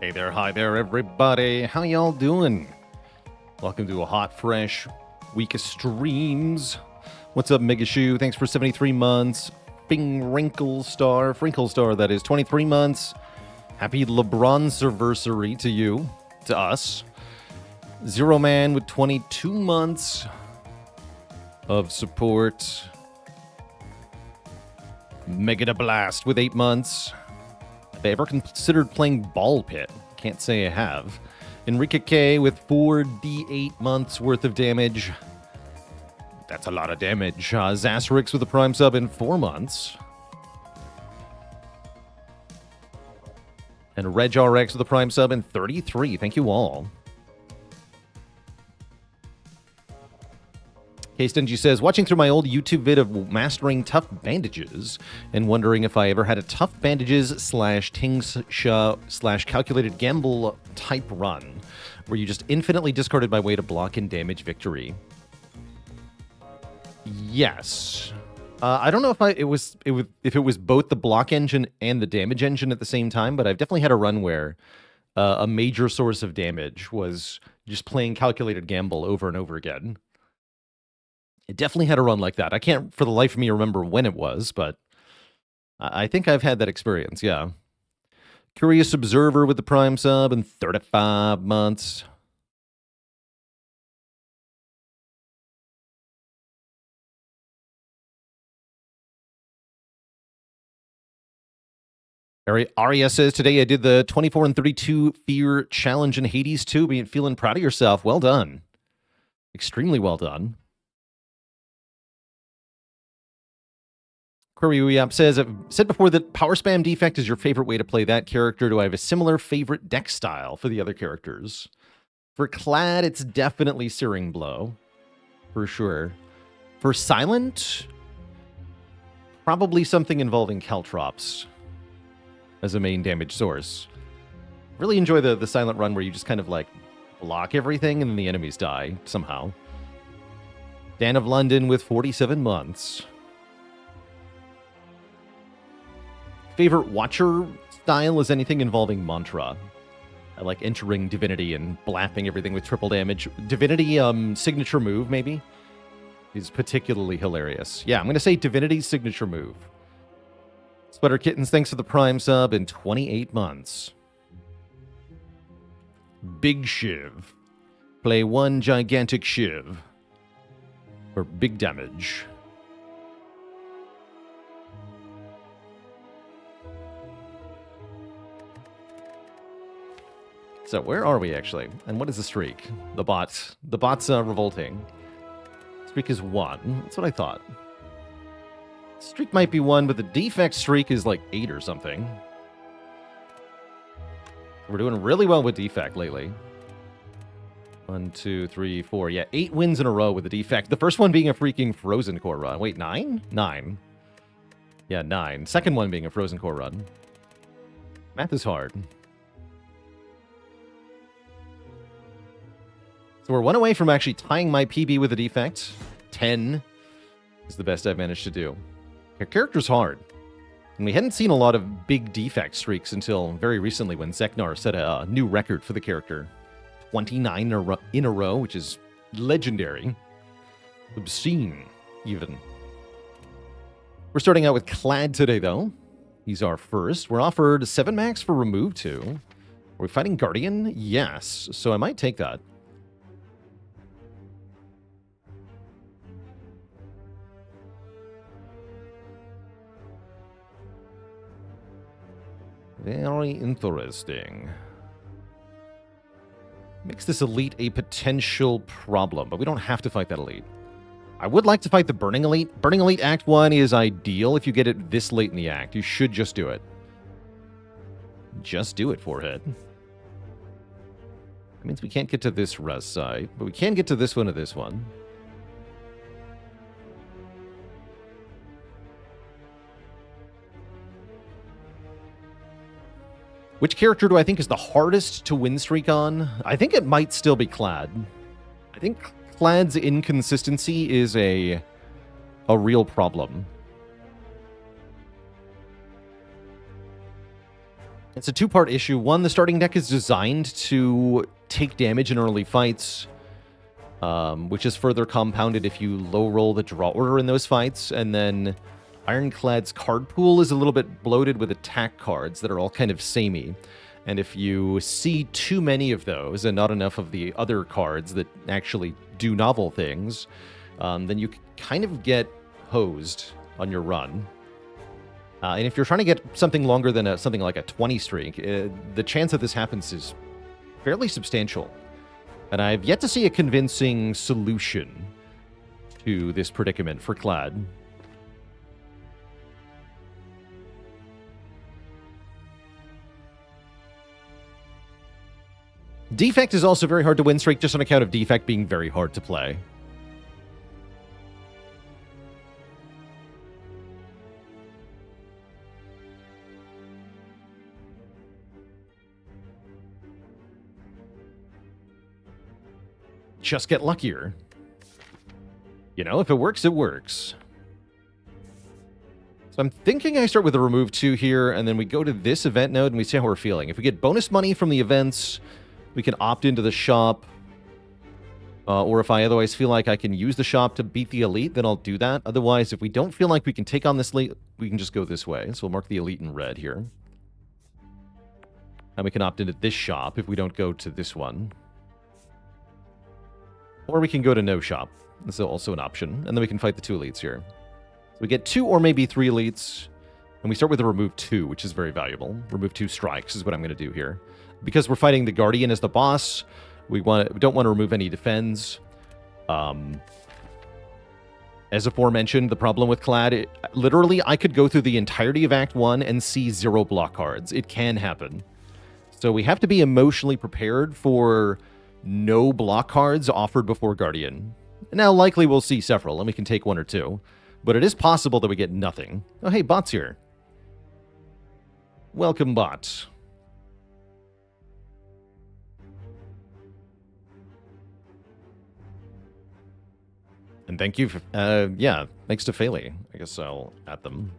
Hey there, hi there, everybody. How y'all doing? Welcome to a hot, fresh week of streams. What's up, Mega Shoe? Thanks for 73 months. Bing Wrinkle Star, that is 23 months. Happy LeBron's-versary to you, to us. Zero Man with 22 months of support. Mega Blast with 8 months. Have I ever considered playing Ball Pit? Can't say I have. Enrique K with 4d8 months worth of damage. That's a lot of damage. Zasrix with a Prime sub in 4 months. And RegRx with a Prime sub in 33. Thank you all. K-Stingy says, watching through my old YouTube vid of mastering tough bandages and wondering if I ever had a tough bandages / Tingsha / calculated gamble type run where you just infinitely discarded my way to block and damage victory. Yes. I don't know if if it was both the block engine and the damage engine at the same time, but I've definitely had a run where a major source of damage was just playing calculated gamble over and over again. It definitely had a run like that. I can't for the life of me remember when it was, but I think I've had that experience, yeah. Curious Observer with the Prime sub in 35 months. Arya says, today I did the 24 and 32 Fear Challenge in Hades 2. Feeling proud of yourself. Well done. Extremely well done. Query says, I've said before that Power Spam Defect is your favorite way to play that character. Do I have a similar favorite deck style for the other characters? For Clad, it's definitely Searing Blow. For sure. For Silent, probably something involving Caltrops as a main damage source. Really enjoy the Silent run where you just kind of like block everything and then the enemies die somehow. Dan of London with 47 months. Favorite Watcher style is anything involving Mantra. I like entering Divinity and blapping everything with triple damage. Divinity signature move, maybe, is particularly hilarious. Yeah, I'm going to say Divinity's signature move. Sweater Kittens, thanks for the Prime sub in 28 months. Big Shiv. Play one gigantic Shiv. For big damage. So where are we actually? And what is the streak? The bot's revolting. Streak is 1. That's what I thought. Streak might be 1, but the defect streak is like 8 or something. We're doing really well with defect lately. 1, 2, 3, 4. Yeah, 8 wins in a row with the defect. The first one being a freaking Frozen Core run. Wait, 9? 9. Yeah, 9. Second one being a Frozen Core run. Math is hard. So we're 1 away from actually tying my PB with a defect. 10 is the best I've managed to do. Your character's hard. And we hadn't seen a lot of big defect streaks until very recently when Zeknar set a new record for the character. 29 in a row, which is legendary. Obscene, even. We're starting out with Clad today, though. He's our first. We're offered 7 max for remove 2. Are we fighting Guardian? Yes. So I might take that. Very interesting. Makes this elite a potential problem, but we don't have to fight that elite. I would like to fight the Burning Elite. Burning Elite Act 1 is ideal if you get it this late in the act. You should just do it. Just do it, Forehead. That means we can't get to this res side, but we can get to this one or this one. Which character do I think is the hardest to win streak on? I think it might still be Clad. I think Clad's inconsistency is a real problem. It's a two-part issue. One, the starting deck is designed to take damage in early fights, which is further compounded if you low-roll the draw order in those fights. And then Ironclad's card pool is a little bit bloated with attack cards that are all kind of samey. And if you see too many of those and not enough of the other cards that actually do novel things, then you kind of get hosed on your run. And if you're trying to get something longer than something like a 20 streak, the chance that this happens is fairly substantial. And I've yet to see a convincing solution to this predicament for Clad. Defect is also very hard to win streak, just on account of Defect being very hard to play. Just get luckier. You know, if it works, it works. So I'm thinking I start with a remove 2 here, and then we go to this event node and we see how we're feeling. If we get bonus money from the events, we can opt into the shop. Or if I otherwise feel like I can use the shop to beat the elite, then I'll do that. Otherwise, if we don't feel like we can take on this elite, we can just go this way. So we'll mark the elite in red here. And we can opt into this shop if we don't go to this one. Or we can go to no shop. That's also an option. And then we can fight the 2 elites here. So we get 2 or maybe 3 elites. And we start with a remove 2, which is very valuable. Remove 2 strikes is what I'm going to do here. Because we're fighting the Guardian as the boss, we don't want to remove any defends. As aforementioned, the problem with Clad, literally, I could go through the entirety of Act 1 and see 0 block cards. It can happen. So we have to be emotionally prepared for no block cards offered before Guardian. Now, likely we'll see several, and we can take 1 or 2. But it is possible that we get nothing. Oh, hey, Bot's here. Welcome, Bot. And thank you for, yeah, thanks to Faley. I guess I'll add them.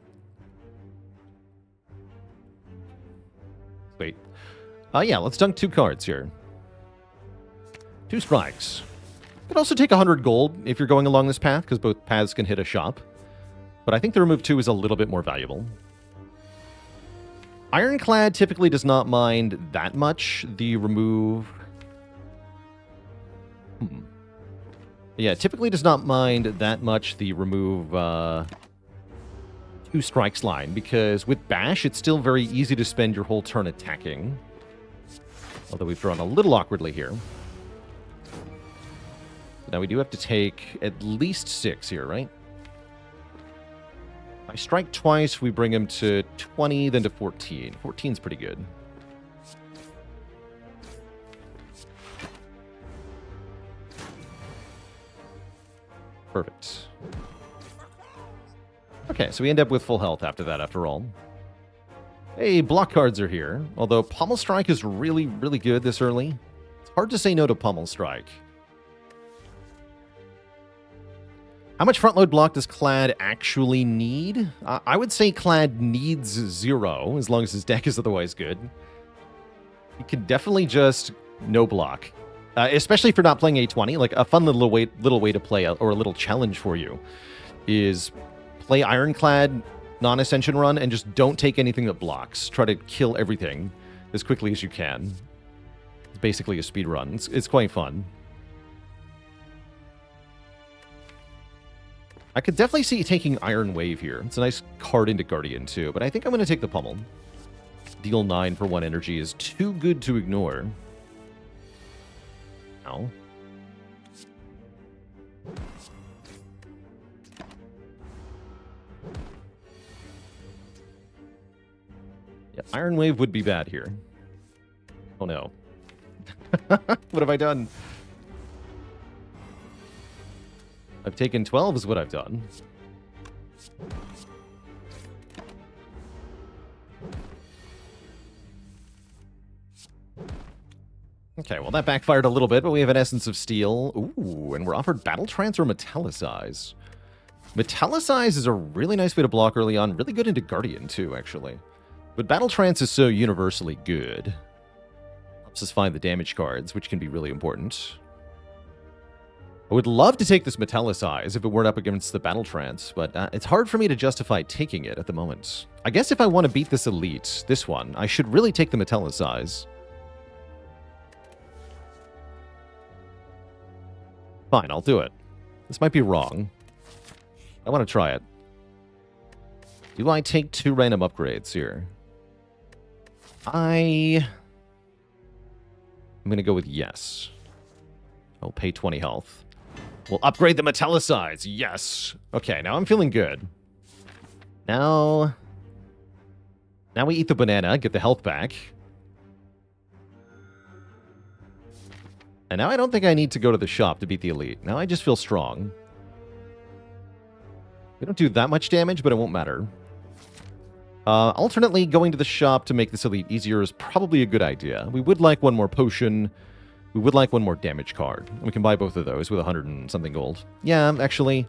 Wait. Yeah, let's dunk 2 cards here. 2 strikes. Could also take 100 gold if you're going along this path, because both paths can hit a shop. But I think the remove 2 is a little bit more valuable. Ironclad typically does not mind that much the remove. Yeah, typically does not mind that much the remove 2 strikes line, because with Bash, it's still very easy to spend your whole turn attacking. Although we've drawn a little awkwardly here. Now we do have to take at least 6 here, right? If I strike twice, we bring him to 20, then to 14. 14's pretty good. Perfect. Okay, so we end up with full health after that, after all. Hey, block cards are here. Although Pommel Strike is really, really good this early. It's hard to say no to Pommel Strike. How much front load block does Clad actually need? I would say Clad needs 0, as long as his deck is otherwise good. He can definitely just no block. Especially if you're not playing A20. Like, a fun little way to play, or a little challenge for you, is play Ironclad non-Ascension run and just don't take anything that blocks. Try to kill everything as quickly as you can. It's basically a speed run. It's quite fun. I could definitely see taking Iron Wave here. It's a nice card into Guardian, too. But I think I'm going to take the Pummel. Deal 9 for 1 energy is too good to ignore. Ow. Yeah, Iron Wave would be bad here. Oh, no. What have I done? I've taken 12 is what I've done. Okay, well, that backfired a little bit, but we have an Essence of Steel. Ooh, and we're offered Battle Trance or Metallicize. Metallicize is a really nice way to block early on. Really good into Guardian, too, actually. But Battle Trance is so universally good. Helps us find the damage cards, which can be really important. I would love to take this Metallicize if it weren't up against the Battle Trance, but it's hard for me to justify taking it at the moment. I guess if I want to beat this elite, this one, I should really take the Metallicize. Fine, I'll do it. This might be wrong. I want to try it. Do I take 2 random upgrades here? I'm going to go with yes. I'll pay 20 health. We'll upgrade the Metallicize. Yes. Okay, now I'm feeling good. Now we eat the banana, get the health back. And now I don't think I need to go to the shop to beat the elite. Now I just feel strong. We don't do that much damage, but it won't matter. Alternately, going to the shop to make this elite easier is probably a good idea. We would like one more potion. We would like one more damage card. We can buy both of those with 100 and something gold. Yeah, actually,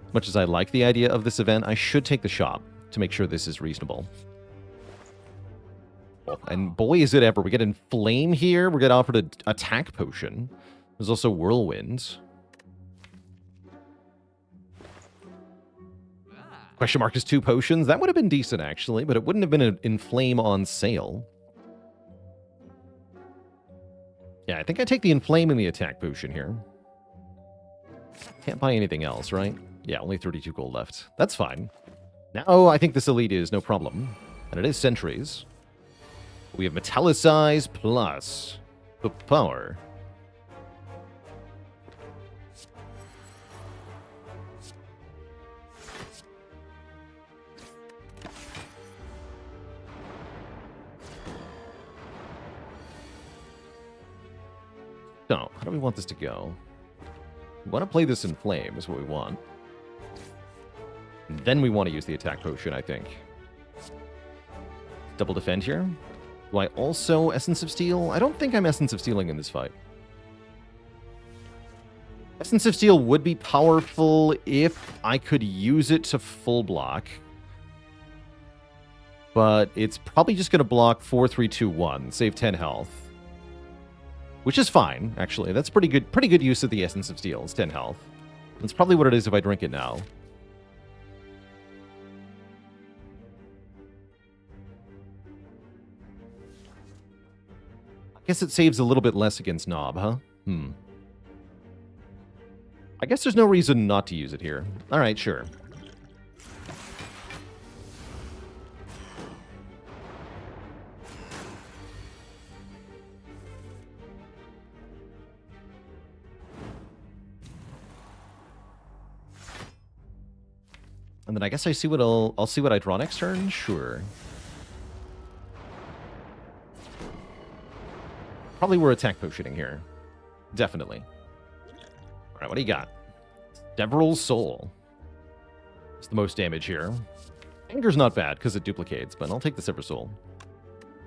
as much as I like the idea of this event, I should take the shop to make sure this is reasonable. And boy, is it ever. We get Inflame here. We get offered an attack potion. There's also Whirlwind. Question mark is 2 potions. That would have been decent, actually, but it wouldn't have been an Inflame on sale. Yeah, I think I take the Inflame and the attack potion here. Can't buy anything else, right? Yeah, only 32 gold left. That's fine. Now I think this elite is no problem. And it is sentries. We have Metallicize plus the power. So, how do we want this to go? We want to play this in flame, is what we want. And then we want to use the attack potion, I think. Double defend here. Do I also Essence of Steel? I don't think I'm Essence of Stealing in this fight. Essence of Steel would be powerful if I could use it to full block. But it's probably just going to block 4, 3, 2, 1, save 10 health. Which is fine, actually. That's pretty good use of the Essence of Steel. It's 10 health. That's probably what it is if I drink it now. I guess it saves a little bit less against Knob, huh? I guess there's no reason not to use it here. Alright, sure. And then I guess I see what I'll see what I draw next turn? Sure. Probably we're attack potioning here. Definitely. Alright, what do you got? Several Soul. It's the most damage here. Anger's not bad because it duplicates, but I'll take the Several Soul.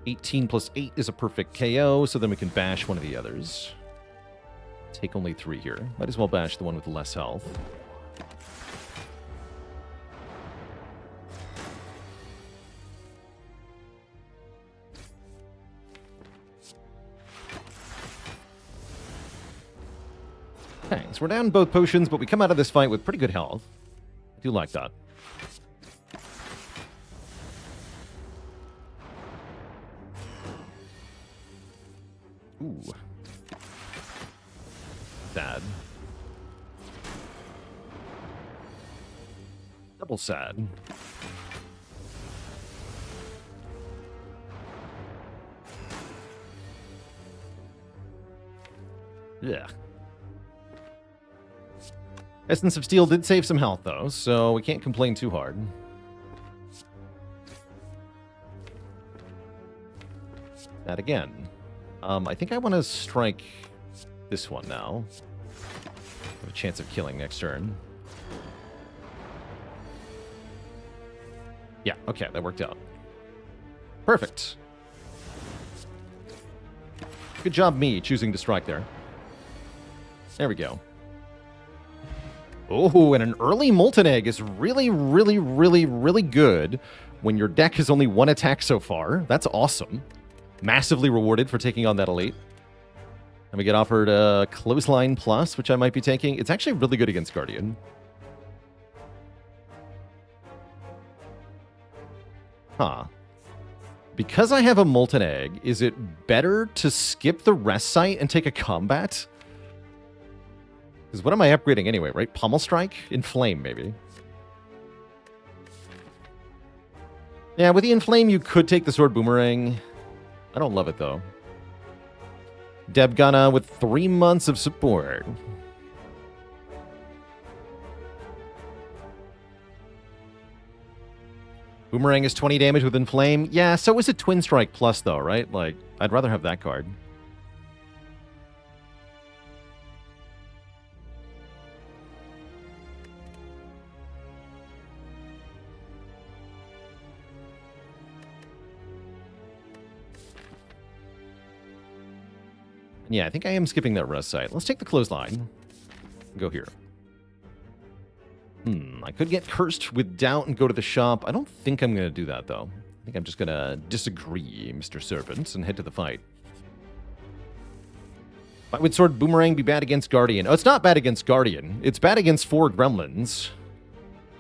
18 plus 8 is a perfect KO, so then we can bash one of the others. Take only 3 here. Might as well bash the one with less health. Okay, so we're down both potions, but we come out of this fight with pretty good health. I do like that. Ooh. Sad. Double sad. Yeah. Essence of Steel did save some health, though, so we can't complain too hard. That again. I think I want to strike this one now. Have a chance of killing next turn. Yeah, okay, that worked out. Perfect. Good job me choosing to strike there. There we go. Oh, and an early Molten Egg is really, really, really, really good when your deck has only one attack so far. That's awesome. Massively rewarded for taking on that elite. And we get offered a Clothesline Plus, which I might be taking. It's actually really good against Guardian. Huh. Because I have a Molten Egg, is it better to skip the rest site and take a combat? Because what am I upgrading anyway, right? Pummel Strike? Inflame, maybe. Yeah, with the Inflame, you could take the Sword Boomerang. I don't love it, though. Debgana with 3 months of support. Boomerang is 20 damage with Inflame. Yeah, so is a Twin Strike Plus, though, right? Like, I'd rather have that card. Yeah, I think I am skipping that rest site. Let's take the Clothesline. Go here. I could get cursed with doubt and go to the shop. I don't think I'm going to do that, though. I think I'm just going to disagree, Mr. Serpent, and head to the fight. Why would Sword Boomerang be bad against Guardian? Oh, it's not bad against Guardian. It's bad against 4 Gremlins.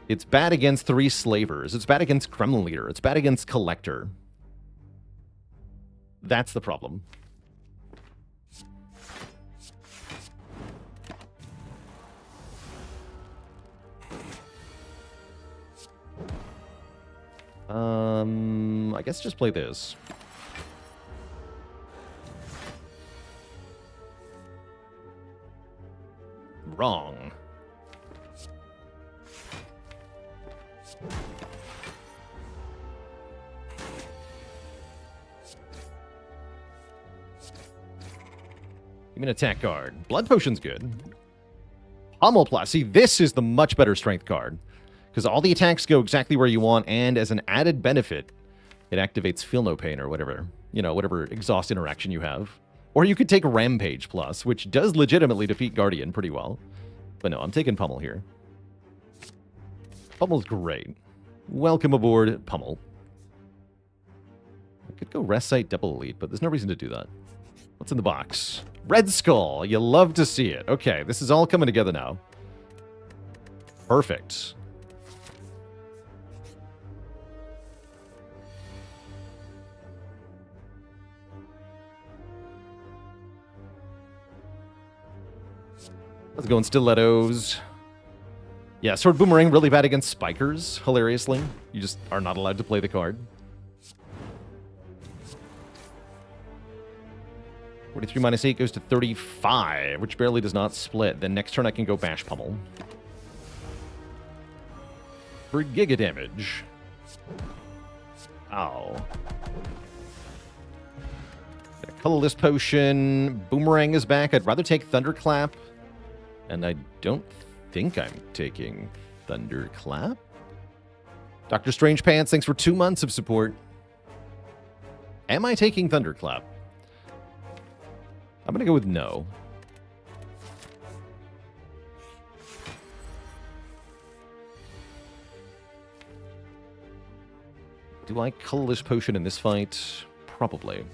It's bad against 3 Slavers. It's bad against Gremlin Leader. It's bad against Collector. That's the problem. I guess just play this. Wrong. Give me an attack card. Blood Potion's good. Pummel Plus. See, this is the much better strength card. Because all the attacks go exactly where you want, and as an added benefit, it activates Feel No Pain or whatever. You know, whatever exhaust interaction you have. Or you could take Rampage Plus, which does legitimately defeat Guardian pretty well. But no, I'm taking Pummel here. Pummel's great. Welcome aboard, Pummel. I could go Rest Site Double Elite, but there's no reason to do that. What's in the box? Red Skull. You love to see it. Okay, this is all coming together now. Perfect. Let's go in Stilettos. Yeah, Sword Boomerang really bad against Spikers, hilariously. You just are not allowed to play the card. 43 minus 8 goes to 35, which barely does not split. Then next turn I can go Bash Pummel. For Giga damage. Ow. Colorless Potion. Boomerang is back. I'd rather take Thunderclap. And I don't think I'm taking Thunderclap. Dr. Strange Pants, thanks for 2 months of support. Am I taking Thunderclap? I'm going to go with no. Do I Colorless Potion in this fight? Probably.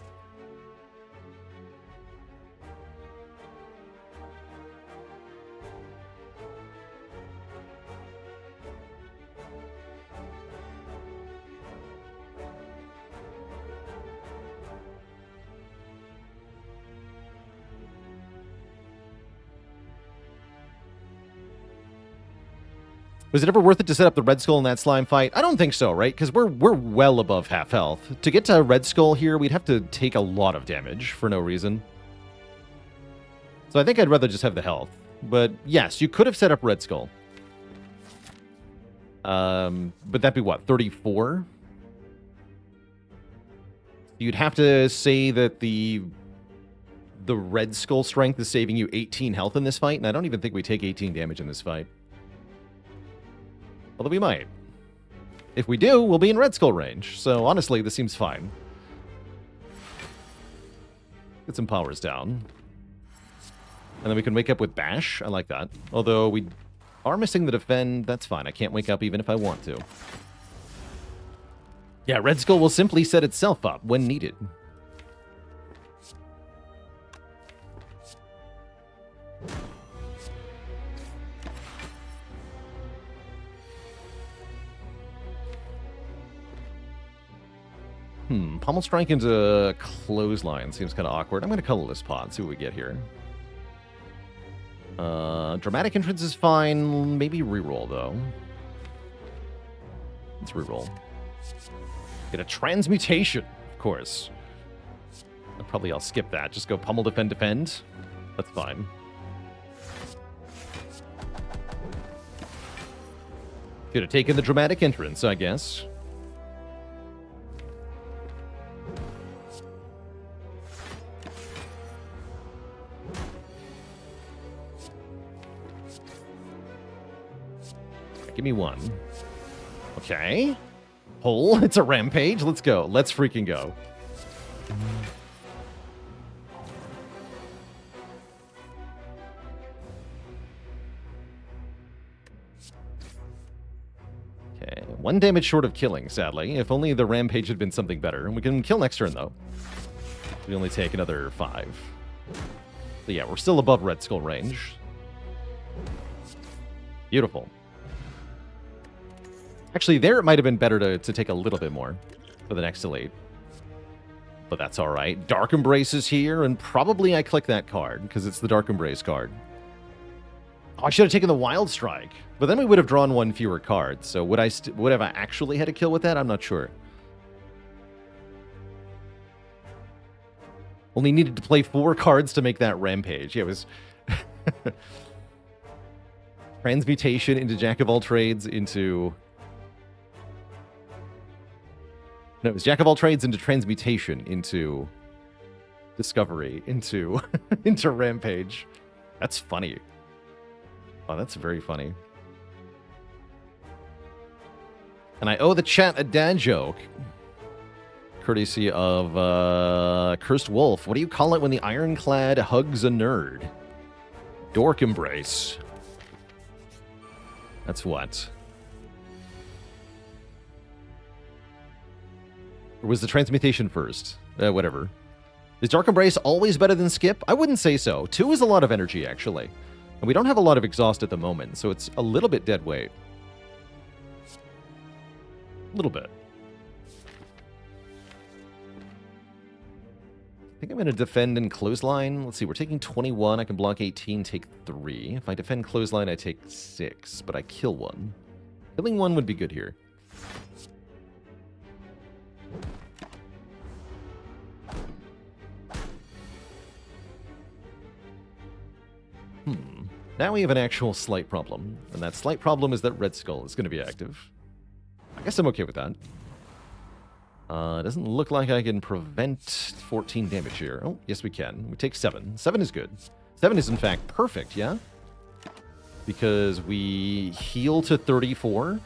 Was it ever worth it to set up the Red Skull in that slime fight? I don't think so, right? Because we're well above half health. To get to Red Skull here, we'd have to take a lot of damage for no reason. So I think I'd rather just have the health. But yes, you could have set up Red Skull. But that'd be what, 34? You'd have to say that the Red Skull strength is saving you 18 health in this fight, and I don't even think we take 18 damage in this fight. Although we might. If we do, we'll be in Red Skull range. So honestly, this seems fine. Get some powers down. And then we can wake up with Bash. I like that. Although we Are missing the defend. That's fine. I can't wake up even if I want to. Yeah, Red Skull will simply set itself up when needed. Pommel Strike into Clothesline seems kind of awkward. I'm going to colorless pot, see what we get here. Dramatic Entrance is fine. Maybe reroll, though. Let's reroll. Get a Transmutation, of course. I'll skip that. Just go Pummel, Defend, Defend. That's fine. Should have taken the Dramatic Entrance, I guess. Give me one. Okay. Pull. It's a rampage. Let's go. Let's freaking go. Okay. 1 damage short of killing, sadly. If only the rampage had been something better. We can kill next turn, though. We only take another 5. But yeah, we're still above Red Skull range. Beautiful. Actually, there it might have been better to take a little bit more for the next delete. But that's all right. Dark Embrace is here, and probably I click that card, because it's the Dark Embrace card. Oh, I should have taken the Wild Strike. But then we would have drawn 1 fewer card. So would I actually had a kill with that? I'm not sure. Only needed to play 4 cards to make that Rampage. Yeah, it was... Transmutation into Jack of all Trades into... No, it was Jack of all Trades into Transmutation into Discovery into into Rampage. That's funny. Oh, that's very funny. And I owe the chat a dad joke. Courtesy of Cursed Wolf. What do you call it when the Ironclad hugs a nerd? Dork Embrace. That's what. Or was the Transmutation first? Whatever. Is Dark Embrace always better than Skip? I wouldn't say so. 2 is a lot of energy, actually. And we don't have a lot of exhaust at the moment, so it's a little bit dead weight. A little bit. I think I'm going to defend and clothesline. Let's see, we're taking 21. I can block 18, take 3. If I defend clothesline, I take 6, but I kill 1. Killing 1 would be good here. Now we have an actual slight problem. And that slight problem is that Red Skull is going to be active. I guess I'm okay with that. It doesn't look like I can prevent 14 damage here. Oh, yes we can. We take 7. 7 is good. 7 is in fact perfect, yeah? Because we heal to 34.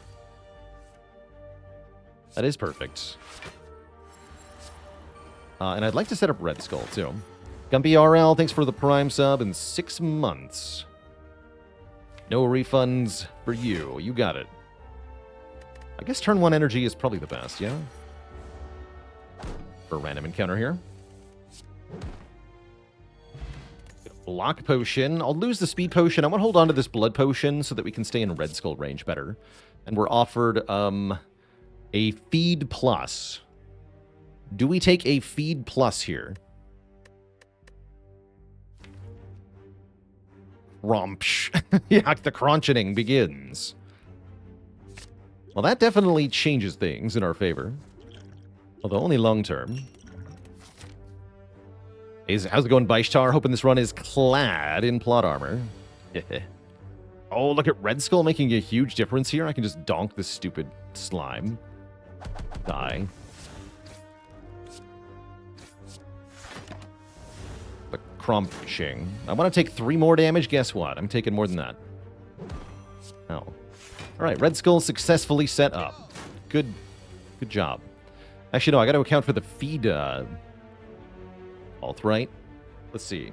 That is perfect. And I'd like to set up Red Skull, too. Gumpy RL, thanks for the Prime sub in 6 months. No refunds for you. You got it. I guess turn 1 energy is probably the best, yeah? For a random encounter here. Block potion. I'll lose the speed potion. I want to hold on to this blood potion so that we can stay in Red Skull range better. And we're offered a feed plus. Do we take a feed plus here? Rompsh. Yeah, the crunching begins. Well, that definitely changes things in our favor. Although only long term. How's it going, Baishtar? Hoping this run is clad in plot armor. Oh, look at Red Skull making a huge difference here. I can just donk this stupid slime. Die. The crunching. I want to take 3 more damage. Guess what? I'm taking more than that. Oh. Alright, Red Skull successfully set up. Good job. Actually, no, I got to account for the feed health, right? Let's see.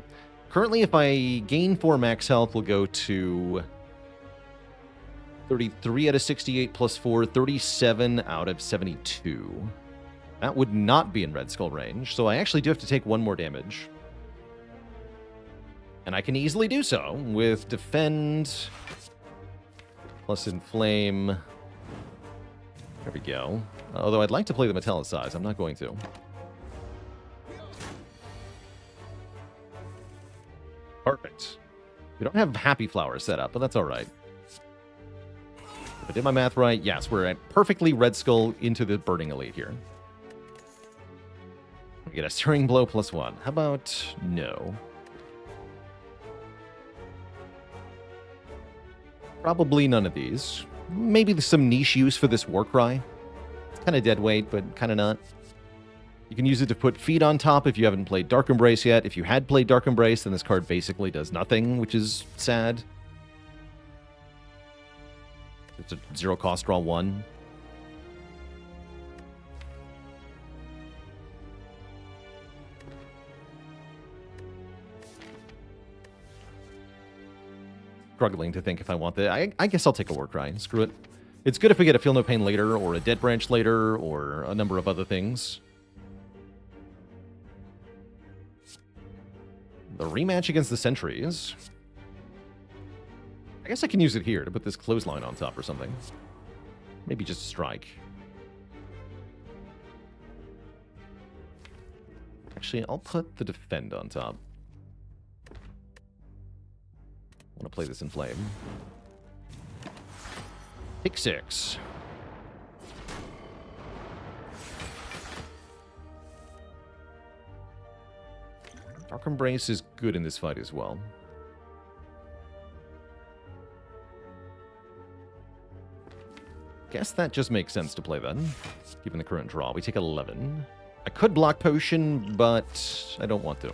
Currently, if I gain 4 max health, we'll go to 33 out of 68 plus 4, 37 out of 72. That would not be in Red Skull range, so I actually do have to take one more damage. And I can easily do so with Defend plus Inflame. There we go. Although I'd like to play the Metallicize, I'm not going to. Perfect. We don't have Happy Flower set up, but that's all right. If I did my math right, yes, we're at perfectly Red Skull into the Burning Elite here. We get a Stirring Blow +1. How about no? Probably none of these. Maybe some niche use for this Warcry. It's kind of dead weight, but kind of not. You can use it to put Feed on top if you haven't played Dark Embrace yet. If you had played Dark Embrace, then this card basically does nothing, which is sad. It's a 0 cost, draw 1. Struggling to think if I want that. I guess I'll take a Warcry. Screw it. It's good if we get a Feel No Pain later, or a Dead Branch later, or a number of other things. The rematch against the Sentries. I guess I can use it here to put this Clothesline on top or something. Maybe just Strike. Actually, I'll put the Defend on top. I want to play this in Flame. Pick 6. Dark Embrace is good in this fight as well. Guess that just makes sense to play then, given the current draw. We take 11. I could block Potion, but I don't want to.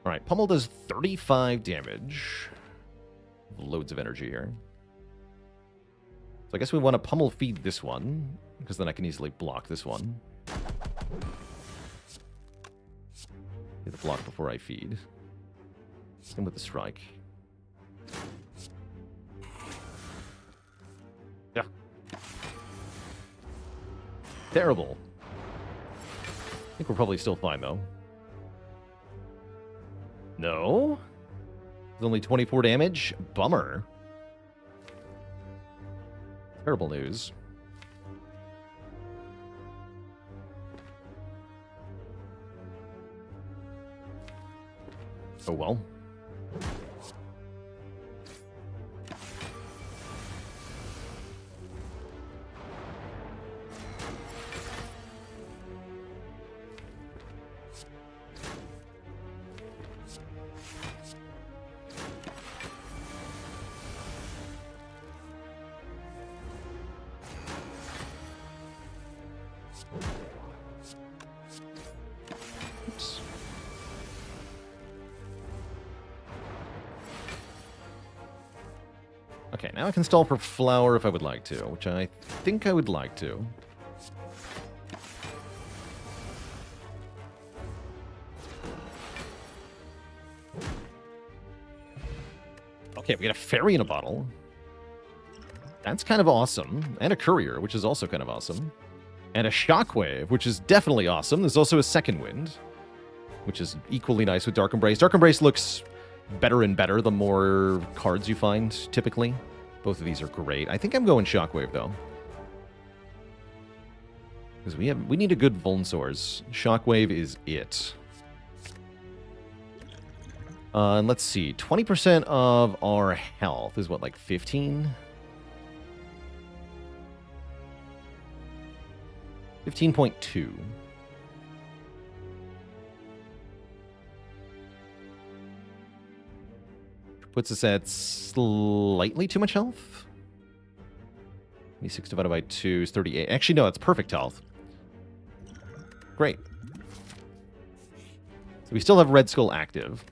Alright, Pummel does 35 damage. Loads of energy here. So I guess we want to Pummel feed this one, because then I can easily block this one. Get the block before I feed. Same with the Strike. Yeah. Terrible. I think we're probably still fine, though. No? It's only 24 damage? Bummer. Terrible news. Oh well. Okay, now I can stall for Flower if I would like to, which I think I would like to. Okay, we get a Fairy in a bottle. That's kind of awesome. And a Courier, which is also kind of awesome. And a Shockwave, which is definitely awesome. There's also a Second Wind, which is equally nice with Dark Embrace. Dark Embrace looks better and better the more cards you find, typically. Both of these are great. I think I'm going Shockwave, though. Because we need a good Vulnsaurs. Shockwave is it. And let's see. 20% of our health is what, like 15? 15.2. Puts us at slightly too much health. 26 divided by 2 is 38. Actually, no, that's perfect health. Great. So we still have Red Skull active.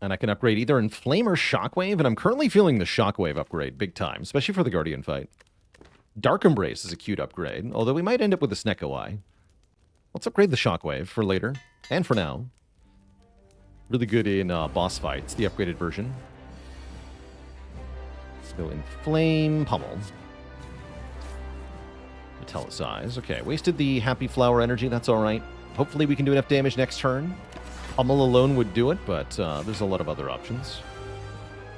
And I can upgrade either Inflame or Shockwave, and I'm currently feeling the Shockwave upgrade big time, especially for the Guardian fight. Dark Embrace is a cute upgrade, although we might end up with a Snecko Eye. Let's upgrade the Shockwave for later, and for now. Really good in boss fights, the upgraded version. Let's go Inflame, Pummel. Metallicize. Okay, wasted the Happy Flower energy, that's alright. Hopefully we can do enough damage next turn. Pummel alone would do it, but there's a lot of other options.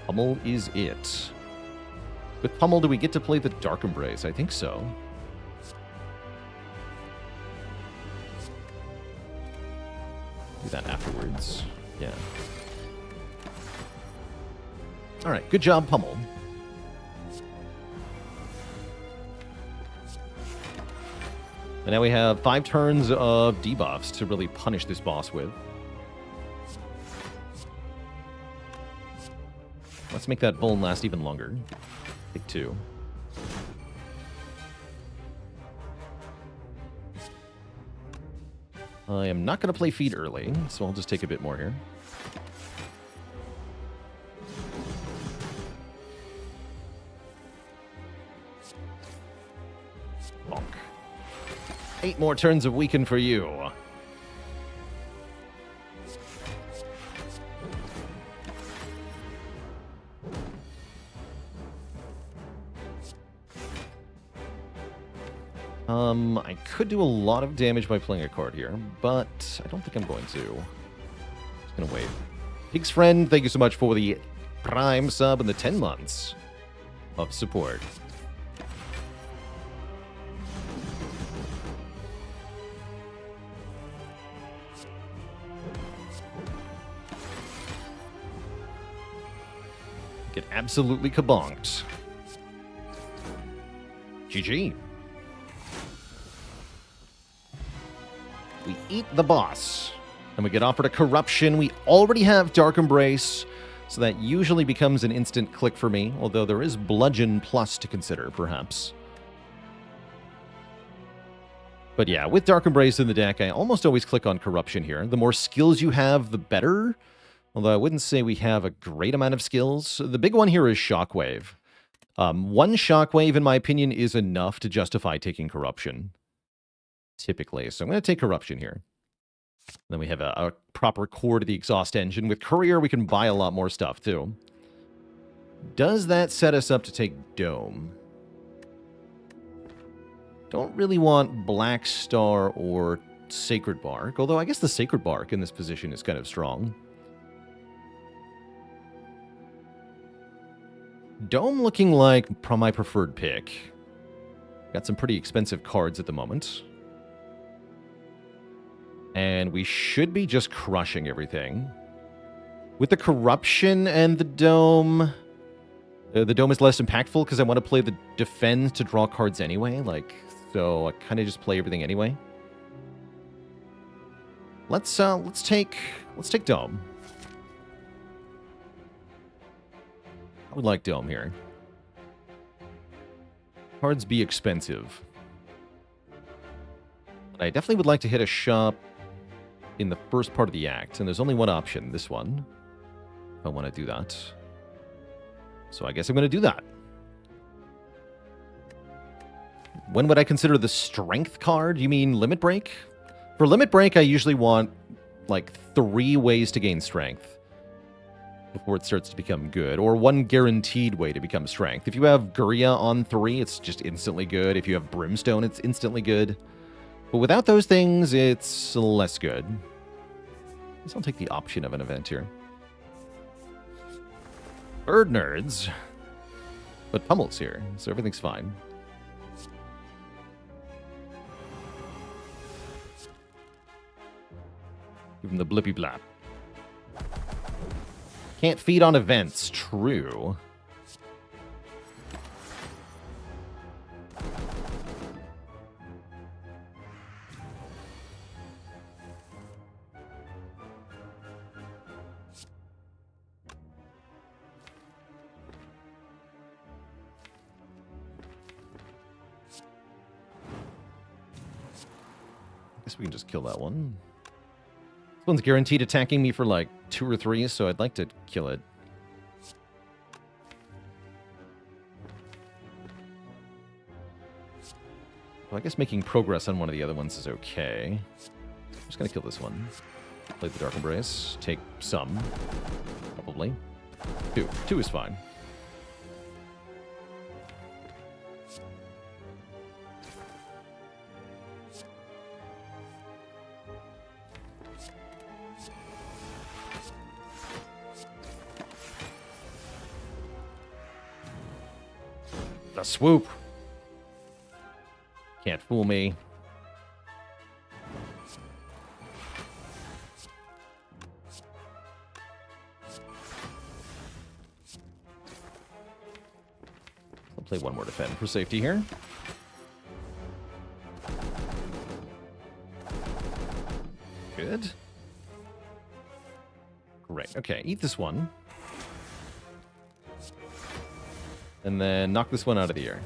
Pummel is it. With Pummel, do we get to play the Dark Embrace? I think so. Do that afterwards. Yeah. Alright, good job, Pummel. And now we have 5 turns of debuffs to really punish this boss with. Let's make that Vuln last even longer. Take 2. I am not going to play Feed early, so I'll just take a bit more here. Bonk. 8 more turns of Weaken for you. I could do a lot of damage by playing a card here, but I don't think I'm going to. Just gonna wait. Pig's Friend, thank you so much for the Prime sub and the 10 months of support. Get absolutely kabonked. GG. We eat the boss, and we get offered a Corruption. We already have Dark Embrace, so that usually becomes an instant click for me, although there is Bludgeon Plus to consider, perhaps. But yeah, with Dark Embrace in the deck, I almost always click on Corruption here. The more skills you have, the better, although I wouldn't say we have a great amount of skills. The big one here is Shockwave. One Shockwave, in my opinion, is enough to justify taking Corruption. Typically. So I'm going to take Corruption here. Then we have a proper core to the exhaust engine. With Courier, we can buy a lot more stuff, too. Does that set us up to take Dome? Don't really want Black Star or Sacred Bark, although I guess the Sacred Bark in this position is kind of strong. Dome looking like my preferred pick. Got some pretty expensive cards at the moment. And we should be just crushing everything. With the Corruption and the Dome is less impactful because I want to play the Defend to draw cards anyway. So I kind of just play everything anyway. Let's take Dome. I would like Dome here. Cards be expensive. But I definitely would like to hit a shop in the first part of the act, and there's only one option, this one, if I want to do that. So I guess I'm going to do that. When would I consider the Strength card? You mean Limit Break? For Limit Break, I usually want, 3 ways to gain Strength before it starts to become good, or 1 guaranteed way to become Strength. If you have Guria on 3, it's just instantly good. If you have Brimstone, it's instantly good. But without those things, it's less good. I guess I'll take the option of an event here. Bird Nerds. But Pummel's here, so everything's fine. Give him the blippy blap. Can't feed on events. True. Guess we can just kill that one. This one's guaranteed attacking me for 2 or 3, so I'd like to kill it. Well, I guess making progress on one of the other ones is okay. I'm just going to kill this one. Play the Dark Embrace. Take some. Probably. 2. 2 is fine. The swoop. Can't fool me. I'll play one more defend for safety here. Good. Great. Okay, eat this one. And then knock this one out of the air.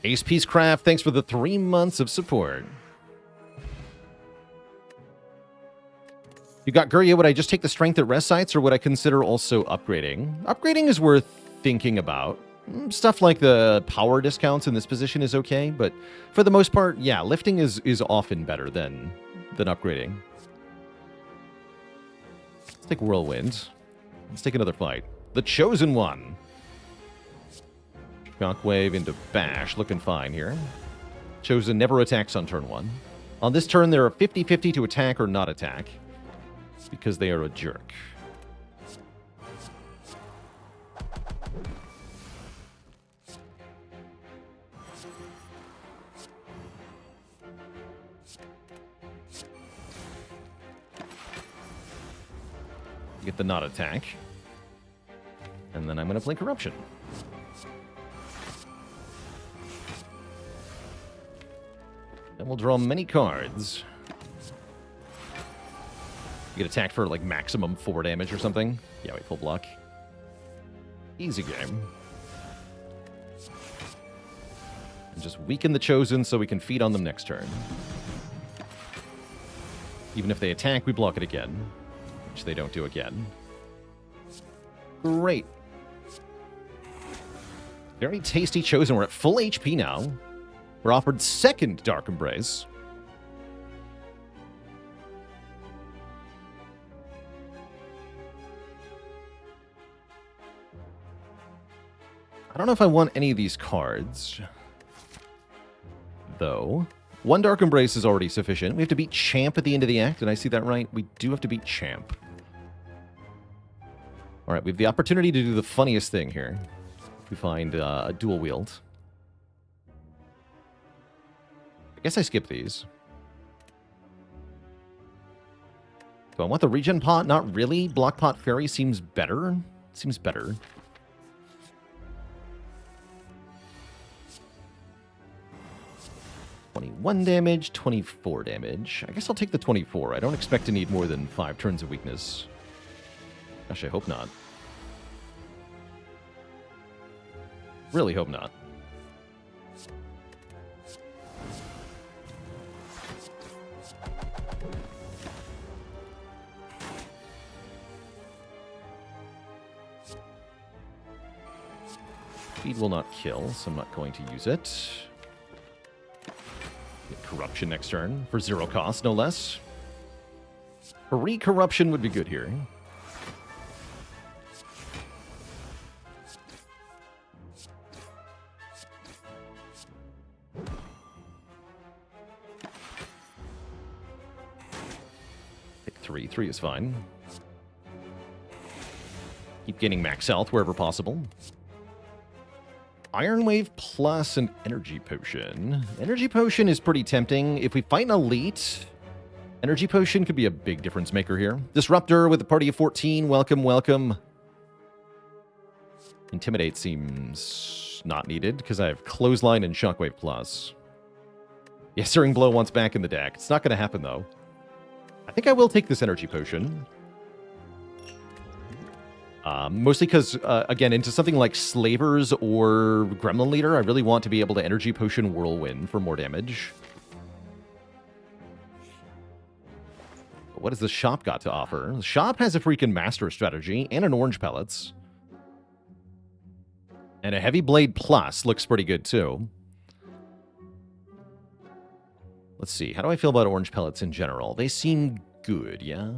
Ace Peacecraft, thanks for the 3 months of support. You got Gurya, would I just take the strength at rest sites, or would I consider also upgrading? Upgrading is worth thinking about. Stuff like the power discounts in this position is okay, but for the most part, yeah, lifting is often better than upgrading. Let's take Whirlwind. Let's take another fight. The Chosen One. Shockwave into Bash. Looking fine here. Chosen never attacks on turn 1. On this turn, they're 50-50 to attack or not attack. Because they are a jerk. Get the not attack. And then I'm going to play Corruption. Then we'll draw many cards. You get attacked for like maximum 4 damage or something. Yeah, wait, full block. Easy game. And just weaken the Chosen so we can feed on them next turn. Even if they attack, we block it again. Which they don't do again. Great. Very tasty Chosen. We're at full HP now. We're offered second Dark Embrace. I don't know if I want any of these cards. Though. 1 Dark Embrace is already sufficient. We have to beat Champ at the end of the act. Did I see that right? We do have to beat Champ. Alright, we have the opportunity to do the funniest thing here. We find a dual wield. I guess I skip these. Do I want the regen pot? Not really. Block pot fairy seems better. Seems better. $21 damage, 24 damage. I guess I'll take the 24. I don't expect to need more than 5 turns of weakness. Gosh, I hope not. Really hope not. Speed will not kill, so I'm not going to use it. Get Corruption next turn for 0 cost, no less. Re-Corruption would be good here. Take 3. 3 is fine. Keep gaining max health wherever possible. Iron Wave plus an Energy Potion. Energy Potion is pretty tempting. If we fight an elite, Energy Potion could be a big difference maker here. Disruptor with a party of 14. Welcome, welcome. Intimidate seems not needed because I have Clothesline and Shockwave plus. Yeah, Searing Blow once back in the deck. It's not going to happen, though. I think I will take this Energy Potion. Mostly because, again, into something like Slavers or Gremlin Leader, I really want to be able to Energy Potion Whirlwind for more damage. But what has the shop got to offer? The shop has a freaking Master strategy and an Orange Pellets. And a Heavy Blade Plus looks pretty good, too. Let's see. How do I feel about orange pellets in general? They seem good, yeah?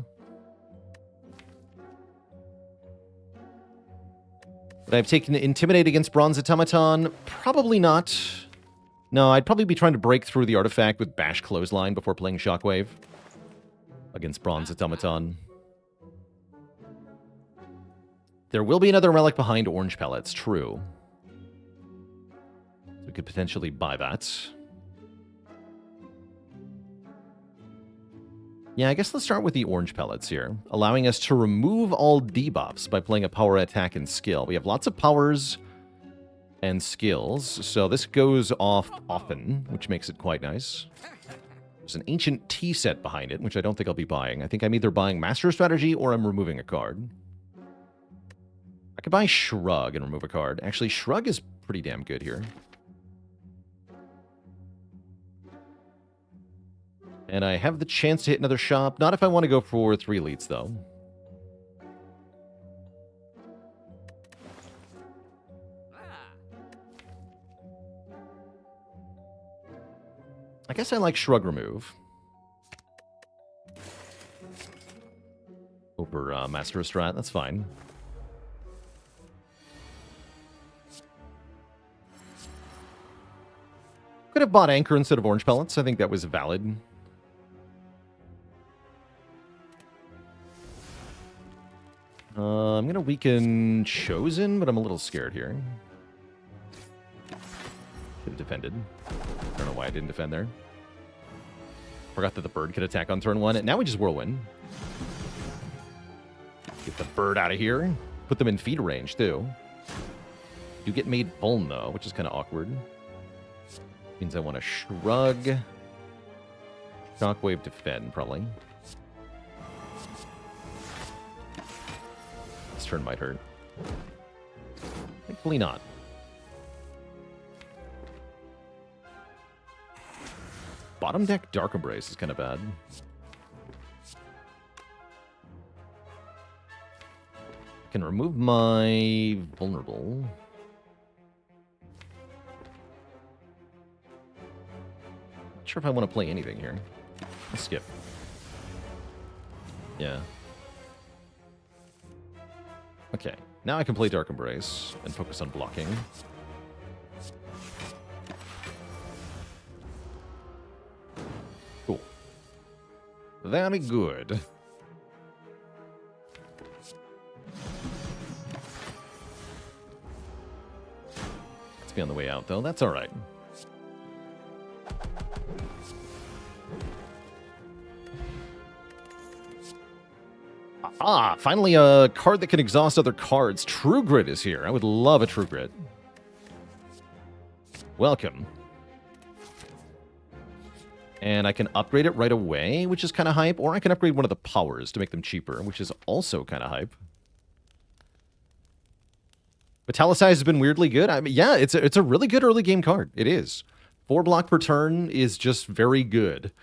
Would I have taken Intimidate against Bronze Automaton? Probably not. No, I'd probably be trying to break through the artifact with Bash Clothesline before playing Shockwave against Bronze Automaton. There will be another relic behind orange pellets, true. We could potentially buy that. Yeah, I guess let's start with the orange pellets here, allowing us to remove all debuffs by playing a power, attack, and skill. We have lots of powers and skills, so this goes off often, which makes it quite nice. There's an ancient tea set behind it, which I don't think I'll be buying. I think I'm either buying Master Strategy or I'm removing a card. I could buy Shrug and remove a card. Actually, Shrug is pretty damn good here. And I have the chance to hit another shop. Not if I want to go for 3 elites, though. I guess I like Shrug Remove over Master of Strat. That's fine. Could have bought Anchor instead of Orange Pellets. I think that was valid. I'm going to weaken Chosen, but I'm a little scared here. Should have defended. I don't know why I didn't defend there. Forgot that the bird could attack on turn 1. And now we just Whirlwind. Get the bird out of here. Put them in feed range, too. You get made Buln, though, which is kind of awkward. Means I want to Shrug. Shockwave, defend, probably. This turn might hurt. Thankfully not. Bottom deck Dark Embrace is kind of bad. I can remove my vulnerable. Not sure if I want to play anything here. Let's skip. Yeah. Okay, now I can play Dark Embrace and focus on blocking. Cool. Very good. Let's be on the way out, though. That's all right. Ah, finally a card that can exhaust other cards. True Grit is here. I would love a True Grit. Welcome. And I can upgrade it right away, which is kind of hype, or I can upgrade one of the powers to make them cheaper, which is also kind of hype. Metallicize has been weirdly good. I mean, yeah, it's a really good early game card. It is. 4 block per turn is just very good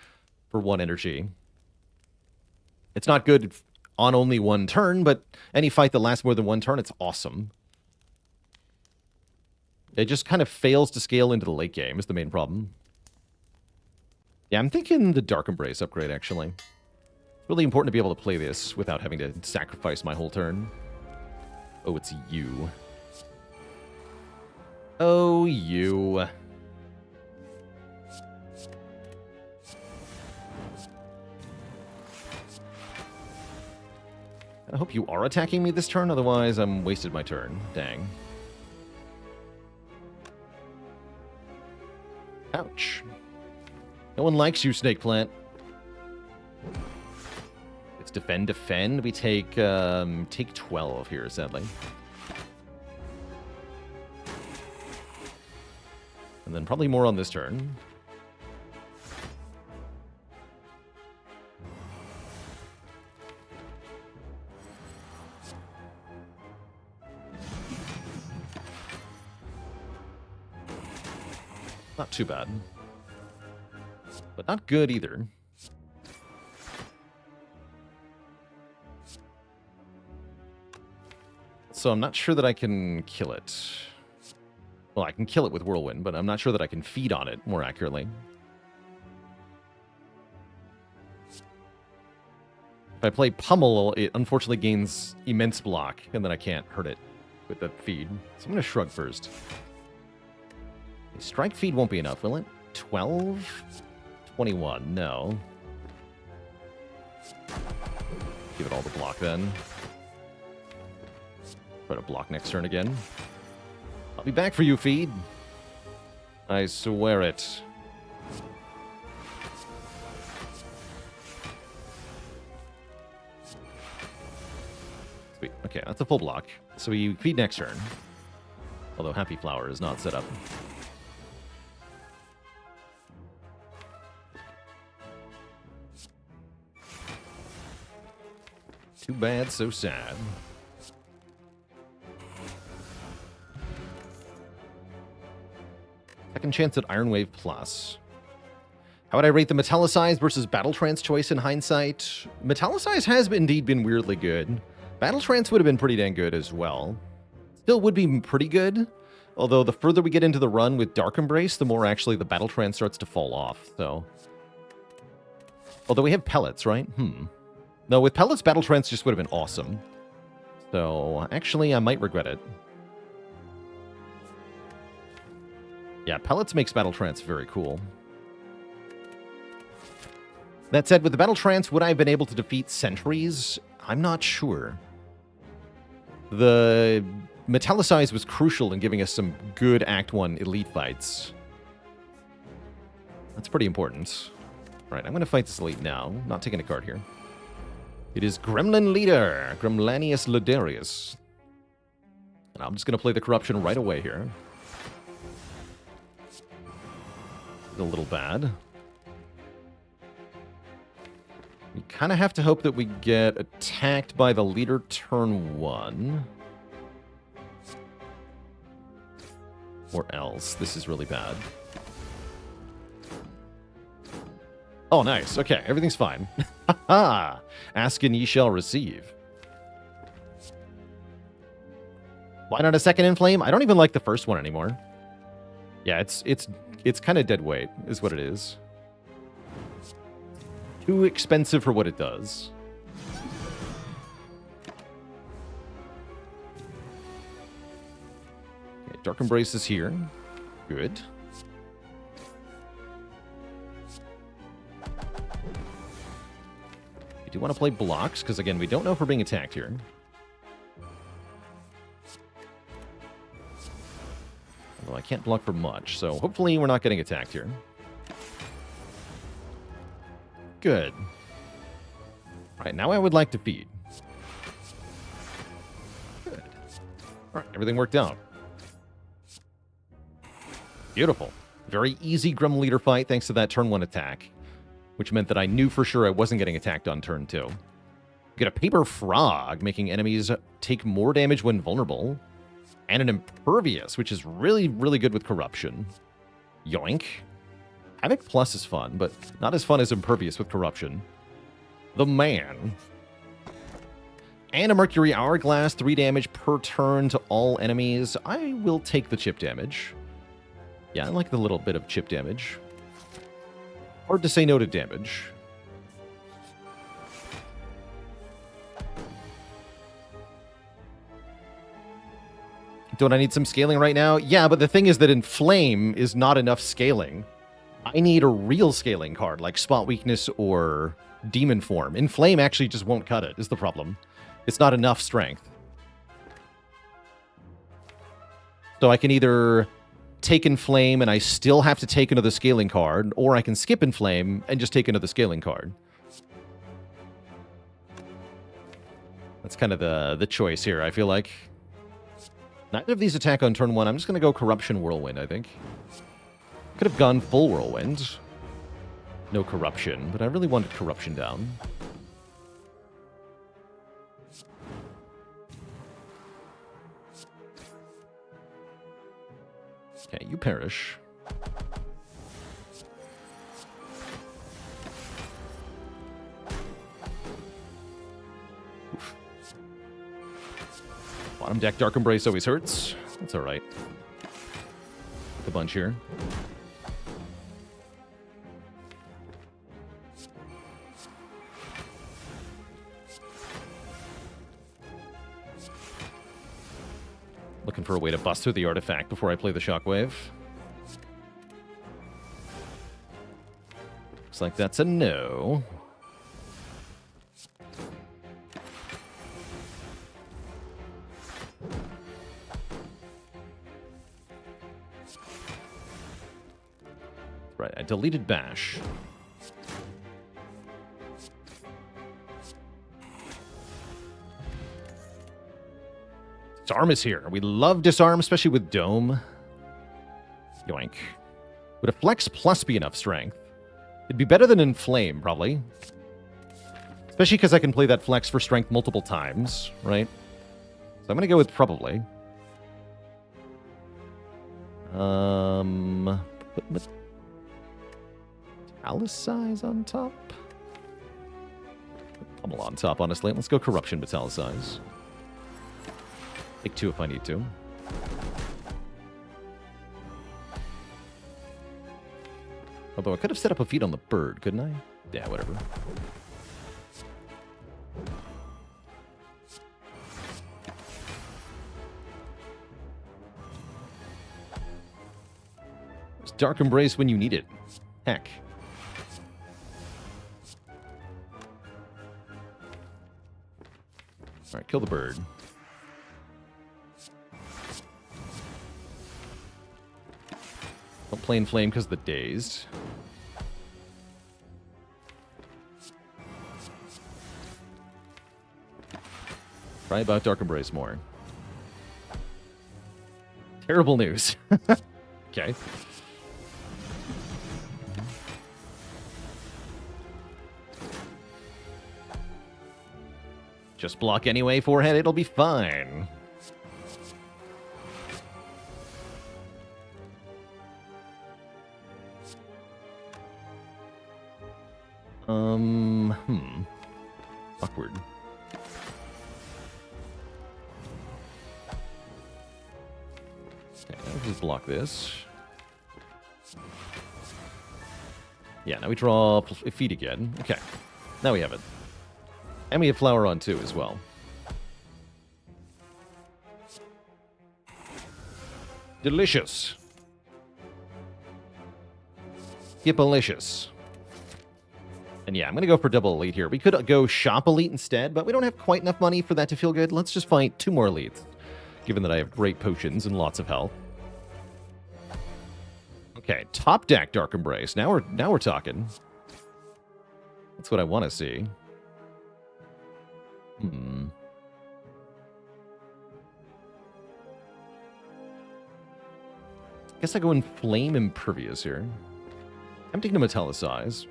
for 1 energy. It's not good on only 1 turn, but any fight that lasts more than 1 turn, it's awesome. It just kind of fails to scale into the late game is the main problem. Yeah, I'm thinking the Dark Embrace upgrade, actually. It's really important to be able to play this without having to sacrifice my whole turn. Oh, it's you. Oh, you. I hope you are attacking me this turn, otherwise I'm wasted my turn. Dang. Ouch. No one likes you, Snake Plant. It's defend, defend. We take 12 here, sadly. And then probably more on this turn. Not too bad. But not good either. So I'm not sure that I can kill it. Well, I can kill it with Whirlwind, but I'm not sure that I can feed on it more accurately. If I play Pummel, it unfortunately gains immense block, and then I can't hurt it with the feed. So I'm going to shrug first. Strike feed won't be enough, will it? 12? 21, no. Give it all the block then. Try to block next turn again. I'll be back for you, feed. I swear it. Sweet. Okay, that's a full block. So we feed next turn. Although Happy Flower is not set up. Too bad, so sad. Second chance at Iron Wave Plus. How would I rate the Metallicize versus Battle Trance choice in hindsight? Metallicize has indeed been weirdly good. Battle Trance would have been pretty dang good as well. Still would be pretty good, although the further we get into the run with Dark Embrace, the more actually the Battle Trance starts to fall off, so... Although we have Pellets, right? No, with Pellets, Battle Trance just would have been awesome. So, actually, I might regret it. Yeah, Pellets makes Battle Trance very cool. That said, with the Battle Trance, would I have been able to defeat Sentries? I'm not sure. The Metallicize was crucial in giving us some good Act 1 elite fights. That's pretty important. Right, I'm going to fight this elite now. Not taking a card here. It is Gremlin Leader, Gremlanius Ladarius. And I'm just going to play the Corruption right away here. A little bad. We kind of have to hope that we get attacked by the leader turn 1. Or else. This is really bad. Oh, nice. Okay, everything's fine. Haha! Ask and ye shall receive. Why not a second Inflame? I don't even like the first one anymore. Yeah, it's kind of dead weight, is what it is. Too expensive for what it does. Okay, Dark Embrace is here. Good. We do want to play blocks, because again, we don't know if we're being attacked here. Although I can't block for much, so hopefully we're not getting attacked here. Good. Alright, now I would like to feed. Good. Alright, everything worked out. Beautiful. Very easy Grem Leader fight thanks to that turn 1 attack, which meant that I knew for sure I wasn't getting attacked on turn 2. Get a Paper Frog, making enemies take more damage when vulnerable. And an Impervious, which is really, really good with Corruption. Yoink. Havoc Plus is fun, but not as fun as Impervious with Corruption. The man. And a Mercury Hourglass, 3 damage per turn to all enemies. I will take the chip damage. Yeah, I like the little bit of chip damage. Hard to say no to damage. Don't I need some scaling right now? Yeah, but the thing is that Inflame is not enough scaling. I need a real scaling card, like Spot Weakness or Demon Form. Inflame actually just won't cut it, is the problem. It's not enough strength. So I can either take Inflame and I still have to take another scaling card, or I can skip Inflame and just take another scaling card. That's kind of the choice here, I feel like. Neither of these attack on turn 1. I'm just going to go Corruption Whirlwind, I think. Could have gone full Whirlwind. No Corruption, but I really wanted Corruption down. Okay, you perish. Oof. Bottom deck Dark Embrace always hurts. That's alright. The bunch here. Looking for a way to bust through the artifact before I play the shockwave. Looks like that's a no. Right, I deleted Bash. Disarm is here. We love Disarm, especially with Dome. Yoink. Would a Flex Plus be enough strength? It'd be better than Inflame, probably. Especially because I can play that Flex for strength multiple times, right? So I'm going to go with probably. Put Metallicize on top? Put Pummel on top, honestly. Let's go Corruption Metallicize. Take 2 if I need to. Although I could have set up a feat on the bird, couldn't I? Yeah, whatever. It's Dark Embrace when you need it. Heck. Alright, kill the bird. Don't play Inflame because of the dazed. Try about Dark Embrace more. Terrible news. Okay. Just block anyway, forehead, it'll be fine. Awkward. Okay, I'll just block this. Yeah, now we draw a feet again. Okay, now we have it. And we have Flower on too as well. Delicious. Hippalicious. And yeah, I'm going to go for double elite here. We could go shop elite instead, but we don't have quite enough money for that to feel good. Let's just fight 2 more elites, given that I have great potions and lots of health. Okay, top deck Dark Embrace. Now we're talking. That's what I want to see. Guess I go in Flame Impervious here. I'm taking a Metallicize.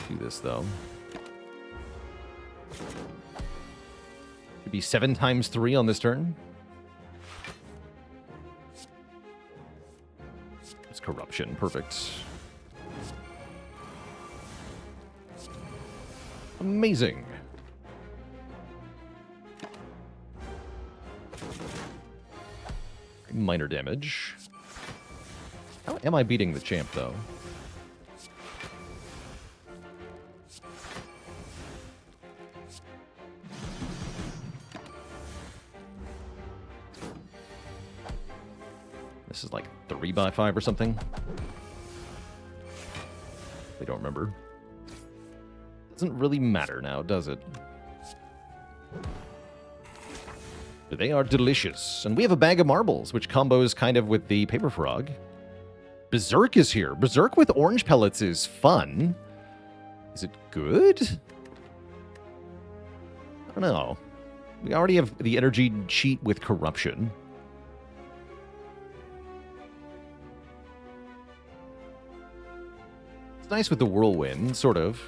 Do this, though. Could be 7 times 3 on this turn. It's Corruption. Perfect. Amazing. Minor damage. How am I beating the champ, though? This is like 3x5 or something. I don't remember. Doesn't really matter now, does it? But they are delicious. And we have a bag of marbles, which combos kind of with the Paper Frog. Berserk is here. Berserk with orange pellets is fun. Is it good? I don't know. We already have the energy cheat with Corruption. It's nice with the Whirlwind, sort of.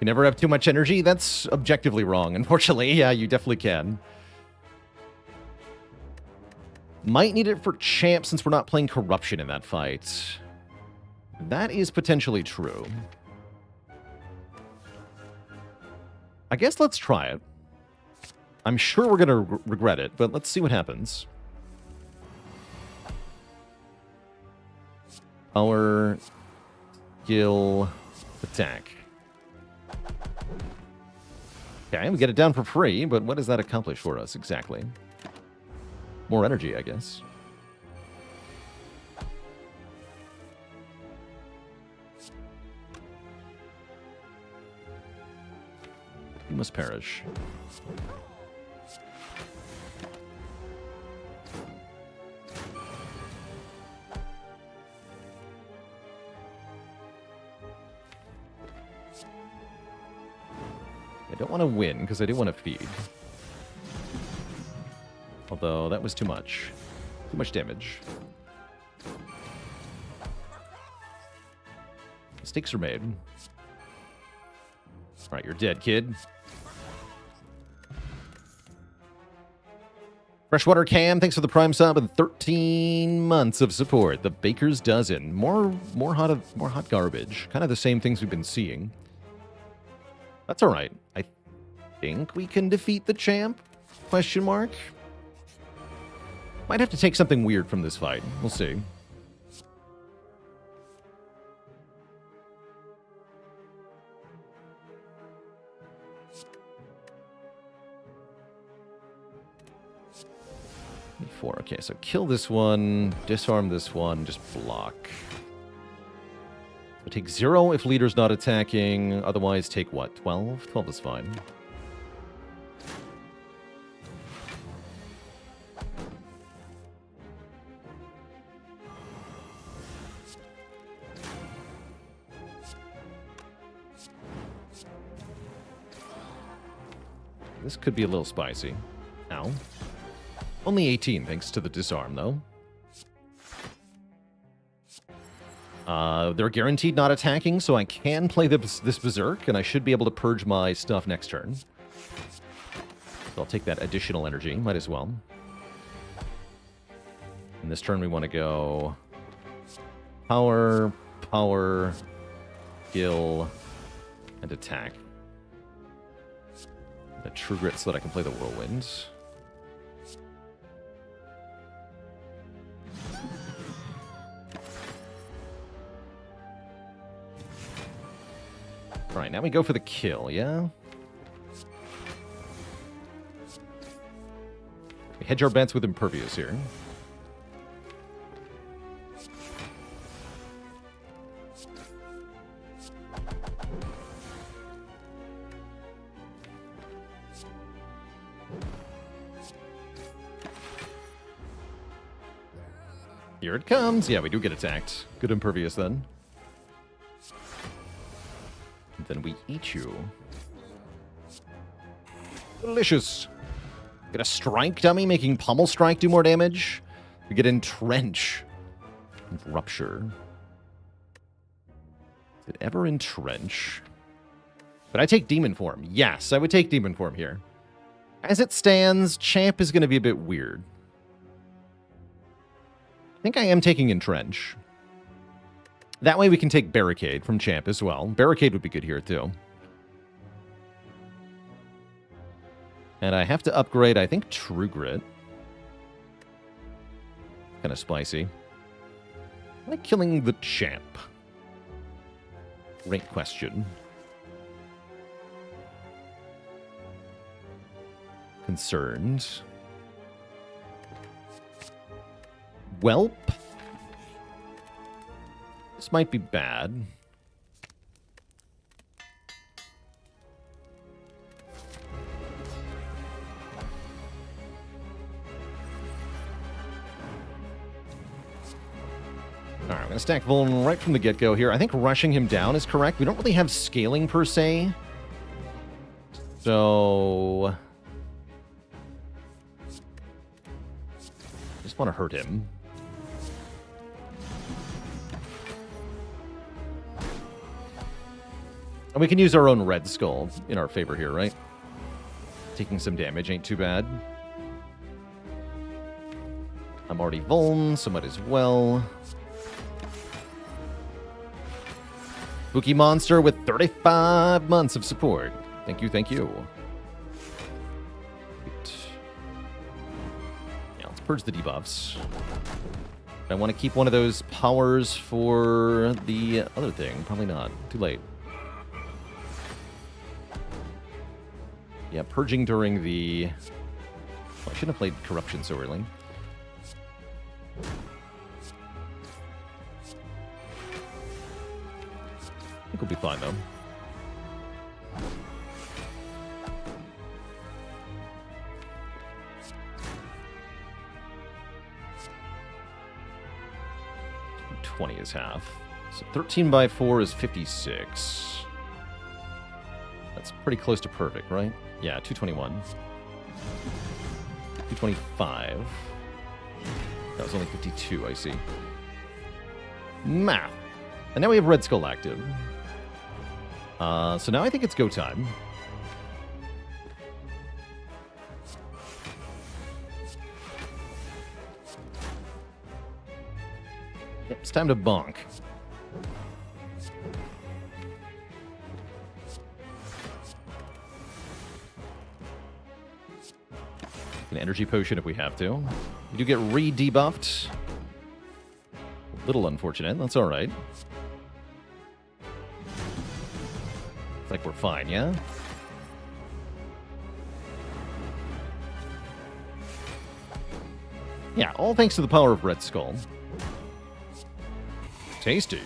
You never have too much energy? That's objectively wrong. Unfortunately, yeah, you definitely can. Might need it for champ since we're not playing Corruption in that fight. That is potentially true. I guess let's try it. I'm sure we're going to regret it, but let's see what happens. Power, skill, attack. Okay, we get it down for free, but what does that accomplish for us exactly? More energy, I guess. You must perish. I don't want to win, because I do want to feed. Although, that was too much. Too much damage. Mistakes are made. Alright, you're dead, kid. Freshwater Cam, thanks for the Prime sub and 13 months of support. The Baker's Dozen. More hot garbage. Kind of the same things we've been seeing. That's alright. I think we can defeat the champ? Question mark? Might have to take something weird from this fight. We'll see. Four. Okay, so kill this one, disarm this one, just block. So take 0 if leader's not attacking, otherwise take what, 12? 12 is fine. This could be a little spicy. Ow. Only 18, thanks to the disarm, though. They're guaranteed not attacking, so I can play this Berserk, and I should be able to purge my stuff next turn. So I'll take that additional energy, might as well. And this turn we want to go... Power, skill, and attack. The True Grit so that I can play the Whirlwind. Alright, now we go for the kill, yeah? We hedge our bets with Impervious here. Here it comes. Yeah, we do get attacked. Good Impervious then. Then we eat you. Delicious. Get a strike dummy, making Pummel Strike do more damage. We get Entrench. And Rupture. Did it ever Entrench? But I take Demon Form. Yes, I would take Demon Form here. As it stands, Champ is going to be a bit weird. I think I am taking Entrench. That way we can take Barricade from Champ as well. Barricade would be good here, too. And I have to upgrade, I think, True Grit. Kind of spicy. Am I killing the Champ? Great question. Concerned. Welp. This might be bad. Alright, I'm going to stack Vuln right from the get-go here. I think rushing him down is correct. We don't really have scaling per se. So... I just want to hurt him. And we can use our own Red Skull in our favor here, right? Taking some damage ain't too bad. I'm already vuln, so might as well. Spooky Monster with 35 months of support. Thank you, thank you. Yeah, let's purge the debuffs. I want to keep one of those powers for the other thing. Probably not. Too late. Yeah, purging during the... Well, I shouldn't have played Corruption so early. I think we'll be fine, though. $20 is half. So 13 by 4 is 56. That's pretty close to perfect, right? Yeah, 221. 225. That was only 52, I see. Math. And now we have Red Skull active. So now I think it's go time. Yep, it's time to bonk. An energy potion if we have to. You do get re-debuffed. A little unfortunate. That's all right. It's like we're fine, yeah? Yeah, all thanks to the power of Red Skull. Tasty.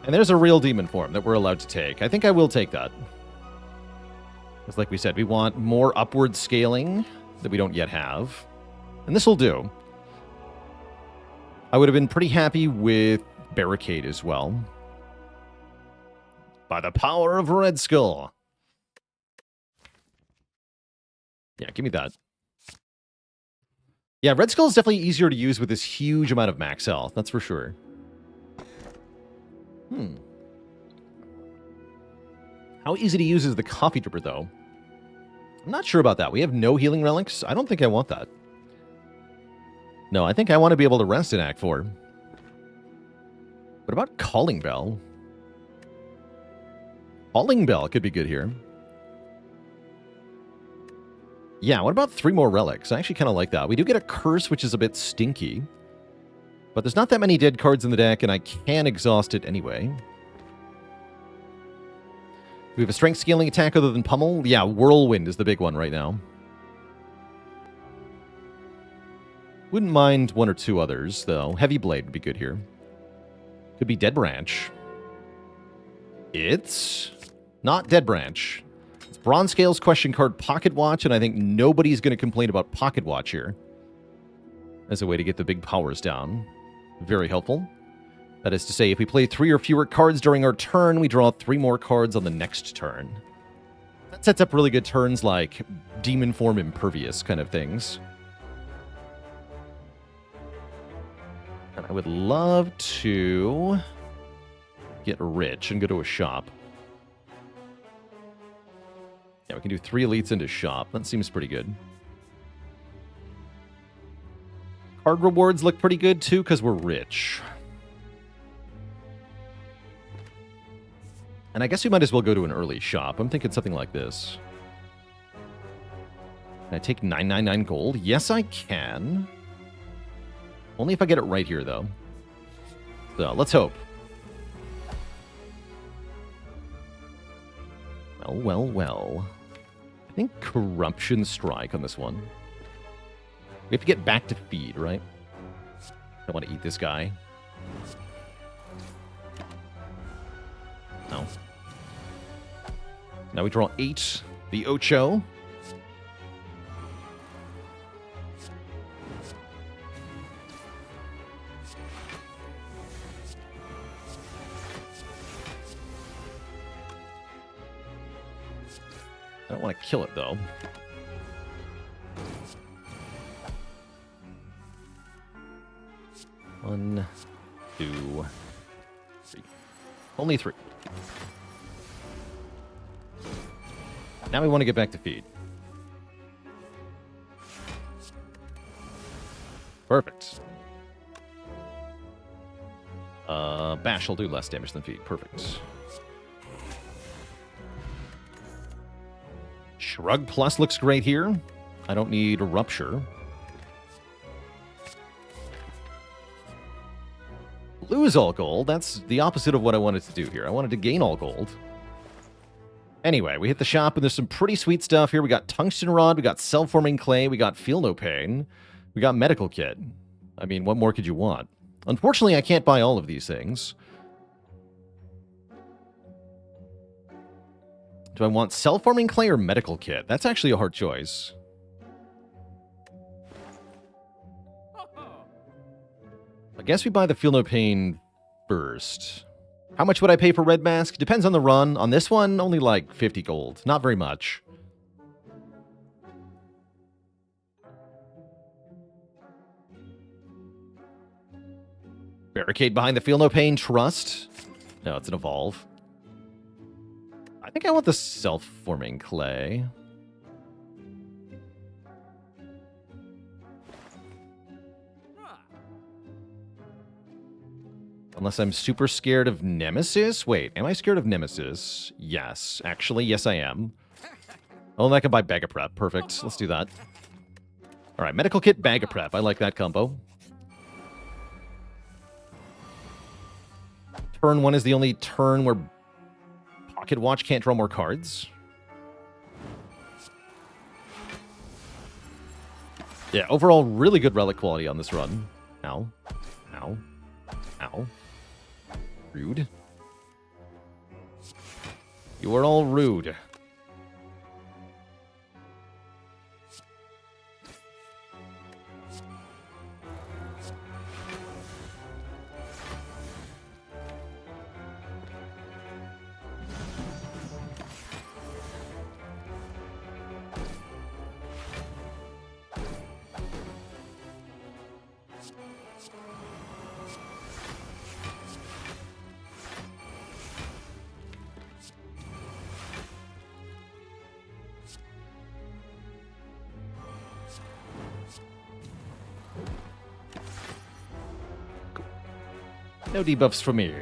And there's a real demon form that we're allowed to take. I think I will take that. Because like we said, we want more upward scaling that we don't yet have. And this will do. I would have been pretty happy with Barricade as well. By the power of Red Skull. Yeah, give me that. Yeah, Red Skull is definitely easier to use with this huge amount of max health. That's for sure. How easy to use is the Coffee Dripper, though? I'm not sure about that. We have no healing relics. I don't think I want that. No, I think I want to be able to rest in Act 4. What about Calling Bell? Calling Bell could be good here. Yeah, what about 3 more relics? I actually kind of like that. We do get a curse, which is a bit stinky. But there's not that many dead cards in the deck, and I can exhaust it anyway. We have a strength scaling attack other than Pummel. Yeah, Whirlwind is the big one right now. Wouldn't mind 1 or 2 others, though. Heavy Blade would be good here. Could be Dead Branch. It's not Dead Branch. It's Bronze Scales question card Pocket Watch, and I think nobody's going to complain about Pocket Watch here. As a way to get the big powers down. Very helpful. That is to say, if we play 3 or fewer cards during our turn, we draw 3 more cards on the next turn. That sets up really good turns like Demon Form Impervious kind of things. And I would love to get rich and go to a shop. Yeah, we can do 3 elites into shop. That seems pretty good. Card rewards look pretty good, too, because we're rich. And I guess we might as well go to an early shop. I'm thinking something like this. Can I take 999 gold? Yes, I can. Only if I get it right here, though. So, let's hope. Well, well, well. I think Corruption Strike on this one. We have to get back to feed, right? I want to eat this guy. No. Now we draw 8. The Ocho. I don't want to kill it, though. One, 2, 3. Only 3. Now we want to get back to feed. Perfect. Bash will do less damage than feed. Perfect. Shrug Plus looks great here. I don't need a Rupture. Lose all gold. That's the opposite of what I wanted to do here. I wanted to gain all gold. Anyway, we hit the shop, and there's some pretty sweet stuff here. We got Tungsten Rod, we got Self-Forming Clay, we got Feel No Pain, we got Medical Kit. I mean, what more could you want? Unfortunately, I can't buy all of these things. Do I want Self-Forming Clay or Medical Kit? That's actually a hard choice. I guess we buy the Feel No Pain first. How much would I pay for Red Mask? Depends on the run. On this one, only like 50 gold. Not very much. Barricade behind the Feel No Pain Trust. No, it's an Evolve. I think I want the Self-Forming Clay. Unless I'm super scared of Nemesis? Wait, am I scared of Nemesis? Yes. Actually, yes I am. Oh, and I can buy Bag of Prep. Perfect. Let's do that. Alright, Medical Kit, Bag of Prep. I like that combo. Turn 1 is the only turn where Pocket Watch can't draw more cards. Yeah, overall, really good relic quality on this run. Ow. Ow. Ow. Rude. You are all rude. No debuffs for me.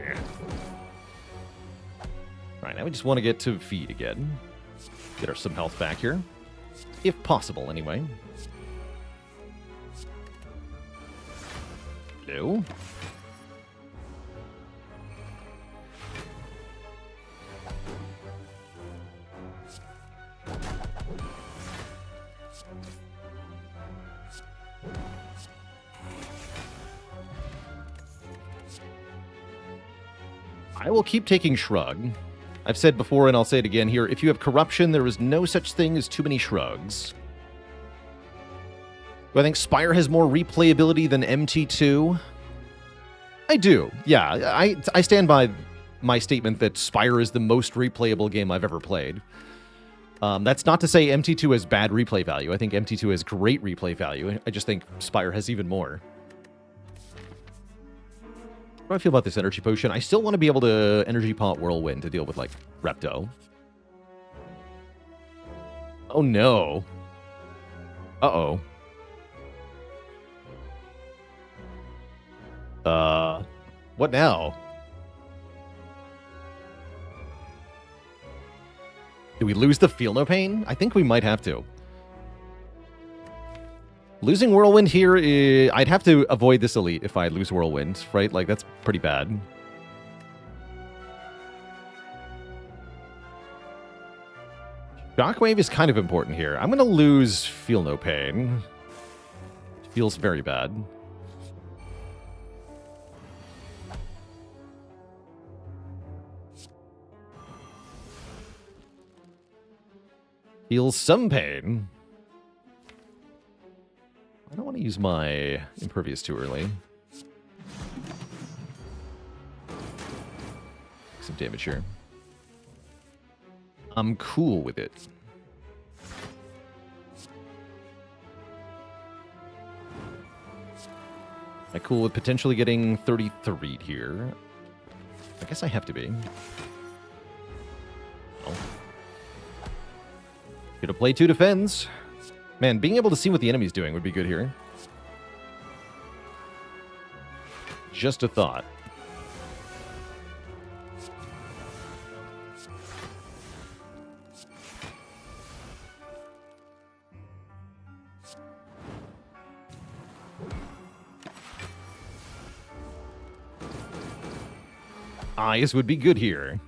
Right, now we just want to get to feed again. Get our some health back here. If possible, anyway. No. I will keep taking Shrug. I've said before, and I'll say it again here, if you have Corruption, there is no such thing as too many Shrugs. Do I think Spire has more replayability than MT2? I do, yeah. I stand by my statement that Spire is the most replayable game I've ever played. That's not to say MT2 has bad replay value. I think MT2 has great replay value. I just think Spire has even more. How do I feel about this energy potion? I still want to be able to energy pot Whirlwind to deal with, like, Repto. Oh, no. Uh-oh. What now? Do we lose the Feel No Pain? I think we might have to. Losing Whirlwind here, I'd have to avoid this elite if I lose Whirlwind, right? Like, that's pretty bad. Shockwave is kind of important here. I'm going to lose Feel No Pain. It feels very bad. Feels some pain. I don't want to use my Impervious too early. Some damage here. I'm cool with it. I'm cool with potentially getting 33 here. I guess I have to be. Oh. Gonna play 2 defends. Man, being able to see what the enemy's doing would be good here. Just a thought. eyes would be good here.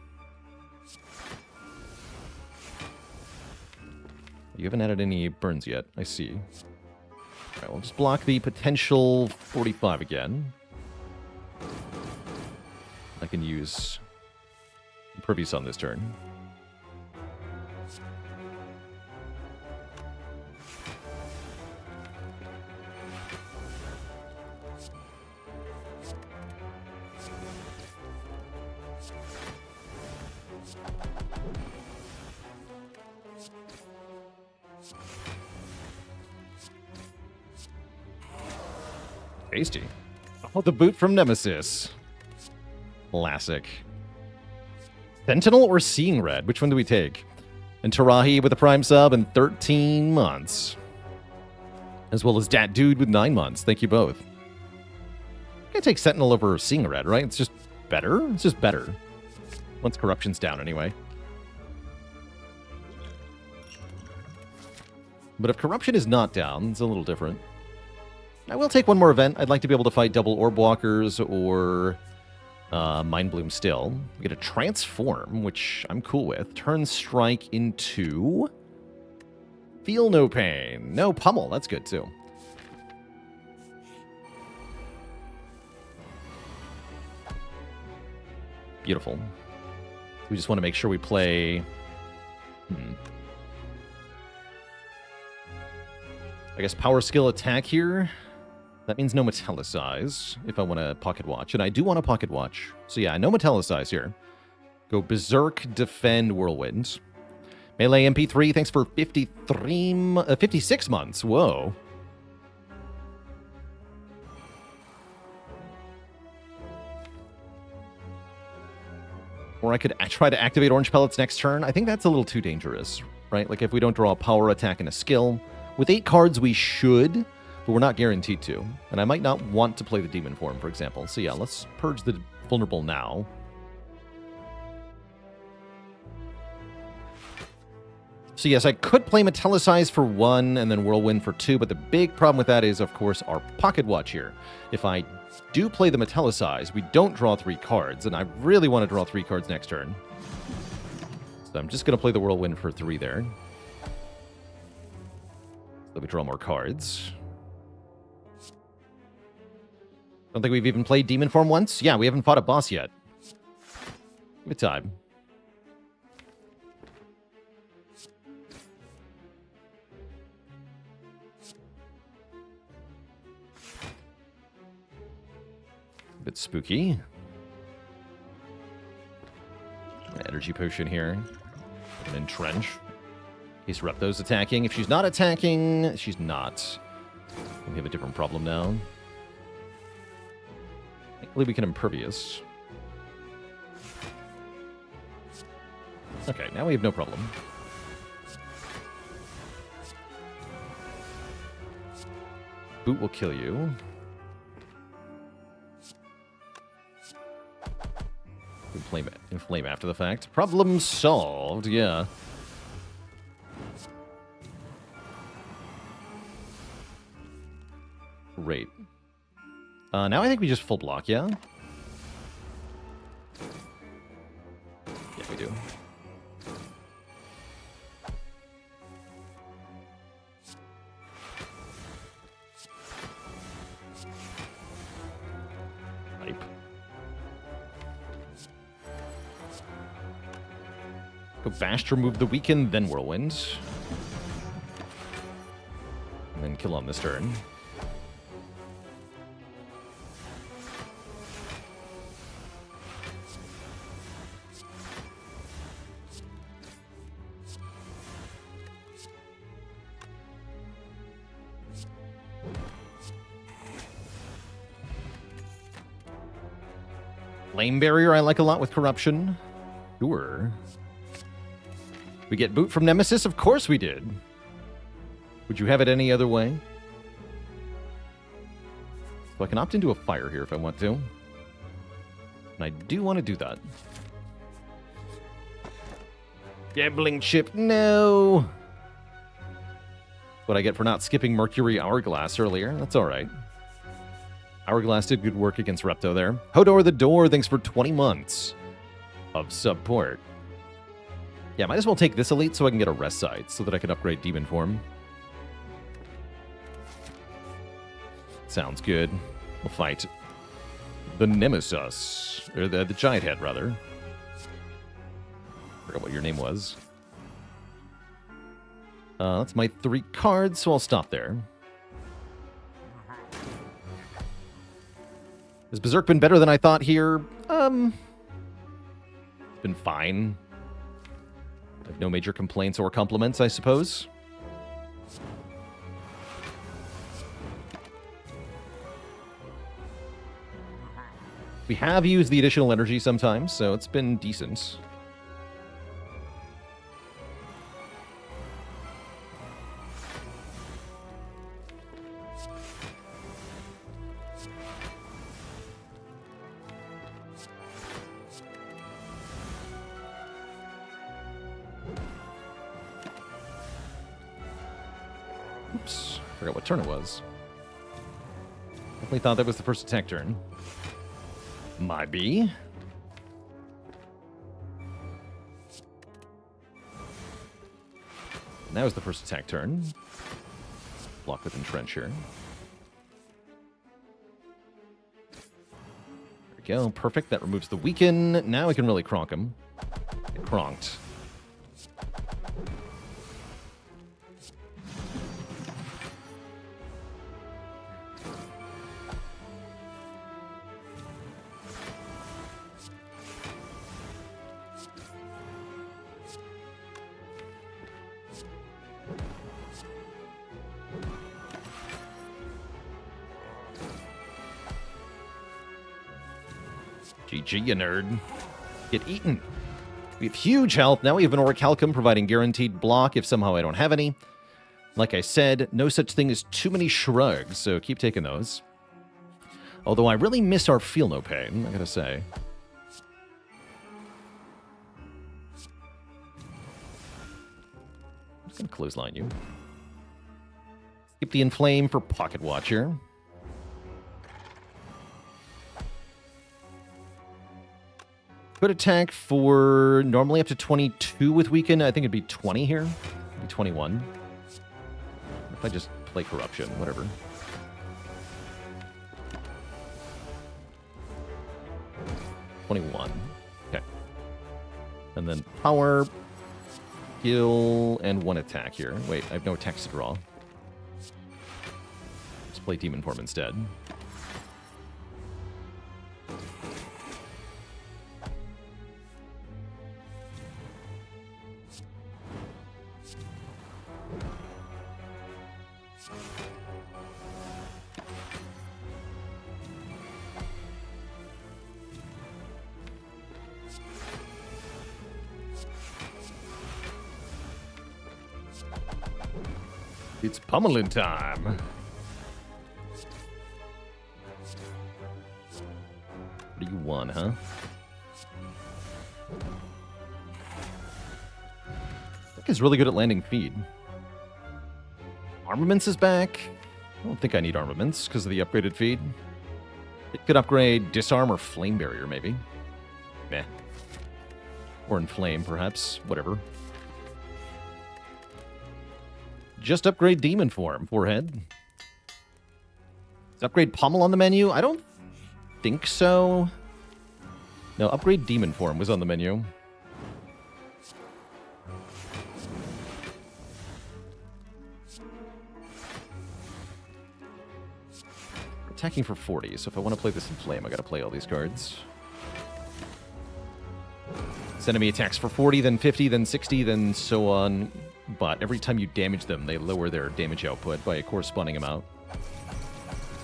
You haven't added any burns yet, I see. All right, we'll just block the potential 45 again. I can use Impervious on this turn. Tasty. Oh, the boot from Nemesis. Classic. Sentinel or Seeing Red? Which one do we take? And Tarahi with a Prime sub and 13 months. As well as Dat Dude with 9 months. Thank you both. I'm gonna take Sentinel over Seeing Red, right? It's just better? It's just better. Once Corruption's down, anyway. But if Corruption is not down, it's a little different. I will take one more event. I'd like to be able to fight double Orb Walkers or Mind Bloom still. We get a Transform, which I'm cool with. Turn Strike into Feel No Pain. No Pummel. That's good, too. Beautiful. We just want to make sure we play... I guess Power Skill Attack here. That means no Metallicize if I want to Pocket Watch. And I do want to Pocket Watch. So yeah, no Metallicize here. Go Berserk, Defend, Whirlwind. Melee MP3, thanks for 56 months. Whoa. Or I could try to activate Orange Pellets next turn. I think that's a little too dangerous, right? Like if we don't draw a Power Attack and a Skill. With 8 cards, we should... but we're not guaranteed to. And I might not want to play the Demon form, for example. So yeah, let's purge the Vulnerable now. So yes, I could play Metallicize for 1 and then Whirlwind for 2, but the big problem with that is, of course, our Pocket Watch here. If I do play the Metallicize, we don't draw 3 cards, and I really want to draw 3 cards next turn. So I'm just going to play the Whirlwind for 3 there. So we draw more cards. Don't think we've even played Demon Form once. Yeah, we haven't fought a boss yet. Good time. A bit spooky. Energy Potion here. And Entrench. In case Repto's attacking. If she's not attacking, she's not. We have a different problem now. Thankfully, we can Impervious. Okay, now we have no problem. Boot will kill you. Inflame after the fact. Problem solved, yeah. Great. Now I think we just full block, yeah? Yeah, we do. Hype. Go Bash to remove the Weaken, then Whirlwind. And then kill on this turn. Flame Barrier I like a lot with Corruption. Sure. We get Boot from Nemesis? Of course we did. Would you have it any other way? So I can opt into a Fire here if I want to. And I do want to do that. Gambling chip, no! What I get for not skipping Mercury Hourglass earlier. That's alright. Hourglass did good work against Repto there. Hodor the Door, thanks for 20 months of support. Yeah, might as well take this elite so I can get a rest site so that I can upgrade Demon Form. Sounds good. We'll fight the Nemesis, or the Giant Head, rather. Forgot what your name was. That's my 3 cards, so I'll stop there. Has Berserk been better than I thought here? It's been fine. I have no major complaints or compliments, I suppose. We have used the additional energy sometimes, so it's been decent. Oops, forgot what turn it was. Definitely thought that was the first attack turn. Might be. That was the first attack turn. Block with Entrench here. There we go. Perfect. That removes the weaken. Now we can really cronk him. Get cronked. GG, you nerd. Get eaten. We have huge health. Now we have an Orichalcum providing guaranteed block if somehow I don't have any. Like I said, no such thing as too many shrugs, so keep taking those. Although I really miss our Feel No Pain, I gotta say. I'm just gonna clothesline you. Skip the Inflame for Pocket Watcher. Could attack for normally up to 22 with Weaken. I think it'd be 20 here. Maybe 21. If I just play Corruption, whatever. Okay. And then Power, Heal, and 1 attack here. Wait, I have no attacks to draw. Let's play Demon Form instead. It's pummeling time. What do you want, huh? I think he's really good at landing feed. Armaments is back. I don't think I need armaments because of the upgraded feed. It could upgrade Disarm or Flame Barrier, maybe. Meh. Or Inflame, perhaps. Whatever. Just upgrade Demon Form, forehead. Does upgrade Pummel on the menu? I don't think so. No, upgrade Demon Form was on the menu. Attacking for 40, so if I want to play this in Flame, I gotta play all these cards. This enemy attacks for 40, then 50, then 60, then so on. But every time you damage them, they lower their damage output by a corresponding amount. So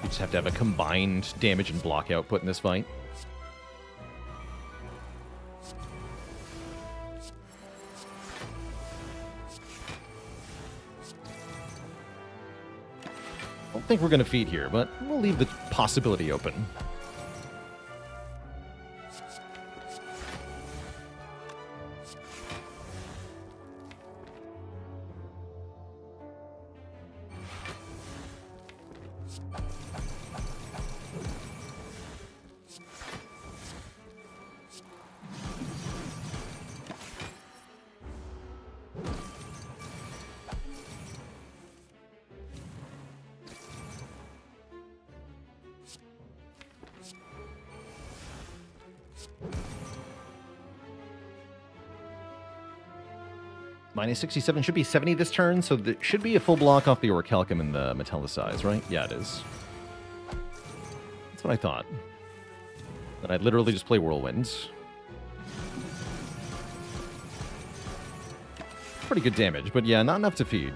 you just have to have a combined damage and block output in this fight. I don't think we're going to feed here, but we'll leave the possibility open. Minus 67 should be 70 this turn, so there should be a full block off the Orichalcum and the Metallicize, right? Yeah, it is. That's what I thought. Then I'd literally just play Whirlwind. Pretty good damage, but yeah, not enough to feed.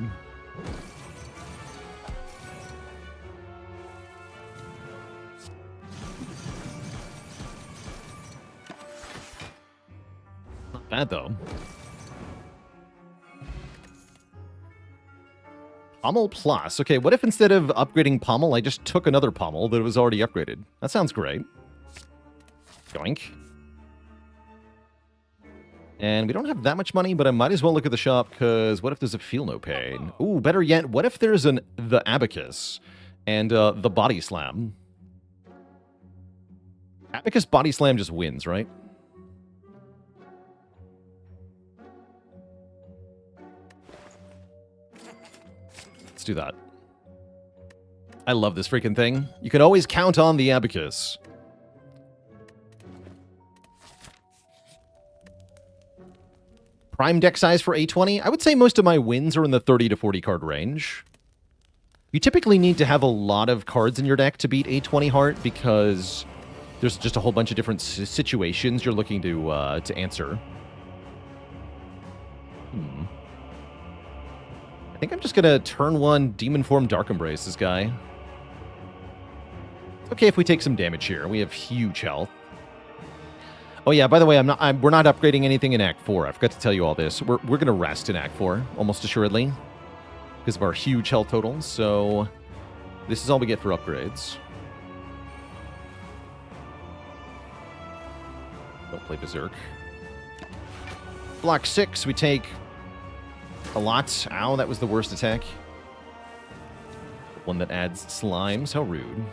Not bad, though. Pommel Plus. Okay, what if instead of upgrading Pommel, I just took another Pommel that was already upgraded? That sounds great. Yoink. And we don't have that much money, but I might as well look at the shop, because what if there's a Feel No Pain? Ooh, better yet, what if there's the Abacus and the Body Slam? Abacus Body Slam just wins, right? Let's do that. I love this freaking thing. You can always count on the Abacus. Prime deck size for A20? I would say most of my wins are in the 30 to 40 card range. You typically need to have a lot of cards in your deck to beat A20 Heart because there's just a whole bunch of different situations you're looking to answer. I think I'm just going to turn 1 Demon Form Dark Embrace this guy. It's okay if we take some damage here. We have huge health. Oh yeah, by the way, we're not upgrading anything in Act 4. I forgot to tell you all this. We're going to rest in Act 4, almost assuredly, because of our huge health totals. So this is all we get for upgrades. Don't play Berserk. Block 6, we take a lot. Ow, that was the worst attack. One that adds slimes. How rude.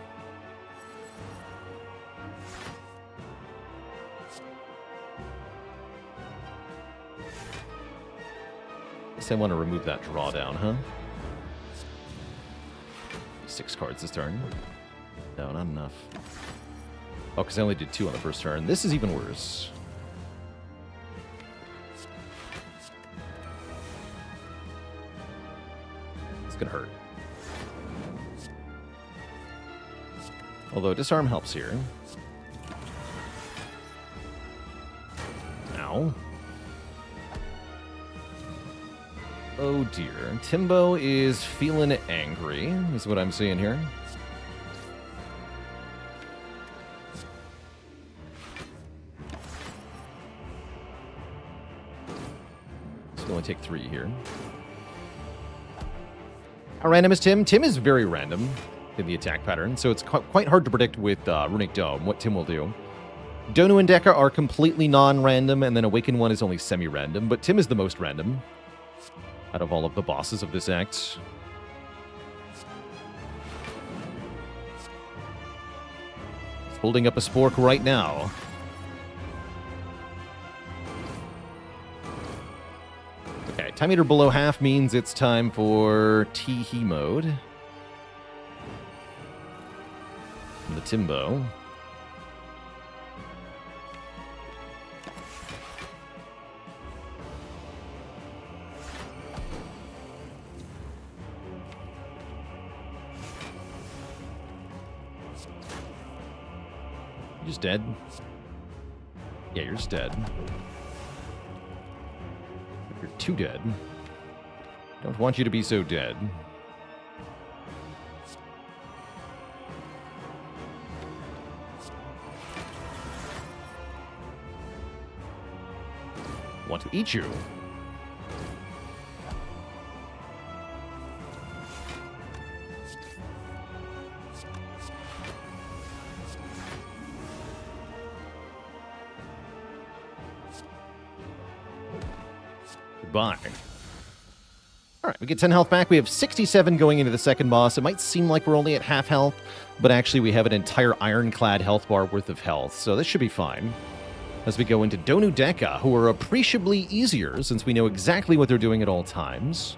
Guess I want to remove that drawdown, huh? 6 cards this turn. No, not enough. Oh, because I only did 2 on the first turn. This is even worse. It's gonna hurt. Although disarm helps here. Ow. Oh dear. Timbo is feeling angry, is what I'm seeing here. So we only take 3 here. How random is Tim? Tim is very random in the attack pattern, so it's quite hard to predict with Runic Dome what Tim will do. Donu and Deka are completely non-random, and then Awaken 1 is only semi-random, but Tim is the most random out of all of the bosses of this act. He's holding up a spork right now. Okay, time meter below half means it's time for Tee-hee mode. And the Timbo. Just dead? Yeah, you're just dead. You're too dead. Don't want you to be so dead. Want to eat you. Goodbye. Alright, we get 10 health back. We have 67 going into the second boss. It might seem like we're only at half health, but actually we have an entire Ironclad health bar worth of health, so this should be fine. As we go into Donu Deka, who are appreciably easier since we know exactly what they're doing at all times.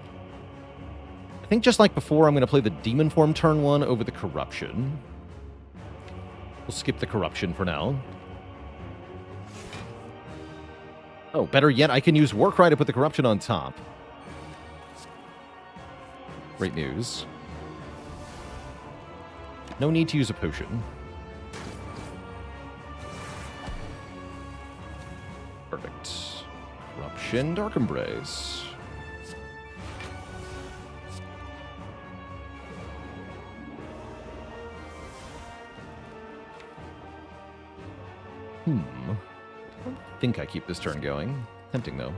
I think just like before, I'm going to play the Demon Form turn 1 over the Corruption. We'll skip the Corruption for now. Oh, better yet, I can use Warcry to put the Corruption on top. Great news. No need to use a potion. Perfect. Corruption, Dark Embrace. I don't think I keep this turn going. Tempting, though.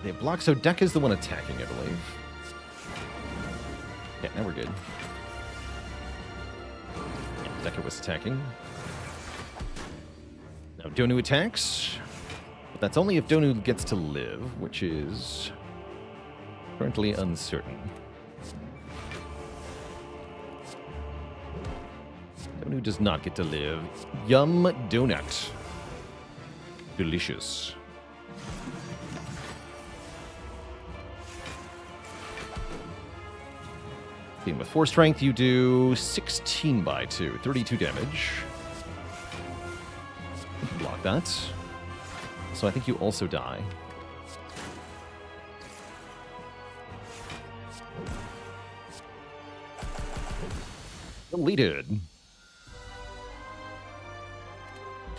They block, so Deck is the one attacking, I believe. Yeah, now we're good. Yeah, Deca was attacking. Now Donu attacks. But that's only if Donu gets to live, which is currently uncertain. Donu does not get to live. Yum donut. Delicious. With 4 strength, you do 16 by 2, 32 damage. Block that. So I think you also die. Deleted.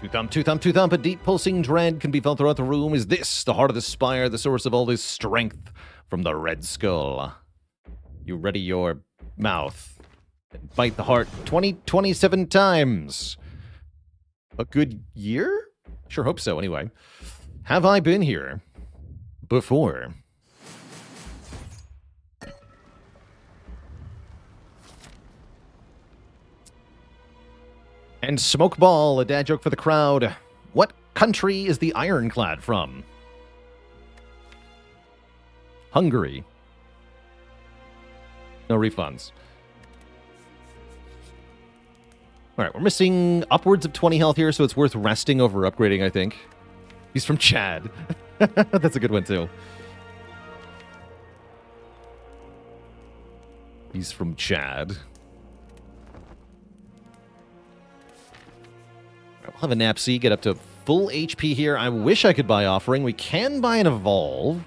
Two thump, a deep pulsing dread can be felt throughout the room. Is this the heart of the Spire, the source of all this strength from the Red Skull? You ready your mouth and bite the heart 27 times. A good year? Sure hope so, anyway. Have I been here before? And Smoke Ball, a dad joke for the crowd. What country is the Ironclad from? Hungary. No refunds. All right, we're missing upwards of 20 health here, so it's worth resting over upgrading, I think. He's from Chad. That's a good one, too. He's from Chad. All right, we'll have a Napsy get up to full HP here. I wish I could buy Offering. We can buy an Evolve.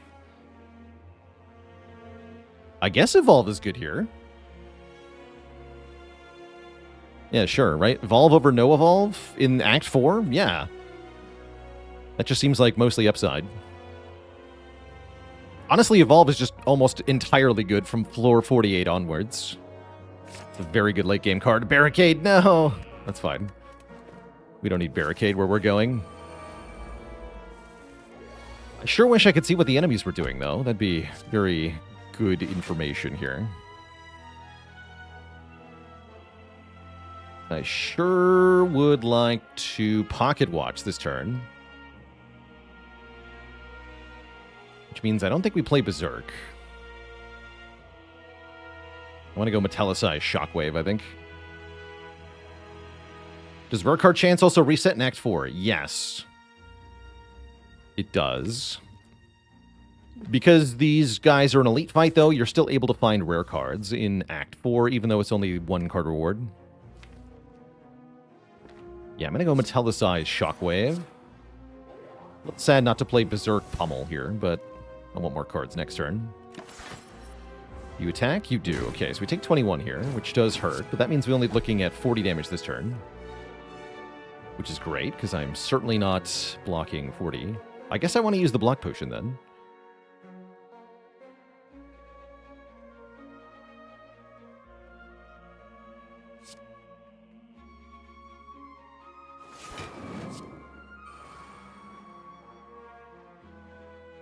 I guess Evolve is good here. Yeah, sure, right? Evolve over no Evolve in Act 4? Yeah. That just seems like mostly upside. Honestly, Evolve is just almost entirely good from floor 48 onwards. It's a very good late game card. Barricade, no! That's fine. We don't need Barricade where we're going. I sure wish I could see what the enemies were doing, though. That'd be very good information here. I sure would like to Pocket Watch this turn. Which means I don't think we play Berserk. I want to go Metallicized Shockwave, I think. Does Rare Card Chance also reset in Act 4? Yes. It does. Because these guys are an elite fight, though, you're still able to find rare cards in Act 4, even though it's only 1 card reward. Yeah, I'm going to go Metallicized Shockwave. A little sad not to play Berserk Pummel here, but I want more cards next turn. You attack? You do. Okay, so we take 21 here, which does hurt, but that means we're only looking at 40 damage this turn. Which is great, because I'm certainly not blocking 40. I guess I want to use the block potion, then.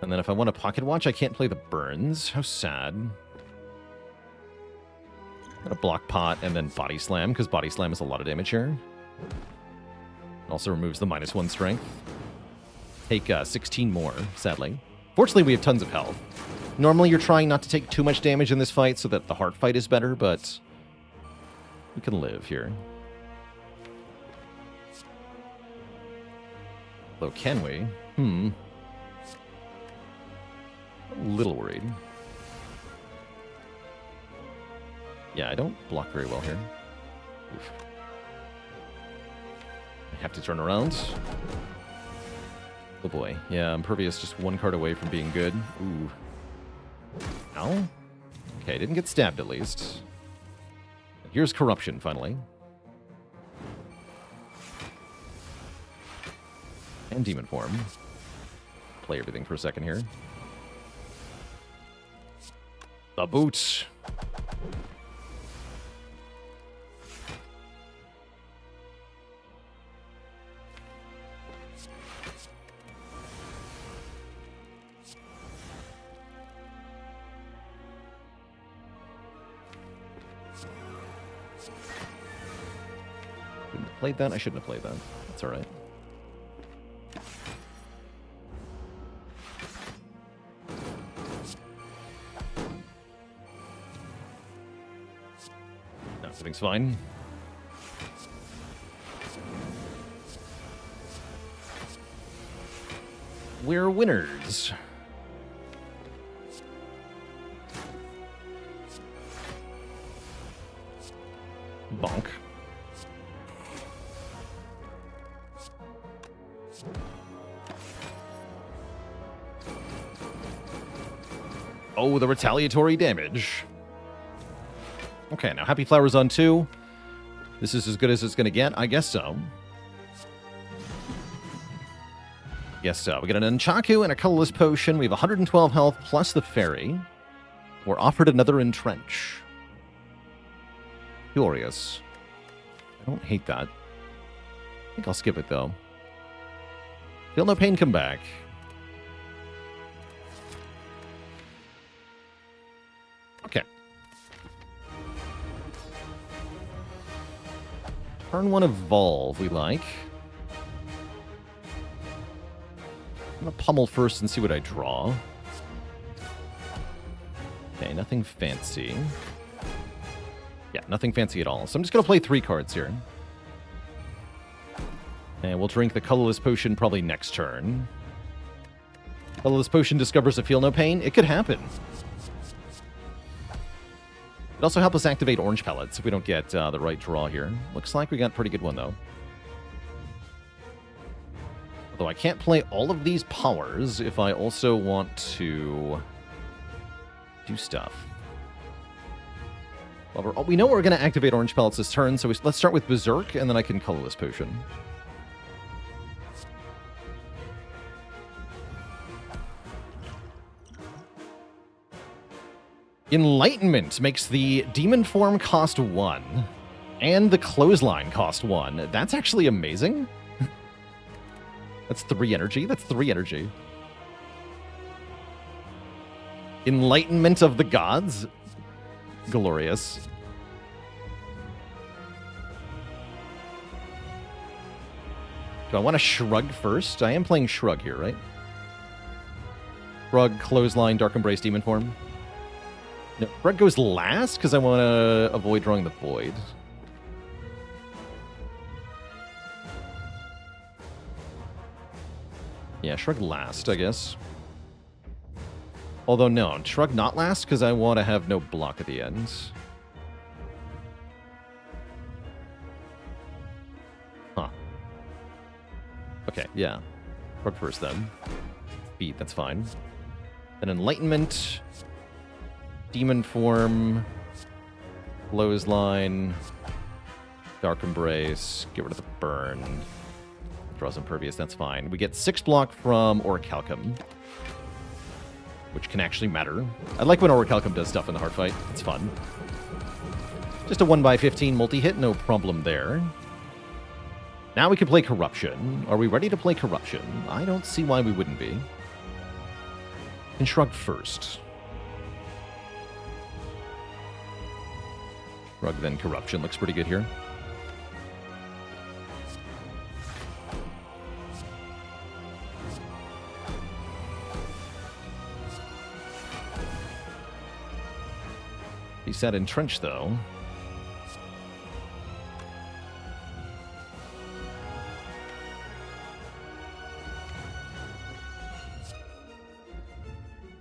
And then if I want a Pocket Watch, I can't play the Burns. How sad. I'm gonna block Pot and then Body Slam, because Body Slam is a lot of damage here. Also removes the -1 strength. Take 16 more, sadly. Fortunately, we have tons of health. Normally, you're trying not to take too much damage in this fight so that the heart fight is better, but we can live here. Though, can we? A little worried. Yeah, I don't block very well here. Oof. I have to turn around. Oh boy. Yeah, Impervious just one card away from being good. Ooh. Ow. Okay, didn't get stabbed at least. Here's Corruption, finally. And Demon Form. Play everything for a second here. The boots. Played that? I shouldn't have played that. That's alright. No, everything's fine. We're winners. Bonk. Oh, the retaliatory damage. Okay, now Happy Flower's on 2. This is as good as it's going to get? I guess so. Yes, so. We get an Nunchaku and a colorless potion. We have 112 health plus the fairy. We're offered another Entrench. Glorious. I don't hate that. I think I'll skip it, though. Feel no pain, come back. Okay. Turn 1 Evolve, we like. I'm going to pummel first and see what I draw. Okay, nothing fancy. Yeah, nothing fancy at all. So I'm just going to play 3 cards here. And we'll drink the colorless potion probably next turn. Colorless potion discovers a Feel No Pain. It could happen. It also helps us activate orange pellets if we don't get the right draw here. Looks like we got a pretty good one, though. Although I can't play all of these powers if I also want to do stuff. Well, we know we're going to activate orange pellets this turn, so let's start with Berserk, and then I can colorless potion. Enlightenment makes the demon form cost 1 and the clothesline cost 1. That's actually amazing. That's 3 energy. That's 3 energy. Enlightenment of the gods. Glorious. Do I want to Shrug first? I am playing Shrug here, right? Shrug, clothesline, dark embrace, demon form. No, Shrug goes last because I want to avoid drawing the void. Yeah, Shrug last, I guess. Although, no, Shrug not last because I want to have no block at the end. Huh. Okay, yeah. Shrug first, then. Beat, that's fine. Then Enlightenment... Demon Form, Clothesline, Dark Embrace, get rid of the Burn. Draws Impervious, that's fine. We get 6 block from Orichalcum, which can actually matter. I like when Orichalcum does stuff in the hard fight. It's fun. Just a 1x15 multi-hit, no problem there. Now we can play Corruption. Are we ready to play Corruption? I don't see why we wouldn't be. And Shrug first. Shrug, then Corruption. Looks pretty good here. He sat entrenched, though.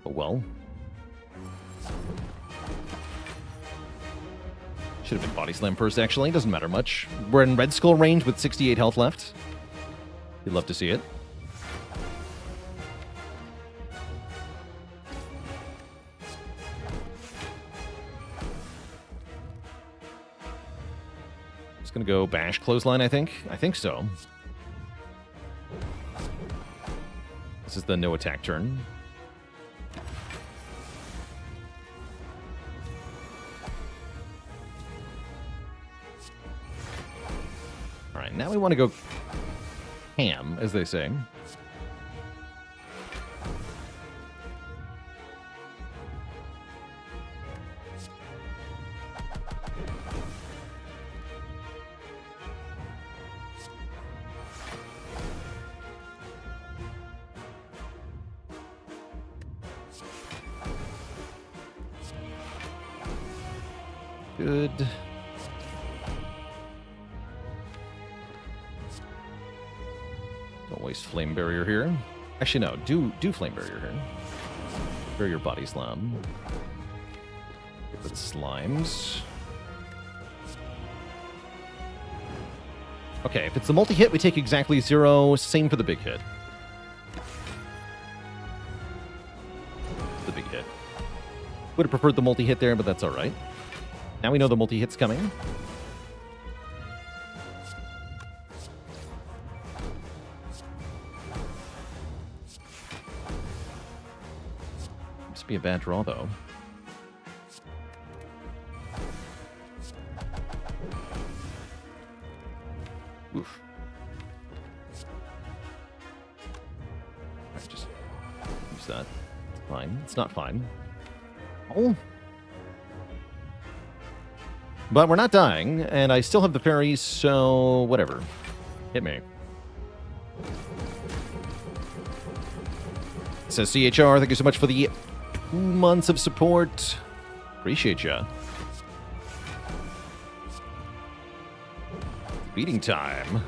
Oh, well. Should have been Body Slam first, actually. Doesn't matter much. We're in Red Skull range with 68 health left. You'd love to see it. Just gonna go Bash Clothesline, I think. I think so. This is the no attack turn. Alright, now we want to go ham, as they say. Good. Don't waste Flame Barrier here. Actually, no. Do Flame Barrier here. Barrier Body Slam. Get rid of slimes. Okay, if it's the multi-hit, we take exactly 0. Same for the big hit. The big hit. Would have preferred the multi-hit there, but that's alright. Now we know the multi-hit's coming. Must be a bad draw, though. Oof. Alright, just use that. It's fine. It's not fine. Oh. But we're not dying, and I still have the fairies, so whatever. Hit me. Says CHR, thank you so much for the 2 months of support. Appreciate ya. Beating time.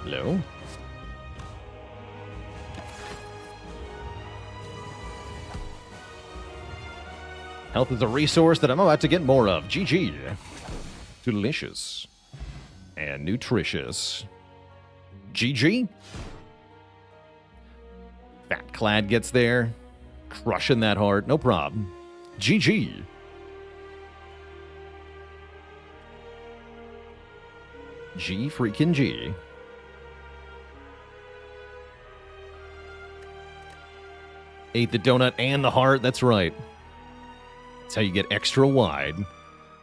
Hello? Health is a resource that I'm about to get more of. GG. Delicious. And nutritious. GG. Fat Clad gets there. Crushing that heart. No problem. GG. G freaking G. Ate the donut and the heart. That's right. That's how you get extra wide.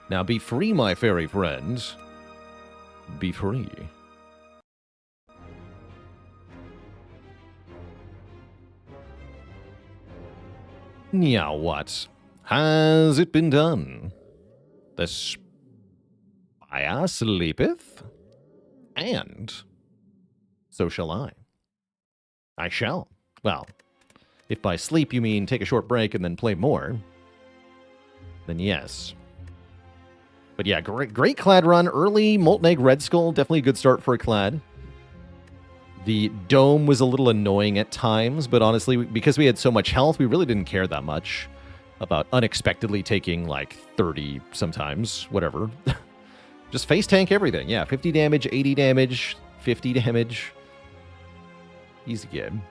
Now be free, my fairy friends. Be free. Now what? Has it been done? The Spire sleepeth? And so shall I. I shall. Well, if by sleep you mean take a short break and then play more, then yes. But yeah, great Clad run. Early Molten Egg Red Skull, definitely a good start for a Clad. The dome was a little annoying at times, but honestly, because we had so much health, we really didn't care that much about unexpectedly taking like 30 sometimes, whatever. Just face tank everything. Yeah, 50 damage, 80 damage, 50 damage. Easy game.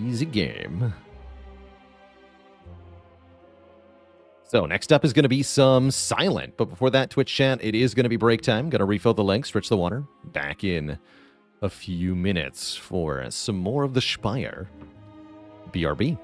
Easy game. So next up is going to be some Silent. But before that, Twitch chat, it is going to be break time. Going to refill the link, stretch the water. Back in a few minutes for some more of the Spire. BRB.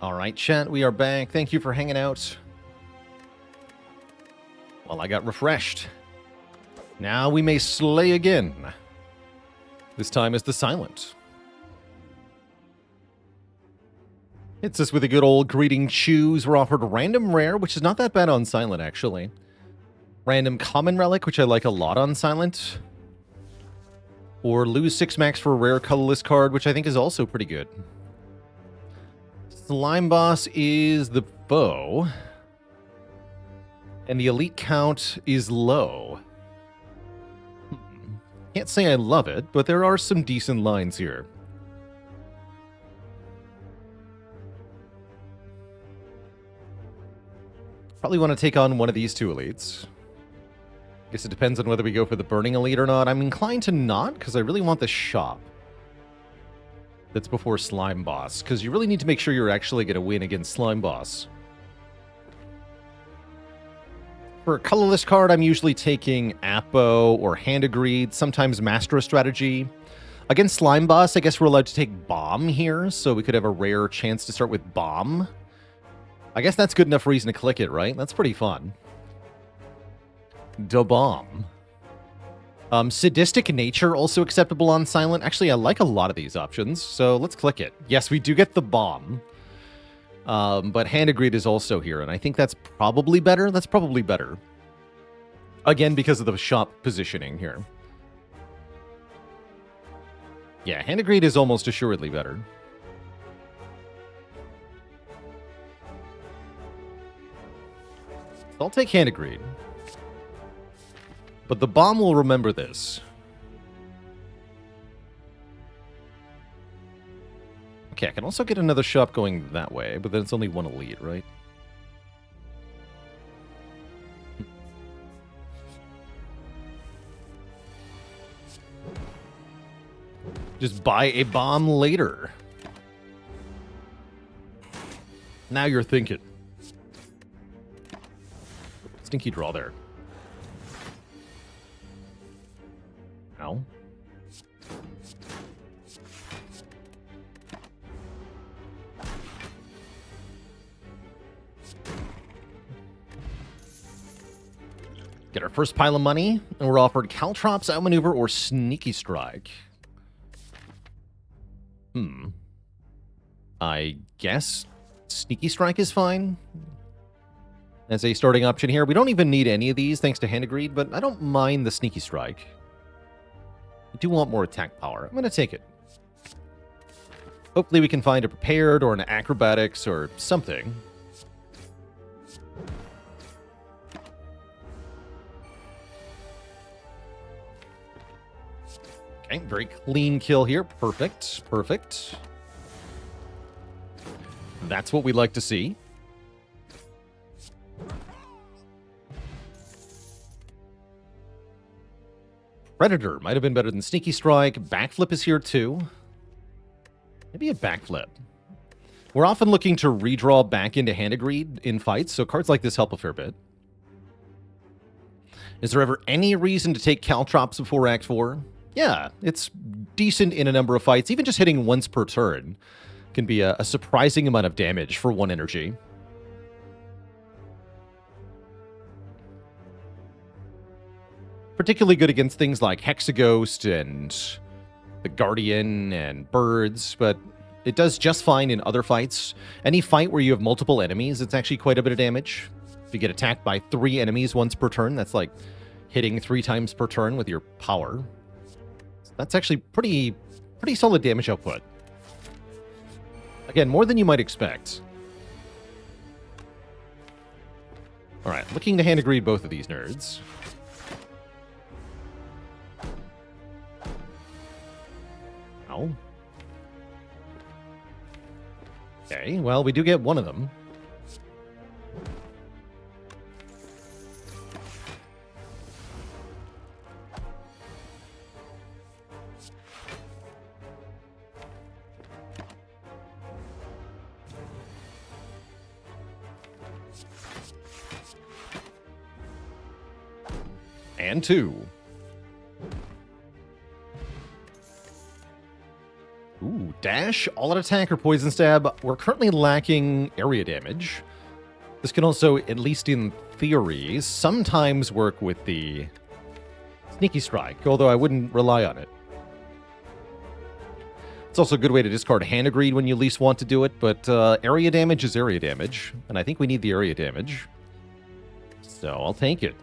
All right, chat, we are back. Thank you for hanging out. Well, I got refreshed. Now we may slay again. This time as the Silent. Hits us with a good old greeting choose. We're offered random rare, which is not that bad on Silent, actually. Random common relic, which I like a lot on Silent. Or lose 6 max for a rare colorless card, which I think is also pretty good. Slime Boss is the bow. And the elite count is low. Can't say I love it, but there are some decent lines here. Probably want to take on one of these 2 elites. Guess it depends on whether we go for the Burning Elite or not. I'm inclined to not, because I really want the shop. That's before Slime Boss, because you really need to make sure you're actually going to win against Slime Boss. For a colorless card, I'm usually taking Apo or Hand of Greed, sometimes Master of Strategy. Against Slime Boss, I guess we're allowed to take Bomb here, so we could have a rare chance to start with Bomb. I guess that's good enough reason to click it, right? That's pretty fun. Da Bomb. Sadistic Nature, also acceptable on Silent. Actually, I like a lot of these options, so let's click it. Yes, we do get the Bomb. But Hand of Greed is also here, and I think that's probably better. That's probably better. Again, because of the shop positioning here. Yeah, Hand of Greed is almost assuredly better. So I'll take Hand of Greed. But the Bomb will remember this. Okay, I can also get another shop going that way, but then it's only 1 elite, right? Just buy a bomb later. Now you're thinking. Stinky draw there. Ow. Get our first pile of money, and we're offered Caltrops, Outmaneuver, or Sneaky Strike. I guess Sneaky Strike is fine as a starting option here. We don't even need any of these thanks to Hand of Greed, but I don't mind the Sneaky Strike. I do want more attack power. I'm going to take it. Hopefully we can find a Prepared or an Acrobatics or something. Okay, very clean kill here. Perfect. Perfect. That's what we like to see. Predator might have been better than Sneaky Strike. Backflip is here too. Maybe a backflip. We're often looking to redraw back into Hand of Greed in fights, so cards like this help a fair bit. Is there ever any reason to take Caltrops before Act 4? Yeah, it's decent in a number of fights. Even just hitting once per turn can be a surprising amount of damage for 1 energy. Particularly good against things like Hexaghost and the Guardian and Birds, but it does just fine in other fights. Any fight where you have multiple enemies, it's actually quite a bit of damage. If you get attacked by 3 enemies once per turn, that's like hitting 3 times per turn with your power. That's actually pretty solid damage output. Again, more than you might expect. All right, looking to Hand of Greed both of these nerds. Ow. Okay, well, we do get one of them. And 2. Ooh, Dash, all-out attack, or poison stab. We're currently lacking area damage. This can also, at least in theory, sometimes work with the Sneaky Strike, although I wouldn't rely on it. It's also a good way to discard Hand of Greed when you least want to do it, but area damage is area damage, and I think we need the area damage. So I'll take it.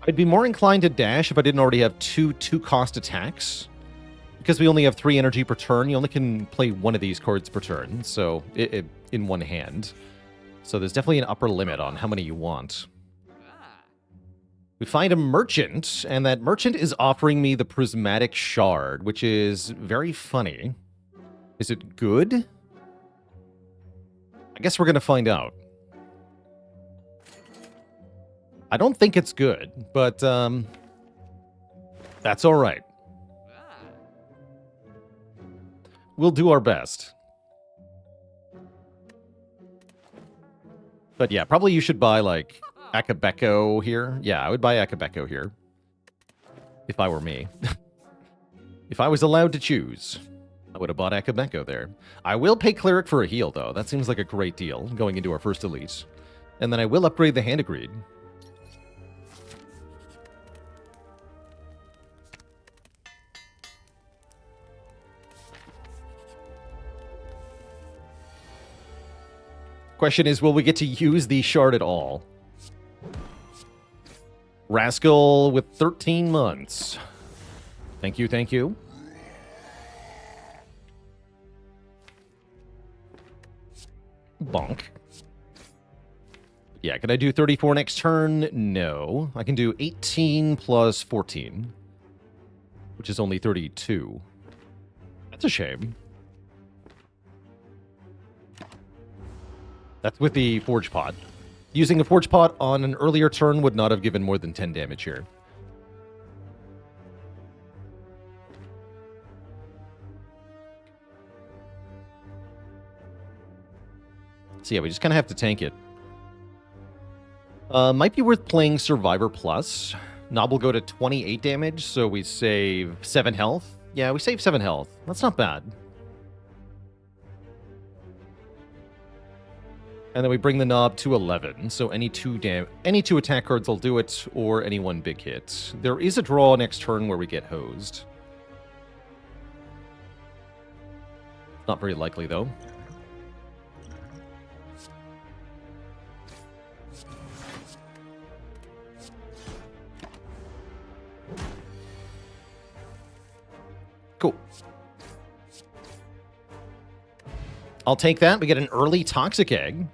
I'd be more inclined to dash if I didn't already have two-cost attacks. Because we only have 3 energy per turn, you only can play one of these cards per turn, so in one hand. So there's definitely an upper limit on how many you want. We find a merchant, and that merchant is offering me the Prismatic Shard, which is very funny. Is it good? I guess we're going to find out. I don't think it's good, but that's all right. We'll do our best. But yeah, probably you should buy, like, Akabeko here. Yeah, I would buy Akabeko here. If I were me. If I was allowed to choose, I would have bought Akabeko there. I will pay Cleric for a heal, though. That seems like a great deal, going into our first elite. And then I will upgrade the Hand of Greed. Question is, will we get to use the shard at all? Rascal with 13 months. Thank you, thank you. Bonk. Yeah, can I do 34 next turn? No. I can do 18 plus 14, which is only 32. That's a shame. That's with the Forge Pot. Using a Forge Pot on an earlier turn would not have given more than 10 damage here. So yeah, we just kind of have to tank it. Might be worth playing Survivor Plus. Knob will go to 28 damage, so we save 7 health. Yeah, we save 7 health. That's not bad. And then we bring the knob to 11, so any two attack cards will do it, or any one big hit. There is a draw next turn where we get hosed. Not very likely, though. Cool. I'll take that. We get an early Toxic Egg,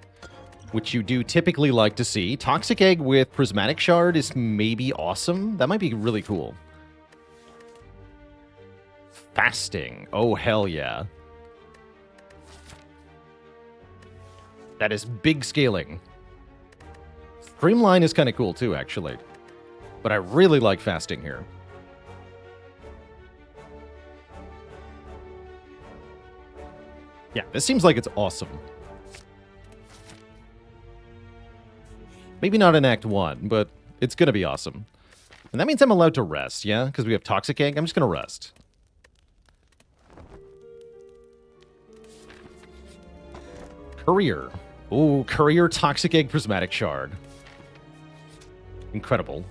which you do typically like to see. Toxic Egg with Prismatic Shard is maybe awesome. That might be really cool. Fasting. Oh, hell yeah. That is big scaling. Streamline is kind of cool too, actually. But I really like Fasting here. Yeah, this seems like it's awesome. Maybe not in Act 1, but it's going to be awesome. And that means I'm allowed to rest, yeah? Because we have Toxic Egg. I'm just going to rest. Courier. Ooh, Courier, Toxic Egg, Prismatic Shard. Incredible.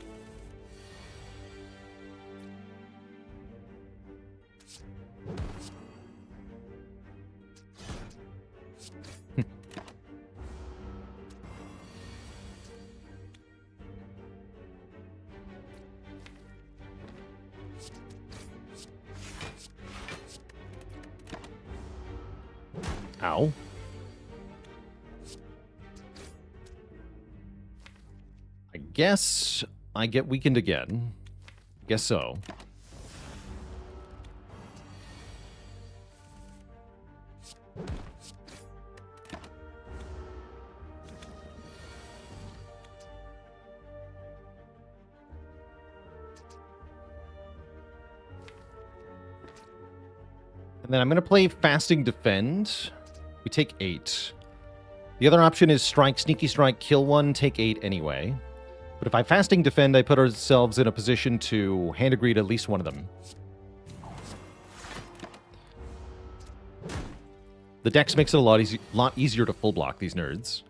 Ow. I guess I get weakened again. Guess so. And then I'm going to play Fasting Defend. We take 8. The other option is Strike, Sneaky Strike, kill one, take 8 anyway. But if I Fasting Defend, I put ourselves in a position to Hand of Greed at least one of them. The dex makes it a lot easier to full block these nerds.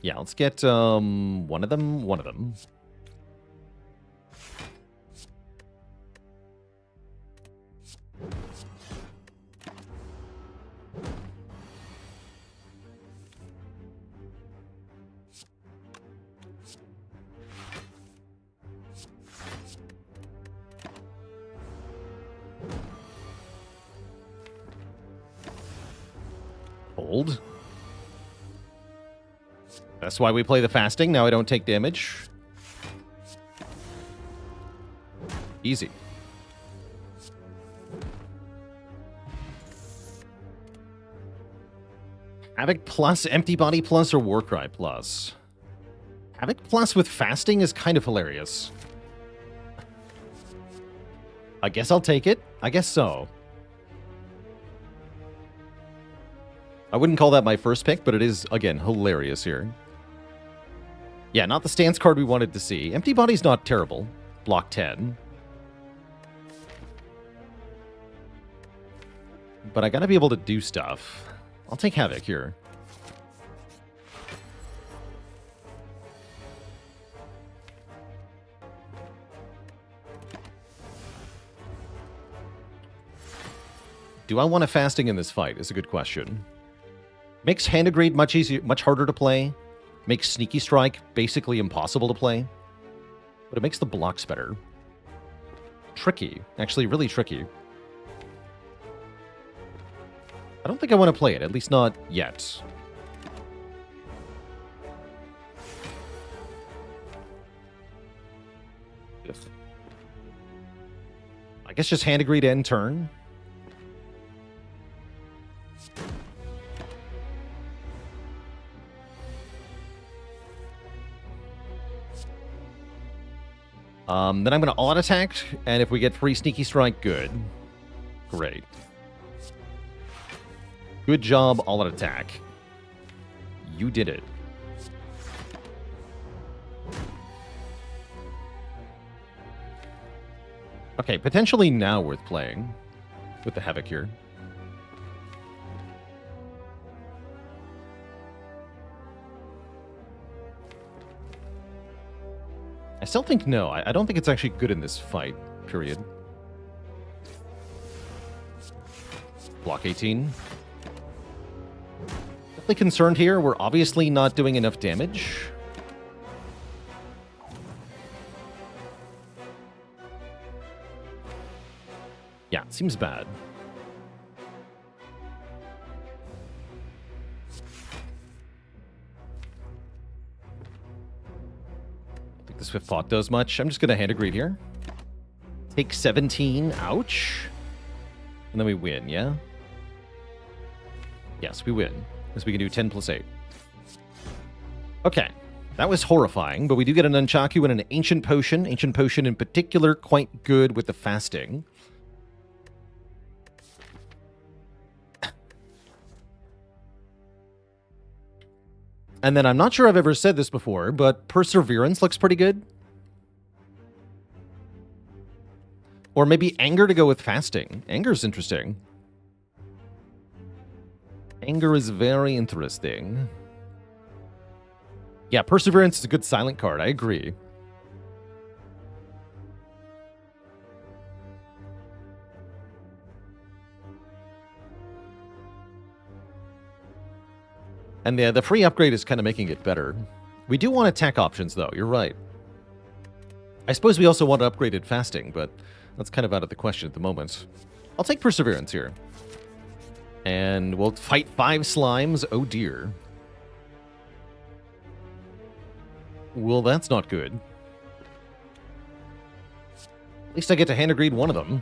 Yeah, let's get one of them. Hold. That's why we play the fasting. Now I don't take damage. Easy. Havoc plus, Empty Body plus, or Warcry plus? Havoc plus with fasting is kind of hilarious. I guess I'll take it. I guess so. I wouldn't call that my first pick, but it is, again, hilarious here. Yeah, not the stance card we wanted to see. Empty Body's not terrible. Block 10. But I gotta be able to do stuff. I'll take Havoc here. Do I want a fasting in this fight is a good question. Makes Hand of Greed much easier, much harder to play. Makes Sneaky Strike basically impossible to play. But it makes the blocks better. Tricky. Actually, really tricky. I don't think I want to play it, at least not yet. Ugh. I guess just Hand of Greed end turn. Then I'm going to all-out attack, and if we get free Sneaky Strike, good. Great. Good job, all-out attack. You did it. Okay, potentially now worth playing with the Havoc here. I still think no. I don't think it's actually good in this fight, period. Block 18. Definitely concerned here. We're obviously not doing enough damage. Yeah, it seems bad. The Swift Pot does much. I'm just going to Hand of Greed here. Take 17. Ouch. And then we win, yeah? Yes, we win. Because we can do 10 plus 8. Okay. That was horrifying, but we do get an Nunchaku and an Ancient Potion. Ancient Potion in particular, quite good with the fasting. And then I'm not sure I've ever said this before, but Perseverance looks pretty good. Or maybe Anger to go with fasting. Anger's interesting. Anger is very interesting. Yeah, Perseverance is a good silent card. I agree. And the free upgrade is kind of making it better. We do want attack options, though. You're right. I suppose we also want upgraded fasting, but that's kind of out of the question at the moment. I'll take Perseverance here. And we'll fight 5 slimes. Oh, dear. Well, that's not good. At least I get to Hand of Greed one of them.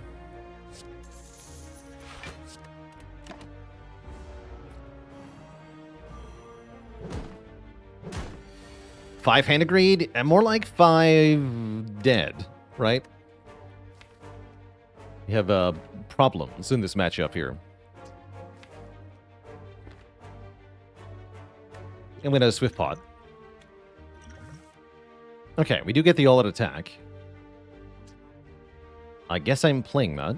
Five Hand of Greed, and more like 5 dead, right? We have problems in this matchup here. I'm going to Swift Pot. Okay, we do get the all-out attack. I guess I'm playing that.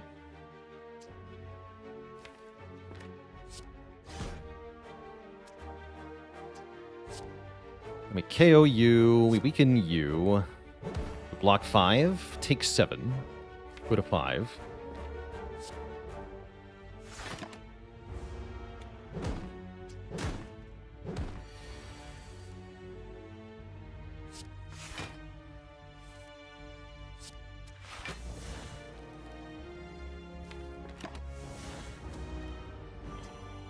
We KO you, we weaken you. Block 5, take 7. Go to 5.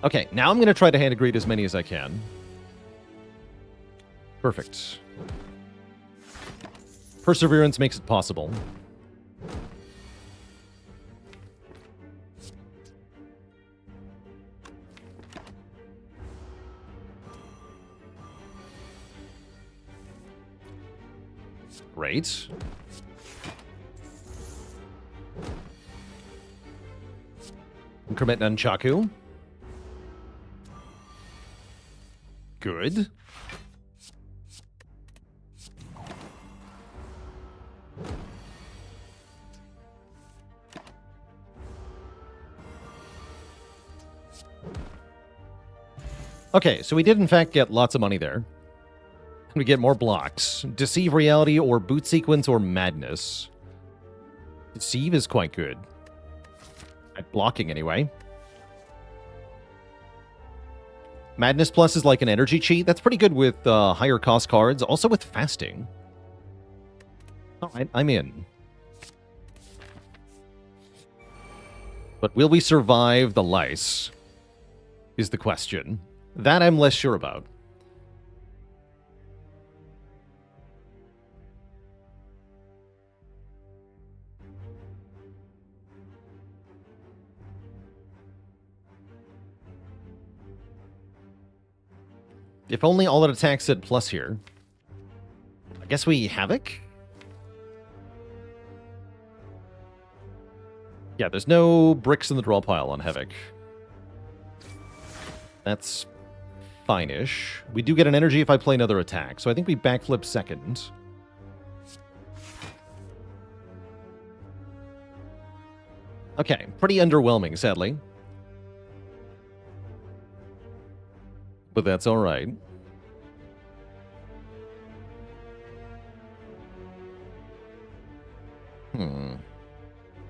Okay, now I'm going to try to hand greet as many as I can. Perfect. Perseverance makes it possible. Great. Increment Nunchaku. Good. Okay, so we did in fact get lots of money there. We get more blocks. Deceive Reality or Boot Sequence or Madness. Deceive is quite good. At blocking, anyway. Madness Plus is like an energy cheat. That's pretty good with higher cost cards. Also with fasting. Alright, I'm in. But will we survive the lice? Is the question. That I'm less sure about. If only all that attacks said plus here. I guess we Havoc? Yeah, there's no bricks in the draw pile on Havoc. That's fine-ish. We do get an energy if I play another attack, so I think we backflip second. Okay, pretty underwhelming, sadly. But that's alright.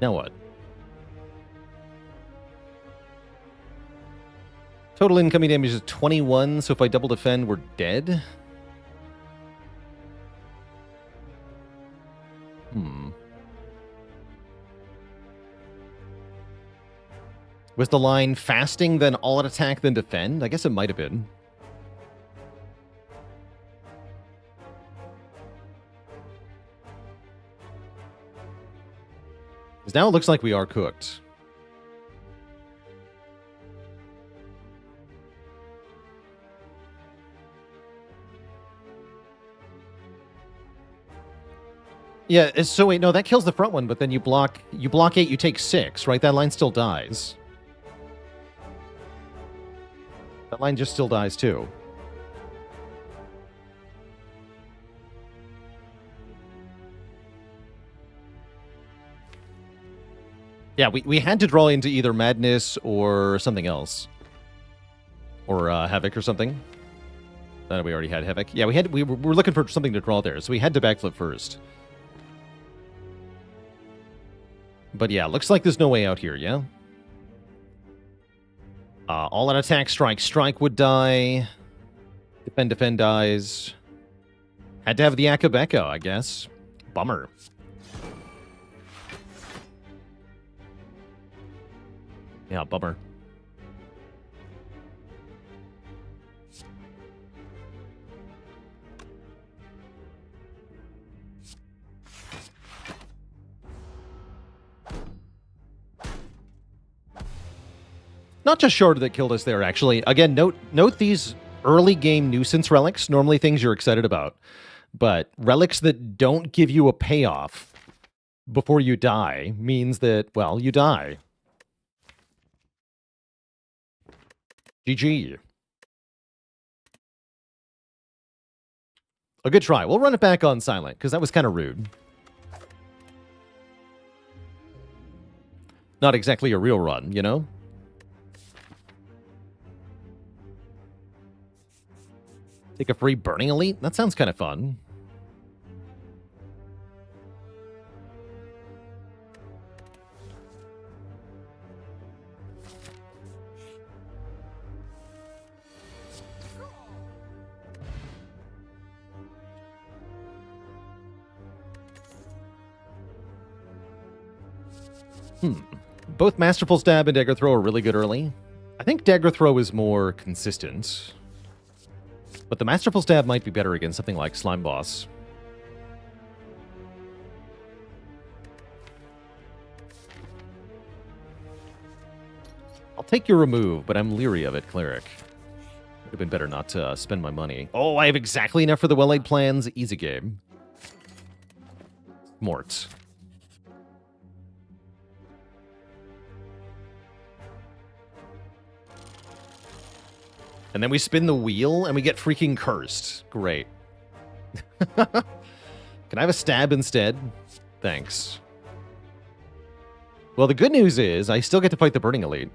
Now what? Total incoming damage is 21, so if I double defend, we're dead? Was the line fasting, then all at attack, then defend? I guess it might have been. Because now it looks like we are cooked. Yeah, so wait, no, that kills the front one, but then you block 8, you take 6, right? That line still dies. That line just still dies, too. Yeah, we had to draw into either Madness or something else. Or Havoc or something. We already had Havoc. Yeah, we were looking for something to draw there, so we had to backflip first. But yeah, looks like there's no way out here, yeah? All out attack, strike would die. Defend dies. Had to have the Akabeko, I guess. Bummer. Yeah, bummer. Not just Shard that killed us there, actually. Again, note these early game nuisance relics, normally things you're excited about. But relics that don't give you a payoff before you die means that, well, you die. GG. A good try. We'll run it back on silent, because that was kind of rude. Not exactly a real run, you know? Take a free Burning Elite? That sounds kind of fun. Both Masterful Stab and Dagger Throw are really good early. I think Dagger Throw is more consistent. But the Masterful Stab might be better against something like Slime Boss. I'll take your remove, but I'm leery of it, Cleric. Would have been better not to spend my money. Oh, I have exactly enough for the well-laid plans. Easy game. Mort. And then we spin the wheel, and we get freaking cursed. Great. Can I have a stab instead? Thanks. Well, the good news is, I still get to fight the Burning Elite,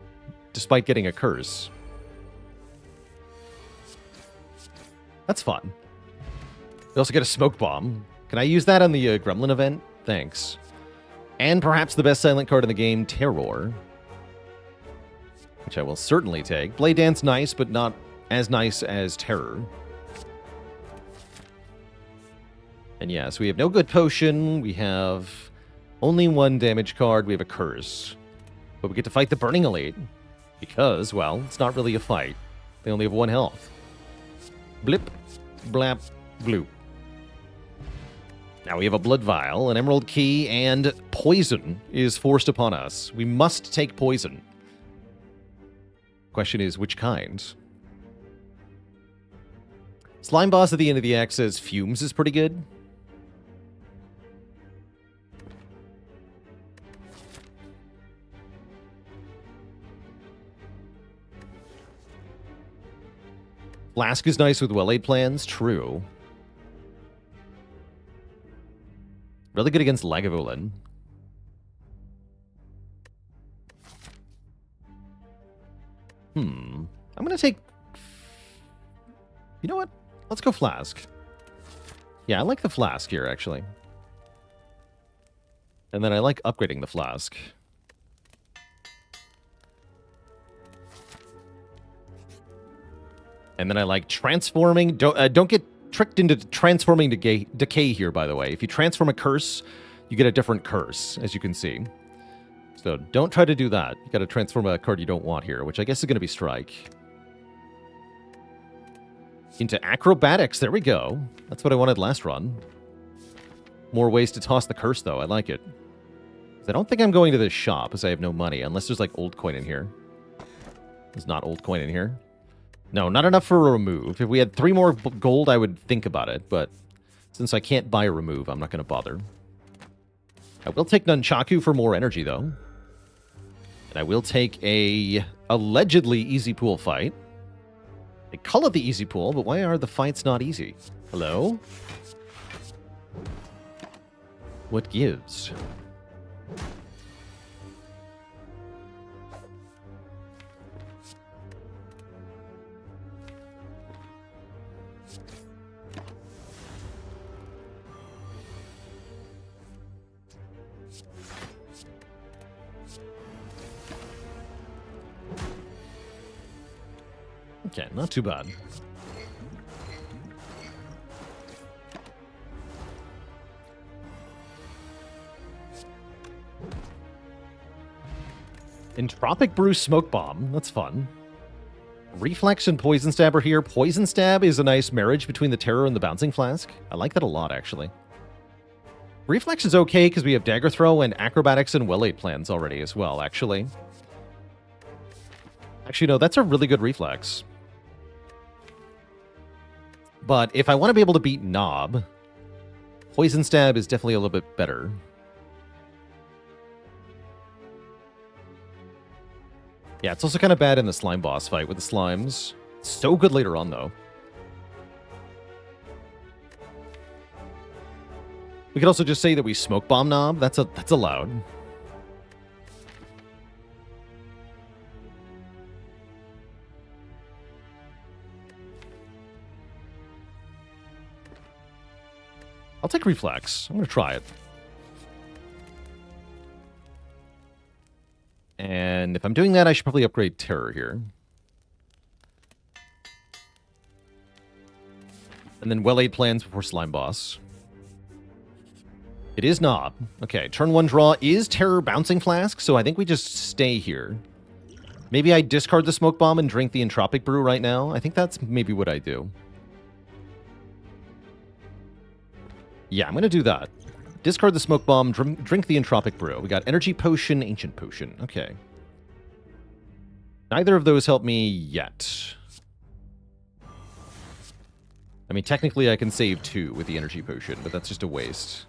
despite getting a curse. That's fun. We also get a Smoke Bomb. Can I use that on the Gremlin event? Thanks. And perhaps the best silent card in the game, Terror. Which I will certainly take. Blade Dance, nice, but not as nice as Terror. And yes, we have no good potion. We have only one damage card. We have a curse. But we get to fight the Burning Elite. Because, well, it's not really a fight. They only have 1 health. Blip, blap, bloop. Now we have a Blood Vial, an Emerald Key, and poison is forced upon us. We must take poison. Question is, which kind? Slime Boss at the end of the act says Fumes is pretty good. Flask is nice with well-laid plans. True. Really good against Lagavulin. I'm going to take... You know what? Let's go Flask. Yeah, I like the Flask here, actually. And then I like upgrading the Flask. And then I like transforming. Don't get tricked into transforming decay here, by the way. If you transform a curse, you get a different curse, as you can see. So don't try to do that. You got to transform a card you don't want here, which I guess is going to be Strike. Into Acrobatics. There we go. That's what I wanted last run. More ways to toss the curse, though. I like it. I don't think I'm going to this shop, as I have no money, unless there's, like, old coin in here. There's not old coin in here. No, not enough for a remove. If we had 3 more gold, I would think about it, but since I can't buy a remove, I'm not going to bother. I will take Nunchaku for more energy, though. And I will take a allegedly easy pool fight. They call it the easy pool, but why are the fights not easy? Hello? What gives? Okay, not too bad. Entropic Brew Smoke Bomb. That's fun. Reflex and Poison Stab are here. Poison Stab is a nice marriage between the Terror and the Bouncing Flask. I like that a lot, actually. Reflex is okay because we have Dagger Throw and Acrobatics and Well-Laid plans already as well, actually. Actually, no, that's a really good Reflex. But if I want to be able to beat Knob, Poison Stab is definitely a little bit better. Yeah, it's also kind of bad in the slime boss fight with the slimes. So good later on, though. We could also just say that we smoke bomb Knob. That's allowed. I'll take Reflex. I'm going to try it. And if I'm doing that, I should probably upgrade Terror here. And then well-laid plans before Slime Boss. It is Knob. Okay, turn 1 draw is Terror Bouncing Flask, so I think we just stay here. Maybe I discard the Smoke Bomb and drink the Entropic Brew right now. I think that's maybe what I do. Yeah, I'm going to do that. Discard the Smoke Bomb, drink the Entropic Brew. We got Energy Potion, Ancient Potion. Okay. Neither of those help me yet. I mean, technically I can save 2 with the Energy Potion, but that's just a waste.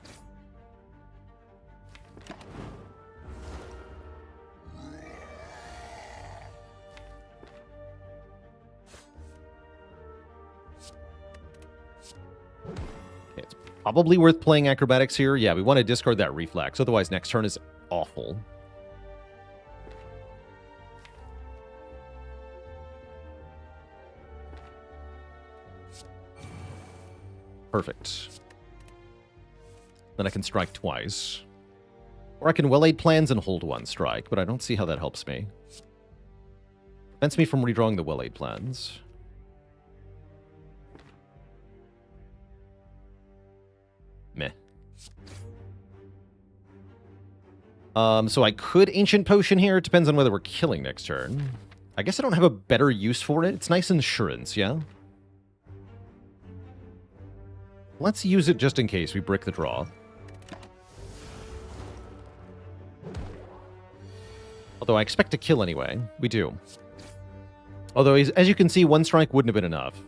Okay, it's probably worth playing Acrobatics here. Yeah, we want to discard that Reflex, otherwise next turn is awful. Perfect. Then I can strike twice. Or I can well-laid plans and hold 1 strike, but I don't see how that helps me. Prevents me from redrawing the well-laid plans. Meh. So I could Ancient Potion here. It depends on whether we're killing next turn. I guess I don't have a better use for it. It's nice insurance, yeah? Let's use it just in case we brick the draw. Although I expect to kill anyway. We do. Although, as you can see, 1 strike wouldn't have been enough.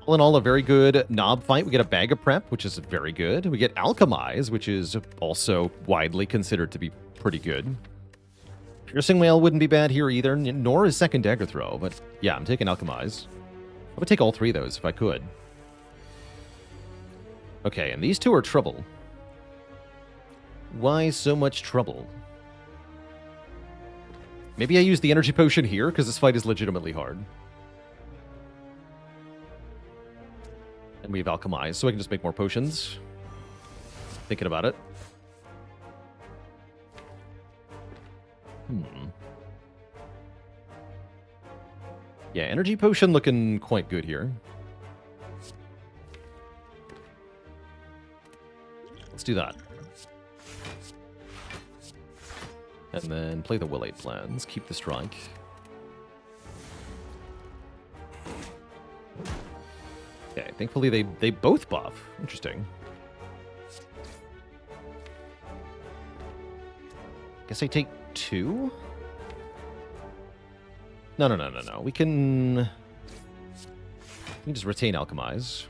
All in all, a very good Knob fight. We get a Bag of Prep, which is very good. We get Alchemize, which is also widely considered to be pretty good. Piercing Wail wouldn't be bad here either, nor is Second Dagger Throw. But yeah, I'm taking Alchemize. I would take all 3 of those if I could. Okay, and these 2 are trouble. Why so much trouble? Maybe I use the Energy Potion here, because this fight is legitimately hard. And we have Alchemized, so I can just make more potions. Thinking about it. Yeah, Energy Potion looking quite good here. Let's do that. And then play the will-laid plans. Keep the strike. Okay, thankfully they both buff. Interesting. Guess I take 2? No. We can just retain Alchemize.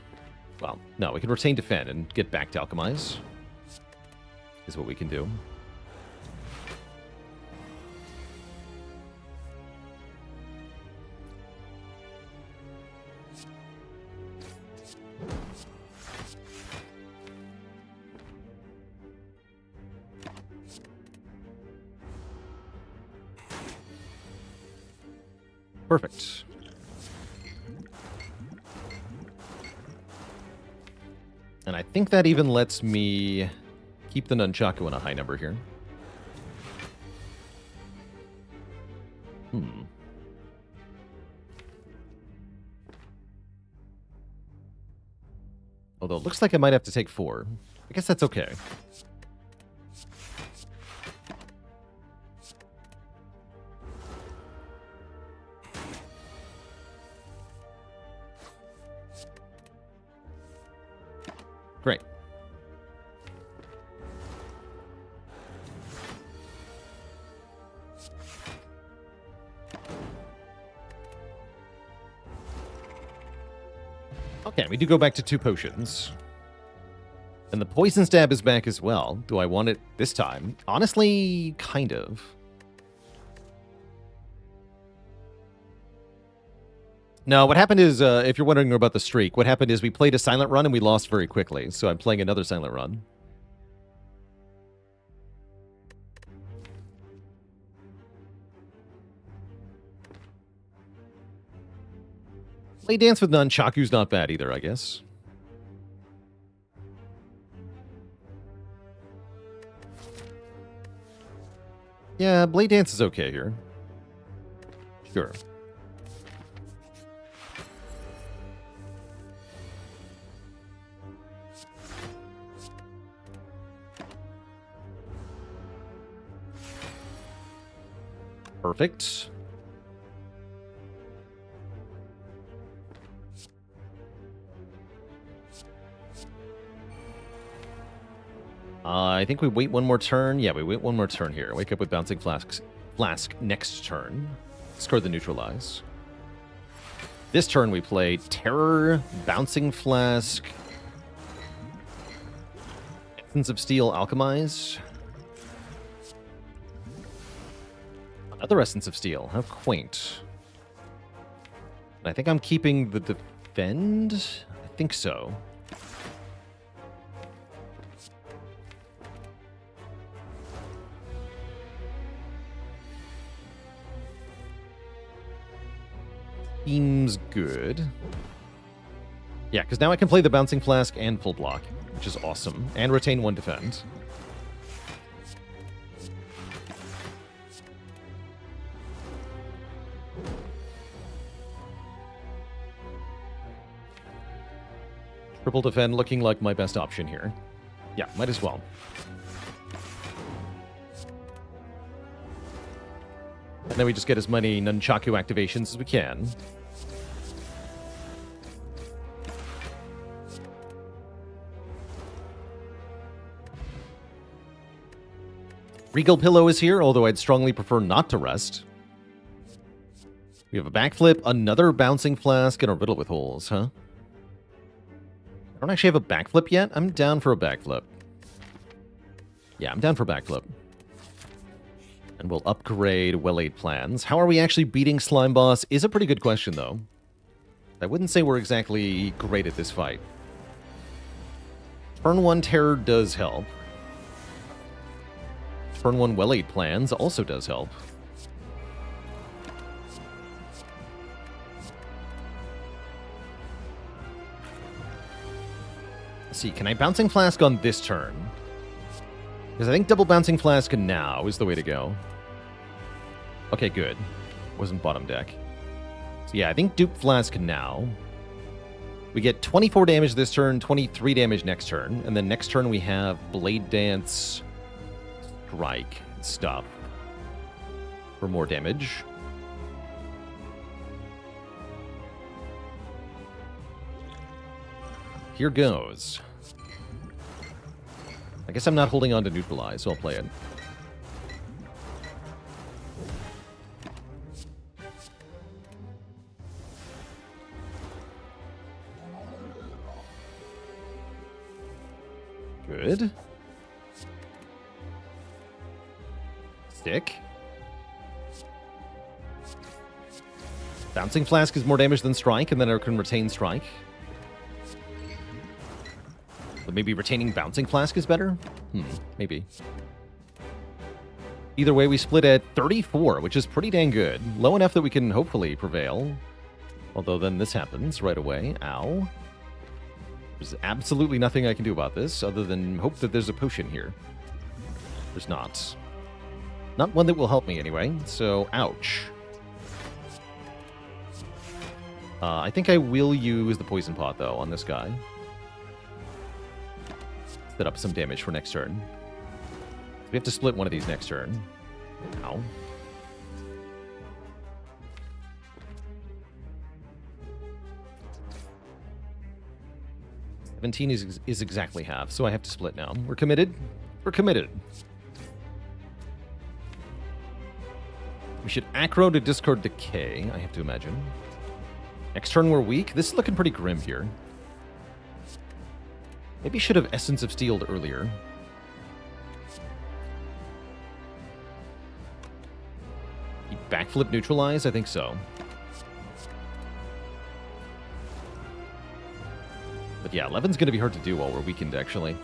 Well, no, we can retain Defend and get back to Alchemize. Is what we can do. Perfect. And I think that even lets me keep the Nunchaku in a high number here. Although it looks like I might have to take 4. I guess that's okay. Great. Okay, we do go back to 2 potions. And the Poison Stab is back as well. Do I want it this time? Honestly, kind of. No, what happened is, if you're wondering about the streak, what happened is we played a silent run and we lost very quickly. So I'm playing another silent run. Blade Dance with Nunchaku's not bad either, I guess. Yeah, Blade Dance is okay here. Sure. Perfect. I think we wait one more turn. Yeah, we wait one more turn here. Wake up with Bouncing Flask next turn. Score the Neutralize. This turn we play Terror, Bouncing Flask, Essence of Steel, Alchemize. Another Essence of Steel. How quaint. And I think I'm keeping the Defend? I think so. Seems good. Yeah, because now I can play the Bouncing Flask and full block, which is awesome. And retain 1 defend. Triple defend looking like my best option here. Yeah, might as well. And then we just get as many Nunchaku activations as we can. Regal Pillow is here, although I'd strongly prefer not to rest. We have a backflip, another Bouncing Flask, and a Riddle with Holes, huh? I don't actually have a backflip yet. I'm down for a backflip. Yeah, I'm down for backflip. And we'll upgrade Well-Laid Plans. How are we actually beating Slime Boss is a pretty good question, though. I wouldn't say we're exactly great at this fight. Turn 1 Terror does help. Turn 1 Well-Laid Plans also does help. Let's see, can I Bouncing Flask on this turn? Because I think double Bouncing Flask now is the way to go. Okay, good. Wasn't bottom deck. So yeah, I think dupe Flask now. We get 24 damage this turn, 23 damage next turn, and then next turn we have Blade Dance, Strike, stuff for more damage. Here goes. I guess I'm not holding on to Neutralize, so I'll play it. Good. Stick. Bouncing Flask is more damage than Strike, and then I can retain Strike. But maybe retaining Bouncing Flask is better? Maybe. Either way, we split at 34, which is pretty dang good. Low enough that we can hopefully prevail. Although then this happens right away. Ow. There's absolutely nothing I can do about this other than hope that there's a potion here. There's not. Not one that will help me anyway, so ouch. I think I will use the Poison Pot, though, on this guy. Set up some damage for next turn. We have to split one of these next turn. Ow. $17 is exactly half, so I have to split now. We're committed? We're committed. We should Acro to discard Decay, I have to imagine. Next turn we're weak. This is looking pretty grim here. Maybe should have Essence of Steel earlier. Backflip Neutralize? I think so. But yeah, 11's going to be hard to do while we're weakened, actually.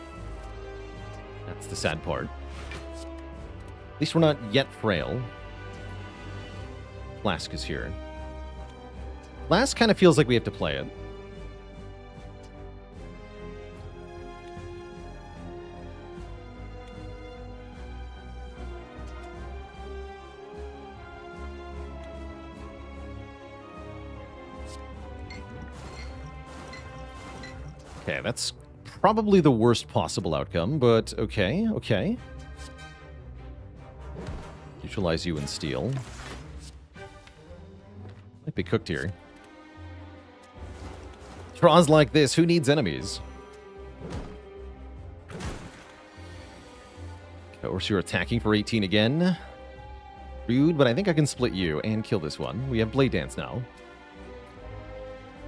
That's the sad part. At least we're not yet frail. Flask is here. Last kind of feels like we have to play it. Okay, that's probably the worst possible outcome, but okay, okay. Neutralize you and steal. Might be cooked here. Draws like this, who needs enemies? Of course, you're attacking for 18 again. Rude, but I think I can split you and kill this one. We have Blade Dance now.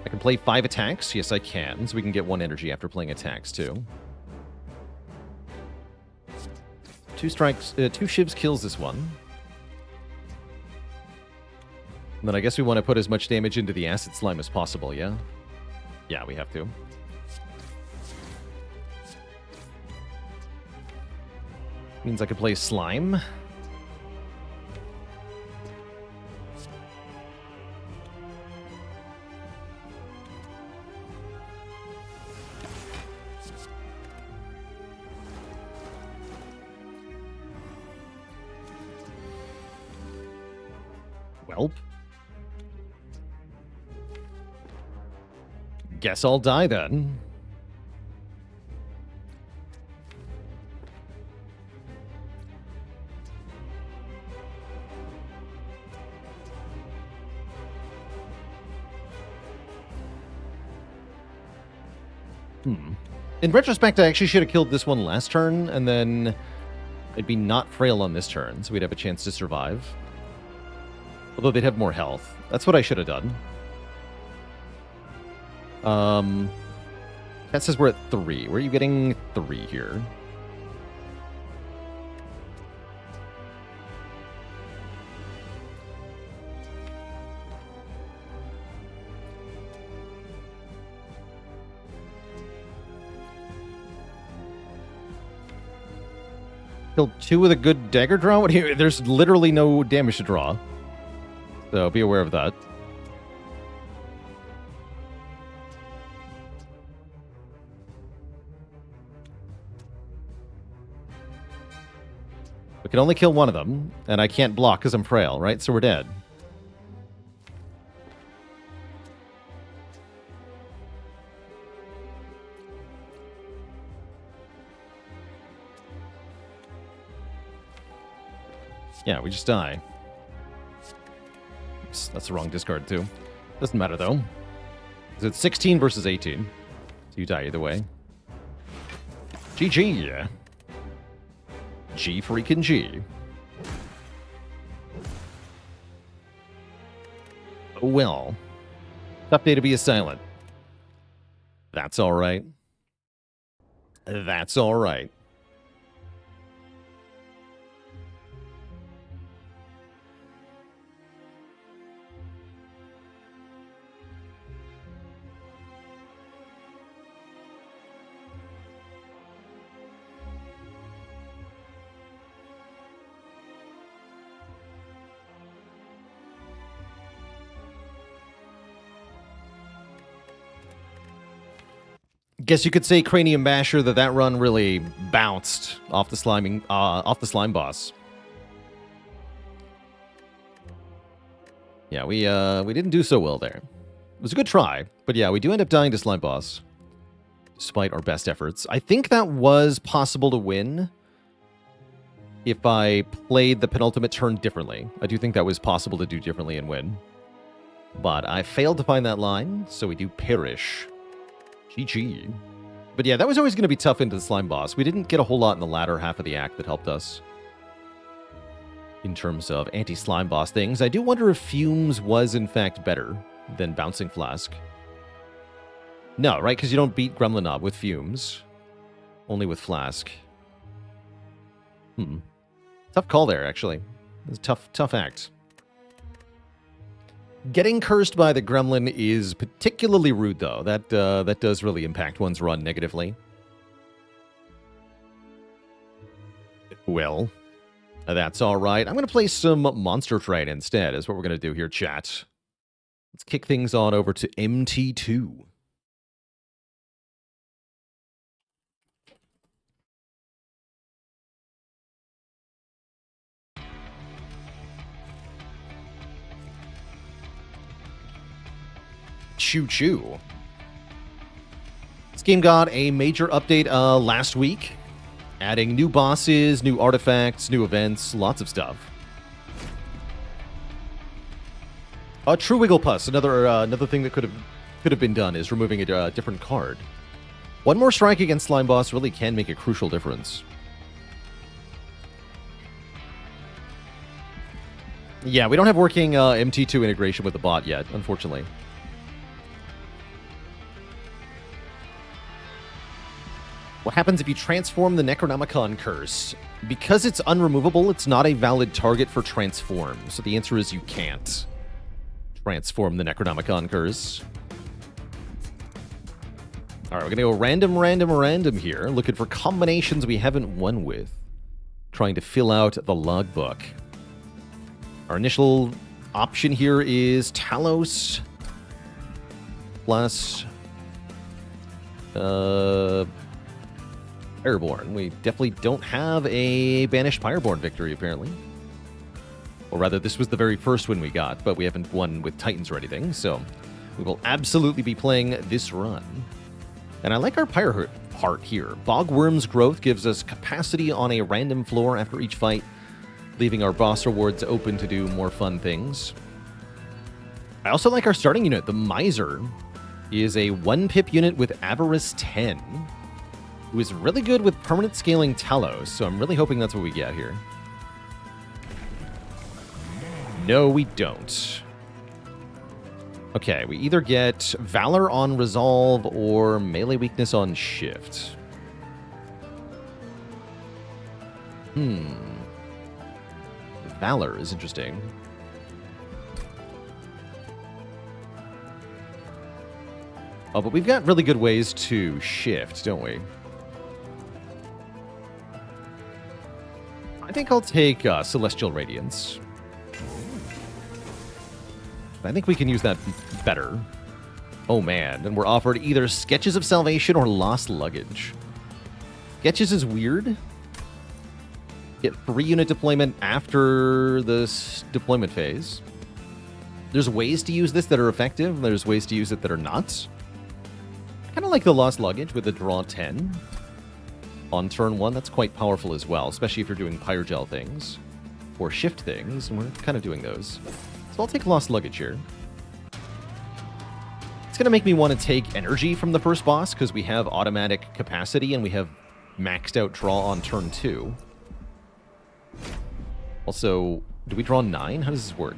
I can play 5 attacks. Yes, I can. So we can get 1 energy after playing attacks, too. 2 strikes, 2 shivs kills this one. And then I guess we want to put as much damage into the acid slime as possible, yeah? Yeah, we have to. Means I could play slime. Welp. Guess I'll die then. In retrospect, I actually should have killed this one last turn, and then it'd be not frail on this turn, so we'd have a chance to survive. Although they'd have more health. That's what I should have done. That says we're at 3. Where are you getting 3 here? Killed 2 with a good dagger draw? What do you, there's literally no damage to draw. So be aware of that. We can only kill one of them, and I can't block because I'm frail, right? So we're dead. Yeah, we just die. Oops, that's the wrong discard, too. Doesn't matter, though. It's 16 versus 18. So you die either way. GG. G freaking G. Oh well. Tough day to be a silent. That's alright. That's alright. Guess you could say Cranium Basher that run really bounced off the slime boss. Yeah, we didn't do so well there. It was a good try, but yeah, we do end up dying to slime boss, despite our best efforts. I think that was possible to win if I played the penultimate turn differently. I do think that was possible to do differently and win, but I failed to find that line, so we do perish. GG. But yeah, that was always going to be tough into the slime boss. We didn't get a whole lot in the latter half of the act that helped us in terms of anti-slime boss things. I do wonder if Fumes was in fact better than Bouncing Flask. No, right? Because you don't beat Gremlin Knob with Fumes. Only with Flask. Tough call there, actually. It's a tough act. Getting cursed by the gremlin is particularly rude, though. That does really impact one's run negatively. Well, that's all right. I'm going to play some Monster Train instead, is what we're going to do here, chat. Let's kick things on over to MT2. Choo-choo. This game got a major update last week, adding new bosses, new artifacts, new events, lots of stuff. True Wiggle Pus, another thing that could have been done is removing a different card. One more strike against Slime Boss really can make a crucial difference. Yeah, we don't have working MT2 integration with the bot yet, unfortunately. What happens if you transform the Necronomicon curse? Because it's unremovable, it's not a valid target for transform. So the answer is you can't transform the Necronomicon curse. Alright, we're going to go random here, looking for combinations we haven't won with. Trying to fill out the logbook. Our initial option here is Talos plus Pyreborne. We definitely don't have a Banished Pyreborne victory, apparently. Or rather, this was the very first one we got, but we haven't won with Titans or anything, so we will absolutely be playing this run. And I like our Pyre part here. Bogwurm's growth gives us capacity on a random floor after each fight, leaving our boss rewards open to do more fun things. I also like our starting unit. The Miser is a 1-pip unit with Avarice 10, who is really good with permanent scaling Talos, so I'm really hoping that's what we get here. No, we don't. Okay, we either get Valor on Resolve or Melee Weakness on Shift. Valor is interesting. Oh, but we've got really good ways to shift, don't we? I think I'll take Celestial Radiance. I think we can use that better. Oh man, and we're offered either Sketches of Salvation or Lost Luggage. Sketches is weird. Get 3-unit deployment after this deployment phase. There's ways to use this that are effective, there's ways to use it that are not. I kind of like the Lost Luggage with the draw 10. On turn 1, that's quite powerful as well, especially if you're doing Pyrogel things or shift things, and we're kind of doing those. So I'll take Lost Luggage here. It's going to make me want to take energy from the first boss because we have automatic capacity and we have maxed out draw on turn 2. Also, do we draw 9? How does this work?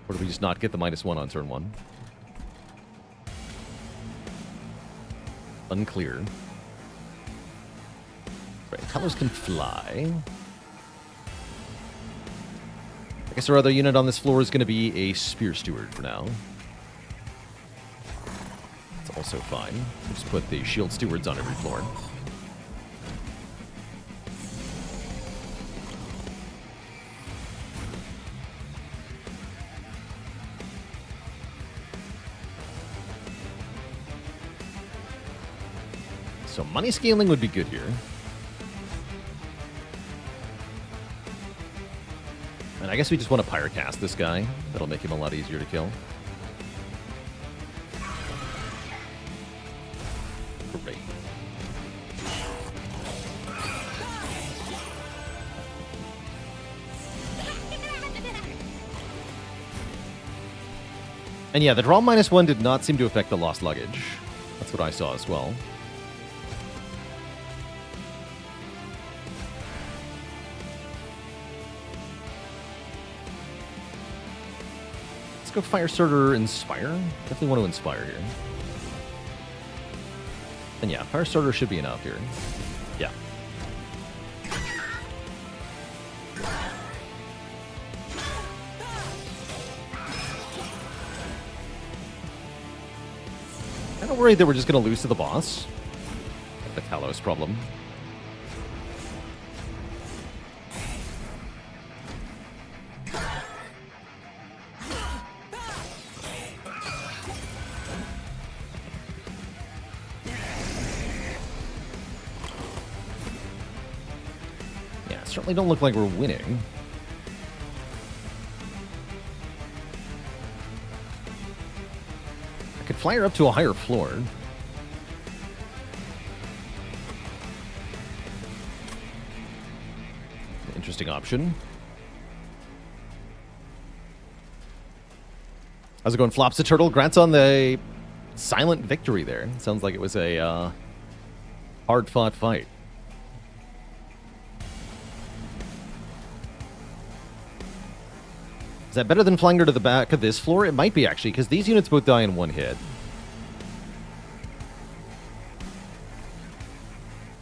Or do we just not get the -1 on turn 1? Unclear. Right, Talos can fly. I guess our other unit on this floor is going to be a Spear Steward for now. It's also fine. We'll just put the Shield Stewards on every floor. So money scaling would be good here. And I guess we just want to Pyrocast this guy. That'll make him a lot easier to kill. Great. And yeah, the draw -1 did not seem to affect the Lost Luggage. That's what I saw as well. Go Fire Starter, Inspire. Definitely want to Inspire here. And yeah, Fire Starter should be enough here. Yeah. Kind of worried that we're just going to lose to the boss. The Talos problem. certainly don't look like we're winning. I could fly her up to a higher floor. Interesting option. How's it going, Flops the Turtle? Grats on the silent victory there. Sounds like it was a hard-fought fight. Is that better than flying her to the back of this floor? It might be, actually, because these units both die in one hit.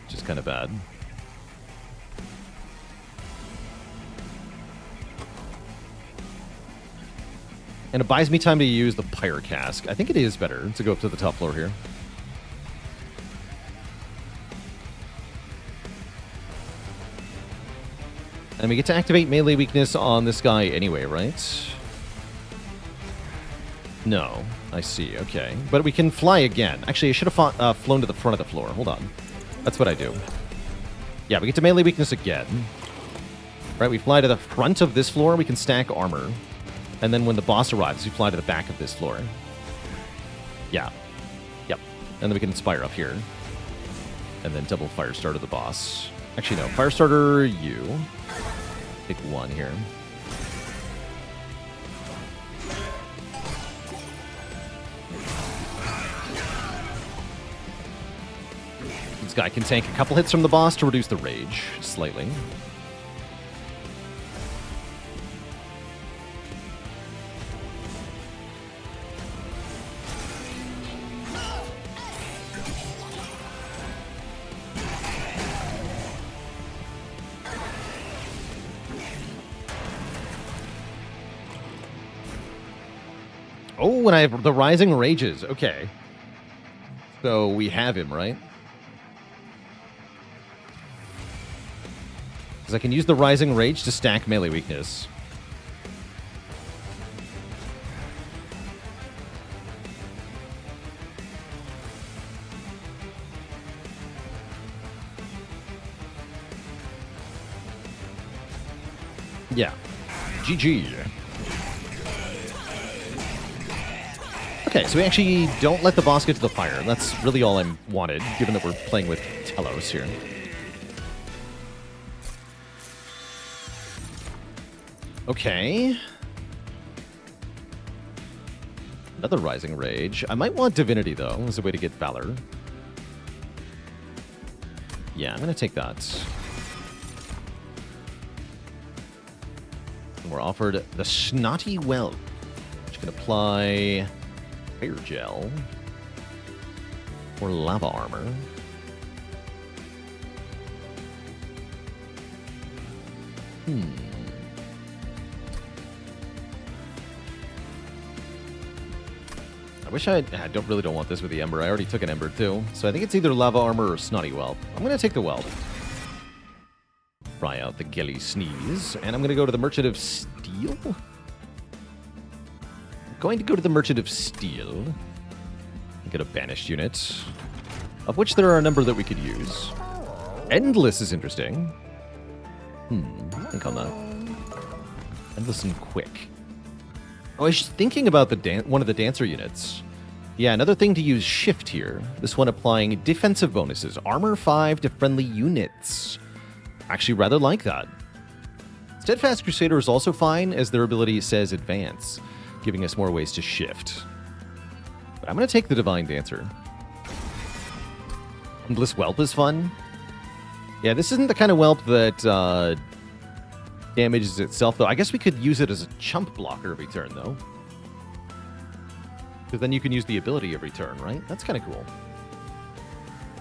Which is kind of bad. And it buys me time to use the Pyre Cask. I think it is better to go up to the top floor here. And we get to activate melee weakness on this guy anyway, right? No. I see, okay. But we can fly again. Actually, I should have flown to the front of the floor. Hold on. That's what I do. Yeah, we get to melee weakness again. Right, we fly to the front of this floor. We can stack armor. And then when the boss arrives, we fly to the back of this floor. Yeah. Yep. And then we can inspire up here. And then double Firestarter the boss. Actually, no. Firestarter, you. Pick one here. This guy can tank a couple hits from the boss to reduce the rage slightly. Oh, and I have the Rising Rages. Okay. So we have him, right? Because I can use the Rising Rage to stack melee weakness. Yeah. GG. Okay, so we actually don't let the boss get to the fire. That's really all I wanted, given that we're playing with Talos here. Okay. Another Rising Rage. I might want Divinity, though, as a way to get Valor. Yeah, I'm going to take that. And we're offered the Snotty Whelp, which can apply Fire Gel or Lava Armor. I wish I really don't want this with the Ember. I already took an Ember too. So I think it's either Lava Armor or Snotty Whelp. I'm going to take the Whelp. Try out the Gilly Sneeze. And I'm going to go to the Merchant of Steel. Going to go to the Merchant of Steel. Get a Banished unit. Of which there are a number that we could use. Endless is interesting. Think on that. Endless and Quick. Oh, I was thinking about the one of the Dancer units. Yeah, another thing to use Shift here. This one applying defensive bonuses. Armor 5 to friendly units. Actually rather like that. Steadfast Crusader is also fine, as their ability says Advance, giving us more ways to shift. But I'm going to take the Divine Dancer. Endless Whelp is fun. Yeah, this isn't the kind of Whelp that damages itself, though. I guess we could use it as a chump blocker every turn, though. Because then you can use the ability every turn, right? That's kind of cool.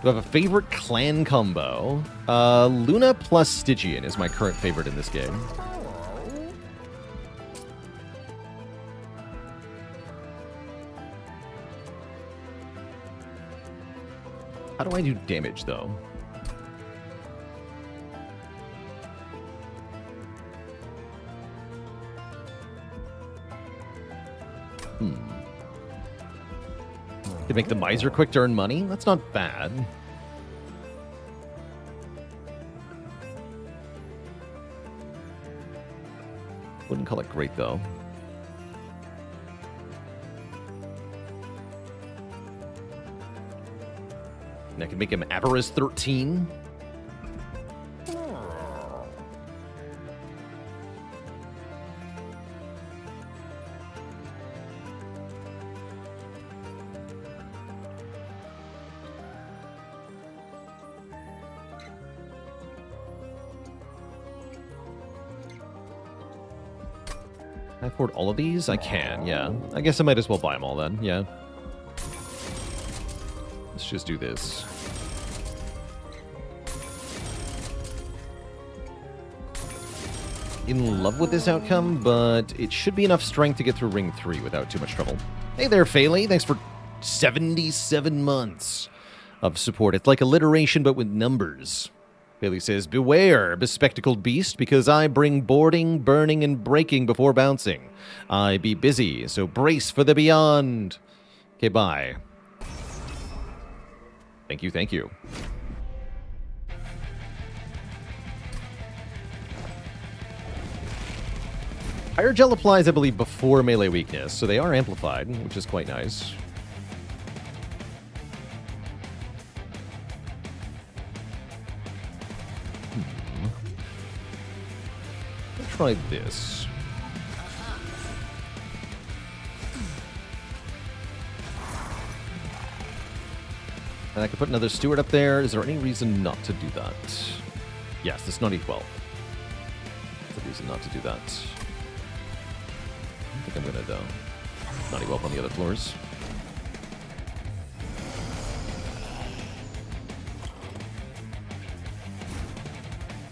Do I have a favorite clan combo? Luna plus Stygian is my current favorite in this game. How do I do damage, though? To make the Miser quick to earn money? That's not bad. Wouldn't call it great, though. And I can make him Avarice 13. Can I afford all of these? I can, yeah. I guess I might as well buy them all then, yeah. Let's just do this. In love with this outcome, but it should be enough strength to get through Ring 3 without too much trouble. Hey there, Phaley. Thanks for 77 months of support. It's like alliteration, but with numbers. Bailey says, beware, bespectacled beast, because I bring boarding, burning, and breaking before bouncing. I be busy, so brace for the beyond. Okay, bye. Thank you, thank you. Higher gel applies, I believe, before melee weakness, so they are amplified, which is quite nice. Try this. And I could put another steward up there. Is there any reason not to do that? Yes, the Snotty 12. That's a reason not to do that. I think I'm gonna Snotty 12 on the other floors.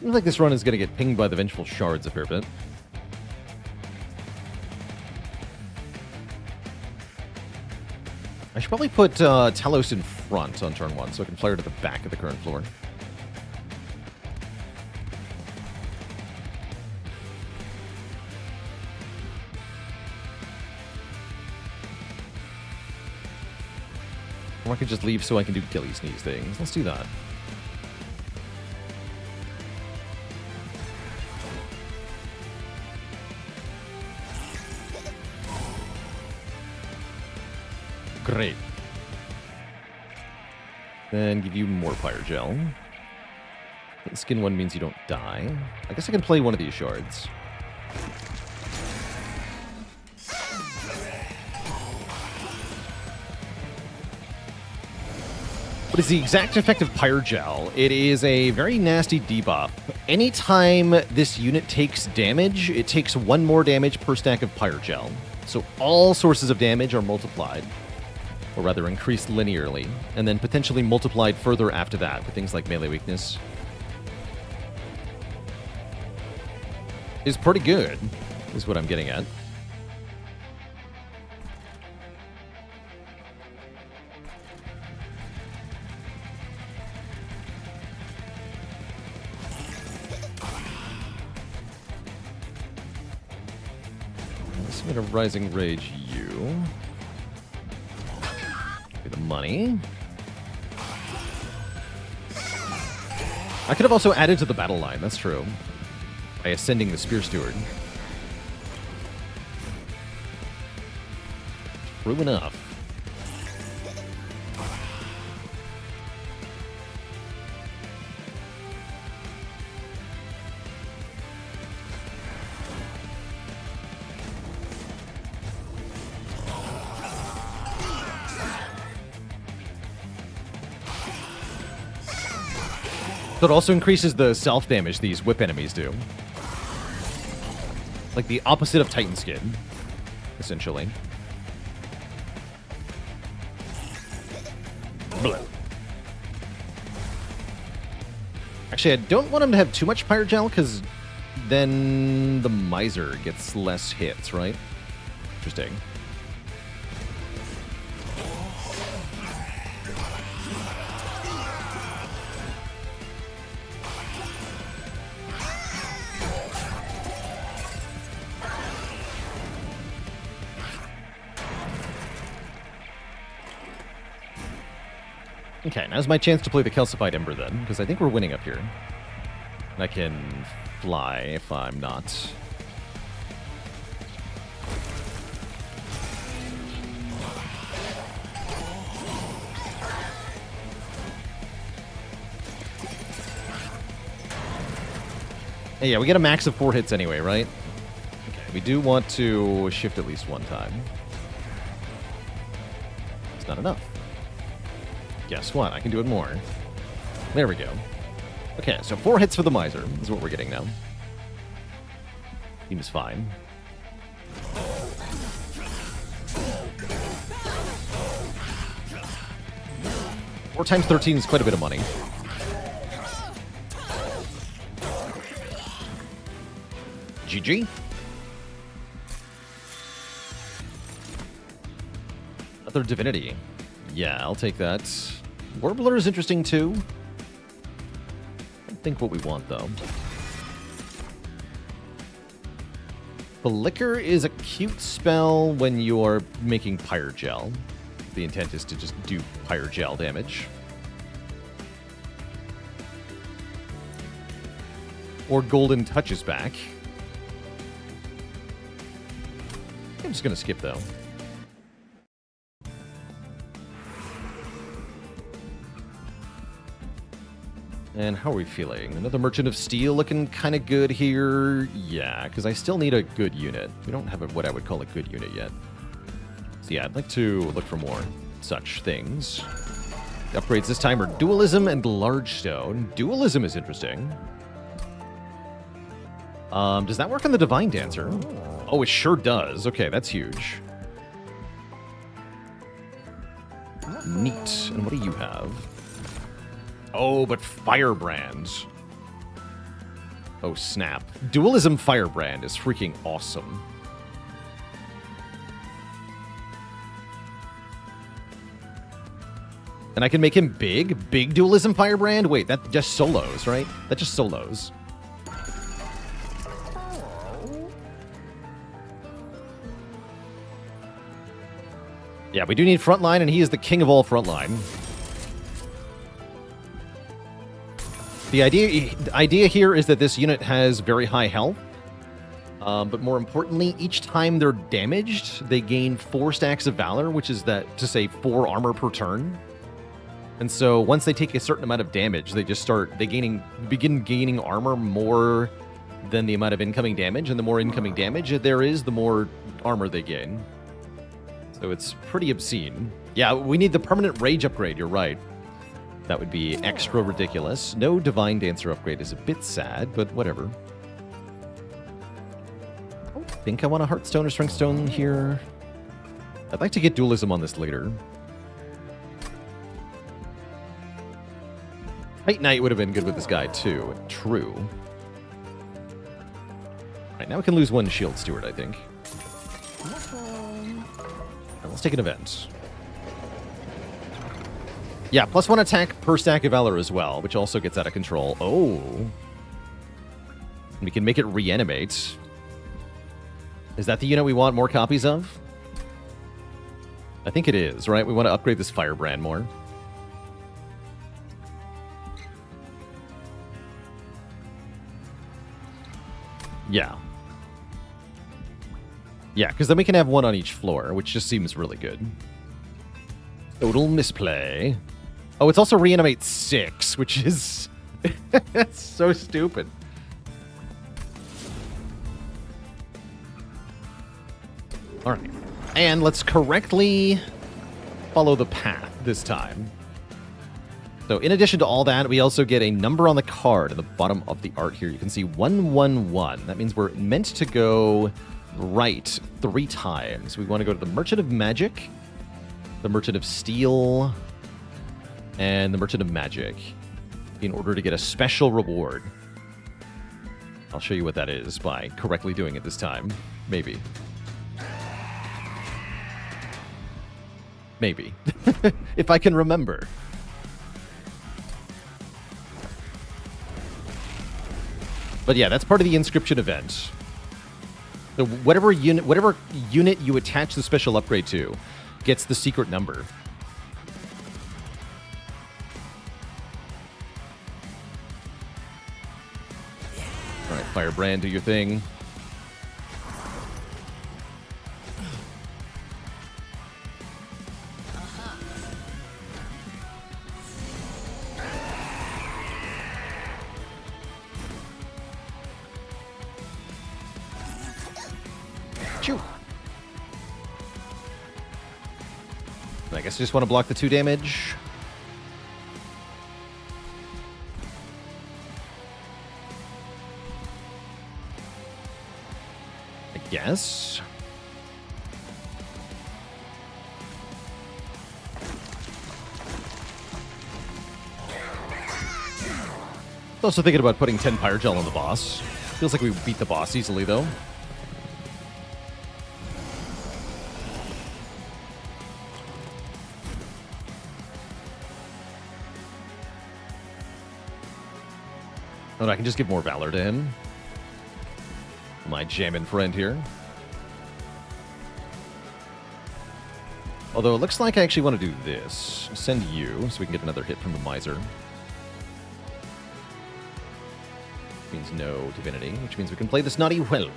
Seems like this run is going to get pinged by the Vengeful Shards a fair bit. I should probably put Talos in front on turn 1 so I can fire to the back of the current floor. Or I could just leave so I can do Gilly Sneeze things. Let's do that. Great. Then give you more Pyre Gel. Skin 1 means you don't die. I guess I can play one of these shards. What is the exact effect of Pyre Gel? It is a very nasty debuff. Anytime this unit takes damage, it takes 1 more damage per stack of Pyre Gel. So all sources of damage are multiplied. Or rather, increased linearly, and then potentially multiplied further after that with things like melee weakness. Is pretty good, is what I'm getting at. Let's get a Rising Rage you. The money. I could have also added to the battle line, that's true. By ascending the Spear Steward. True enough. So it also increases the self-damage these whip enemies do. Like the opposite of Titan Skin, essentially. Blah. Actually, I don't want him to have too much Pyre Gel, because then the Miser gets less hits, right? Interesting. Okay, now's my chance to play the Calcified Ember then, because I think we're winning up here. And I can fly if I'm not Yeah, we get a max of 4 hits anyway, right? Okay, we do want to shift at least one time. It's not enough. Guess what? I can do it more. There we go. Okay, so 4 hits for the Miser is what we're getting now. Seems fine. 4 times 13 is quite a bit of money. GG. Another divinity. Yeah, I'll take that. Warbler is interesting too. I don't think what we want though. Flicker is a cute spell when you're making Pyre Gel. The intent is to just do Pyre Gel damage. Or Golden Touch is back. I'm just going to skip, though. And how are we feeling? Another Merchant of Steel looking kind of good here. Yeah, because I still need a good unit. We don't have what I would call a good unit yet. So yeah, I'd like to look for more such things. The upgrades this time are Dualism and Large Stone. Dualism is interesting. Does that work on the Divine Dancer? Oh, it sure does. Okay, that's huge. Neat. And what do you have? Oh, but Firebrand. Oh, snap. Dualism Firebrand is freaking awesome. And I can make him big? Big Dualism Firebrand? Wait, that just solos, right? That just solos. Yeah, we do need frontline, and he is the king of all frontline. The idea here is that this unit has very high health, but more importantly, each time they're damaged, they gain 4 stacks of Valor, which is that to say 4 armor per turn. And so once they take a certain amount of damage, they just begin gaining armor more than the amount of incoming damage, and the more incoming damage there is, the more armor they gain. So it's pretty obscene. Yeah, we need the permanent rage upgrade, you're right. That would be extra ridiculous. No Divine Dancer upgrade is a bit sad, but whatever. I think I want a Heartstone or Strengthstone here. I'd like to get Dualism on this later. Tight Knight would have been good with this guy too. True. Alright, now we can lose 1 Shield Steward, I think. Let's take an event. Yeah, +1 attack per stack of Valor as well, which also gets out of control. Oh. We can make it reanimate. Is that the unit we want more copies of? I think it is, right? We want to upgrade this Firebrand more. Yeah. Yeah, because then we can have 1 on each floor, which just seems really good. Total misplay. Oh, it's also reanimate 6, which is so stupid. All right. And let's correctly follow the path this time. So in addition to all that, we also get a number on the card at the bottom of the art here. You can see 111. That means we're meant to go right 3 times. We want to go to the Merchant of Magic, the Merchant of Steel, and the Merchant of Magic in order to get a special reward. I'll show you what that is by correctly doing it this time. Maybe. Maybe. If I can remember. But yeah, that's part of the inscription event. So whatever unit you attach the special upgrade to gets the secret number. All right, Firebrand, do your thing. Chew. I guess I just want to block the 2 damage. I guess. I was also thinking about putting 10 Pyrogel on the boss. Feels like we beat the boss easily, though. Oh, I can just give more Valor to him. My jammin' friend here. Although it looks like I actually want to do this. Send you, so we can get another hit from the Miser. Means no divinity, which means we can play this naughty well.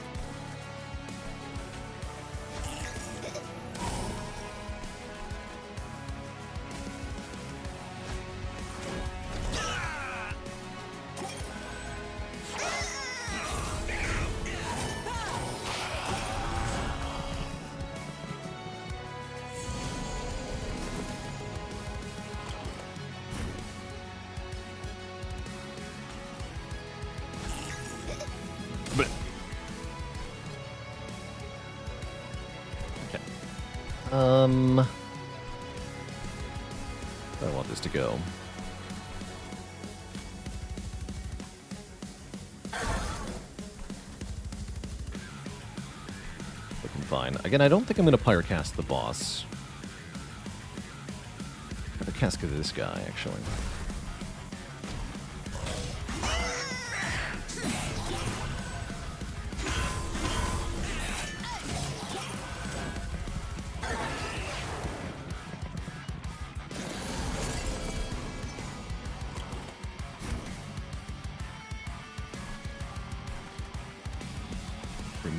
I want this to go. Looking fine. Again, I don't think I'm going to Pyrocast the boss. I'm going to cast this guy, actually.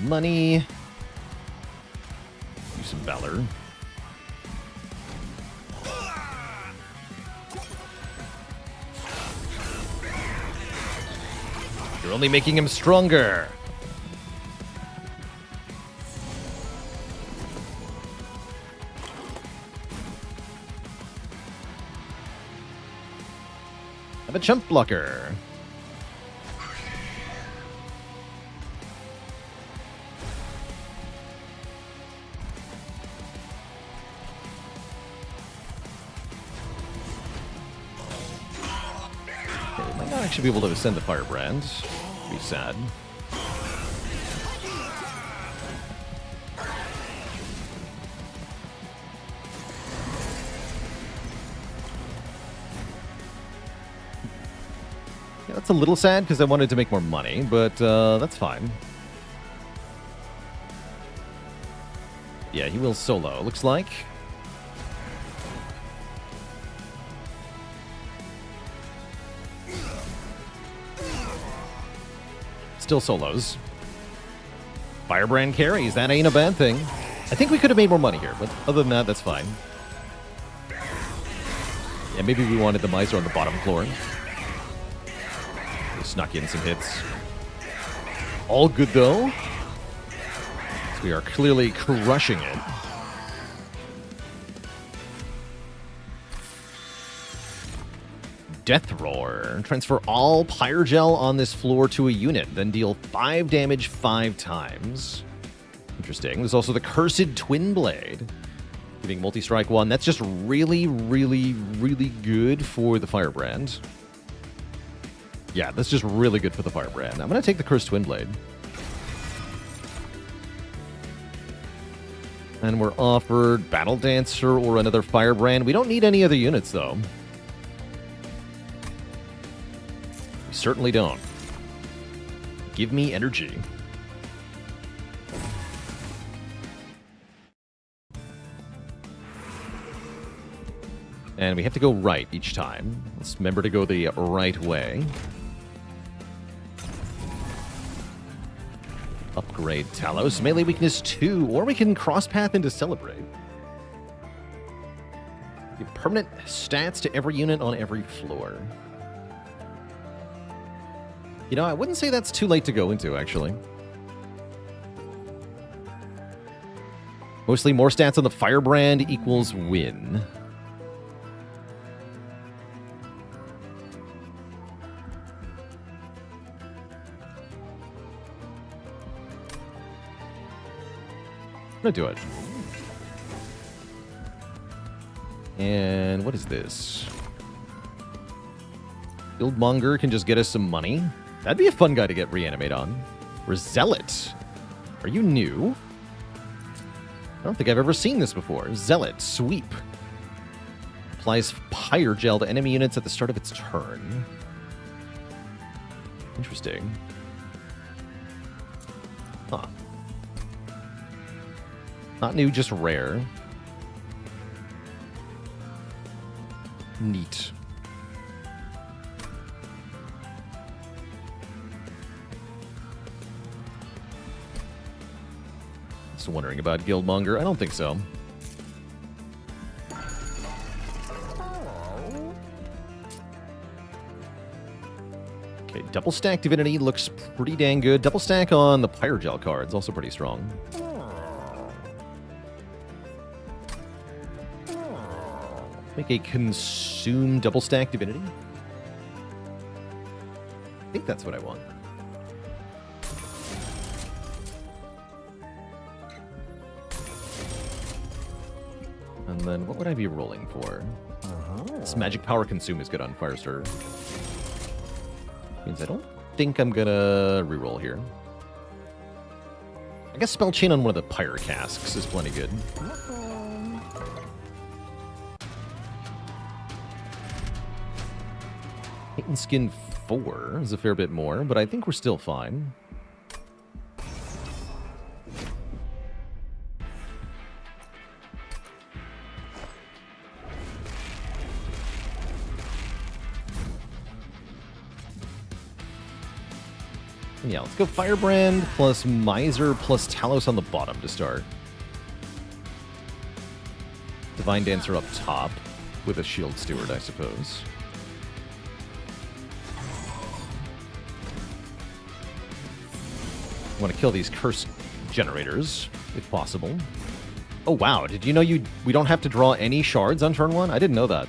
Money. Use some Valor. You're only making him stronger. I'm a chump blocker. Should be able to send the Firebrand. Be sad. Yeah, that's a little sad because I wanted to make more money, but that's fine. Yeah, he will solo, looks like. Still solos. Firebrand carries. That ain't a bad thing. I think we could have made more money here, but other than that, that's fine. Yeah, maybe we wanted the Miser on the bottom floor. We snuck in some hits. All good, though. So we are clearly crushing it. Death Roar. Transfer all Pyrogel on this floor to a unit, then deal 5 damage 5 times. Interesting. There's also the Cursed Twin Blade, giving multi-strike 1. That's just really, really, really good for the Firebrand. Yeah, that's just really good for the Firebrand. I'm going to take the Cursed Twin Blade. And we're offered Battle Dancer or another Firebrand. We don't need any other units, though. Certainly don't. Give me energy. And we have to go right each time. Let's remember to go the right way. Upgrade Talos. Melee weakness 2, or we can cross path into Celebrate. Give permanent stats to every unit on every floor. You know, I wouldn't say that's too late to go into, actually. Mostly more stats on the Firebrand equals win. I'm gonna do it. And what is this? Guildmonger can just get us some money. That'd be a fun guy to get reanimate on. Or Zealot. Are you new? I don't think I've ever seen this before. Zealot, sweep. Applies Pyre Gel to enemy units at the start of its turn. Interesting. Huh. Not new, just rare. Neat. Just wondering about Guildmonger. I don't think so. Okay, double stack Divinity looks pretty dang good. Double stack on the Pyrogel cards, also pretty strong. Make a consume double stack Divinity. I think that's what I want. And then what would I be rolling for? This magic power consume is good on Firestarter. Means I don't think I'm gonna reroll here. I guess spell chain on one of the Pyre casks is plenty good. Hate and Skin 4 is a fair bit more, but I think we're still fine. Yeah, let's go Firebrand plus Miser plus Talos on the bottom to start. Divine Dancer up top with a Shield Steward, I suppose. I want to kill these curse generators, if possible. Oh, wow. Did you know we don't have to draw any shards on turn 1? I didn't know that.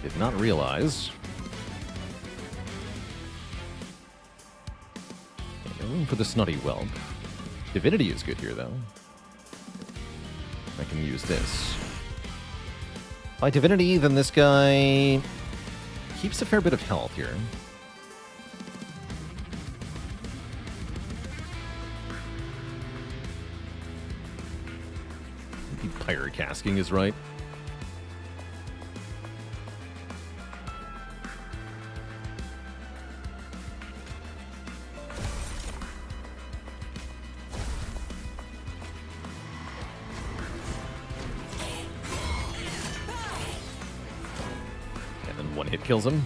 Did not realize. Okay, no room for the Snotty Whelp. Divinity is good here, though. I can use this. By Divinity, then this guy keeps a fair bit of health here. Maybe Pyre casking is right. Hit kills him.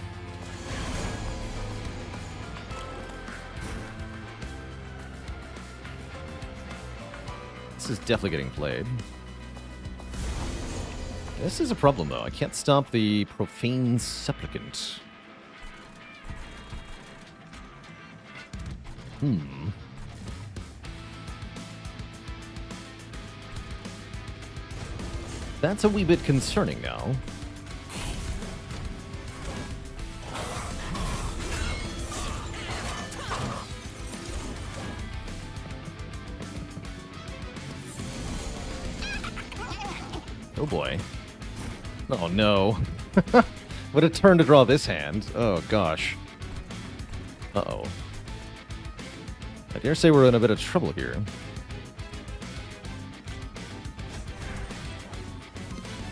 This is definitely getting played. This is a problem, though. I can't stop the Profane Supplicant. That's a wee bit concerning now. Oh boy. Oh no. What a turn to draw this hand. Oh gosh. Uh-oh. I dare say we're in a bit of trouble here.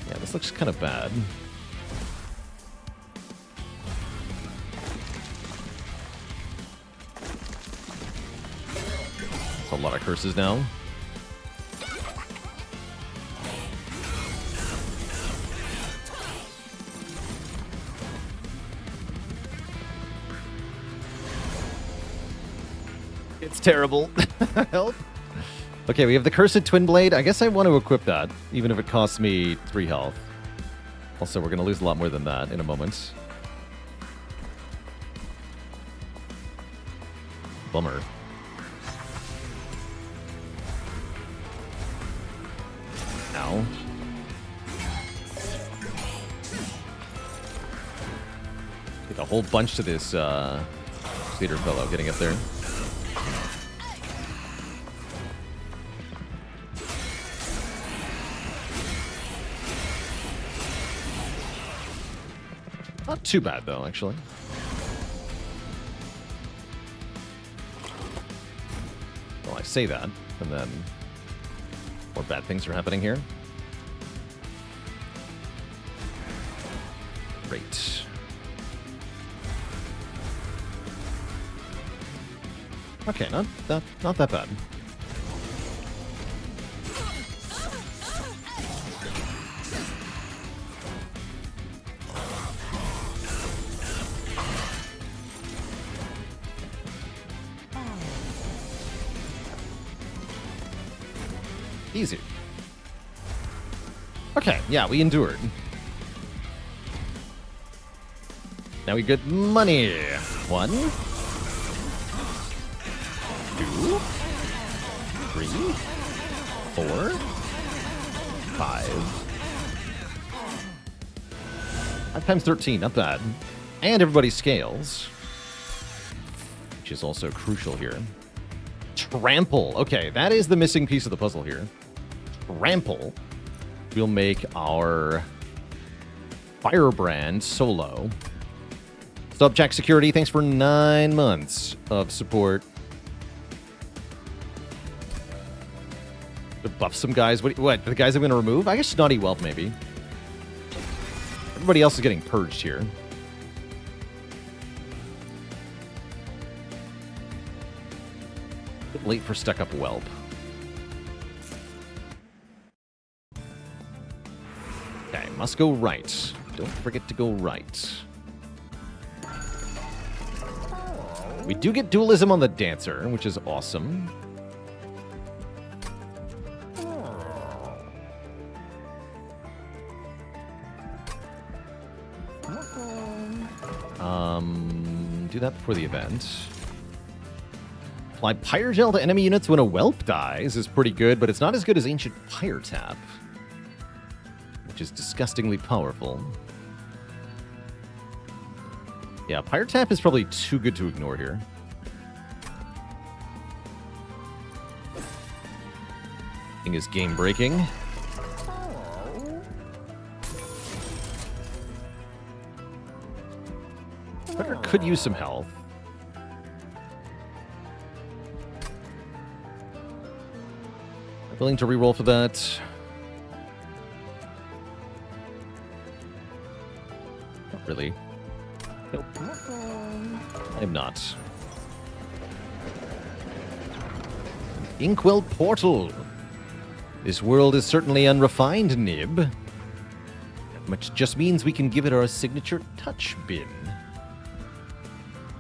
Yeah, this looks kind of bad. That's a lot of curses now. It's terrible. Help. Okay, we have the Cursed Twin Blade. I guess I want to equip that, even if it costs me 3 health. Also, we're going to lose a lot more than that in a moment. Bummer. Ow. Get a whole bunch to this leader fellow getting up there. Not too bad, though, actually. Well, I say that, and then more bad things are happening here. Great. Okay, not that bad. Easy. Okay, yeah, we endured. Now we get money. 1, 2, 3, 4, 5. 5 times 13, not bad. And everybody scales, which is also crucial here. Trample. Okay, that is the missing piece of the puzzle here. Trample will make our Firebrand solo. Subjack Security, thanks for 9 months of support. To buff some guys. What? The guys I'm going to remove? I guess Snotty Whelp, maybe. Everybody else is getting purged here. Bit late for Stuck-Up Whelp. Okay, must go right. Don't forget to go right. We do get dualism on the Dancer, which is awesome. Do that before the event. Apply Pyre Gel to enemy units when a Whelp dies is pretty good, but it's not as good as Ancient Pyre Tap, which is disgustingly powerful. Yeah, Pyre Tap is probably too good to ignore here. Thing is game breaking. Better could use some health. Willing to reroll for that. Not really. Nope. I'm not. Inkwell Portal. This world is certainly unrefined, Nib. Which just means we can give it our signature touch bin.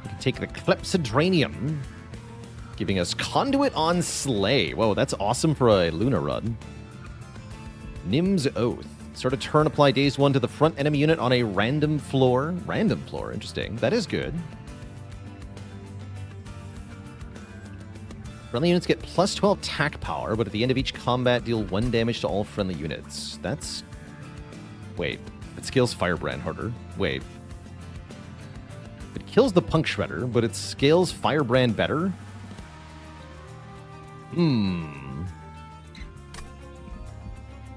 We can take the Clepsydranium, giving us Conduit on Slay. Whoa, that's awesome for a Luna run. Nim's Oath. Start a turn, apply Daze 1 to the front enemy unit on a random floor. Random floor, interesting. That is good. Friendly units get plus 12 attack power, but at the end of each combat, deal 1 damage to all friendly units. That's... Wait. It scales Firebrand harder. Wait. It kills the Punk Shredder, but it scales Firebrand better?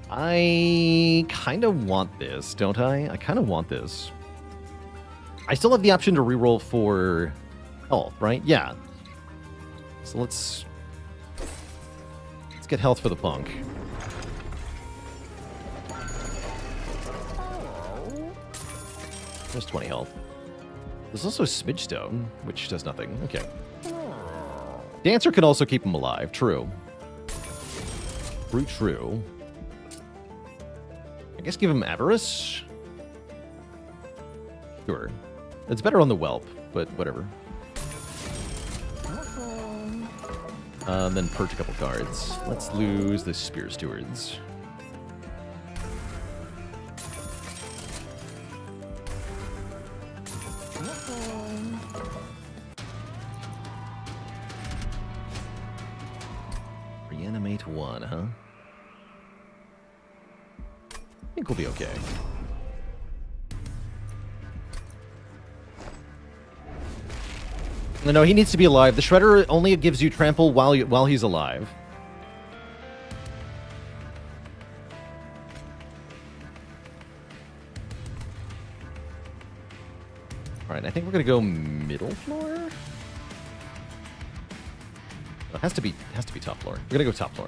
I kind of want this, don't I? I kind of want this. I still have the option to reroll for health, right? Yeah. So let's get health for the Punk. There's 20 health. There's also Smidge Stone, which does nothing. Okay. Dancer can also keep him alive. True. True. I guess give him Avarice? Sure. It's better on the Whelp, but whatever. Then purge a couple cards. Let's lose the Spear Stewards. Animate 1, huh? I think we'll be okay. No, he needs to be alive. The Shredder only gives you trample while he's alive. Alright, I think we're gonna go middle floor? It has to be top floor. We're gonna go top floor.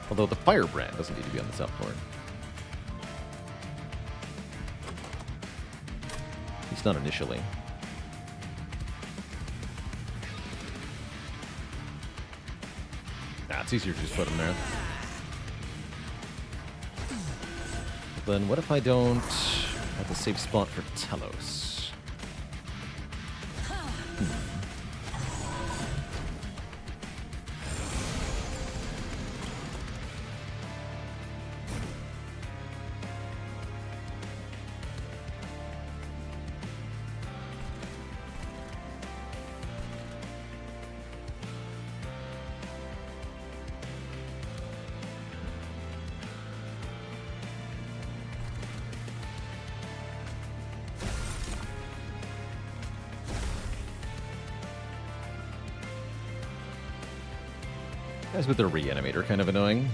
Although the Firebrand doesn't need to be on the top floor. At least not initially. Nah, it's easier to just put him there. Then what if I don't have a safe spot for Talos? Guys with their reanimator kind of annoying.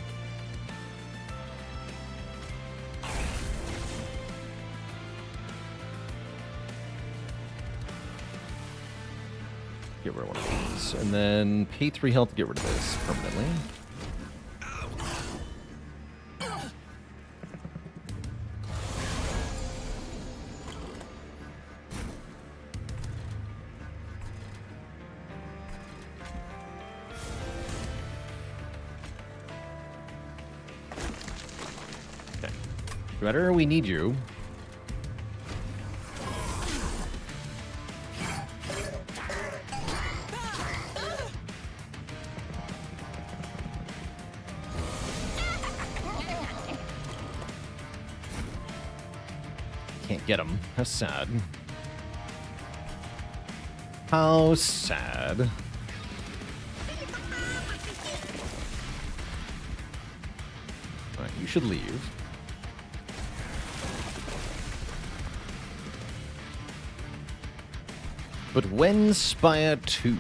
Get rid of one of these. And then pay 3 health to get rid of this permanently. Shredder, we need you. Can't get him. How sad. How sad. Alright, you should leave. But when Spire 2?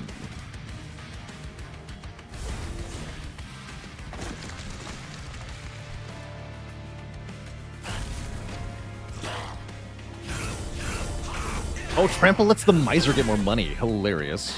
Oh, Trample lets the Miser get more money. Hilarious.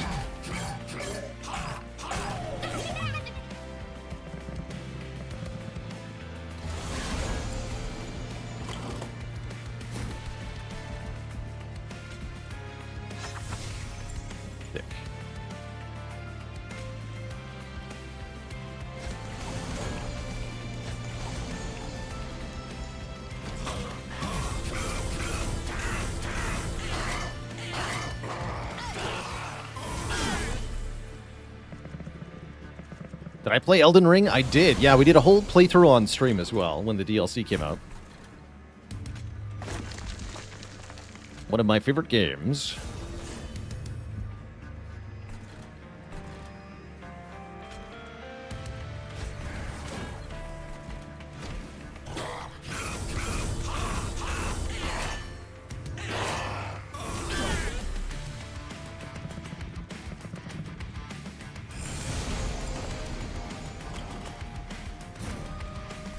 Did I play Elden Ring? I did. Yeah, we did a whole playthrough on stream as well when the DLC came out. One of my favorite games.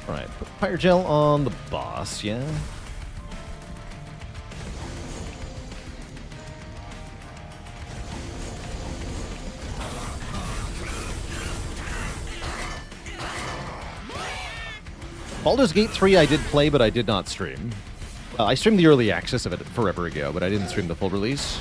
Alright, put Fire Gel on the boss, yeah? Baldur's Gate 3 I did play, but I did not stream. I streamed the early access of it forever ago, but I didn't stream the full release.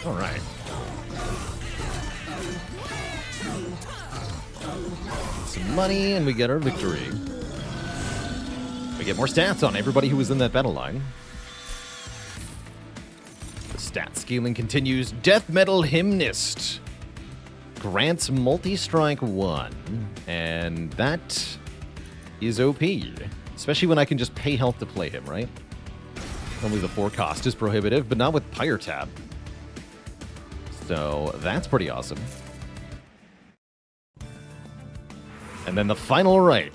All right. Some money, and we get our victory. We get more stats on everybody who was in that battle line. The stat scaling continues. Death Metal Hymnist grants multi-strike 1, and that is OP, especially when I can just pay health to play him, right? Only the 4 cost is prohibitive, but not with Pyre Tab. So that's pretty awesome. And then the final right.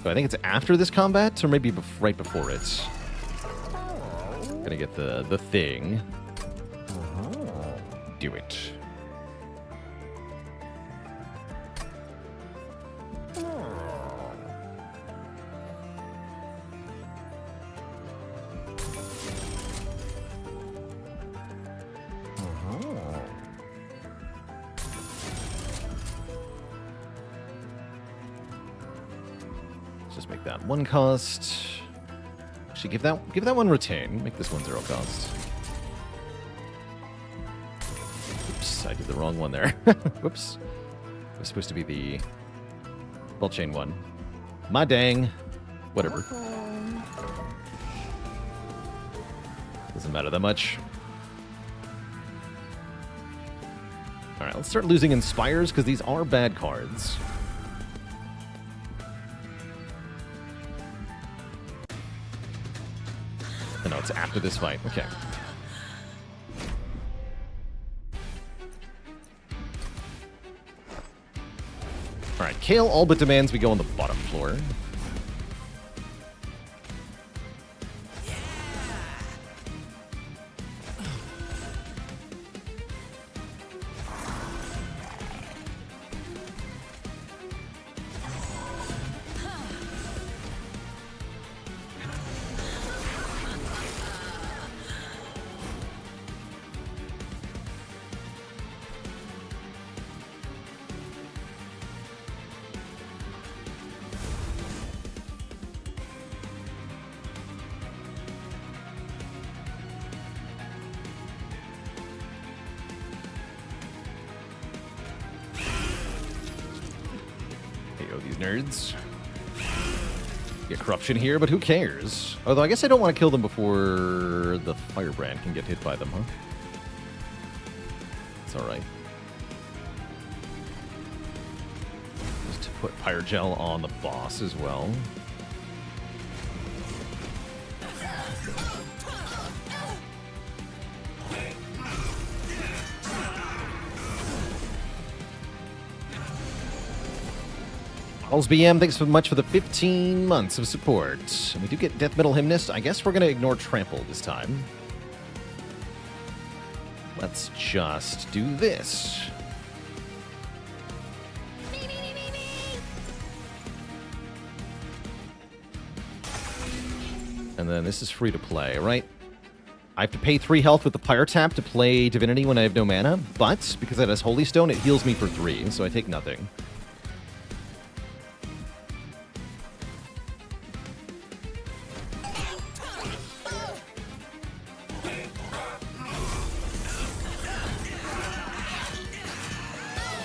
So I think it's after this combat, or maybe right before it. Gonna get the thing. Do it. Let's just make that 1 cost. Actually, give that one retain. Make this one 0 cost. Oops, I did the wrong one there. Whoops. It was supposed to be the bolt chain one. My dang. Whatever. Doesn't matter that much. Alright, let's start losing Inspires, because these are bad cards. Oh, no, it's after this fight. Okay. Alright, Kale all but demands we go on the bottom floor. These nerds. Get corruption here, but who cares? Although I guess I don't want to kill them before the Firebrand can get hit by them, huh? It's alright. Just to put Pyrogel on the boss as well. BM, thanks so much for the 15 months of support. And we do get Death Metal Hymnist. I guess we're going to ignore Trample this time. Let's just do this. And then this is free to play, right? I have to pay 3 health with the Pyre Tap to play Divinity when I have no mana, but because it has Holy Stone, it heals me for 3, so I take nothing.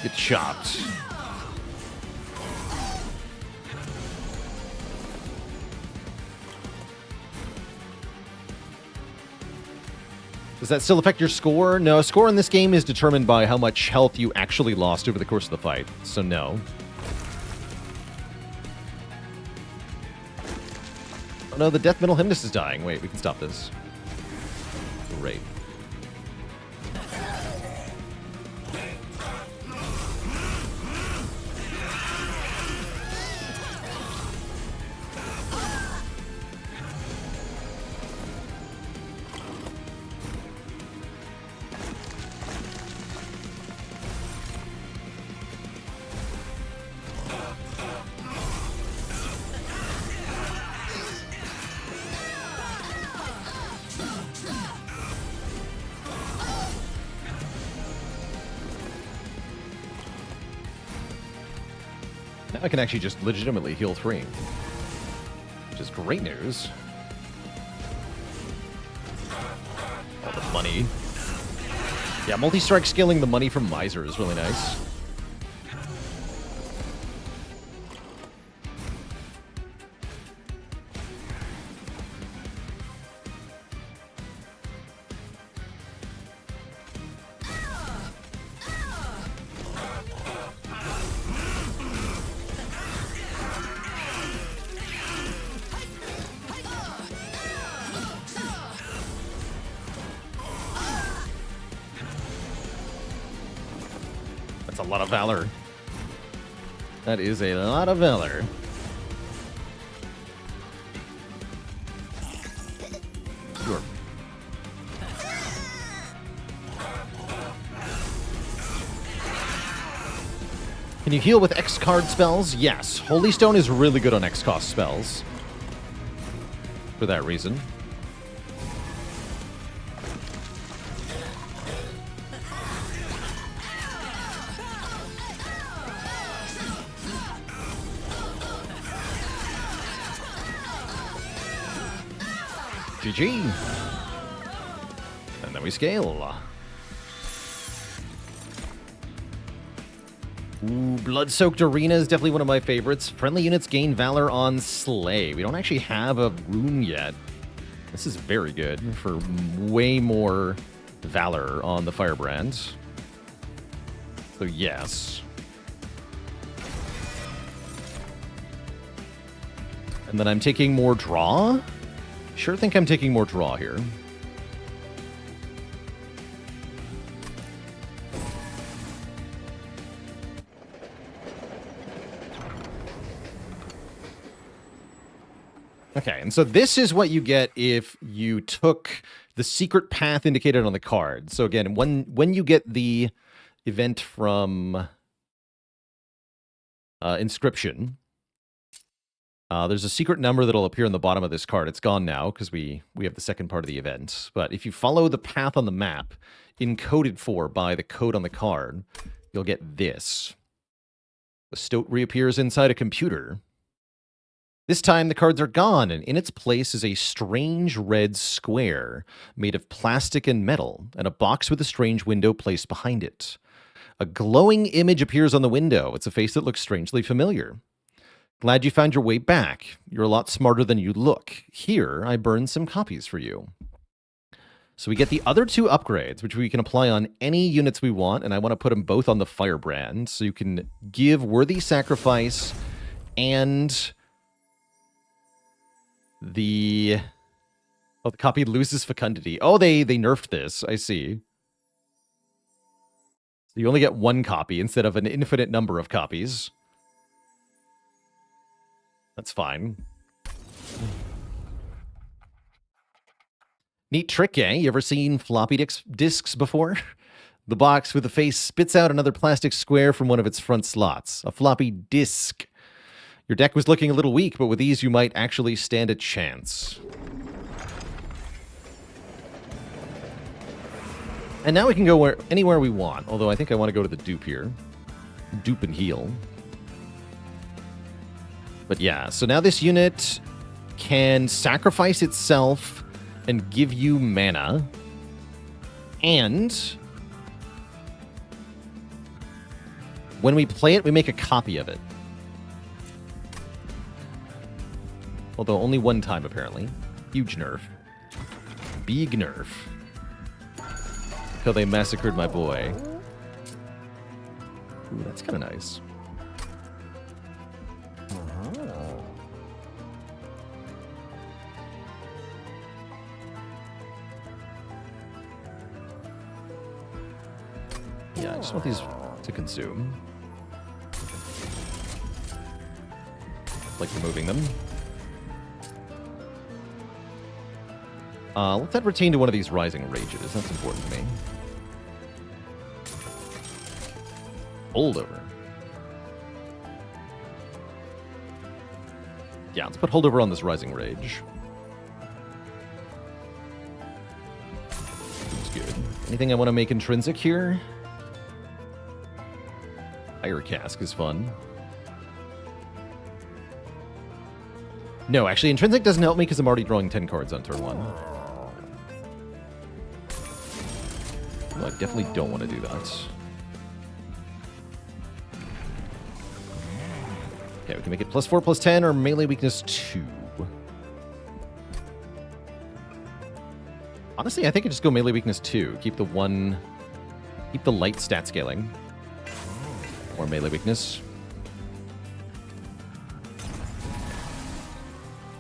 Get chopped. Does that still affect your score? No, score in this game is determined by how much health you actually lost over the course of the fight, so no. Oh no, the Death Metal Hymnist is dying. Wait, we can stop this. Great. I can actually just legitimately heal 3, which is great news. Oh, the money. Yeah, multi-strike scaling the money from Miser is really nice. That's a lot of valor. That is a lot of valor. Sure. Can you heal with X card spells? Yes. Holy Stone is really good on X cost spells. For that reason. GG. And then we scale. Ooh, Blood-Soaked Arena is definitely one of my favorites. Friendly units gain Valor on Slay. We don't actually have a rune yet. This is very good for way more Valor on the Firebrand. So yes. And then I'm taking more draw. Sure think I'm taking more draw here. Okay, and so this is what you get if you took the secret path indicated on the card. So again, when you get the event from Inscription, there's a secret number that'll appear on the bottom of this card. It's gone now because we have the second part of the event. But if you follow the path on the map, encoded for by the code on the card, you'll get this. The stoat reappears inside a computer. This time, the cards are gone, and in its place is a strange red square made of plastic and metal, and a box with a strange window placed behind it. A glowing image appears on the window. It's a face that looks strangely familiar. Glad you found your way back. You're a lot smarter than you look. Here, I burned some copies for you. So we get the other two upgrades, which we can apply on any units we want, and I want to put them both on the Firebrand, so you can give Worthy Sacrifice and the copy loses fecundity. Oh, they nerfed this. I see. So you only get one copy instead of an infinite number of copies. That's fine. Neat trick, eh? You ever seen floppy disks before? The box with the face spits out another plastic square from one of its front slots. A floppy disk. Your deck was looking a little weak, but with these you might actually stand a chance. And now we can go anywhere we want, although I think I want to go to the dupe here. Dupe and heal. But yeah, so now this unit can sacrifice itself and give you mana. And when we play it, we make a copy of it. Although only one time, apparently. Huge nerf. Big nerf. Until they massacred my boy. Ooh, that's kind of nice. Yeah, I just want these to consume. Like removing them. Let's add Retain to one of these Rising Rages. That's important to me. Holdover. Yeah, let's put Holdover on this Rising Rage. Seems good. Anything I want to make intrinsic here? Fire Cask is fun. No, actually, intrinsic doesn't help me because I'm already drawing 10 cards on turn 1. I definitely don't want to do that. Okay, we can make it +4, +10, or melee weakness 2. Honestly, I think I just go melee weakness 2. Keep the light stat scaling. Or melee weakness.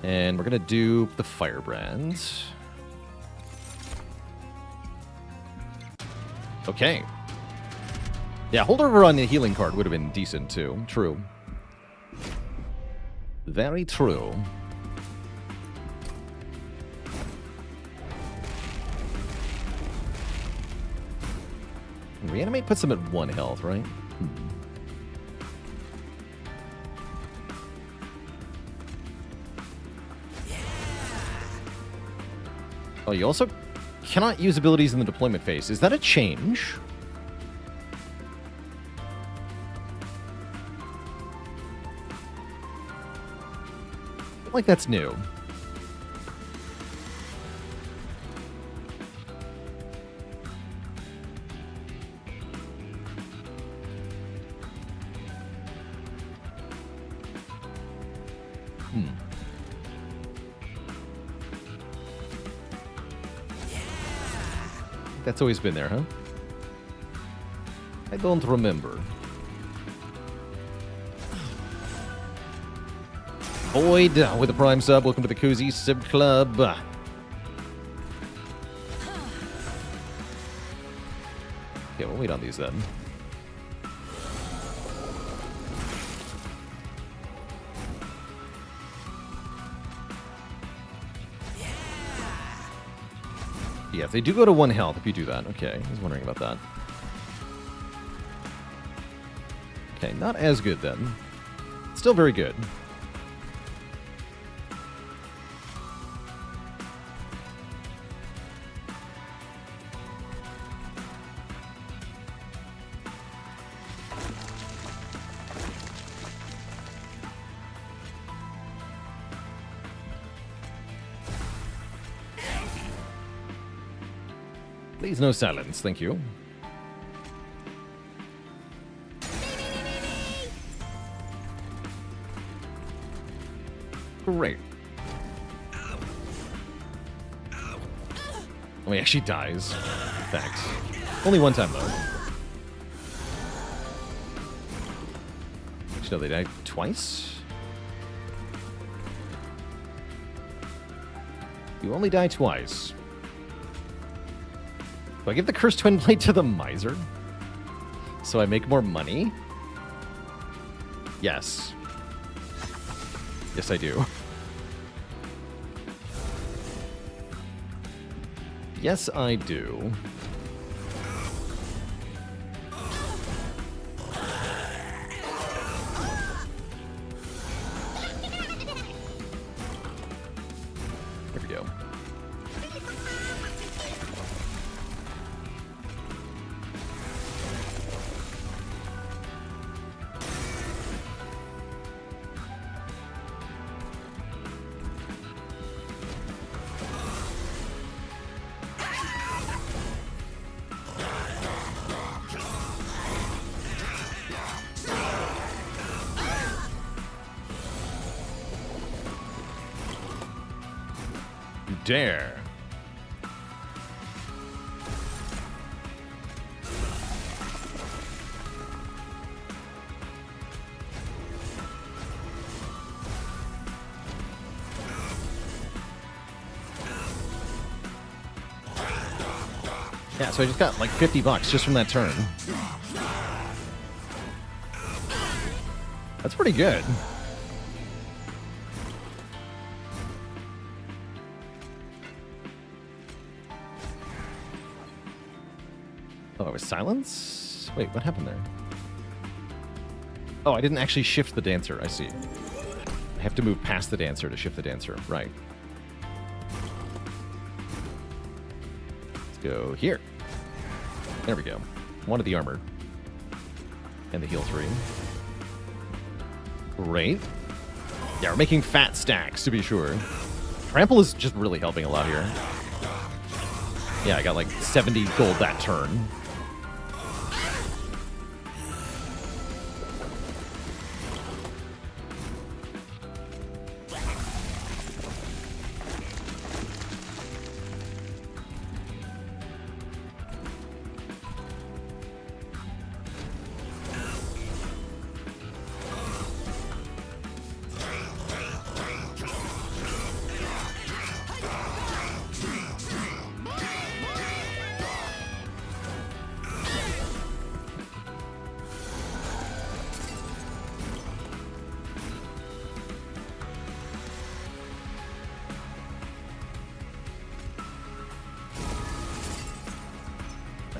And we're going to do the Firebrand. Okay. Yeah, holdover on the healing card would have been decent, too. True. Very true. Reanimate puts them at 1 health, right? Oh, you also cannot use abilities in the deployment phase. Is that a change? I feel like that's new. That's always been there, huh? I don't remember. Boyd with the Prime sub. Welcome to the Cozy Sib Club. Okay, we'll wait on these then. Yeah, they do go to 1 health if you do that. Okay, I was wondering about that. Okay, not as good then. Still very good. Please, no silence. Thank you. Great. Oh, he actually dies. Thanks. Only 1 time, though. Actually, no, they died twice? You only die twice. Do I give the Cursed Twin Blade to the Miser? So I make more money? Yes. Yes, I do. Yes, I do. There we go. Dare. Yeah, so I just got like $50 just from that turn. That's pretty good. Oh, it was silence? Wait, what happened there? Oh, I didn't actually shift the dancer. I see. I have to move past the dancer to shift the dancer. Right. Let's go here. There we go. Wanted the armor. And the heal 3. Great. Yeah, we're making fat stacks, to be sure. Trample is just really helping a lot here. Yeah, I got like 70 gold that turn.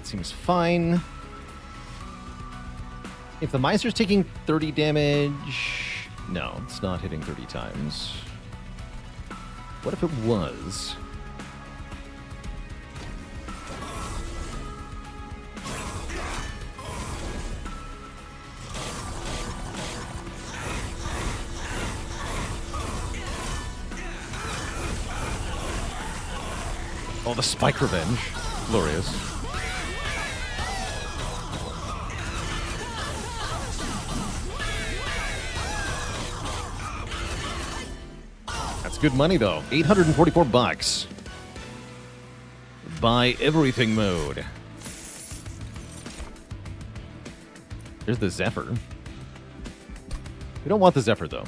Seems fine. If the Miser's taking 30 damage... No, it's not hitting 30 times. What if it was? Oh, the Spike Revenge. Glorious. Good money though. 844 bucks. Buy everything mode. There's the Zephyr. We don't want the Zephyr though.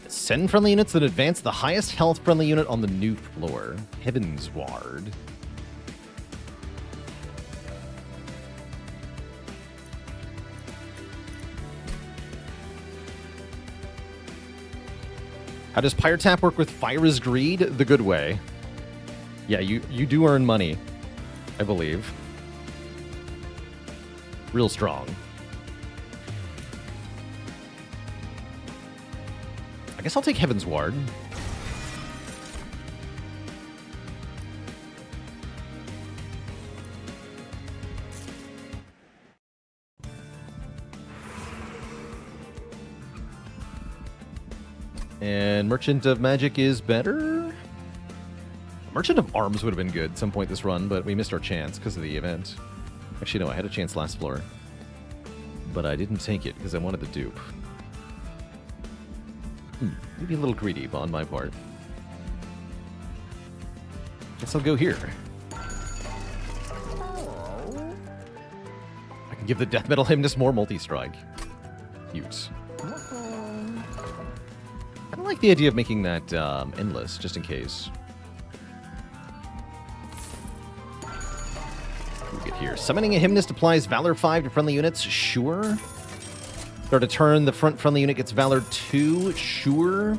Send friendly units that advance the highest health friendly unit on the new floor. Heaven's Ward. How does Pyre Tap work with Fhyra's Greed? The good way. Yeah, you do earn money, I believe. Real strong. I guess I'll take Heaven's Ward. And Merchant of Magic is better? Merchant of Arms would have been good at some point this run, but we missed our chance because of the event. Actually, no, I had a chance last floor. But I didn't take it because I wanted the dupe. Maybe a little greedy on my part. Guess I'll go here. I can give the Death Metal Hymnus more multi-strike. Cute. I don't like the idea of making that endless, just in case. What do we get here? Summoning a Hymnist applies Valor 5 to friendly units. Sure. Start a turn, the front friendly unit gets Valor 2. Sure.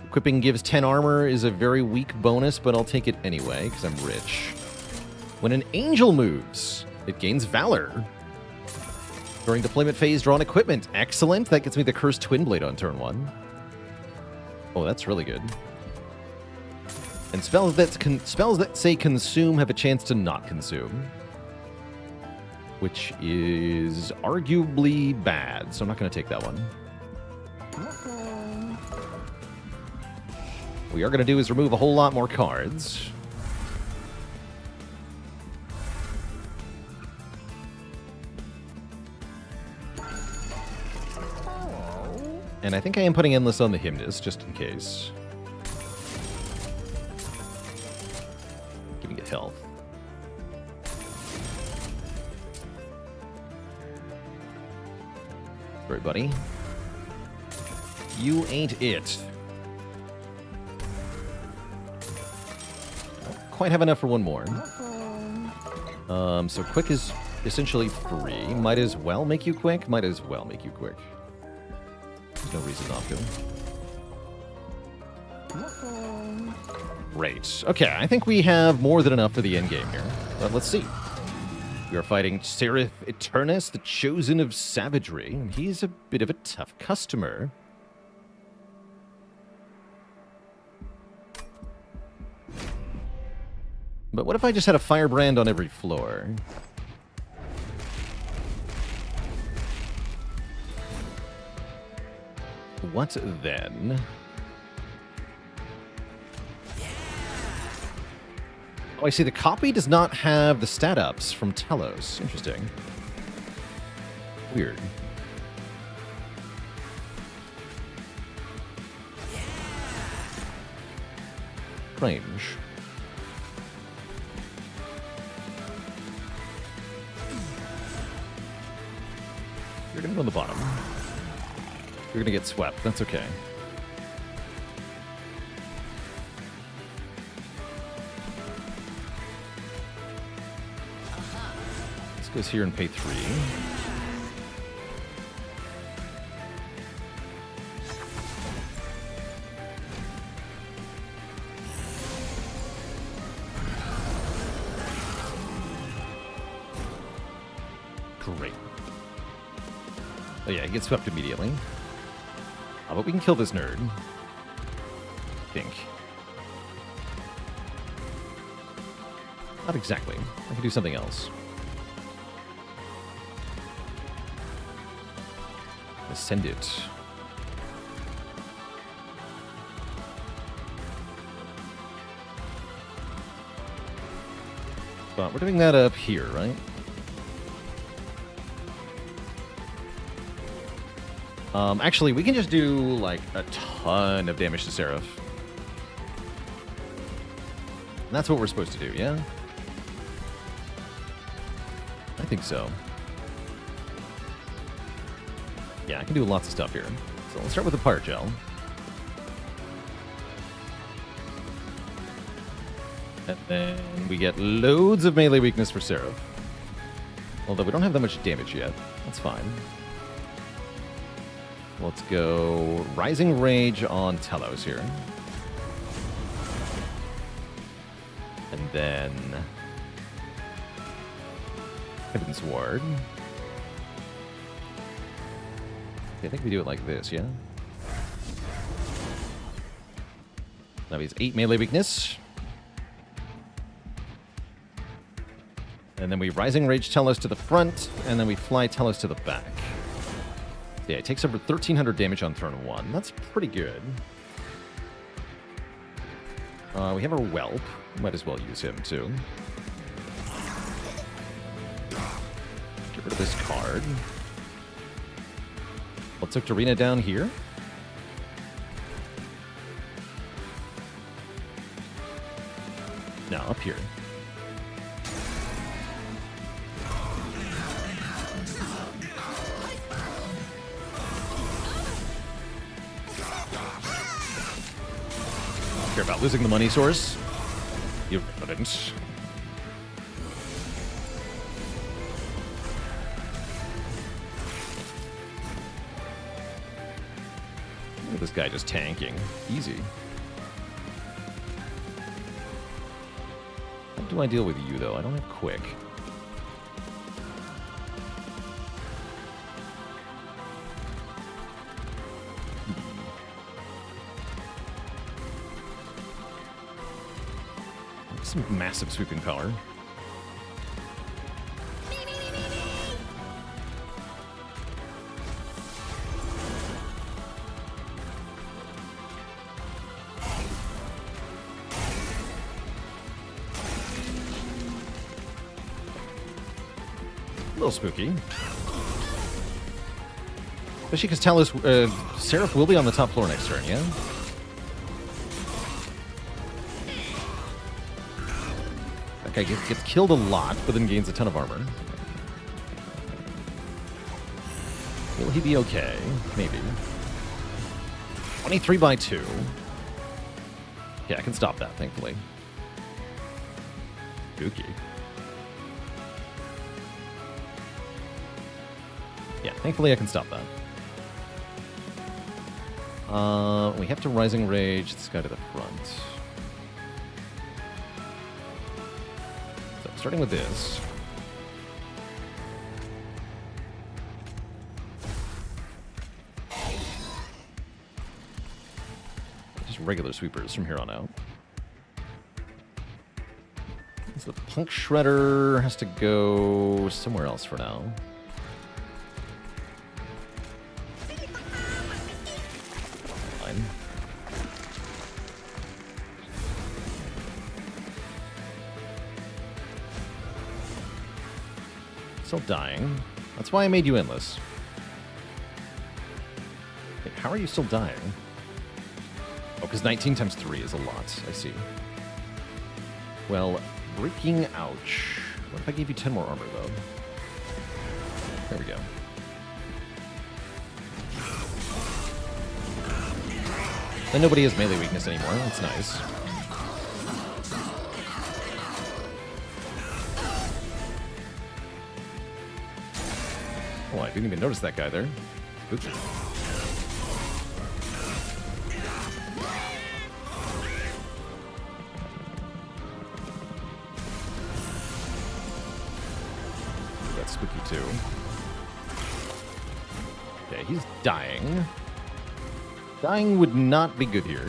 Equipping gives 10 armor is a very weak bonus, but I'll take it anyway, because I'm rich. When an Angel moves, it gains Valor. During deployment phase, draw an equipment. Excellent. That gets me the Cursed Twin Blade on turn 1. Oh, that's really good. And spells that say consume have a chance to not consume. Which is arguably bad, so I'm not going to take that one. What we are going to do is remove a whole lot more cards. And I think I am putting Endless on the Hymnus, just in case. Giving it health. Sorry, buddy. You ain't it. Don't quite have enough for one more. So quick is essentially free. Might as well make you quick. Might as well make you quick. There's no reason not to. Great. Okay, I think we have more than enough for the end game here. But let's see. We are fighting Seraph Eternus, the Chosen of Savagery. He's a bit of a tough customer. But what if I just had a firebrand on every floor? What then? Oh, I see. The copy does not have the stat ups from Talos. Interesting. Weird. Strange. You're gonna go on the bottom. You're gonna get swept. That's okay. This goes here and pay 3. Great. Oh yeah, he gets swept immediately. But we can kill this nerd. I think. Not exactly. I can do something else. Ascend it. But we're doing that up here, right? Actually, we can just do, like, a ton of damage to Seraph. And that's what we're supposed to do, yeah? I think so. Yeah, I can do lots of stuff here. So let's start with the Pyre Gel. And then we get loads of melee weakness for Seraph. Although we don't have that much damage yet. That's fine. Let's go Rising Rage on Talos here. And then Heaven's Ward. I think we do it like this, yeah? Now he's 8 melee weakness. And then we Rising Rage Talos to the front, and then we fly Talos to the back. Yeah, it takes over 1,300 damage on turn 1. That's pretty good. We have our Whelp. Might as well use him, too. Get rid of this card. Let's hook Arena down here. No, up here. Care about losing the money source? You wouldn't. Look at this guy just tanking. Easy. How do I deal with you, though? I don't have quick. Some massive sweeping power. A little spooky. Especially because Talos, Seraph will be on the top floor next turn, yeah? That guy gets killed a lot, but then gains a ton of armor. Will he be okay? Maybe. 23 by 2. Yeah, I can stop that, thankfully. Spooky. Yeah, thankfully I can stop that. We have to Rising Rage this guy to the front. So, starting with this. Just regular sweepers from here on out. So the Punk Shredder has to go somewhere else for now. Still dying. That's why I made you endless. Wait, how are you still dying? Oh, because 19 times 3 is a lot. I see. Well, freaking ouch. What if I gave you 10 more armor, though? There we go. Then nobody has melee weakness anymore. That's nice. Oh, I didn't even notice that guy there. Oops. That's spooky too. Okay, he's dying. Dying would not be good here.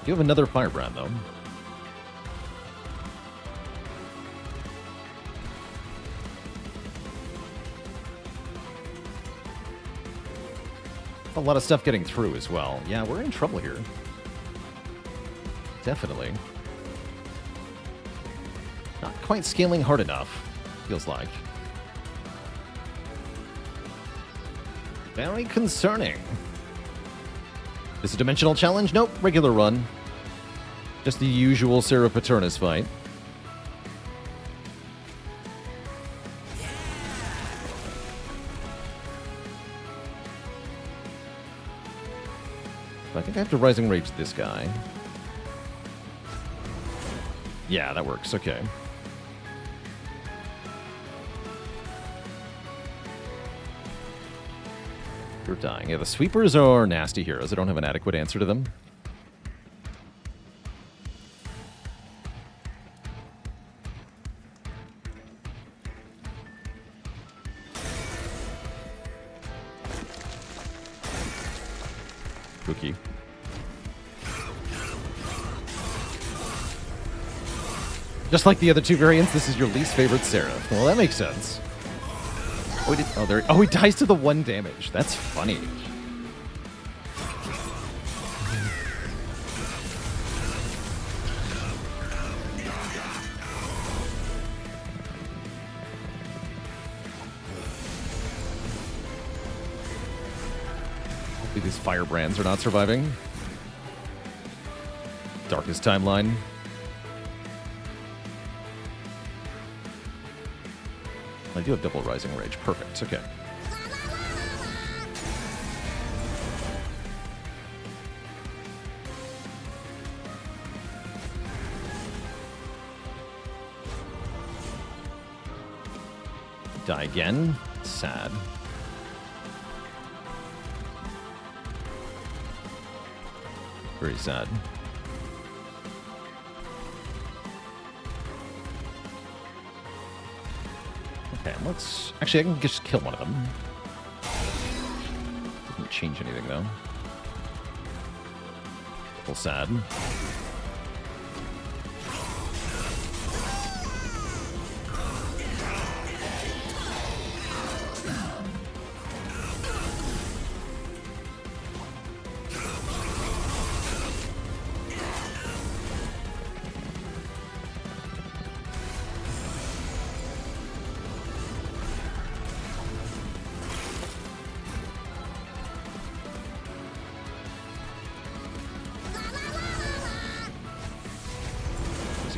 You have another Pyreborne, though. A lot of stuff getting through as well. Yeah, we're in trouble here. Definitely. Not quite scaling hard enough, feels like. Very concerning. Is it a dimensional challenge? Nope, regular run. Just the usual Serra Paternus fight. I think I have to Rising Rage this guy. Yeah, that works. Okay. You're dying. Yeah, the sweepers are nasty heroes. I don't have an adequate answer to them. Cookie. Just like the other two variants, this is your least favorite Seraph. Well, that makes sense. Oh, he dies to the 1 damage. That's funny. Hopefully these Firebrands are not surviving. Darkest timeline. I do have double Rising Rage. Perfect. Okay. Die again. Sad. Very sad. Okay, let's... Actually, I can just kill one of them. Doesn't change anything, though. A little sad.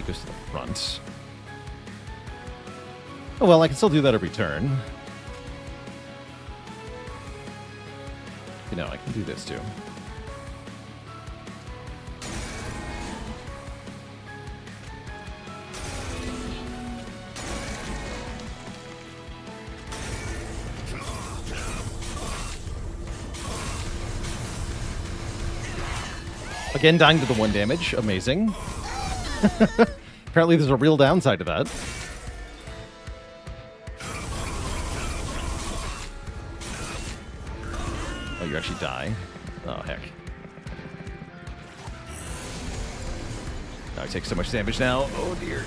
Goes to the front. Oh well, I can still do that every turn. You know, I can do this too. Again, dying to the 1 damage. Amazing. Apparently there's a real downside to that. Oh, you actually die? Oh, heck. Oh, I take so much damage now. Oh, dear.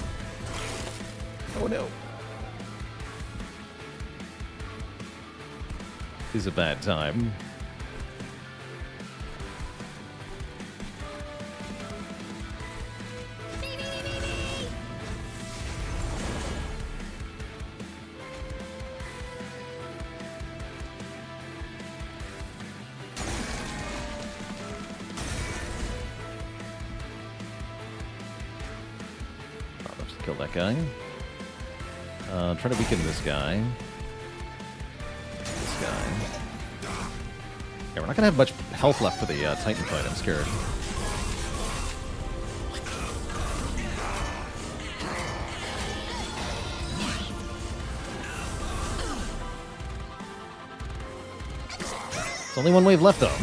Oh, no. This is a bad time. that guy. Try to weaken this guy. This guy. Yeah, we're not gonna have much health left for the Titan fight, I'm scared. There's only one wave left, though.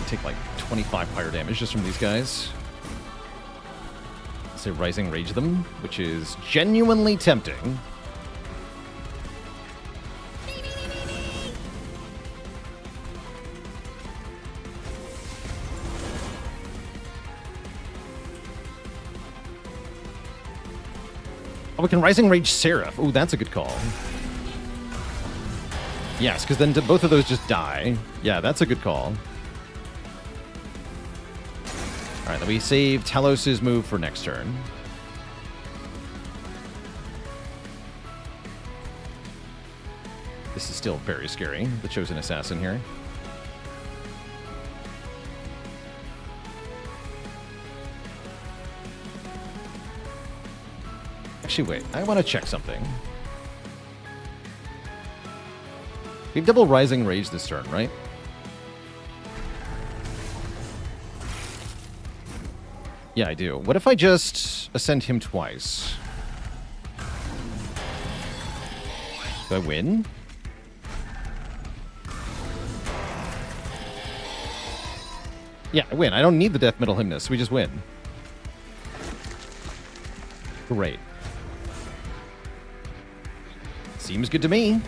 Take like 25 fire damage just from these guys. Say Rising Rage them, which is genuinely tempting. Oh, we can Rising Rage Seraph. Ooh, that's a good call. Yes, because then both of those just die. Yeah, that's a good call. All right, then we save Talos' move for next turn. This is still very scary, the Chosen Assassin here. Actually, wait, I want to check something. We have double Rising Rage this turn, right? Yeah, I do. What if I just ascend him twice? Do I win? Yeah, I win. I don't need the Death Metal Hymnus. We just win. Great. Seems good to me.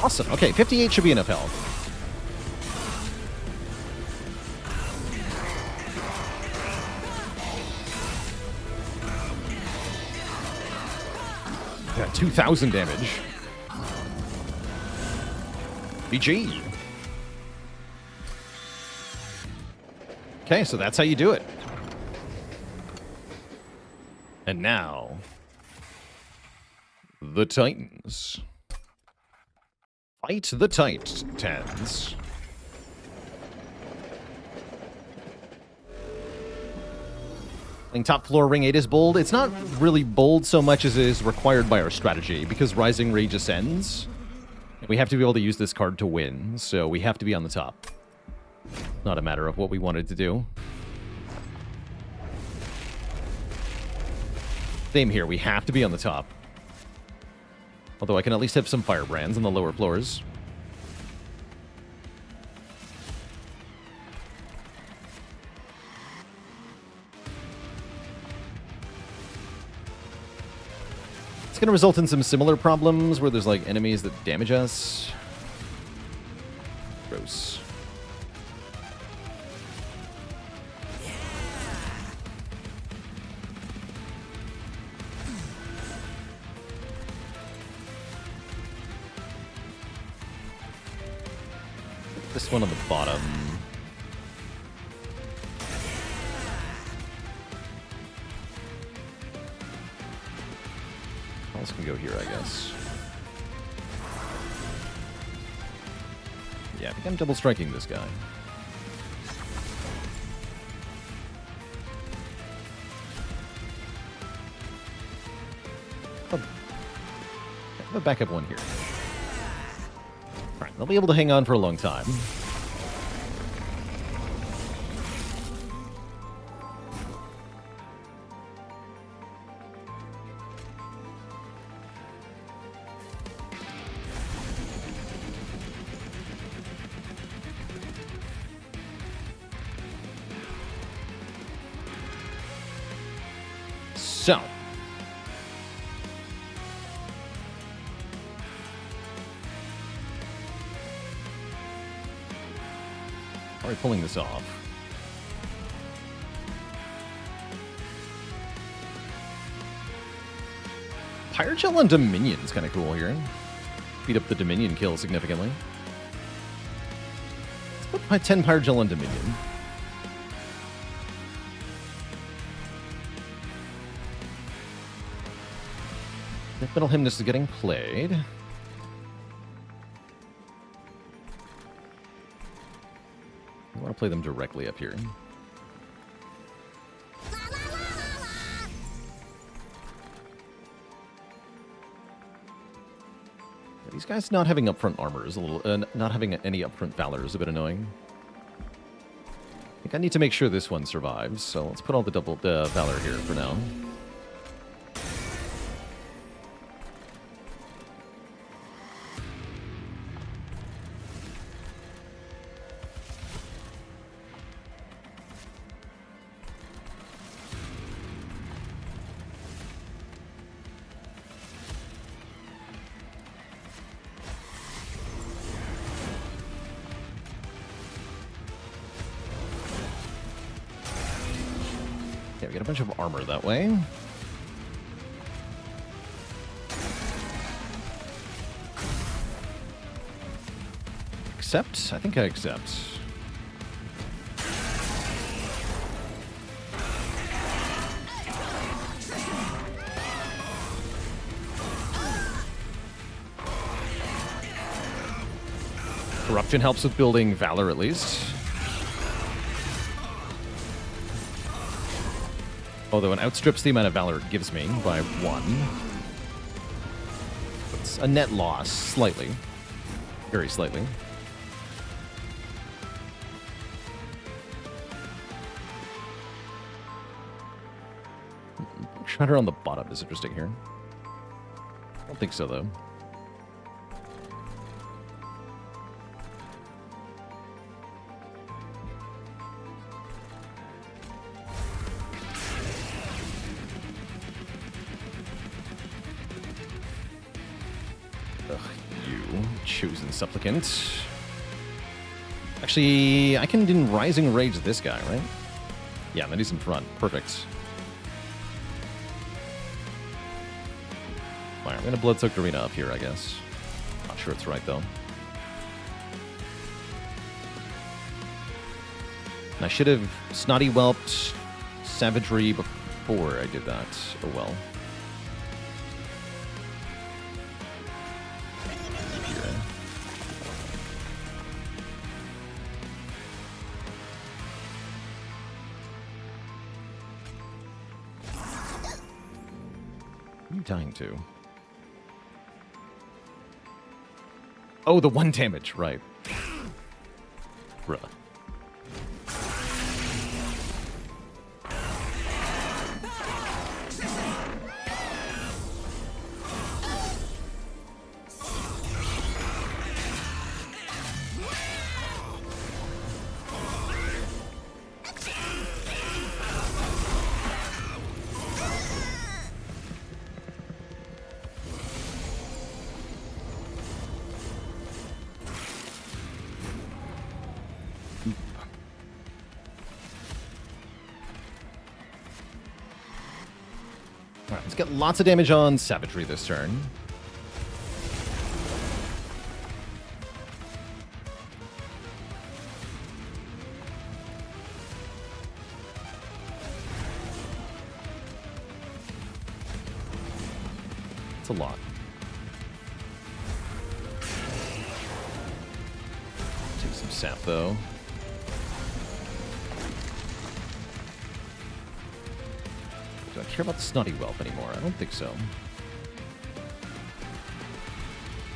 Awesome. Okay, 58 should be enough health. Got 2,000 damage. BG. Okay, so that's how you do it. And now, the Titans. Fight the Titans. Playing top floor Ring 8 is bold. It's not really bold so much as it is required by our strategy, because Rising Rage ascends. We have to be able to use this card to win, so we have to be on the top. Not a matter of what we wanted to do. Same here, we have to be on the top. Although I can at least have some firebrands on the lower floors. It's going to result in some similar problems where there's like enemies that damage us. Gross. This one on the bottom. Else can go here, I guess. Yeah, I think I'm double striking this guy. Oh. I have a backup one here. Alright, they'll be able to hang on for a long time. So. Are we pulling this off? Pyregel on Dominion's kind of cool here. Speed up the Dominion kill significantly. Let's put my 10 Pyregel on Dominion. Death Metal Hymnus is getting played. want to play them directly up here. These guys not having upfront armor is a little... not having any upfront valor is a bit annoying. I think I need to make sure this one survives, so let's put all the double valor here for now. Yeah, we get a bunch of armor that way. Accept? I think I accept. Corruption helps with building valor, at least. Although it outstrips the amount of valor it gives me by 1. It's a net loss, slightly. Very slightly. Shredder on the bottom is interesting here. I don't think so, though. Chosen Supplicant. Actually, I can Rising Rage this guy, right? Yeah, then he's in front. Perfect. Alright, I'm going to Bloodsoaked Arena up here, I guess. Not sure it's right, though. And I should have Snotty Whelped Savagery before I did that. Oh well. Dying to. Oh, the 1 damage, right. Bruh. Alright, let's get lots of damage on Savagery this turn. It's a lot. Take some sap, though. Do I care about the Snotty Whelp anymore? I don't think so.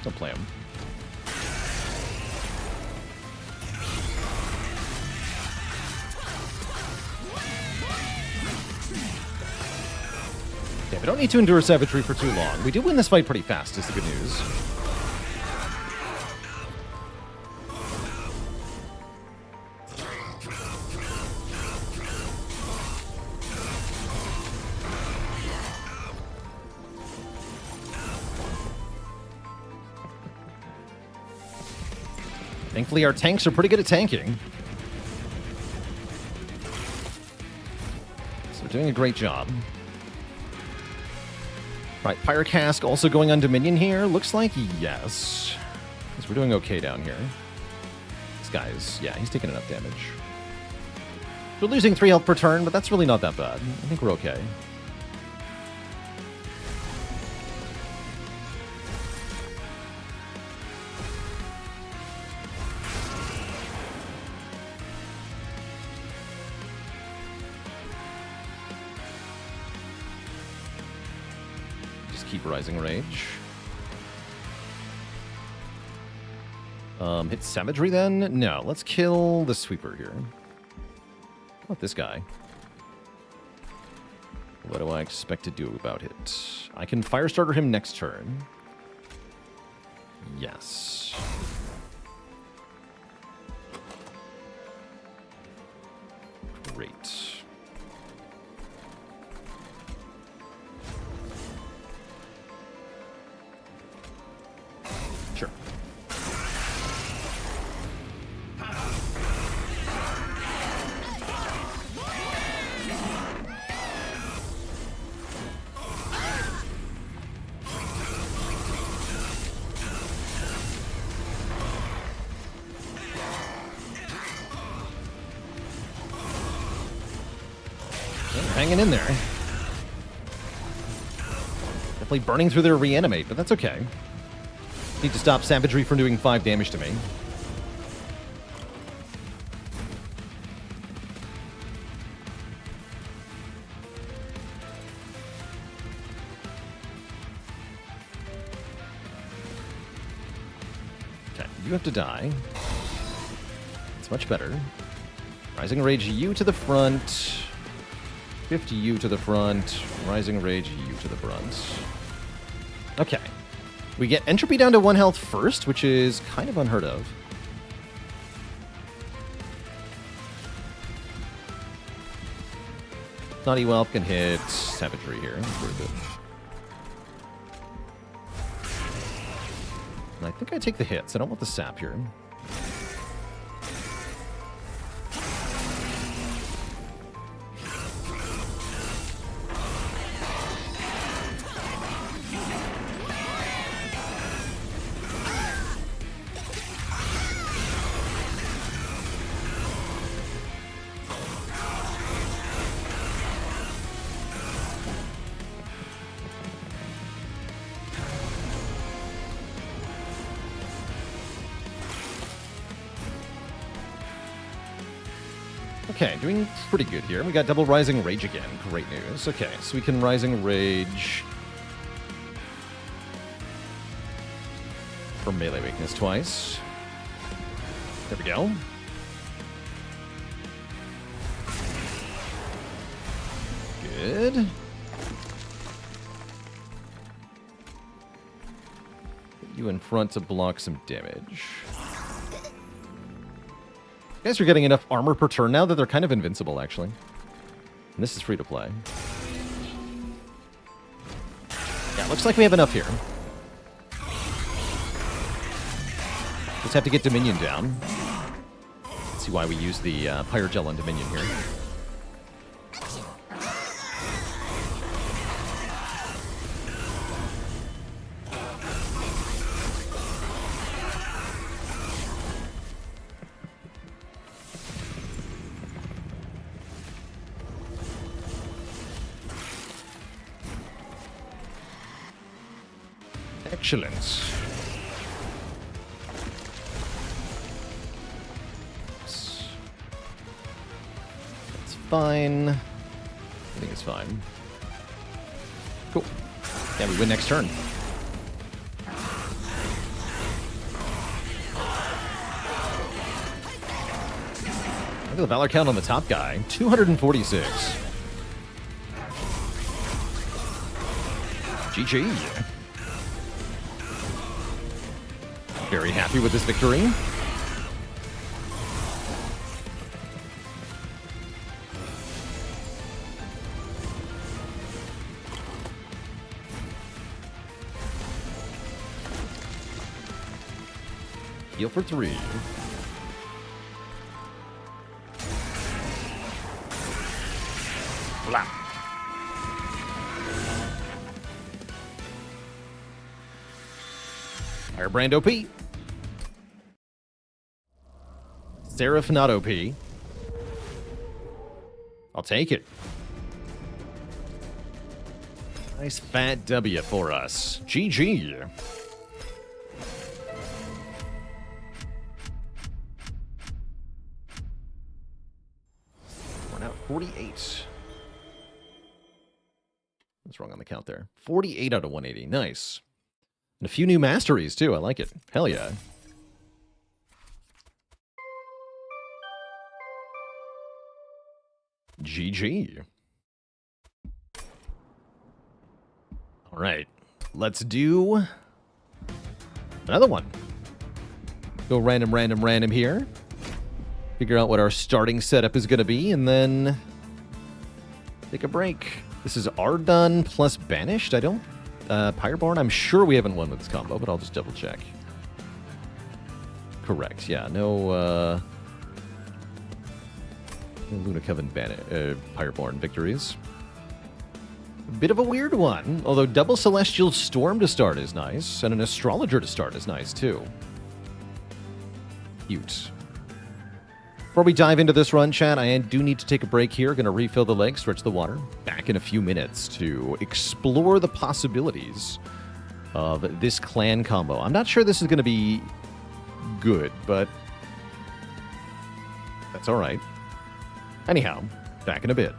Don't play him. Yeah, we don't need to endure Savagery for too long. We do win this fight pretty fast, is the good news. Thankfully, our tanks are pretty good at tanking. So we're doing a great job. Right, Pyrocask also going on Dominion here. Looks like yes. Because we're doing okay down here. This guy is, yeah, he's taking enough damage. We're losing 3 health per turn, but that's really not that bad. I think we're okay. keep Rising Rage. Hit Savagery then? No, let's kill the Sweeper here. How about this guy? What do I expect to do about it? I can Firestarter him next turn. Yes. Great. Sure. Hanging in there. Definitely burning through their reanimate, but that's okay. Need to stop Savagery from doing 5 damage to me. Okay, you have to die. It's much better. Rising Rage you to the front. 50 you to the front, Rising Rage you to the front. Okay. We get Entropy down to 1 health first, which is kind of unheard of. Naughty Whelp can hit Savagery here. Worth it. And I think I take the hits. I don't want the sap here. Okay, doing pretty good here. We got double Rising Rage again. Great news. Okay, so we can Rising Rage for melee weakness twice. There we go. Good. Put you in front to block some damage. You guys are getting enough armor per turn now that they're kind of invincible, actually. And this is free to play. Yeah, looks like we have enough here. Just have to get Dominion down. Let's see why we use the Pyrogel on Dominion here. Excellent. That's fine. I think it's fine. Cool. Yeah, we win next turn. Look at the Valor count on the top guy. 246. GG. Very happy with this victory. Heal for 3. Blah. Firebrand OP. Seraph not OP. I'll take it. Nice fat W for us. GG. We're now 48. was wrong on the count there. 48 out of 180. Nice. And a few new masteries, too. I like it. Hell yeah. GG. All right. Let's do another one. Go random here. Figure out what our starting setup is going to be, and then take a break. This is Arduhn plus Banished. I don't... Pyreborne, I'm sure we haven't won with this combo, but I'll just double check. Correct, yeah. No Luna Coven Pyreborne victories. A bit of a weird one, although double Celestial Storm to start is nice, and an Astrologer to start is nice, too. Cute. Before we dive into this run, chat, I do need to take a break here. Going to refill the leg, stretch the water. Back in a few minutes to explore the possibilities of this clan combo. I'm not sure this is going to be good, but that's all right. Anyhow, back in a bit.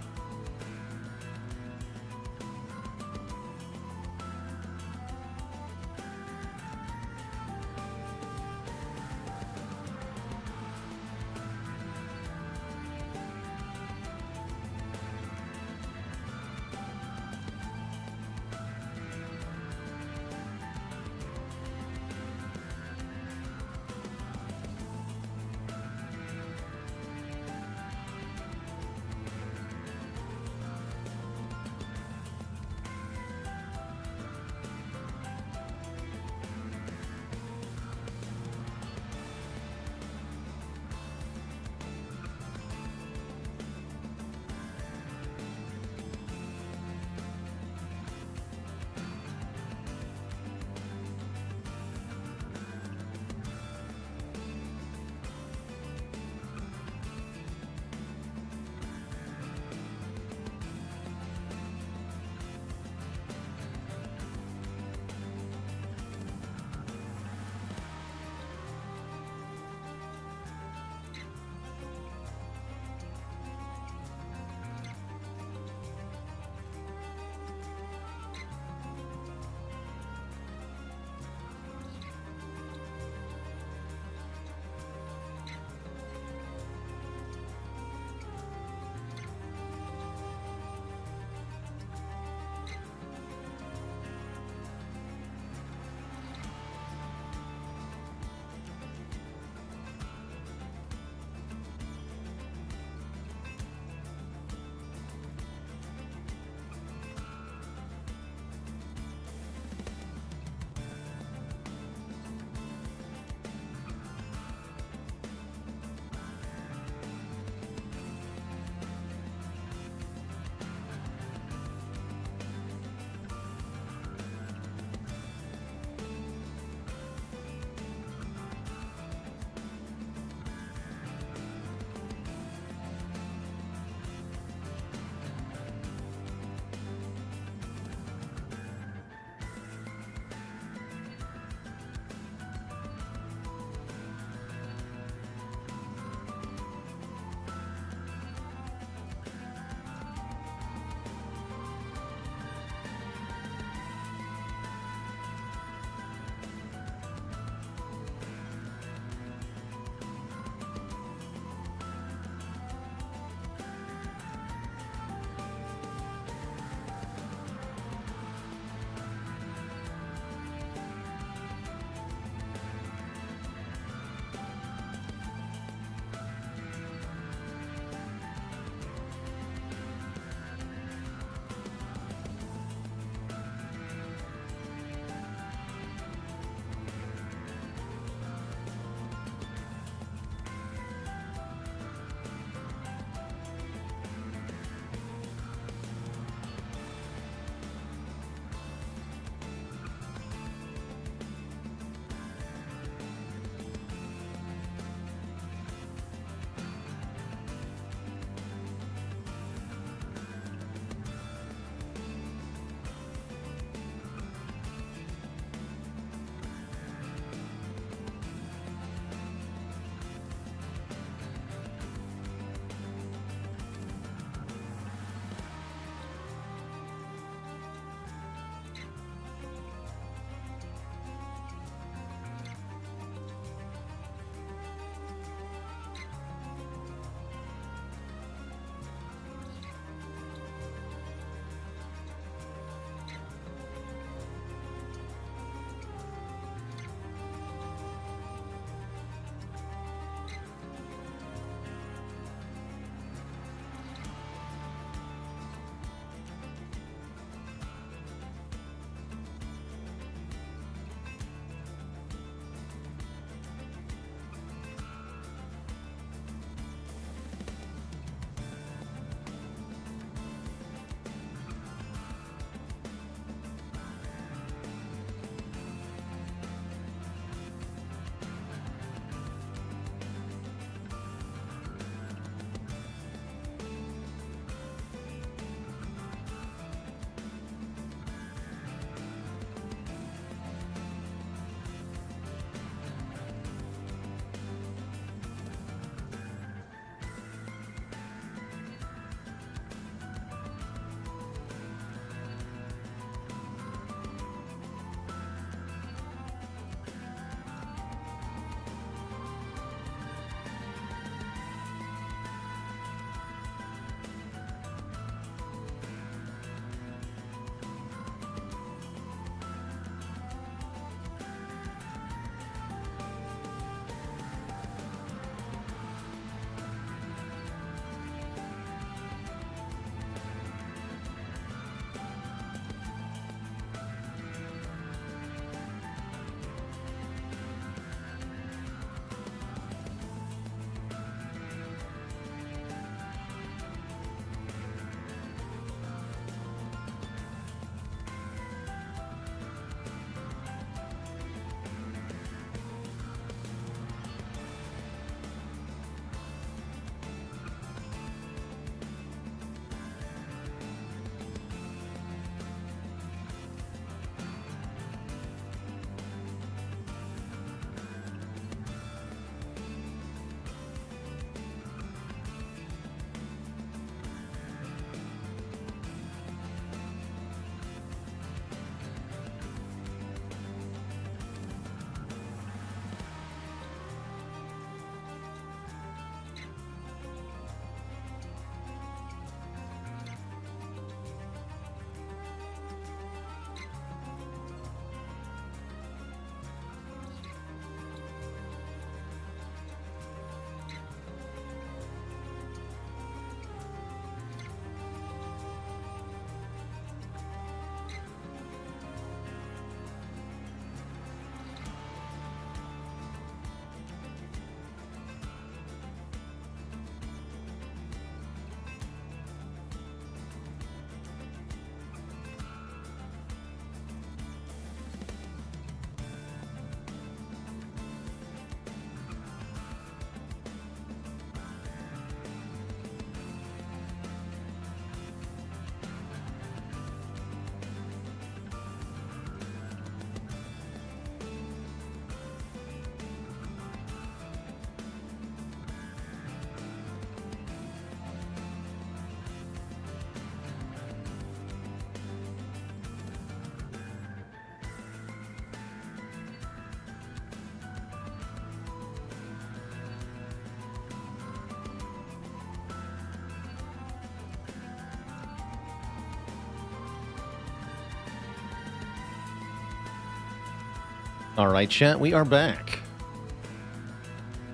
All right, chat, we are back.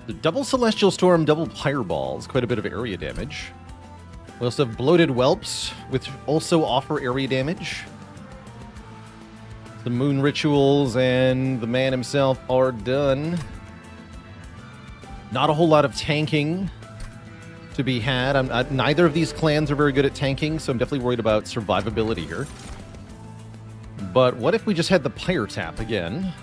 The double Celestial Storm, double Pyreballs, quite a bit of area damage. We also have Bloated Whelps, which also offer area damage. The Moon Rituals and the man himself are done. Not a whole lot of tanking to be had. Neither of these clans are very good at tanking, so I'm definitely worried about survivability here. But what if we just had the Pyre Tap again?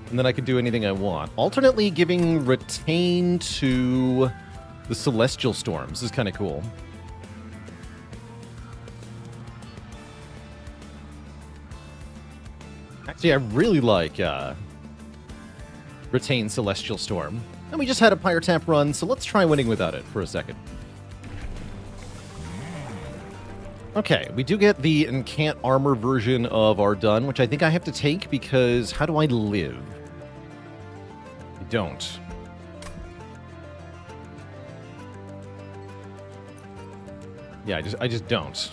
And then I could do anything I want. Alternately giving Retain to the Celestial Storms is kind of cool. Actually, I really like Retain Celestial Storm. And we just had a Pyre Tap run, so let's try winning without it for a second. Okay, we do get the Encant Armor version of Arduhn, which I think I have to take because how do I live? I don't. Yeah, I just don't.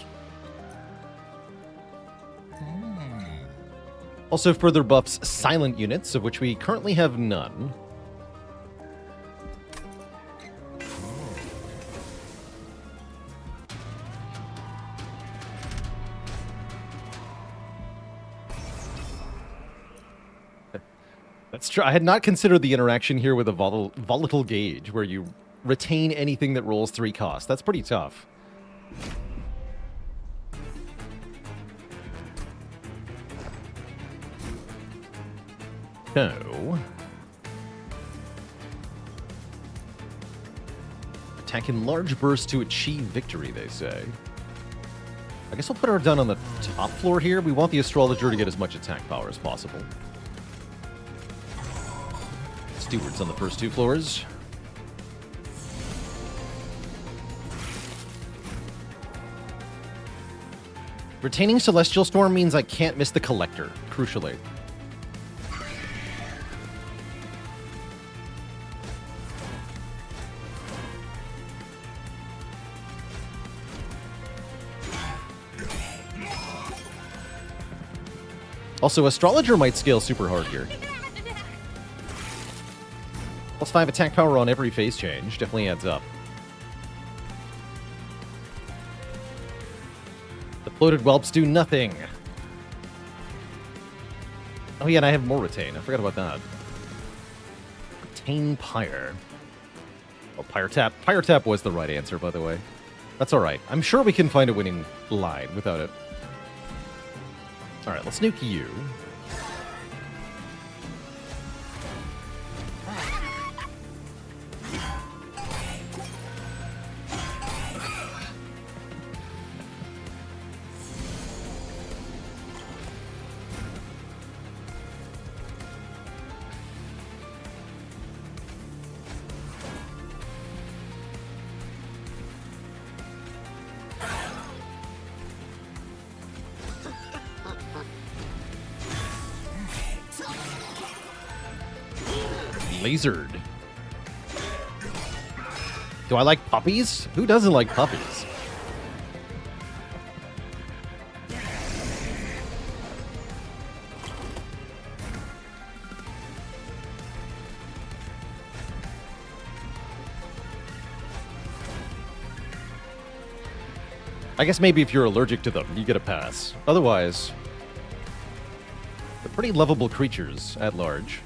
Also further buffs silent units, of which we currently have none. That's true. I had not considered the interaction here with a volatile gauge, where you retain anything that rolls 3 costs. That's pretty tough. So, attack in large bursts to achieve victory, they say. I guess I'll put Arduhn on the top floor here. We want the Astrologer to get as much attack power as possible. Stewards on the first 2 floors. Retaining Celestial Storm means I can't miss the Collector, crucially. Also, Astrologer might scale super hard here. +5 attack power on every phase change. Definitely adds up. The Bloated Whelps do nothing. Oh yeah, and I have more Retain. I forgot about that. Retain Pyre. Oh, Pyre Tap. Pyre Tap was the right answer, by the way. That's alright. I'm sure we can find a winning line without it. Alright, let's nuke you. Lasered. Do I like puppies? Who doesn't like puppies? I guess maybe if you're allergic to them, you get a pass. Otherwise, they're pretty lovable creatures at large.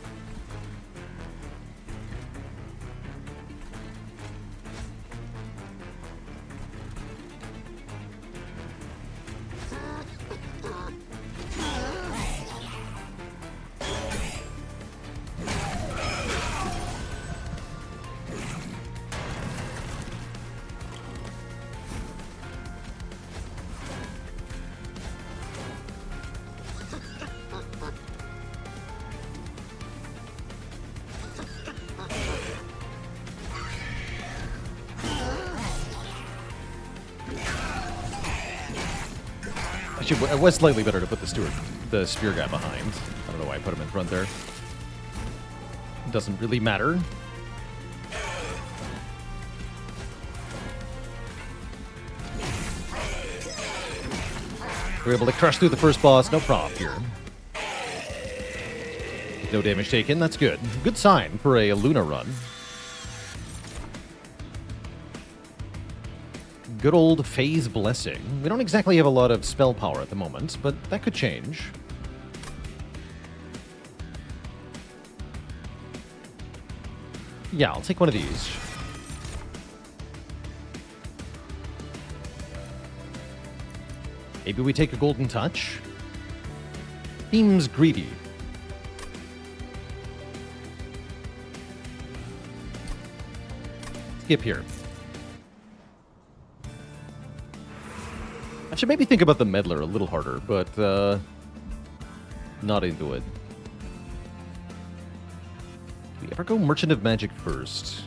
It was slightly better to put the spear guy behind. I don't know why I put him in front there. It doesn't really matter. We're able to crush through the first boss, no problem here. No damage taken. That's good. Good sign for a Luna run. Good old Phase Blessing. We don't exactly have a lot of spell power at the moment, but that could change. Yeah, I'll take one of these. Maybe we take a Golden Touch? Seems greedy. Skip here. I should maybe think about the Meddler a little harder, but not into it. Do we ever go Merchant of Magic first?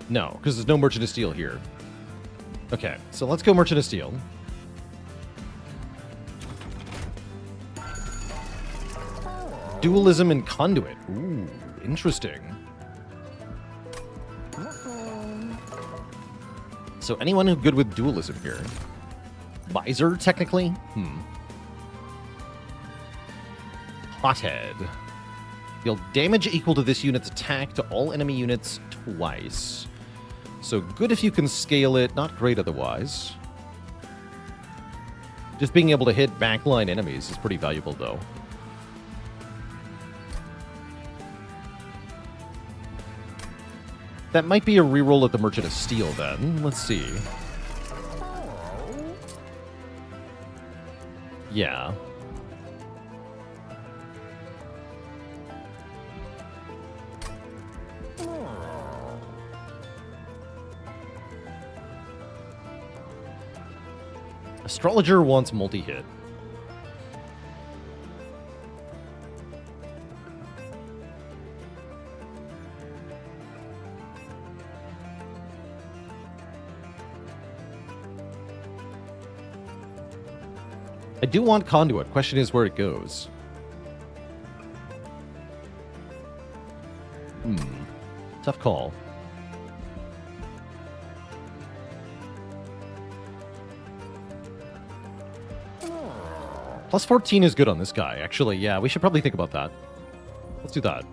No, because there's no Merchant of Steel here. Okay, so let's go Merchant of Steel. Dualism and Conduit. Ooh, interesting. So anyone who's good with dualism here? Visor, technically? Hothead. Deal damage equal to this unit's attack to all enemy units twice. So good if you can scale it, not great otherwise. Just being able to hit backline enemies is pretty valuable, though. That might be a reroll at the Merchant of Steel, then. Let's see. Yeah. Astrologer wants multi-hit. I do want Conduit. Question is where it goes. Tough call. Plus 14 is good on this guy, actually. Yeah, we should probably think about that. Let's do that.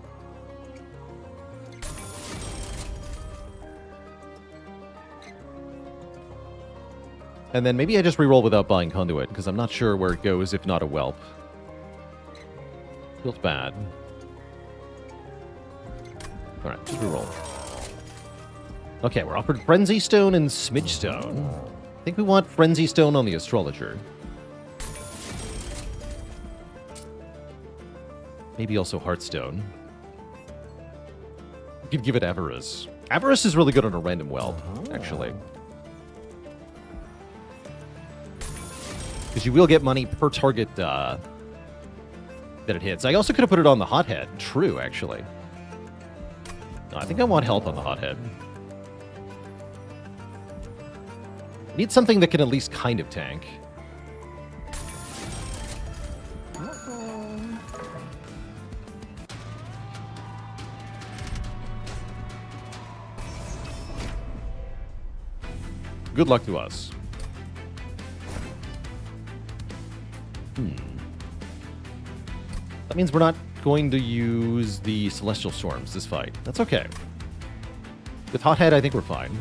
And then maybe I just reroll without buying Conduit, because I'm not sure where it goes if not a Whelp. Feels bad. Alright, just reroll. Okay, we're offered Frenzy Stone and Smidge Stone. I think we want Frenzy Stone on the Astrologer. Maybe also Heartstone. We could give it Avarice. Avarice is really good on a random Whelp, actually. Because you will get money per target that it hits. I also could have put it on the Hothead. True, actually. No, I think I want health on the Hothead. I need something that can at least kind of tank. Good luck to us. That means we're not going to use the Celestial Storms this fight. That's okay. With Hothead, I think we're fine.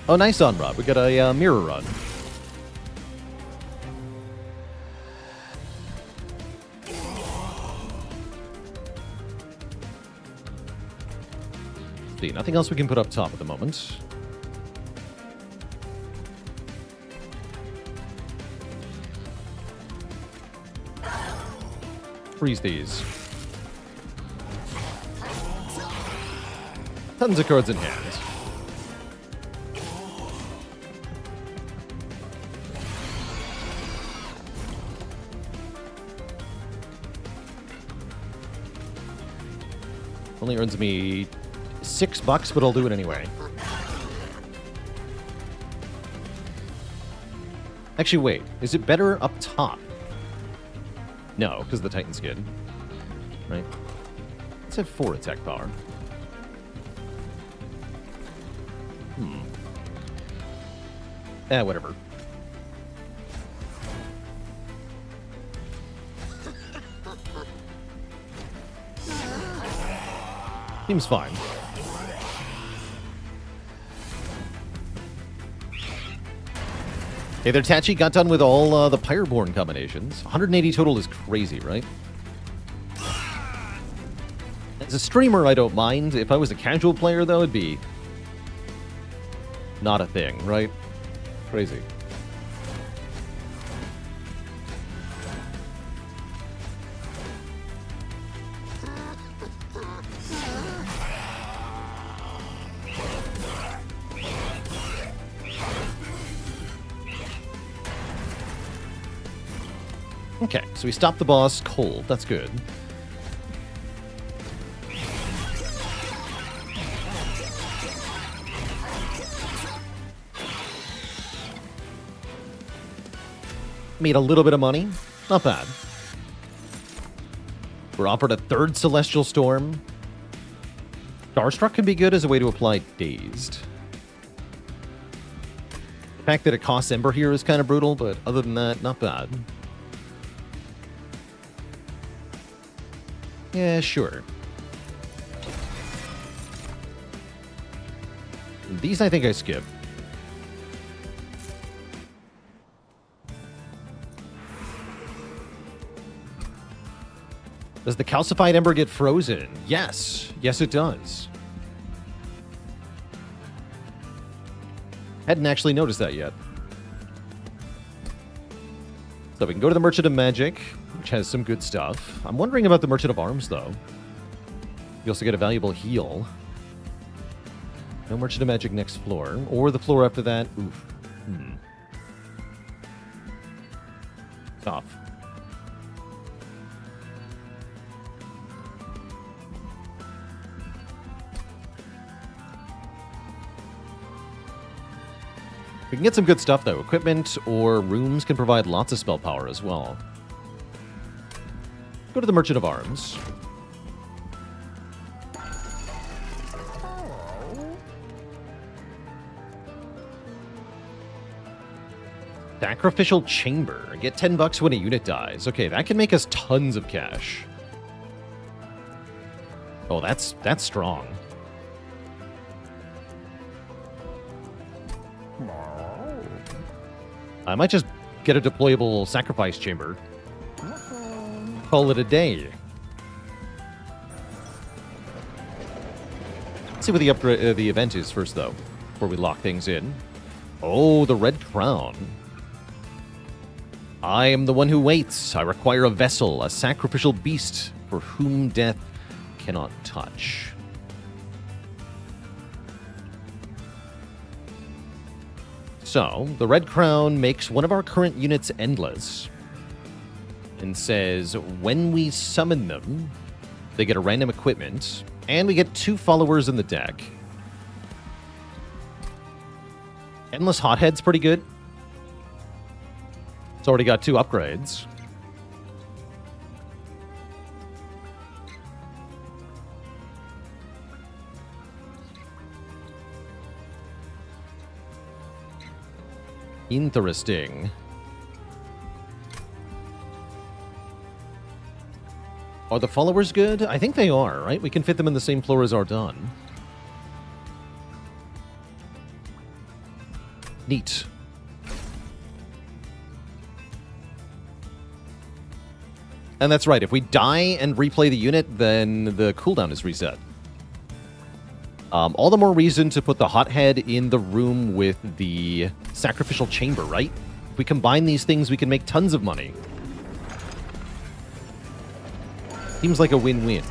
Oh, nice on, Rob. We got a mirror run. See, nothing else we can put up top at the moment. freeze these. Tons of cards in hand. Only earns me $6, but I'll do it anyway. Actually, wait. Is it better up top? No, because the Titan skin. Right? Let's have 4 attack power. Whatever. Seems fine. Hey there, Tachi. Got done with all the Pyreborne combinations. 180 total is crazy, right? As a streamer, I don't mind. If I was a casual player, though, it'd be not a thing, right? Crazy. Okay, so we stopped the boss cold. That's good. Made a little bit of money. Not bad. We're offered a 3rd Celestial Storm. Starstruck can be good as a way to apply Dazed. The fact that it costs Ember here is kind of brutal, but other than that, not bad. Yeah, sure. These I think I skip. Does the calcified ember get frozen? Yes. Yes, it does. Hadn't actually noticed that yet. So we can go to the Merchant of Magic, which has some good stuff. I'm wondering about the Merchant of Arms, though. You also get a valuable heal. No Merchant of Magic next floor. Or the floor after that. Oof. Tough. We can get some good stuff, though. Equipment or rooms can provide lots of spell power as well. Go to the Merchant of Arms. Sacrificial Chamber. Get $10 when a unit dies. Okay, that can make us tons of cash. Oh, that's strong. I might just get a deployable sacrifice chamber. Call it a day. Let's see what the upgrade, the event is first, though, before we lock things in. Oh, the Red Crown. I am the one who waits. I require a vessel, a sacrificial beast, for whom death cannot touch. So, the Red Crown makes one of our current units endless. And says, when we summon them, they get a random equipment, and we get 2 followers in the deck. Endless Hothead's pretty good. It's already got 2 upgrades. Interesting. Are the followers good? I think they are, right? We can fit them in the same floor as Arduhn. Neat. And that's right, if we die and replay the unit, then the cooldown is reset. All the more reason to put the Hothead in the room with the Sacrificial Chamber, right? If we combine these things, we can make tons of money. Seems like a win-win.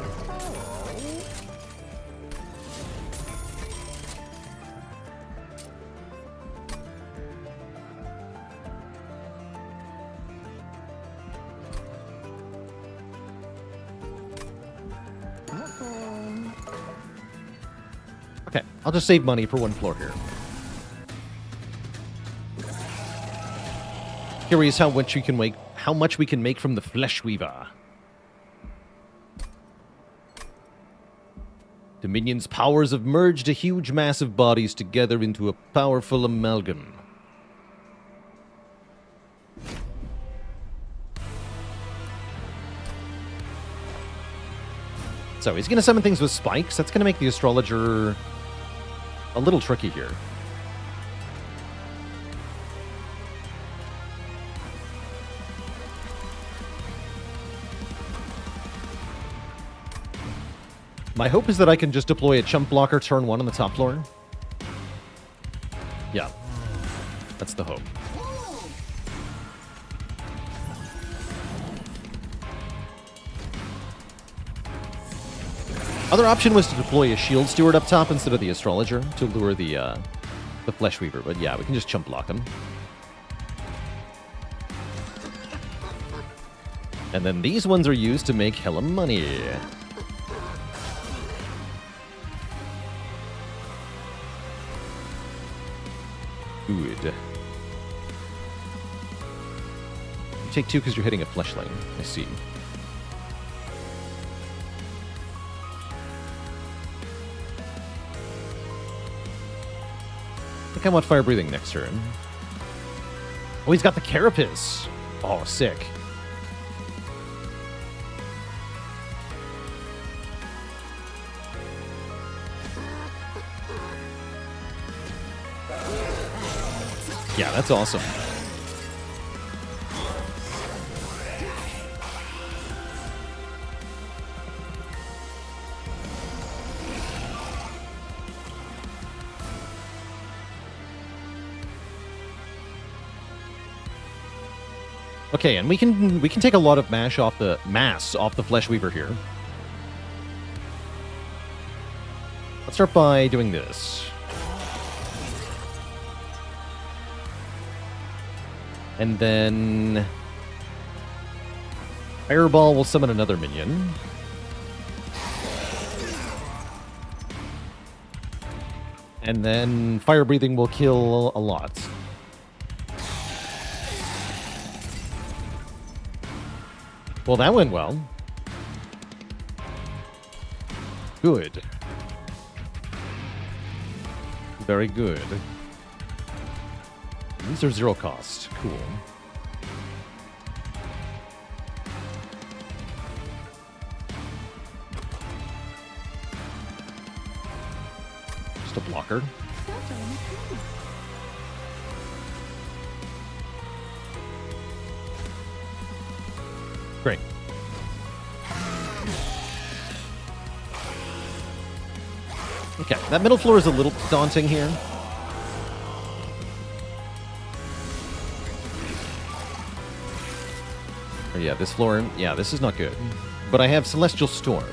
Okay, I'll just save money for one floor here. Curious how much we can make from the Flesh Weaver. Dominion's powers have merged a huge mass of bodies together into a powerful amalgam. So he's going to summon things with spikes. That's going to make the astrologer a little tricky here. My hope is that I can just deploy a chump blocker turn 1 on the top floor. Yeah, that's the hope. Other option was to deploy a shield steward up top instead of the astrologer to lure the flesh weaver, but yeah, we can just chump block him. And then these ones are used to make hella money. Good. You take 2 because you're hitting a flesh lane. I see. I think I want fire breathing next turn. Oh, he's got the carapace. Oh, sick. Yeah, that's awesome. Okay, and we can take a lot of mass off the Flesh Weaver here. Let's start by doing this. And then Fireball will summon another minion. And then Fire Breathing will kill a lot. Well, that went well. Good. Very good. These are 0 cost. Cool. Just a blocker. Great. Okay, that middle floor is a little daunting here. Yeah, this floor, yeah, this is not good. But I have Celestial Storm.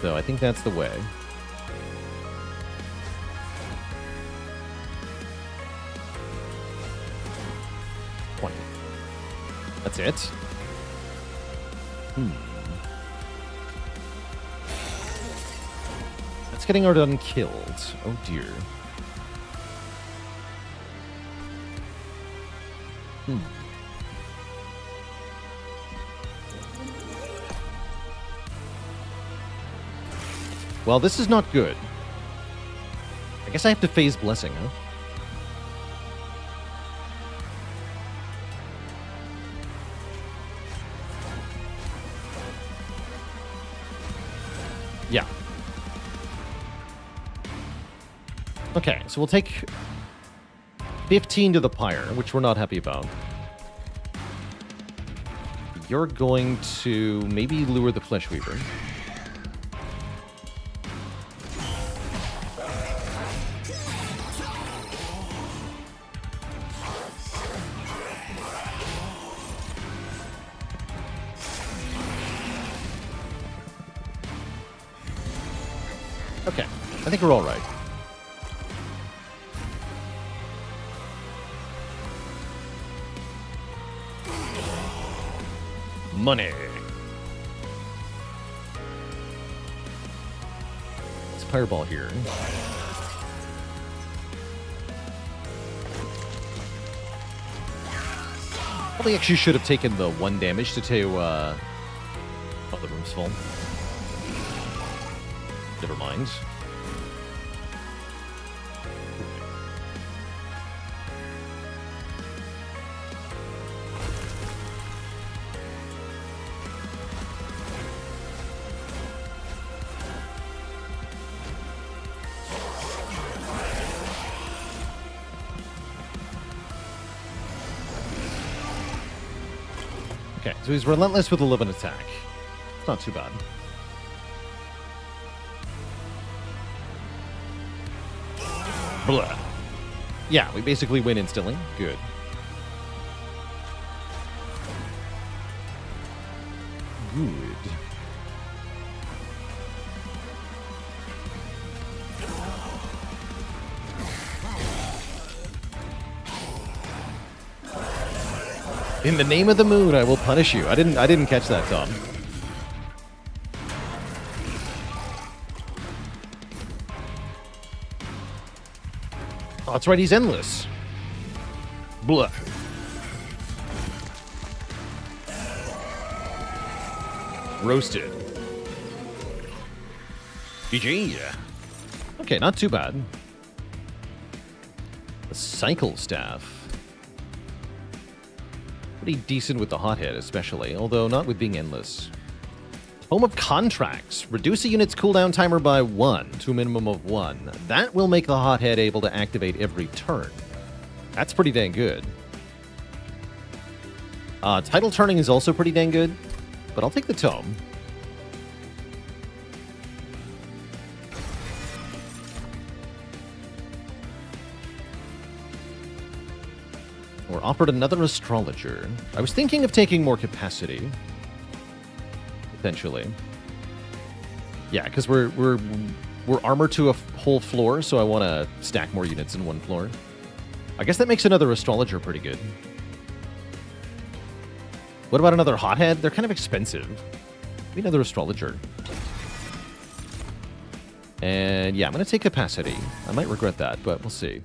So I think that's the way. That's it? That's getting Arduhn killed. Oh dear. Well, this is not good. I guess I have to phase Blessing, huh? Yeah. Okay, so we'll take 15 to the Pyre, which we're not happy about. You're going to maybe lure the Flesh Weaver. Okay, I think we're all right. Money. Let's Pyreball here. Probably actually should have taken the 1 damage to oh, the room's full. Never mind. Okay, so he's relentless with a living attack. It's not too bad. Blah. Yeah, we basically win instantly. Good. Good. In the name of the moon, I will punish you. I didn't catch that, Tom. Oh, that's right, he's endless. Blah. Roasted. GG. Okay, not too bad. The cycle staff. Pretty decent with the hothead, especially, although not with being endless. Home of Contracts. Reduce a unit's cooldown timer by 1 to a minimum of 1. That will make the hothead able to activate every turn. That's pretty dang good. Title turning is also pretty dang good, but I'll take the tome. We're offered another astrologer. I was thinking of taking more capacity. Potentially. Yeah, because we're armored to a whole floor, so I want to stack more units in one floor. I guess that makes another astrologer pretty good. What about another hothead? They're kind of expensive. Maybe another astrologer. And yeah, I'm going to take capacity. I might regret that, but we'll see.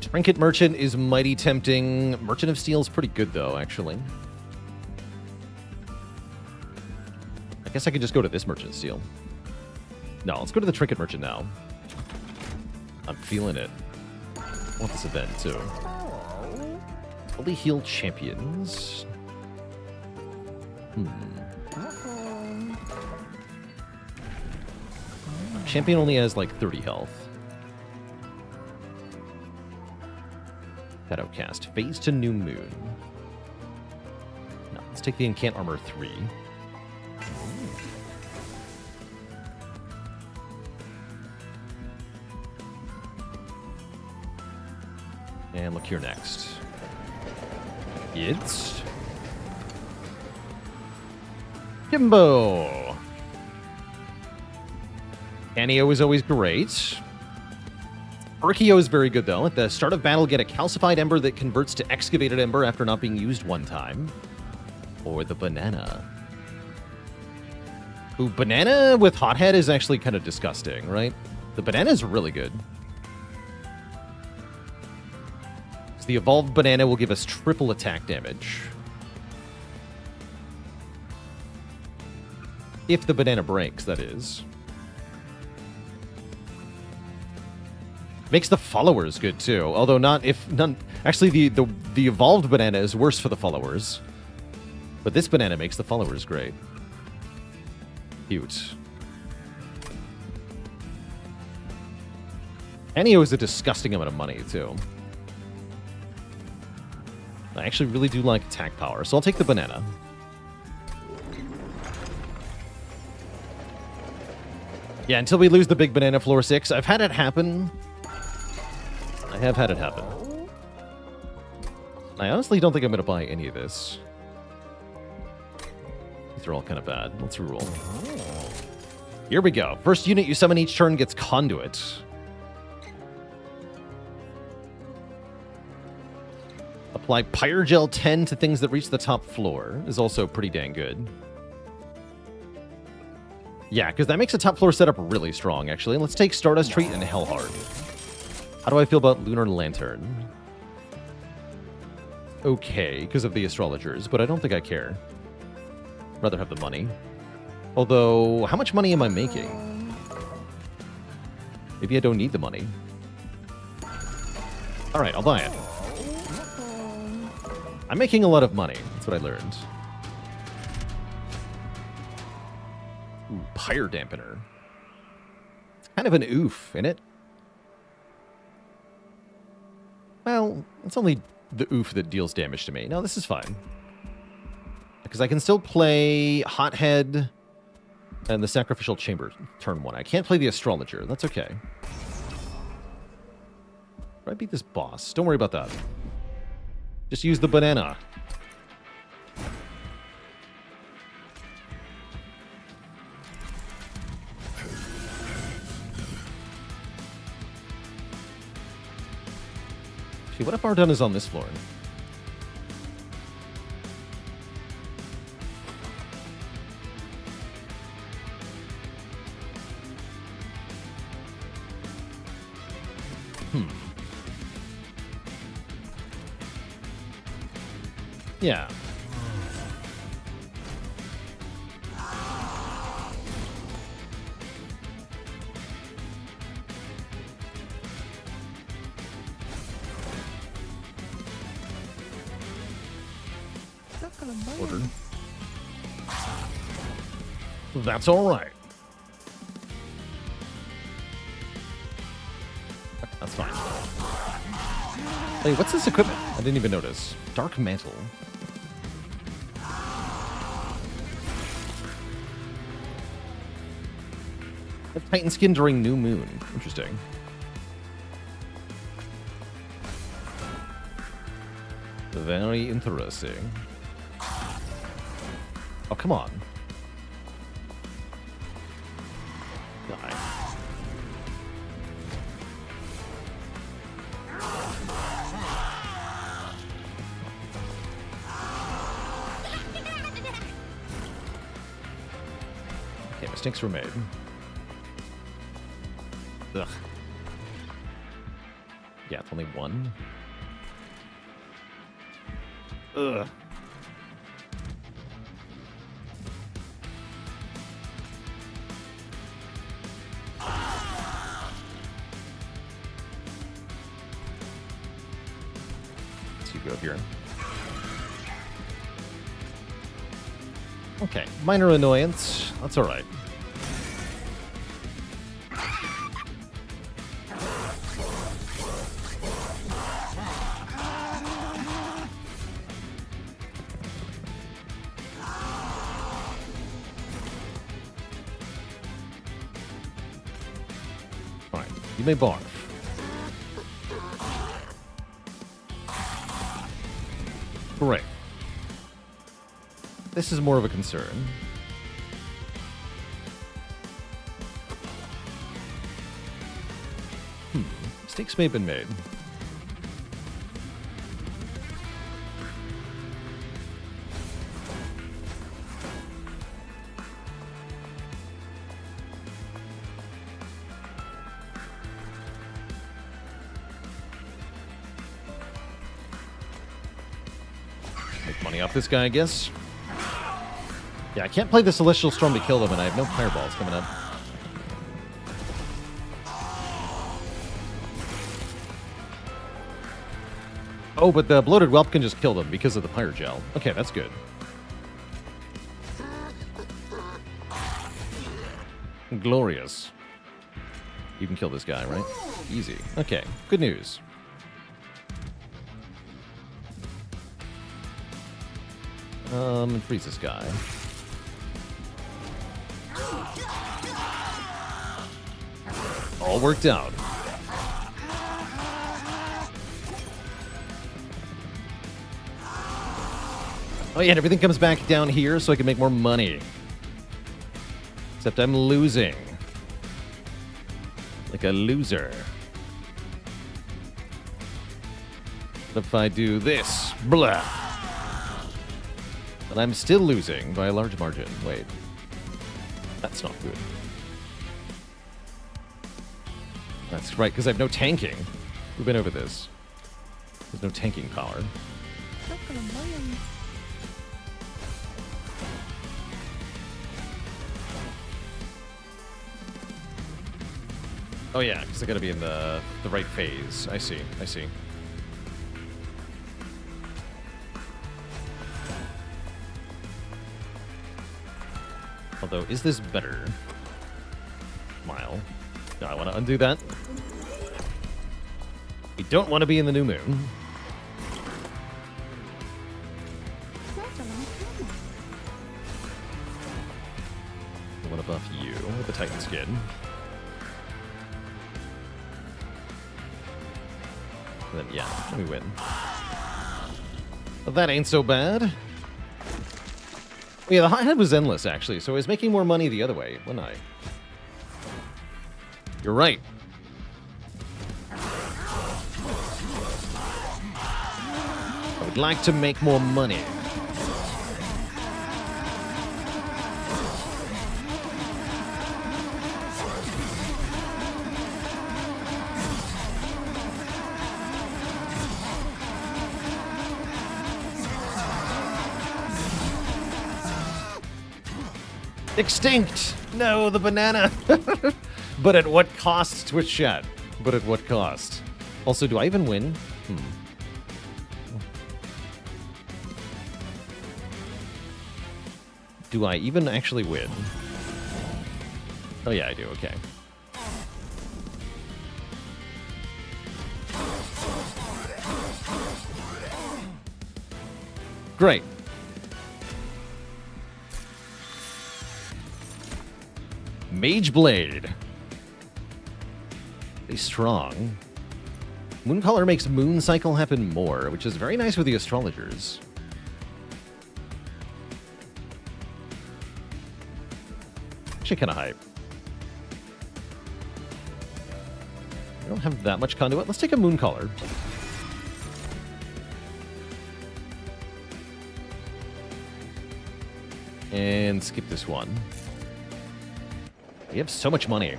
Trinket Merchant is mighty tempting. Merchant of Steel is pretty good, though, actually. I guess I could just go to this Merchant of Steel. No, let's go to the Trinket Merchant now. I'm feeling it. I want this event, too. Fully healed champions. Champion only has, like, 30 health. Shadowcast. Phase to New Moon. No, let's take the Incant Armor 3. And look here next. It's Kimbo. Canio is always great. Urkio is very good, though. At the start of battle, get a calcified ember that converts to excavated ember after not being used one time. Or the banana. Ooh, banana with hothead is actually kind of disgusting, right? The banana is really good. So the evolved banana will give us triple attack damage. If the banana breaks, that is. Makes the followers good too, although not if none. Actually, the evolved banana is worse for the followers, but this banana makes the followers great. Cute. Anio is a disgusting amount of money too. I actually really do like attack power, so I'll take the banana. Yeah, until we lose the big banana floor 6. I've had it happen. I have had it happen. I honestly don't think I'm going to buy any of this. They're all kind of bad. Let's reroll. Here we go. First unit you summon each turn gets Conduit. Apply Pyrogel 10 to things that reach the top floor is also pretty dang good. Yeah, because that makes a top floor setup really strong, actually. Let's take Stardust Treat and Hellheart. How do I feel about Lunar Lantern? Okay, because of the astrologers, but I don't think I care. Rather have the money. Although, how much money am I making? Maybe I don't need the money. Alright, I'll buy it. I'm making a lot of money. That's what I learned. Ooh, Pyre Dampener. It's kind of an oof, isn't it? Well, it's only the oof that deals damage to me. No, this is fine. Because I can still play Hothead and the Sacrificial Chamber turn 1. I can't play the Astrologer. That's okay. Or I beat this boss. Don't worry about that. Just use the banana. See, what if Arduhn is on this floor? Yeah. Order. That's all right. That's fine. Hey, what's this equipment? I didn't even notice. Dark Mantle. Titan skin during new moon. Interesting. Very interesting. Oh, come on. Die. Okay, mistakes were made. Ugh. Yeah, it's only one. Ugh. Let's go up here. Okay, minor annoyance. That's all right. You may barf. Great. This is more of a concern. Mistakes may have been made. Off this guy, I guess. Yeah, I can't play the Celestial Storm to kill them, and I have no fireballs coming up. Oh, but the Bloated Whelp can just kill them because of the Pyrogel. Okay, that's good. Glorious. You can kill this guy, right? Easy. Okay, good news. And freeze this guy. All worked out. Oh yeah, and everything comes back down here so I can make more money. Except I'm losing. Like a loser. What if I do this? Blah. And I'm still losing by a large margin. Wait. That's not good. That's right, because I have no tanking. We've been over this. There's no tanking power. Oh yeah, because I gotta be in the right phase. I see, I see. Although, is this better? Smile. No, I want to undo that. We don't want to be in the new moon. I want to buff you with the Titan skin. And then, yeah, we win. But that ain't so bad. Yeah, the hot-head was endless, actually, so I was making more money the other way, wasn't I? You're right. I would like to make more money. Extinct! No, the banana! But at what cost, Twitch chat? But at what cost? Also, do I even win? Do I even actually win? Oh yeah, I do, okay. Great. Mage Blade. Pretty strong. Mooncaller makes Moon Cycle happen more, which is very nice with the astrologers. Actually kind of hype. I don't have that much conduit. Let's take a Mooncaller. And skip this one. We have so much money.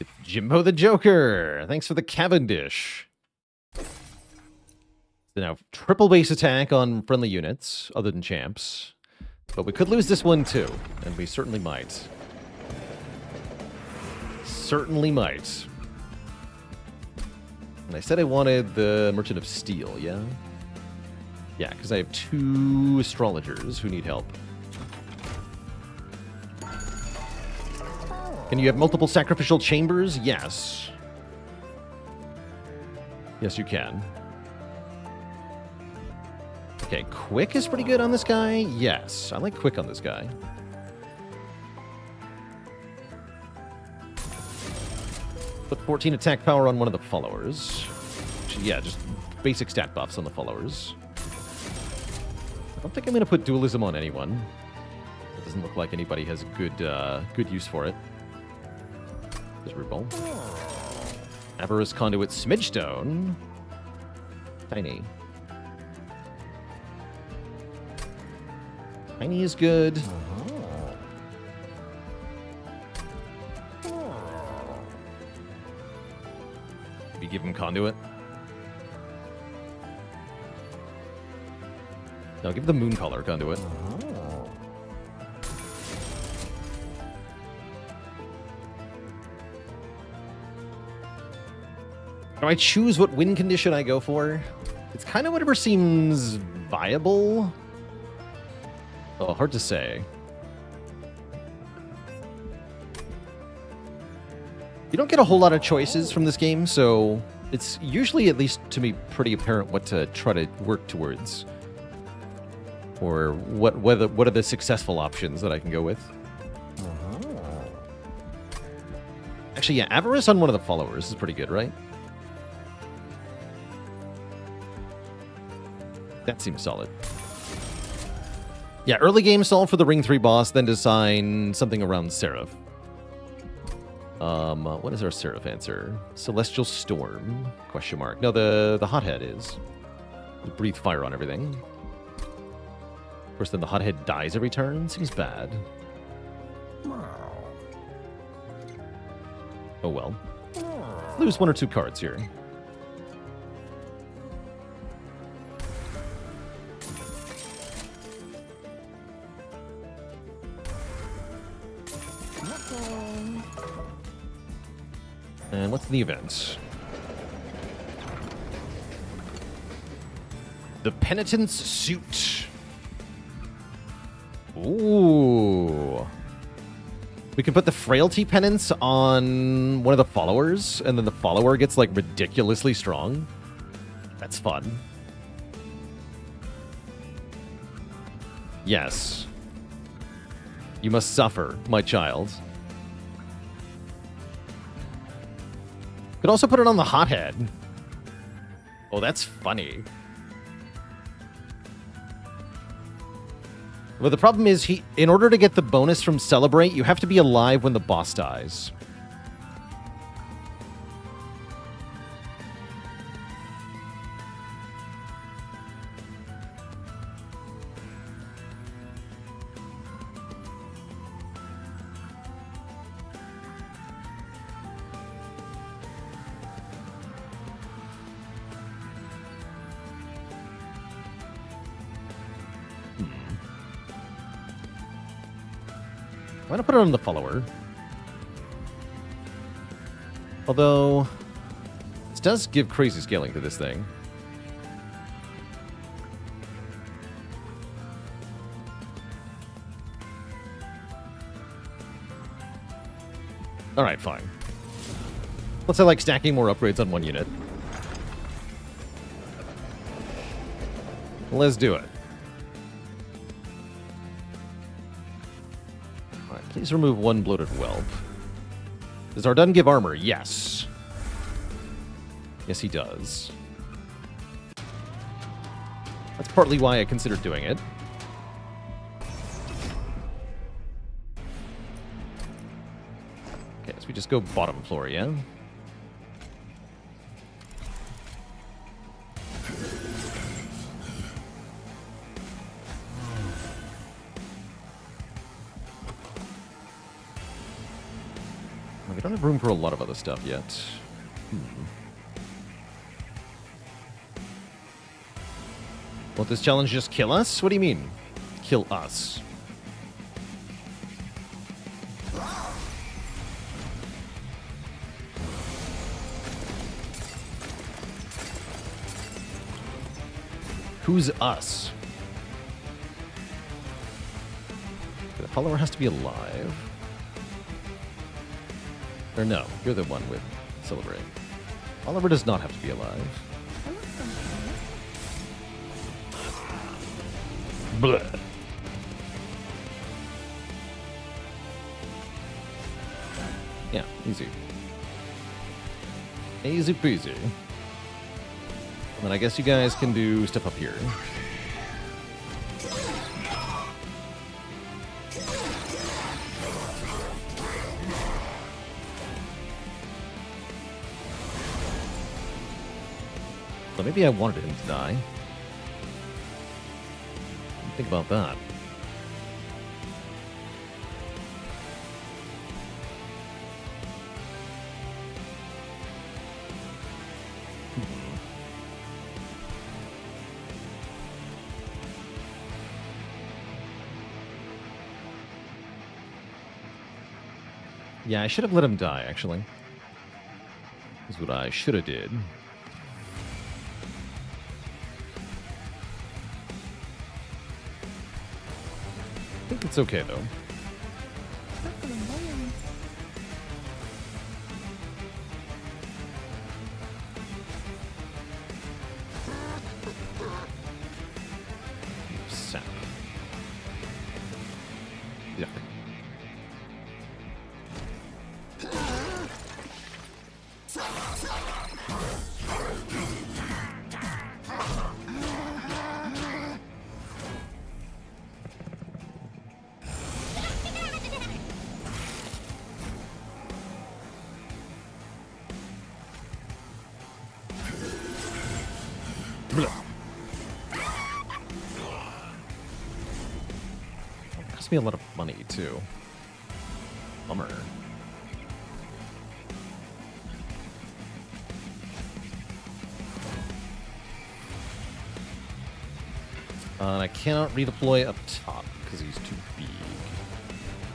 It's Jimbo the Joker. Thanks for the Cavendish. So now, triple base attack on friendly units, other than champs. But we could lose this one too, and we certainly might. Certainly might. And I said I wanted the Merchant of Steel, yeah? Yeah, because I have 2 astrologers who need help. Can you have multiple sacrificial chambers? Yes. Yes, you can. Okay, quick is pretty good on this guy. Yes, I like quick on this guy. Put 14 attack power on one of the followers. Actually, yeah, just basic stat buffs on the followers. I don't think I'm going to put dualism on anyone. It doesn't look like anybody has good use for it. Just reroll. Avarice Conduit Smidgestone. Tiny. Tiny is good. Maybe give him Conduit. No, give the Mooncaller Conduit. Do I choose what win condition I go for? It's kind of whatever seems viable. Oh, hard to say. You don't get a whole lot of choices from this game, so it's usually, at least to me, pretty apparent what to try to work towards. Or what are the successful options that I can go with? Actually, yeah, Avarice on one of the followers is pretty good, right? That seems solid. Yeah, early game solve for the Ring 3 boss, then design something around Seraph. What is our Seraph answer? Celestial Storm? Question mark. No, the Hothead is. Breathe fire on everything. Of course, then the Hothead dies every turn. Seems bad. Oh well. Lose 1 or 2 cards here. And what's the event? The Penitent's Suit. Ooh. We can put the Frailty Penance on one of the followers, and then the follower gets, like, ridiculously strong. That's fun. Yes. You must suffer, my child. Could also put it on the Hothead. Oh, that's funny. But the problem is, in order to get the bonus from Celebrate, you have to be alive when the boss dies. Why not put it on the follower? Although, this does give crazy scaling to this thing. Alright, fine. Plus I like stacking more upgrades on one unit. Let's do it. Please remove 1 bloated whelp. Does Arduhn give armor? Yes. Yes, he does. That's partly why I considered doing it. Okay, so we just go bottom floor, yeah? We don't have room for a lot of other stuff yet. Won't this challenge just kill us? What do you mean? Kill us? Who's us? The follower has to be alive. Or no, you're the one with Celebrate. Oliver does not have to be alive. Blah. Yeah, easy. Easy peasy. And then I guess you guys can do stuff up here. So maybe I wanted him to die. Think about that. Yeah, I should have let him die, actually. That's what I should have did. I think it's okay, though. Sap. Yeah. Cost me a lot of money, too. Bummer. And I cannot redeploy up top because he's too big.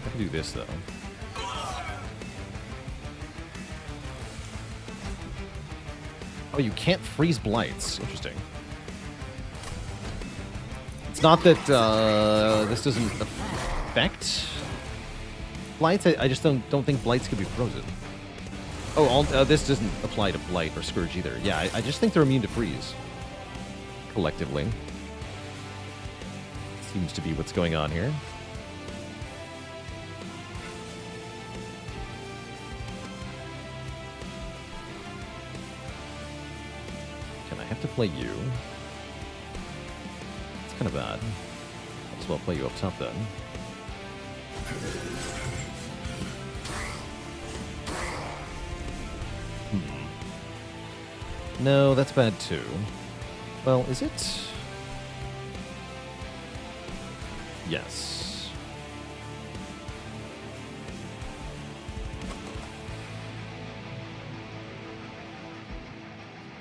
I can do this, though. Oh, you can't freeze blights. Interesting. It's not that this doesn't affect blights. I just don't think blights can be frozen. Oh, this doesn't apply to blight or scourge either. Yeah, I just think they're immune to freeze. Collectively. Seems to be what's going on here. Can I have to play you? It's kind of bad. Might as well play you up top then. No, that's bad too. Well, is it? Yes.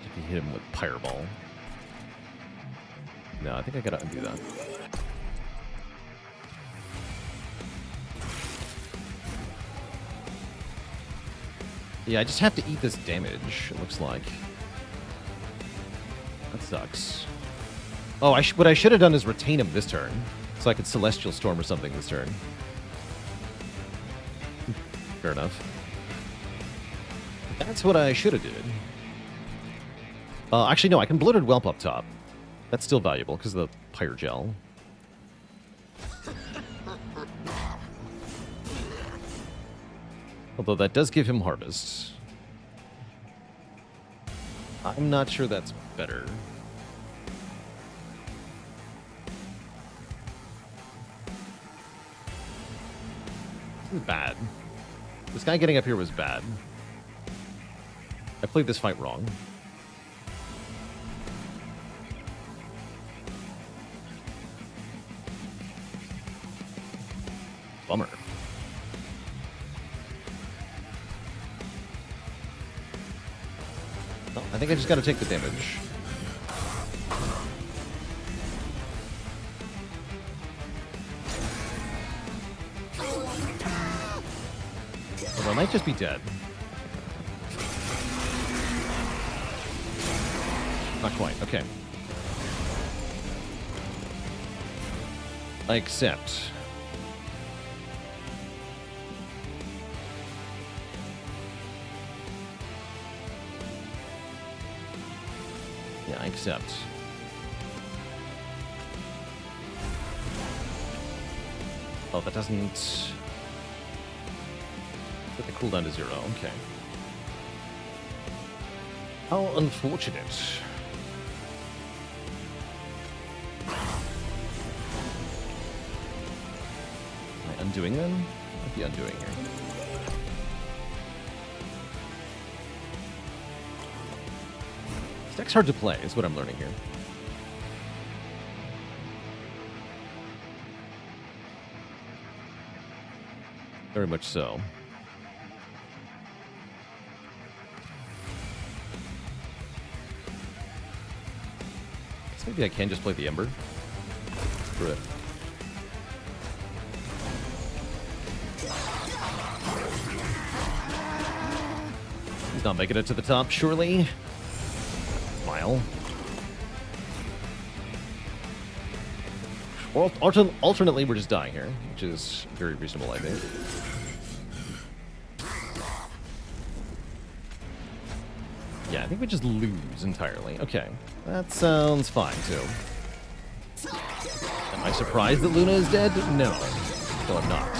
If you hit him with Pyreball. No, I think I gotta undo that. Yeah, I just have to eat this damage, it looks like. That sucks. Oh, what I should have done is retain him this turn. So I could Celestial Storm or something this turn. Fair enough. That's what I should have did. Actually, no, I can Bloated Whelp up top. That's still valuable because of the Pyre Gel. Although that does give him Harvest. I'm not sure that's better. This is bad. This guy getting up here was bad. I played this fight wrong. Bummer. Well, I think I just gotta take the damage. I might just be dead. Not quite. Okay. I accept. Yeah, I accept. Oh, that doesn't... Put the cooldown to 0. Okay. How unfortunate. Am I undoing them? Might be undoing here. This deck's hard to play, is what I'm learning here. Very much so. Maybe I can just play the Ember. Screw it. He's not making it to the top, surely. Smile. Or alternately, we're just dying here, which is very reasonable, I think. Yeah, I think we just lose entirely. Okay, that sounds fine, too. Am I surprised that Luna is dead? No. No, I'm not.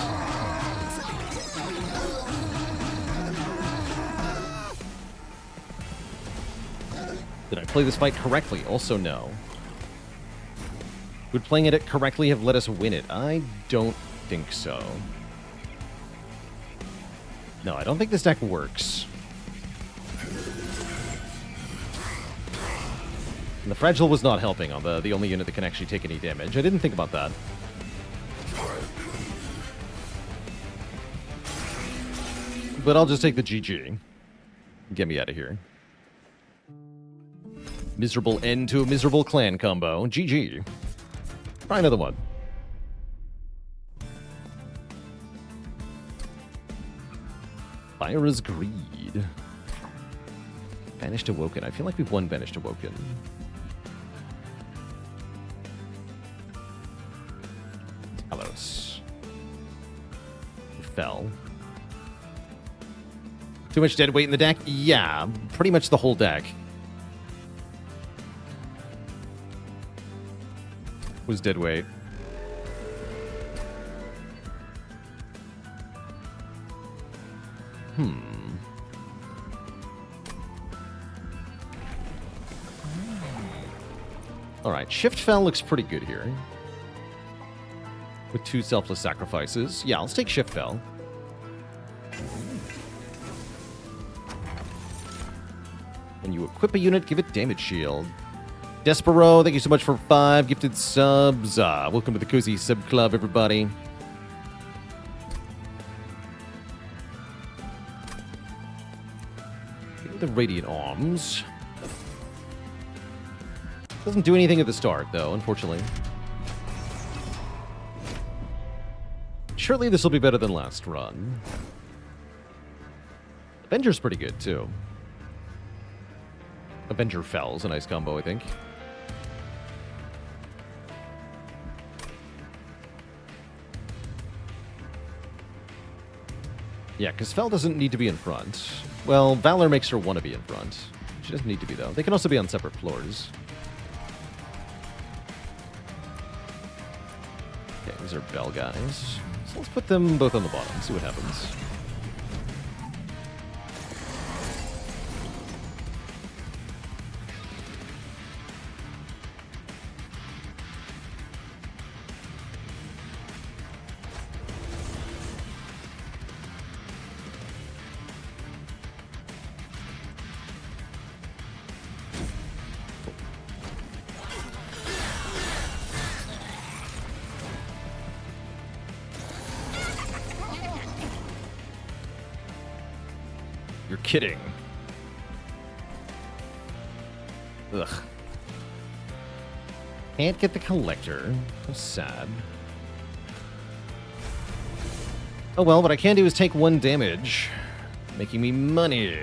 Did I play this fight correctly? Also, no. Would playing it correctly have let us win it? I don't think so. No, I don't think this deck works. And the Fragile was not helping on the only unit that can actually take any damage. I didn't think about that. but I'll just take the GG. Get me out of here. Miserable end to a miserable clan combo. GG. Try another one. Fhyra's Greed. Banished Awoken. I feel like we've won Banished Awoken. Talos. Fell. Too much dead weight in the deck? Yeah, pretty much the whole deck. Was dead weight. Alright, Shift Fell looks pretty good here. With 2 selfless sacrifices. Yeah, let's take Shift Fell. When you equip a unit, give it damage shield. Despero, thank you so much for 5 gifted subs. Welcome to the Cozy Sub Club, everybody. The Radiant Arms. Doesn't do anything at the start, though, unfortunately. Surely this will be better than last run. Avenger's pretty good, too. Avenger Fell's a nice combo, I think. Yeah, because Fell doesn't need to be in front. Well, Valor makes her want to be in front. She doesn't need to be, though. They can also be on separate floors. Okay, these are Bell guys. So let's put them both on the bottom, see what happens. You're kidding. Ugh. Can't get the collector. How sad. Oh well, what I can do is take 1 damage, making me money.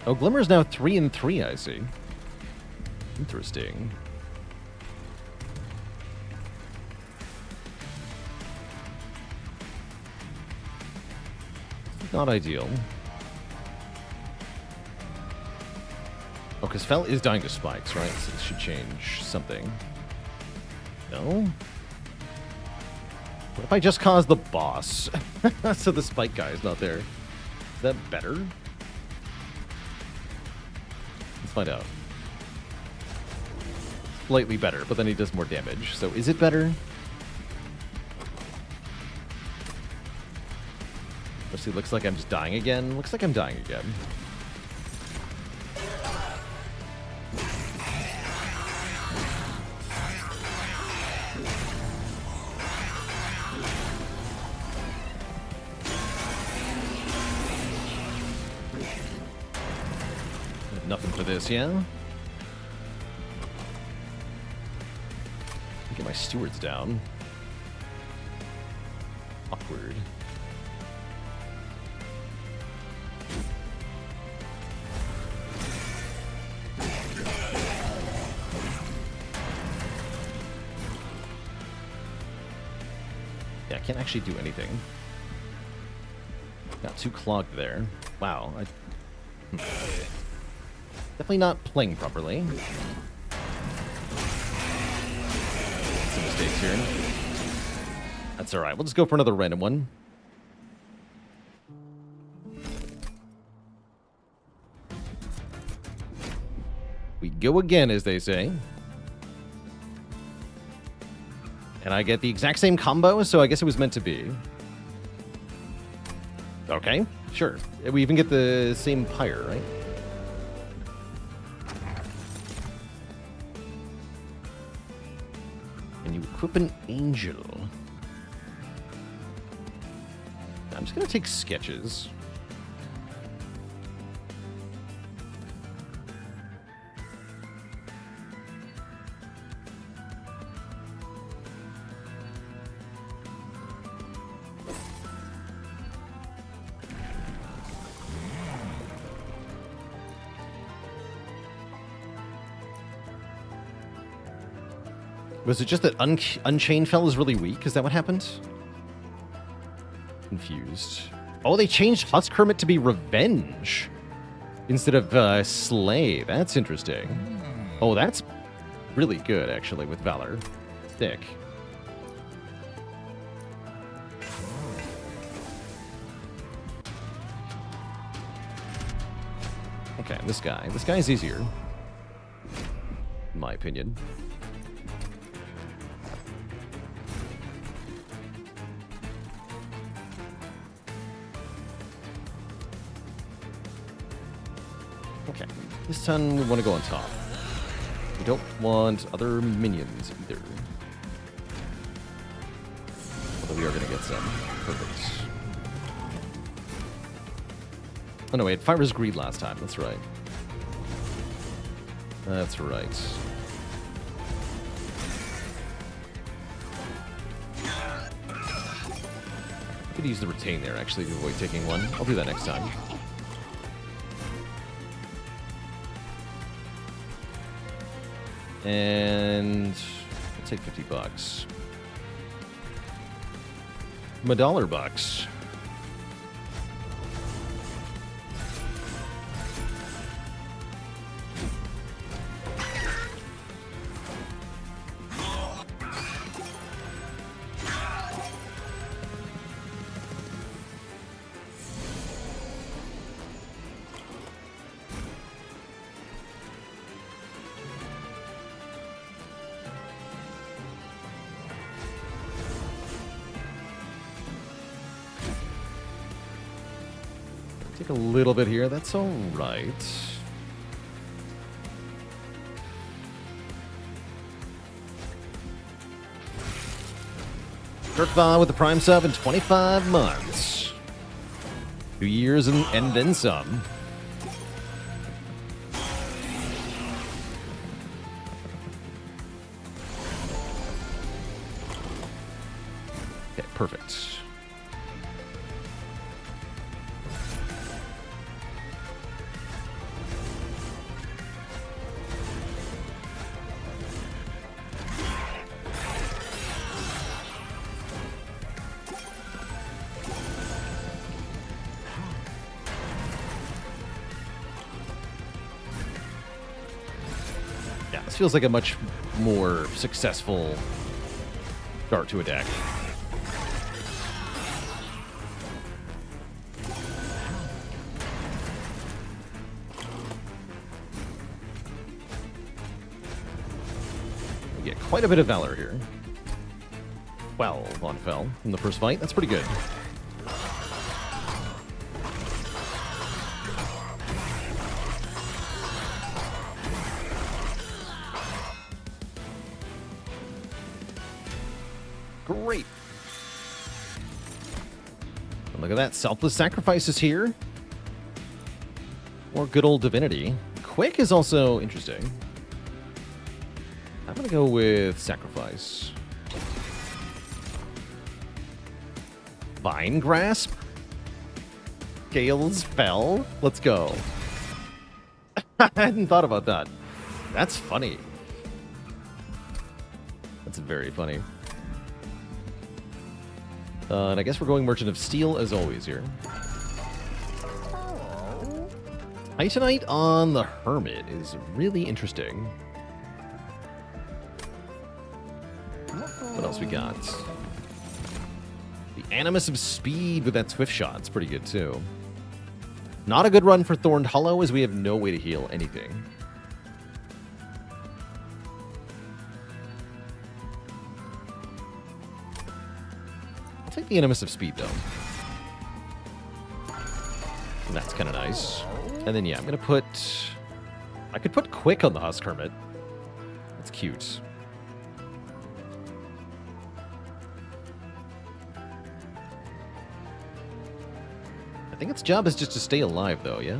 Oh, Glimmer's now 3-3, I see. Interesting. Not ideal. Oh, because Fel is dying to spikes, right? So this should change something. No? What if I just cause the boss? So the spike guy is not there. Is that better? Let's find out. Slightly better, but then he does more damage. So is it better? Let's see, looks like I'm just dying again. Looks like I'm dying again. Nothing for this, yeah? Get my stewards down. Awkward. Yeah, I can't actually do anything. Got too clogged there. Wow. Definitely not playing properly. some mistakes here. That's alright. We'll just go for another random one. We go again, as they say. And I get the exact same combo, so I guess it was meant to be. Okay, sure. We even get the same pyre, right? And you equip an angel. I'm just going to take sketches. Was it just that Unchained Fell is really weak? Is that what happened? Confused. Oh, they changed Husk Hermit to be Revenge instead of Slay. That's interesting. Oh, that's really good, actually, with Valor. Thick. Okay, this guy. This guy's easier. In my opinion. Okay, this time we want to go on top. We don't want other minions either. Although we are going to get some. Perfect. Oh no, we had Fhyra's Greed last time. That's right. That's right. Could use the retain there, actually, to avoid taking one. I'll do that next time. And I'll take $50. $1 Take a little bit here. That's all right. Kirkva with the Prime sub in 25 months. 2 years and then some. Okay, perfect. This feels like a much more successful start to a deck. We get quite a bit of Valor here. 12 on Fel in the first fight. That's pretty good. Great. And look at that. Selfless Sacrifice is here. Or good old Divinity. Quick is also interesting. I'm going to go with Sacrifice. Vine Grasp? Gale's Fell? Let's go. I hadn't thought about that. That's funny. That's very funny. And I guess we're going Merchant of Steel as always here. Titanite on the Hermit is really interesting. What else we got? The Animus of Speed with that Swift Shot. It's pretty good, too. Not a good run for Thorned Hollow, as we have no way to heal anything. I'll take the Animus of Speed, though. That's kind of nice. And then, yeah, I'm going to put... I could put Quick on the Husk Hermit. That's cute. I think its job is just to stay alive, though, yeah?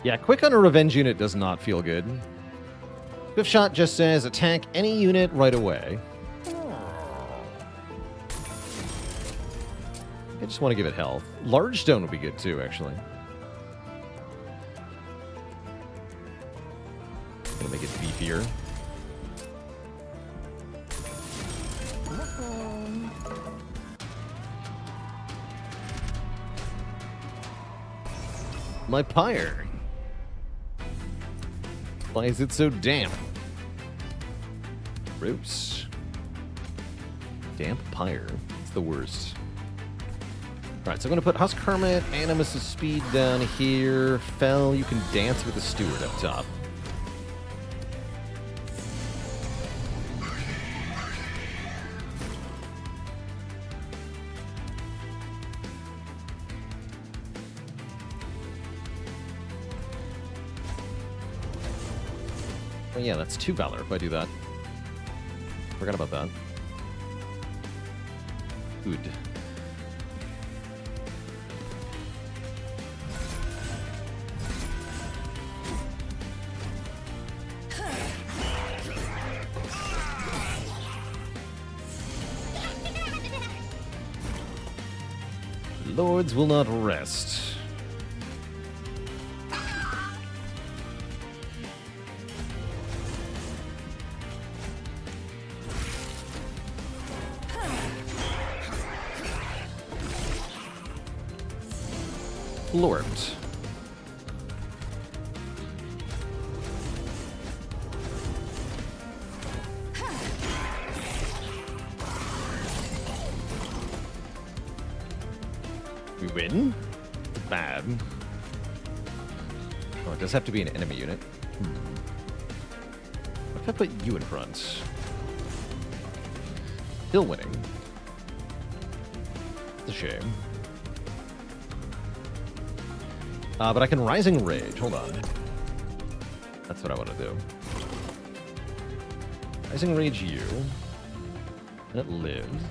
Yeah, Quick on a Revenge unit does not feel good. Swift Shot just says, attack any unit right away. I just want to give it health. Large Stone would be good, too, actually. Gonna make it beefier. My pyre. Why is it so damp? Gross. Damp pyre. It's the worst. Alright, so I'm going to put Husk Hermit, Animus of Speed down here. Fel, you can dance with the Steward up top. Oh yeah, that's 2 Valor if I do that. Forgot about that. Good. Lords will not rest. Lords. We win? Bad. Oh, it does have to be an enemy unit. What if I put you in front? Still winning. It's a shame. But I can Rising Rage. Hold on. That's what I want to do. Rising Rage you. And it lives.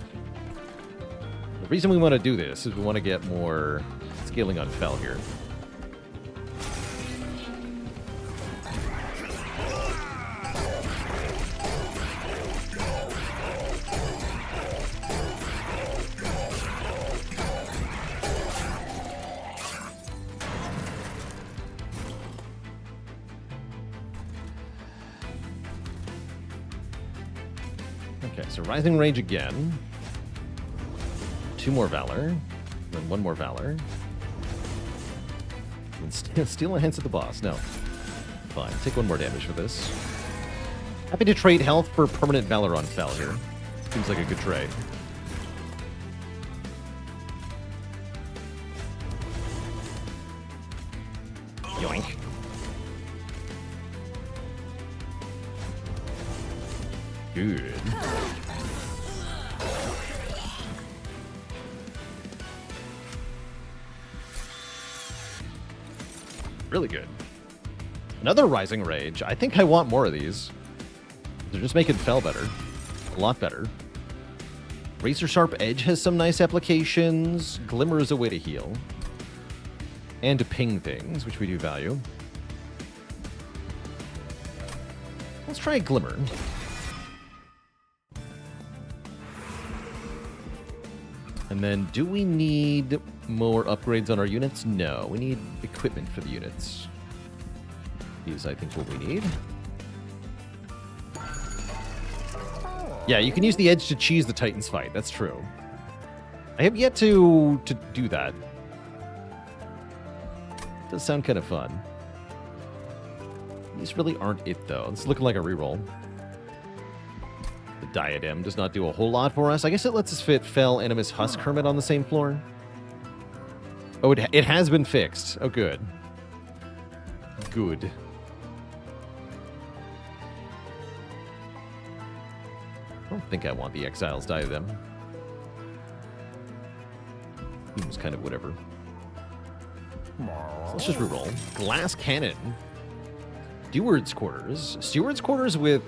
The reason we want to do this is we want to get more scaling on Fel here. Okay, so Rising Rage again. 2 more Valor. Then 1 more Valor. And steal a Hints at the boss. No. Fine. Take 1 more damage for this. Happy to trade health for permanent Valor on Fel here. Seems like a good trade. Yoink. Good. Really good. Another Rising Rage. I think I want more of these. They're just making Fel better. A lot better. Razor Sharp Edge has some nice applications. Glimmer is a way to heal. And to ping things, which we do value. Let's try Glimmer. And then, do we need more upgrades on our units? No, we need equipment for the units. Is, I think, what we need. Yeah, you can use the Edge to cheese the Titans fight. That's true. I have yet to do that. Does sound kind of fun. These really aren't it, though. It's looking like a reroll. The Diadem does not do a whole lot for us. I guess it lets us fit Fell, Animus, Husk, Hermit on the same floor. Oh, it has been fixed. Oh, good. Good. I don't think I want the Exiles Diadem. Seems kind of whatever. So let's just reroll. Glass Cannon. Steward's Quarters. Steward's Quarters with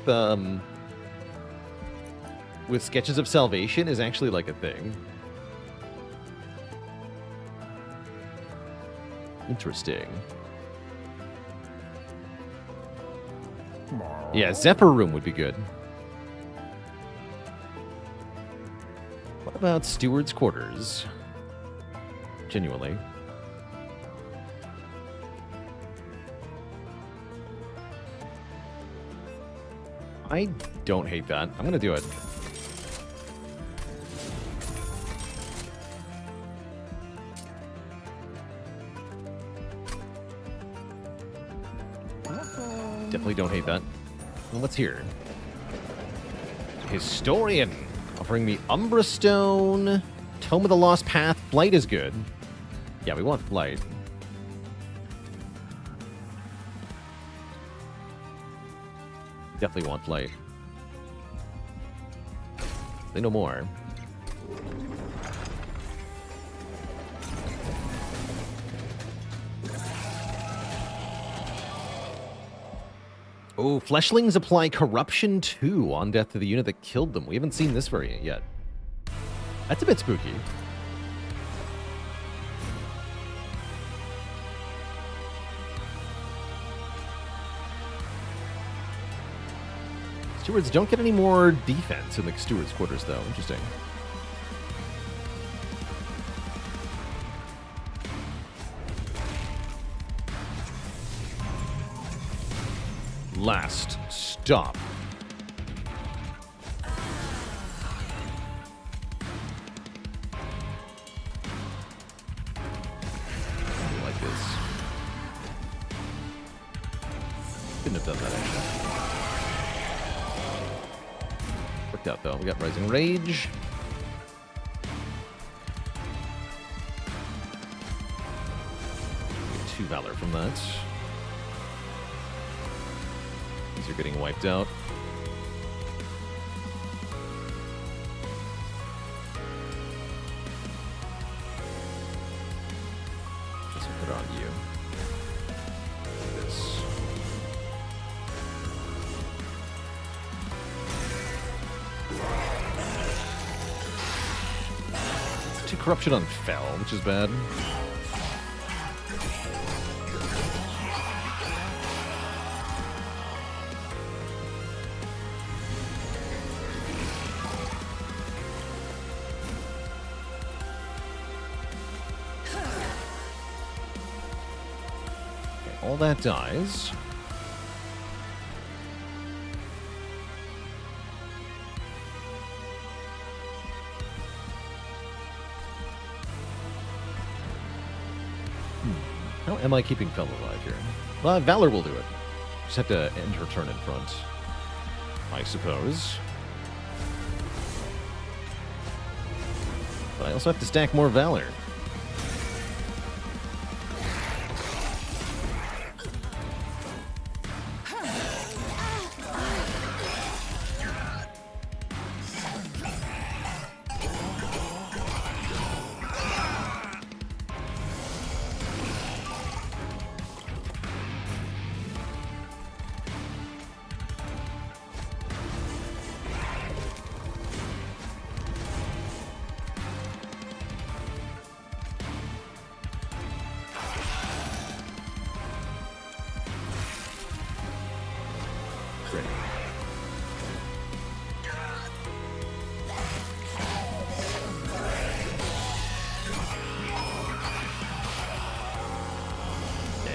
Sketches of Salvation is actually like a thing. Interesting. Yeah, Zephyr Room would be good. What about Steward's Quarters? Genuinely. I don't hate that. I'm going to do it. Definitely don't hate that. Well, what's here? Historian. Offering me Umbra Stone. Tome of the Lost Path. Flight is good. Yeah, we want Flight. Definitely want Flight. Say no more. Oh, Fleshlings apply Corruption 2 on death to the unit that killed them. We haven't seen this variant yet. That's a bit spooky. Stewards don't get any more defense in the Steward's Quarters, though. Interesting. Last stop. I like this. Couldn't have done that, actually. Worked out, though. We got Rising Rage. Get 2 Valor from that. These are getting wiped out. Just put it on you. Like this. It's 2 Corruption on Fell, which is bad. All that dies. How am I keeping Fell alive here? Well, Valor will do it. Just have to end her turn in front, I suppose. But I also have to stack more Valor.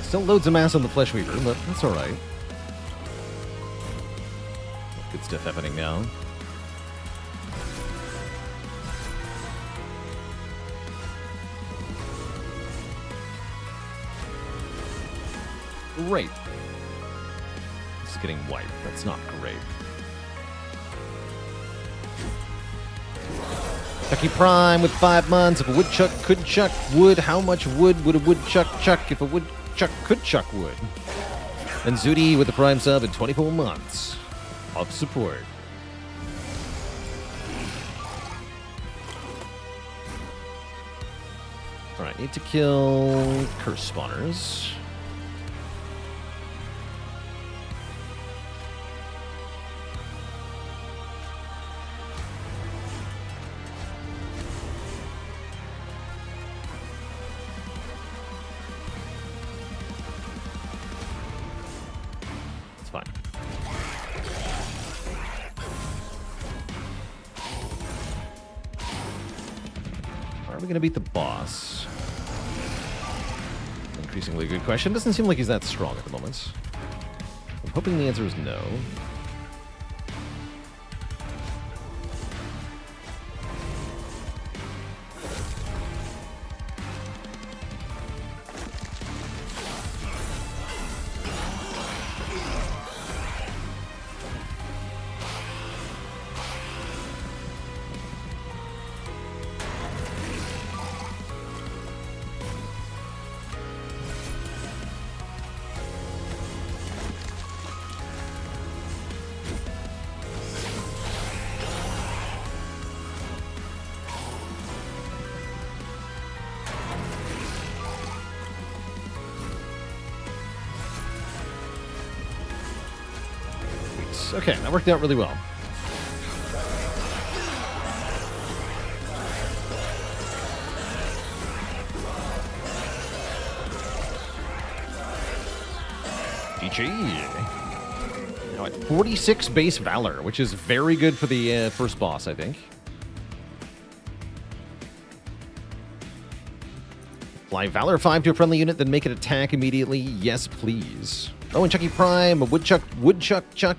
Still loads of mass on the Flesh Weaver, but that's alright. Good stuff happening now. Great. This is getting wiped. That's not great. Chucky Prime with 5 months. If a woodchuck could chuck wood, how much wood would a woodchuck chuck if a woodchuck could chuck wood? And Zudi with the Prime sub in 24 months of support. Alright, need to kill curse spawners. It's fine. Are we going to beat the boss? Increasingly good question. Doesn't seem like he's that strong at the moment. I'm hoping the answer is no. Okay, that worked out really well. GG. Now at 46 base Valor, which is very good for the first boss, I think. Fly Valor 5 to a friendly unit, then make it attack immediately. Yes, please. Oh, and Chucky Prime, a woodchuck chuck.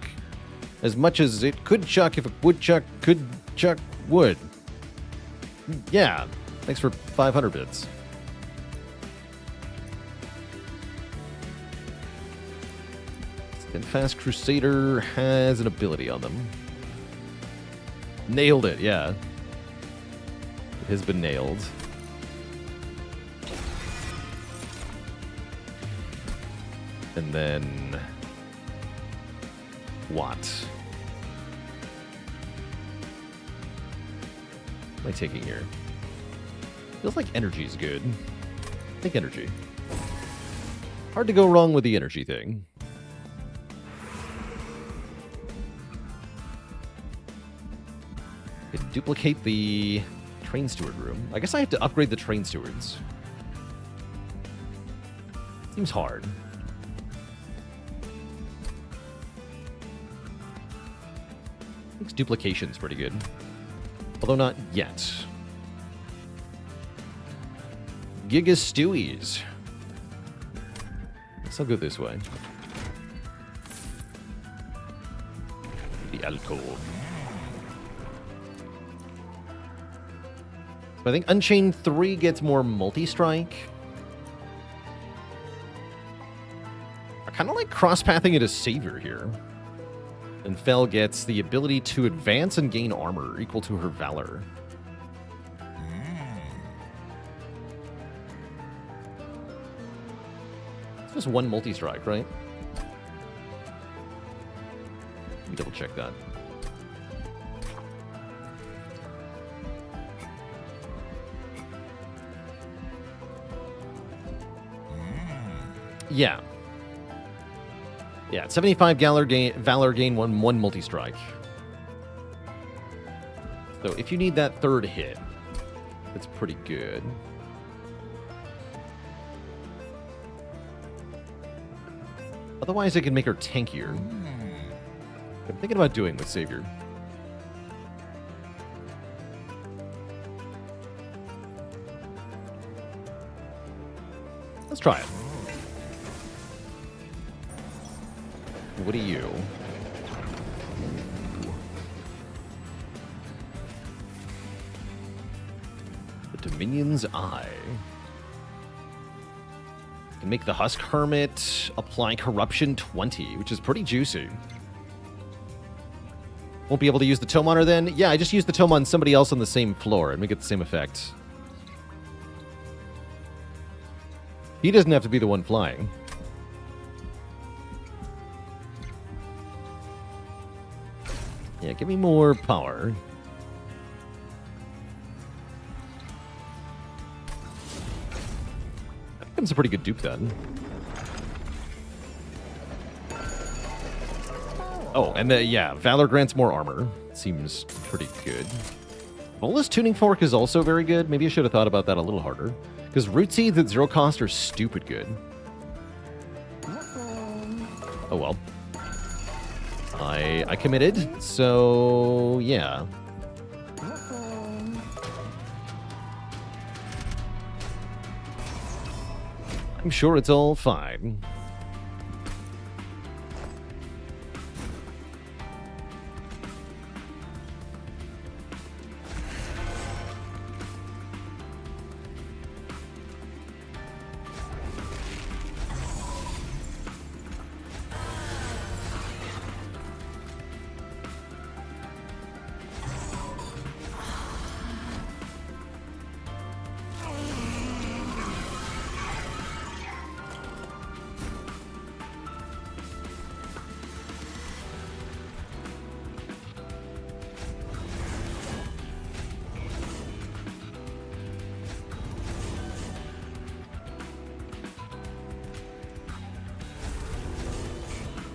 As much as it could chuck if a woodchuck could chuck wood. Yeah, thanks for 500 bits. Fast Crusader has an ability on them. Nailed it, yeah. It has been nailed. And then... what? What am I taking here? Feels like energy's good. I think energy. Hard to go wrong with the energy thing. Can duplicate the train steward room. I guess I have to upgrade the train stewards. Seems hard. I think duplication's pretty good. Although not yet. Giga Stewies. Guess I'll go this way. The alcove. So I think Unchained 3 gets more multi-strike. I kind of like cross-pathing it as Savior here. And Fel gets the ability to advance and gain armor equal to her Valor. It's just one multi-strike, right? Let me double check that. Yeah. Yeah, 75 Valor gain, one multi-strike. So if you need that third hit, it's pretty good. Otherwise, I can make her tankier. I'm thinking about doing with Savior. Let's try it. What are you? The Dominion's Eye. Can make the Husk Hermit apply Corruption 20, which is pretty juicy. Won't be able to use the Tome on her then? Yeah, I just used the Tome on somebody else on the same floor and we get the same effect. He doesn't have to be the one flying. Yeah, give me more power. That becomes a pretty good dupe then. Oh, and yeah, Valor grants more armor. Seems pretty good. Bolus Tuning Fork is also very good. Maybe I should have thought about that a little harder. Because Root Seeds at 0 cost are stupid good. Oh well. I committed, so yeah. I'm sure it's all fine.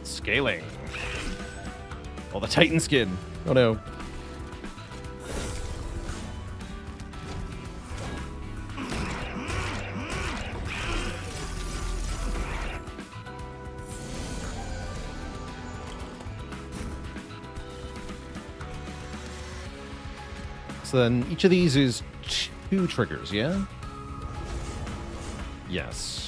Scaling. Oh, the Titan skin. Oh no. So then each of these is 2 triggers, yeah? Yes.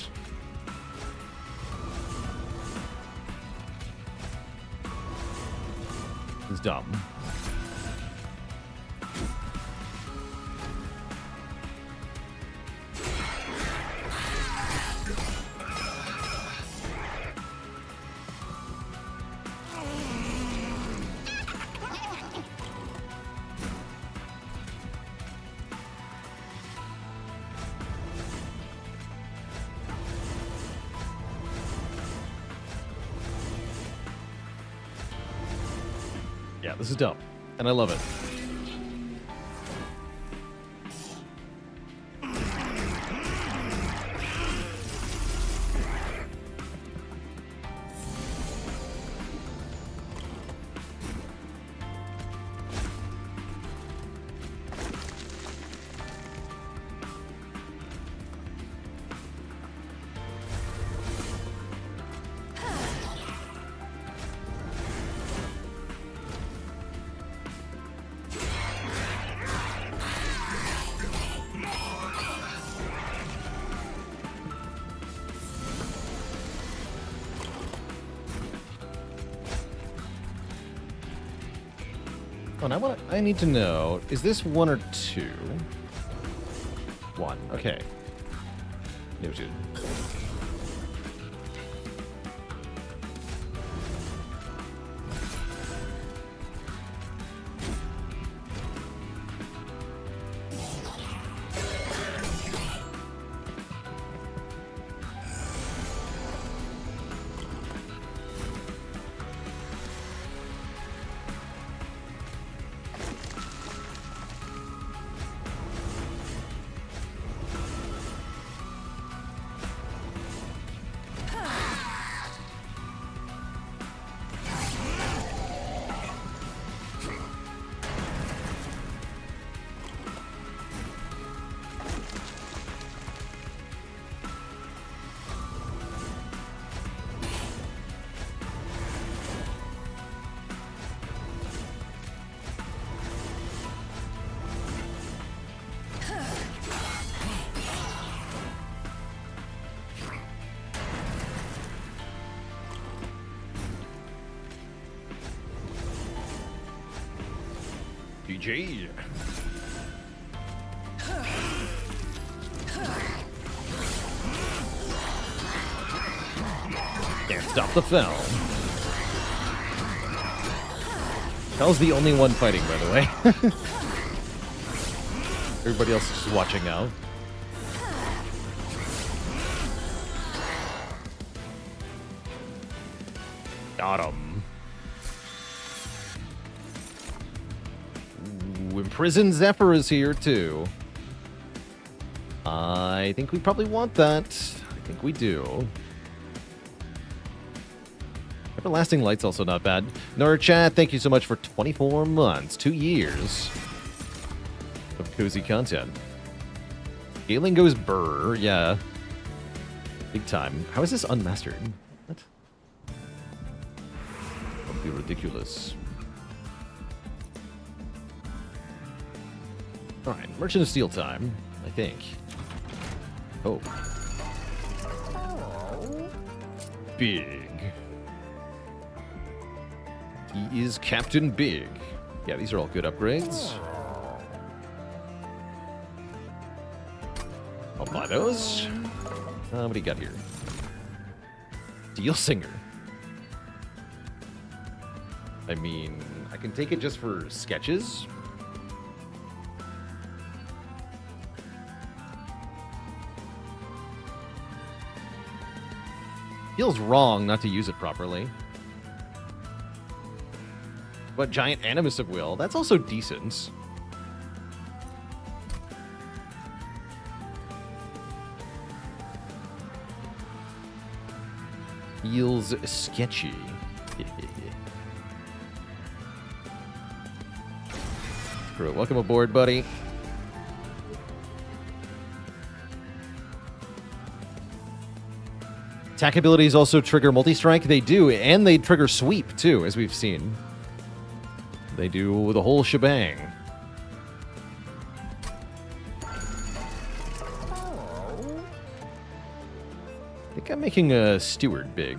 It's dumb. Yeah, this is dumb, and I love it. Oh, now I need to know, is this 1 or 2? 1, okay. Noted. GG. Stop the fell. Fell's the only one fighting, by the way. Everybody else is just watching out. Got him. Ooh, Imprisoned Zephyr is here, too. I think we probably want that. I think we do. Everlasting Light's also not bad. Nora Chat, thank you so much for 24 months, 2 years of cozy content. Scaling goes burr, yeah. Big time. How is this unmastered? What? That'd be ridiculous. Alright, Merchant of Steel time, I think. Oh. Big. He is Captain Big. Yeah, these are all good upgrades. I'll buy those. What do you got here? Steel Singer. I mean, I can take it just for sketches. Feels wrong not to use it properly. But Giant Animus of Will, that's also decent. Feels sketchy. Screw it. Welcome aboard, buddy. Attack abilities also trigger multi-strike. They do, and they trigger sweep, too, as we've seen. They do the whole shebang. I think I'm making a steward big.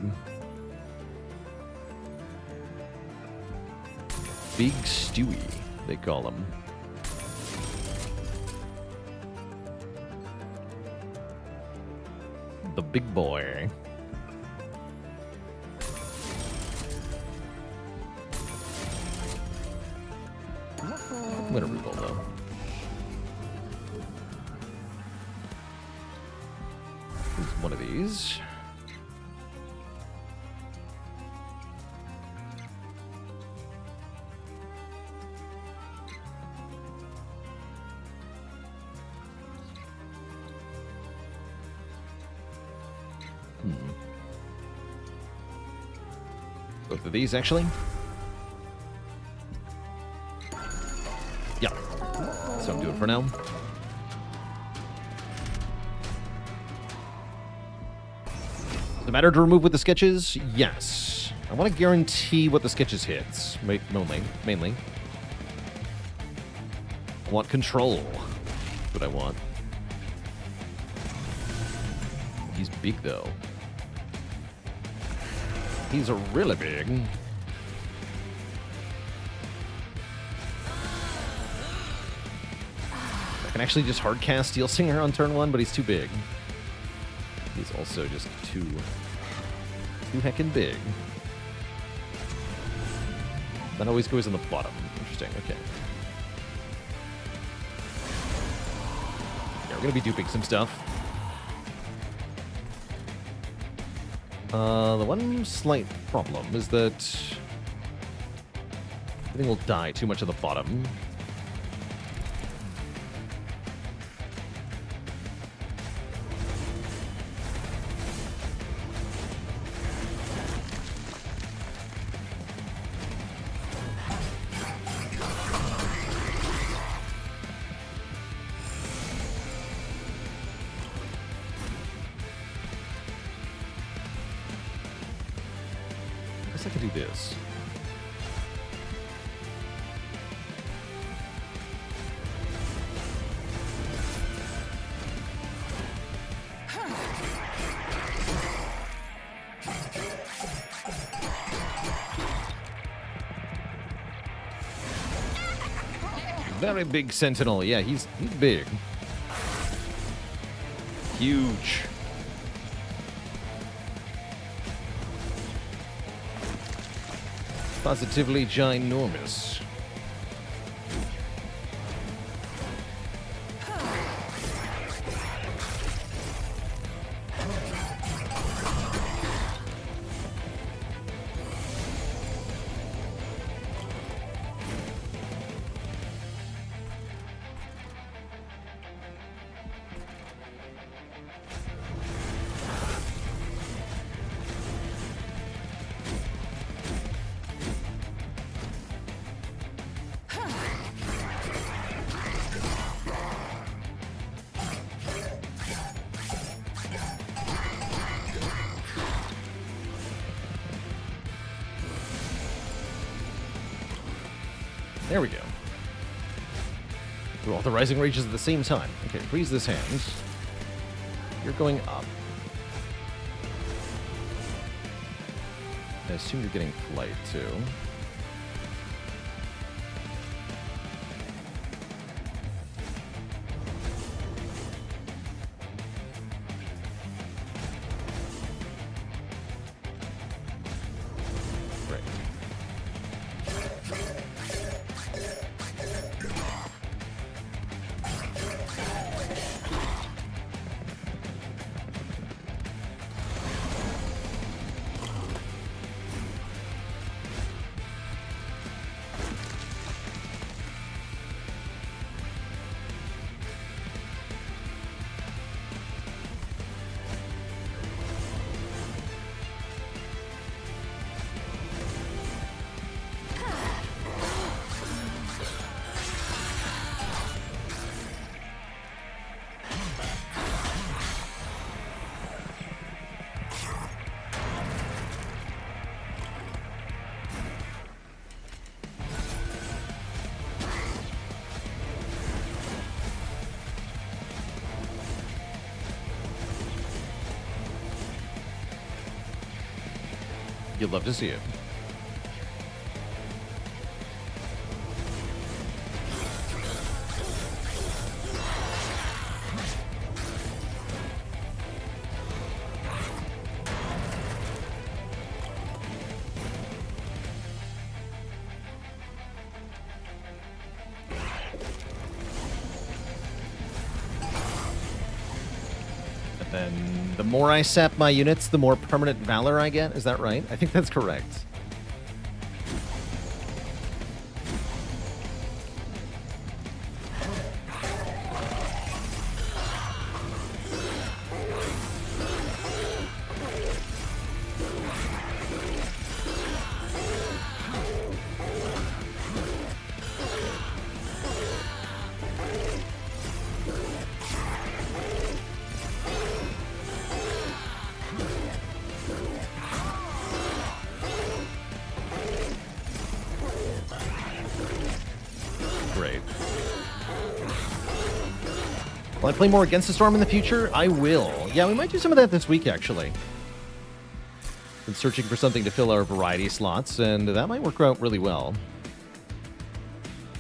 Big Stewie, they call him. The big boy. I'm gonna reroll though. Here's one of these. Both of these actually. Yeah. So I'm doing for now. Does it matter to remove with the sketches? Yes. I want to guarantee what the sketches hits. Mainly. I want control. That's what I want. He's big though. He's really big. I can actually just hardcast Steel Singer on turn 1, but he's too big. He's also just too heckin' big. That always goes on the bottom. Interesting, okay. Yeah, we're gonna be duping some stuff. The one slight problem is that everything will die too much at the bottom. I could do this. Very big Sentinel. Yeah, he's big. Huge. Positively ginormous. There we go. Do all the rising rages at the same time. Okay, freeze this hand. You're going up. I assume you're getting flight, too. You'd love to see it. Then the more I sap my units, the more permanent valor I get. Is that right? I think that's correct. Will I play more Against the Storm in the future? I will. Yeah, we might do some of that this week, actually. Been searching for something to fill our variety slots, and that might work out really well.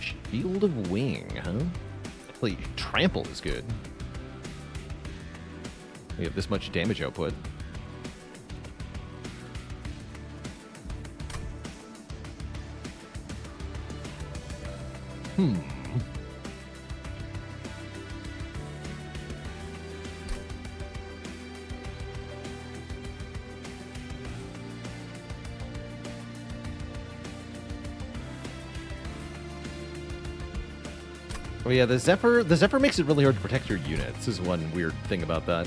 Shield of Wing, huh? Actually, Trample is good. We have this much damage output. Oh yeah, the Zephyr makes it really hard to protect your units, is one weird thing about that.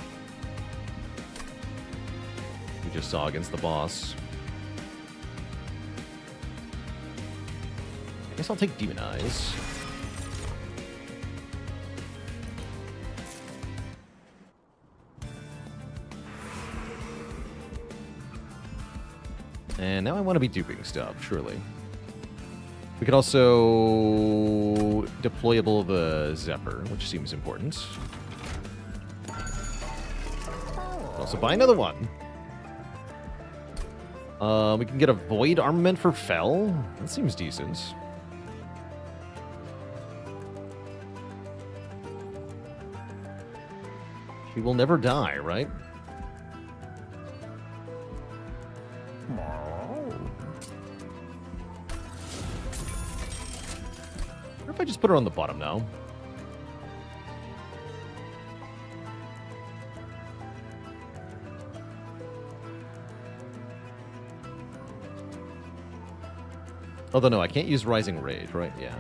We just saw against the boss. I guess I'll take Demon Eyes. And now I want to be duping stuff, surely. We could also deployable the Zephyr, which seems important. Also buy another one. We can get a Void armament for Fel. That seems decent. She will never die, right? if I just put her on the bottom now? Although, no, I can't use Rising Rage, right? Yeah.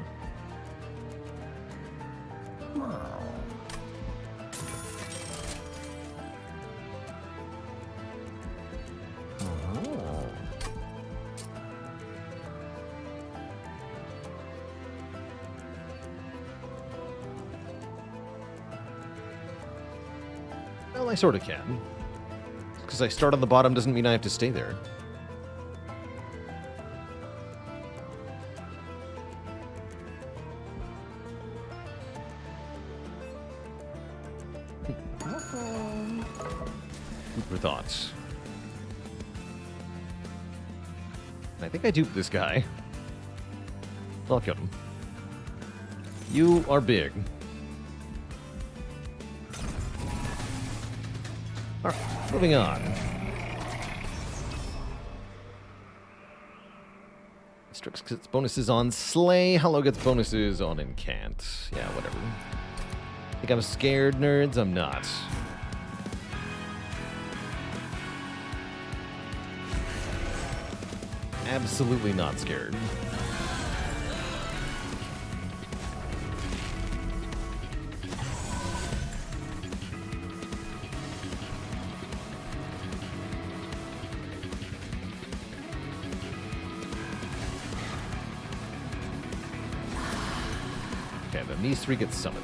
Well, I sort of can. Because I start on the bottom doesn't mean I have to stay there. Food for thoughts. I think I duped this guy. I'll kill him. You are big. Alright, moving on. Strix gets bonuses on Slay. Hello gets bonuses on Incant. Yeah, whatever. Think I'm scared, nerds? I'm not. Absolutely not scared. Okay, then these three get summoned.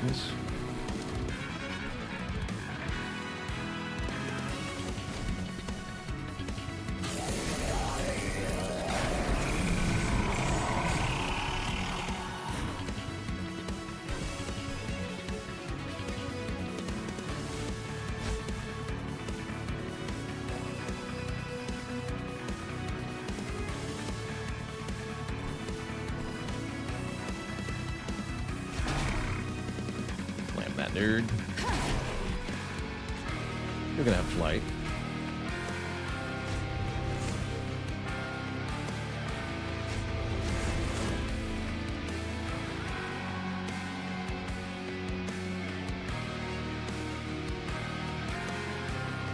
Nerd. You're gonna have flight.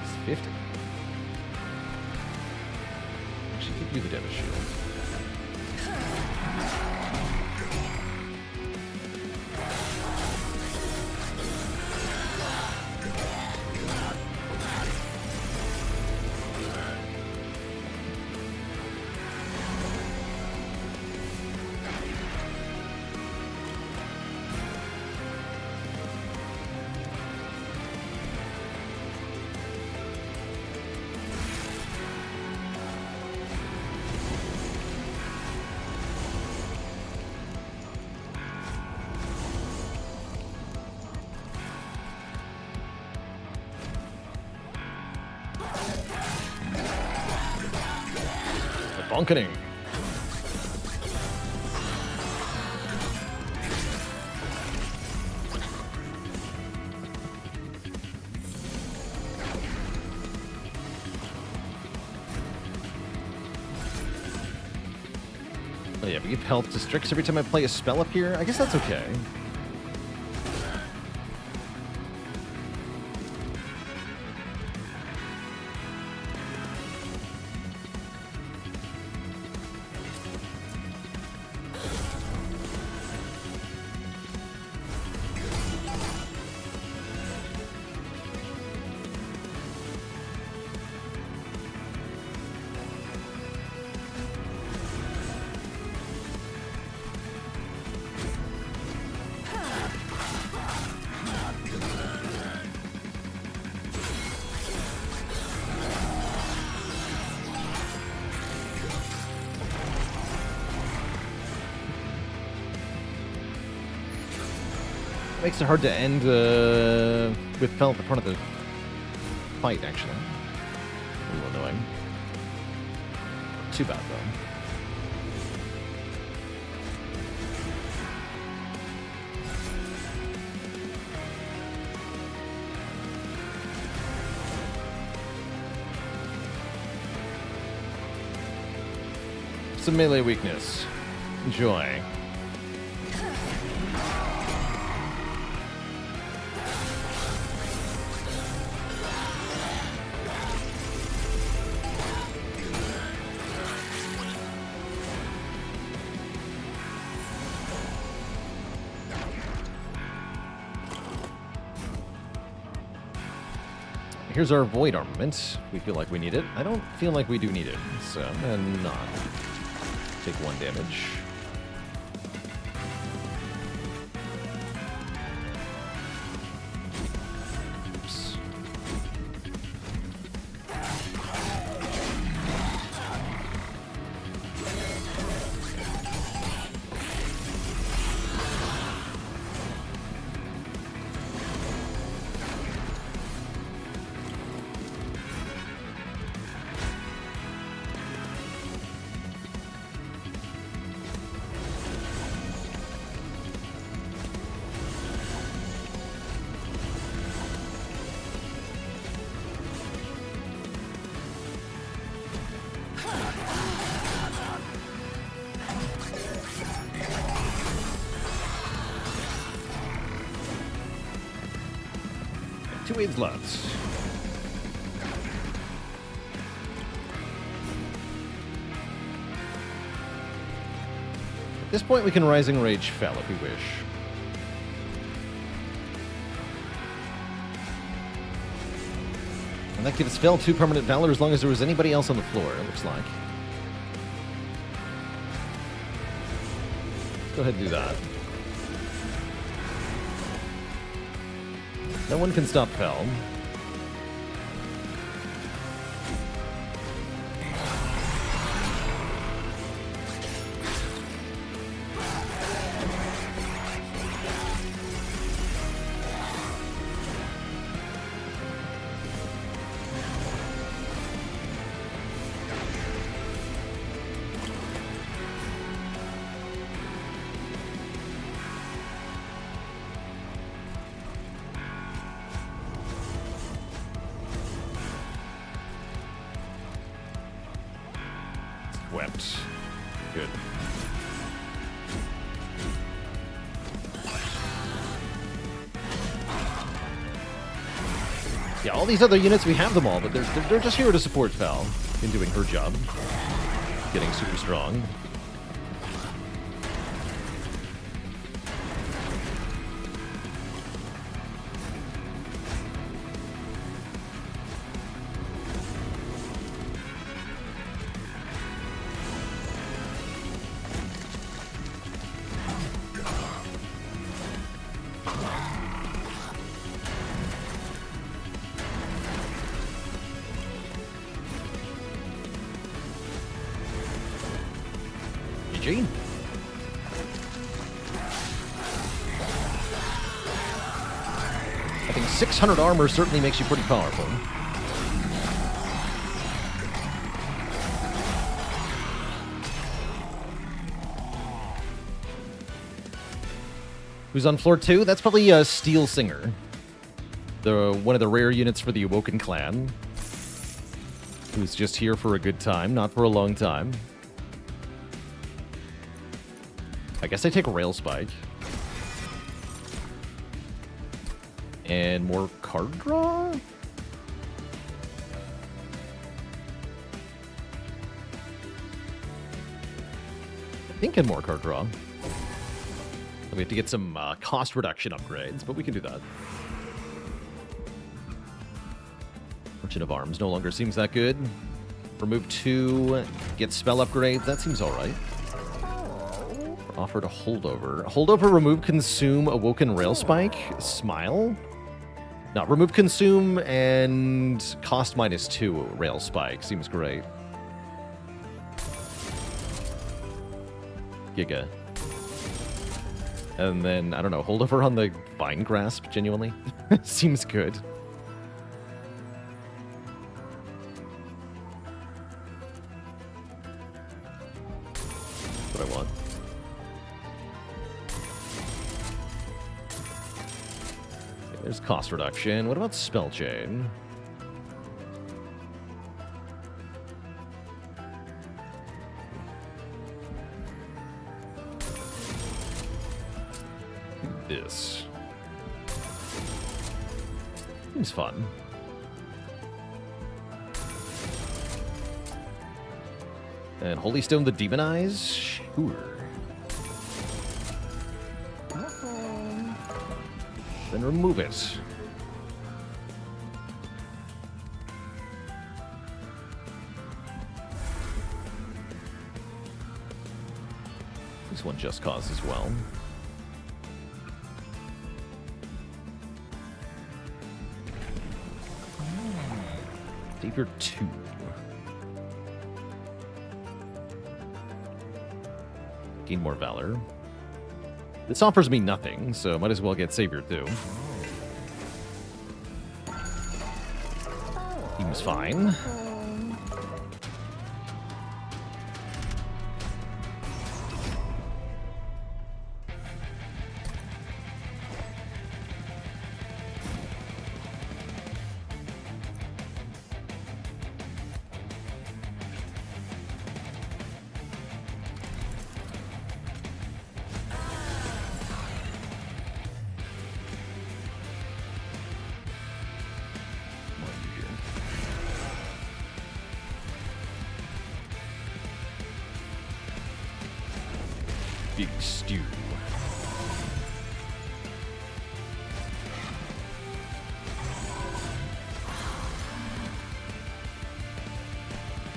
It's 50. Actually, give you the Devil Shield. Bonkening. Oh yeah, we give health to Strix every time I play a spell up here? I guess that's okay. Makes it hard to end with Fel at the front of the fight, actually. A little annoying. Too bad, though. Some melee weakness. Enjoy. Here's our Void Armament. We feel like we need it. I don't feel like we do need it, so I'm gonna not take 1 damage. Oops. Two waves left. At this point, we can Rising Rage Fell if we wish. And that gives Fell 2 permanent Valor as long as there was anybody else on the floor, it looks like. Let's go ahead and do that. No one can stop Fell. Wept. Good. Yeah, all these other units, we have them all, but they're just here to support Val in doing her job. Getting super strong. GG. I think 600 armor certainly makes you pretty powerful. Who's on floor 2? That's probably a Steel Singer. One of the rare units for the Awoken clan. Who's just here for a good time, not for a long time. I guess I take a Rail Spike. And more card draw? I think and more card draw. We have to get some cost reduction upgrades, but we can do that. Merchant of Arms no longer seems that good. Remove 2, get spell upgrades. That seems alright. Offered a holdover. Holdover, remove, consume, Awoken Rail Spike, Smile. No, remove, consume, and cost -2 Rail Spike. Seems great. Giga. And then, I don't know, holdover on the Vine Grasp, genuinely. Seems good. That's what I want. There's cost reduction. What about Spell Chain? This seems fun. And Holy Stone the Demonize? Sure. Then remove it. least one Just Cause as well. Savior 2. Gain more Valor. This offers me nothing, so might as well get Savior 2. Seems fine. Big stew.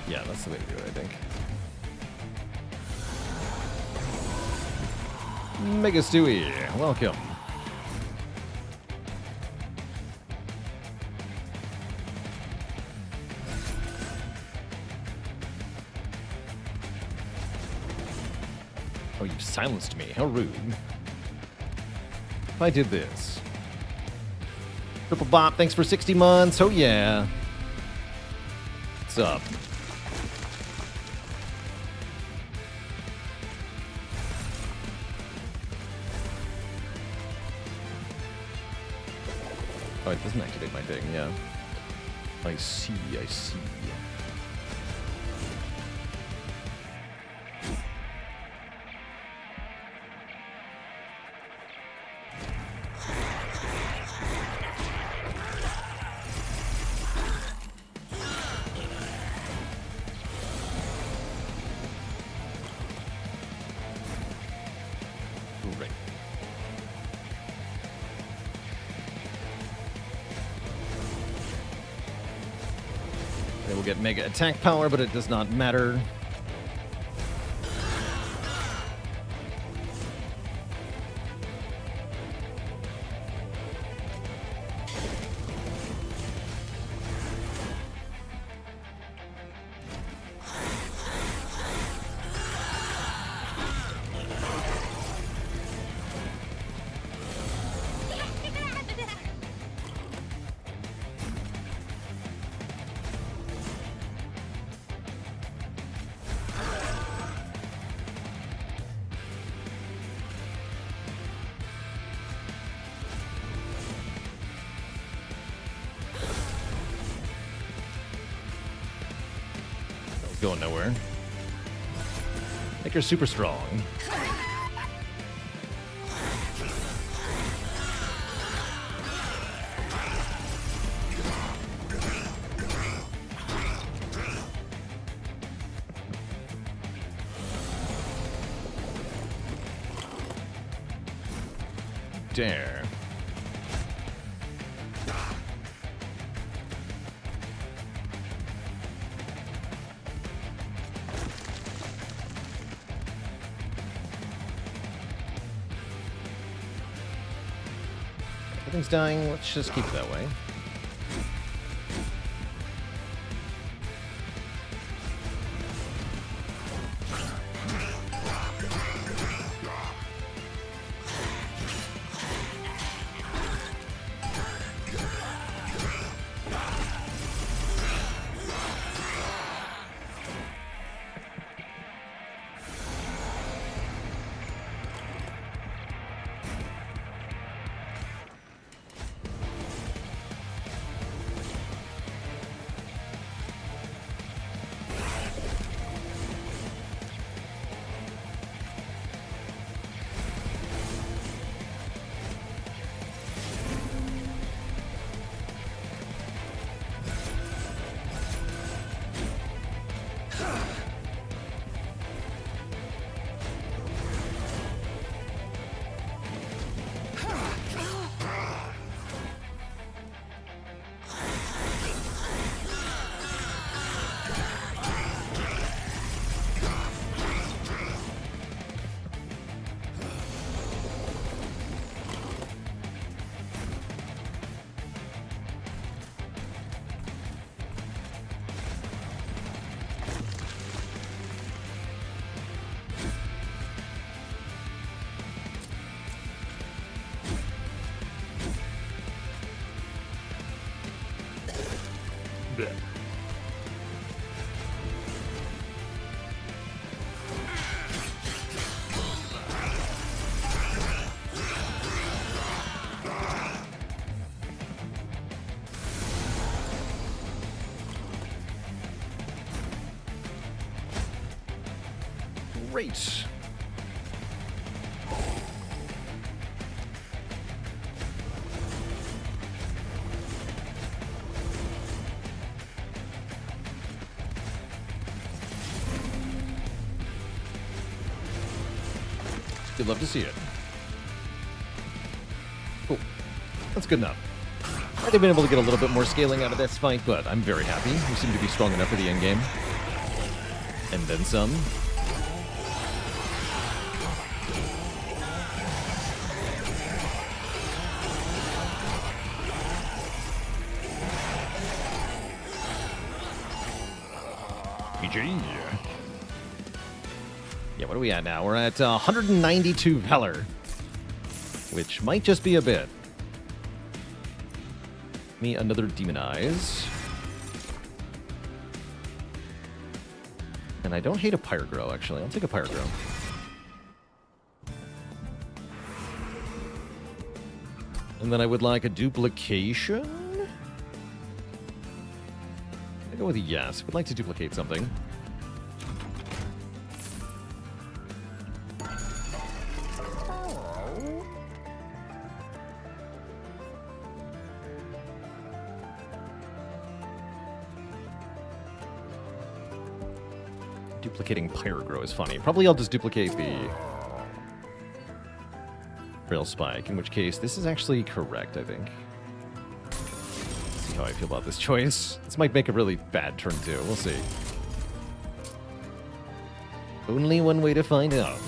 Yeah, that's the way to do it, I think. Mega Stewie, welcome. Oh, you silenced me. How rude. If I did this. Triple Bop, thanks for 60 months. Oh, yeah. What's up? Oh, it doesn't activate my thing, yeah. I see, I see. They will get mega attack power, but it does not matter. Going nowhere. Make her super strong. Dare. Everything's dying. Let's just keep it that way. Blech. Great. You'd love to see it. Cool. That's good enough. Might have been able to get a little bit more scaling out of this fight, but I'm very happy. We seem to be strong enough for the endgame. And then some. Yeah, what are we at now? We're at 192 Valor, which might just be a bit. Me another Demonize. And I don't hate a Pyregrow, actually. I'll take a Pyregrow. And then I would like a duplication. I go with a yes. Would like to duplicate something. Duplicating Pyregrow is funny. Probably I'll just duplicate the Rail Spike, in which case this is actually correct, I think. See how I feel about this choice. This might make a really bad turn too. We'll see. Only one way to find out.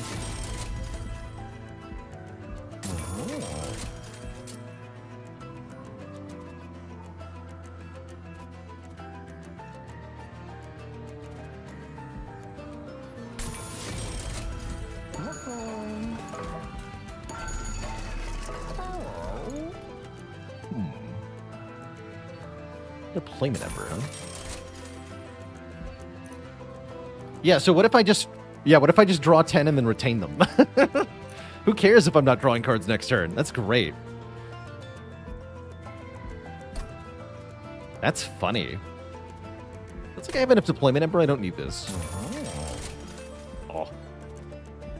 Deployment Ember, huh? Yeah, so what if I just... Yeah, what if I just draw 10 and then retain them? Who cares if I'm not drawing cards next turn? That's great. That's funny. Looks like I have enough Deployment Ember. I don't need this. Oh.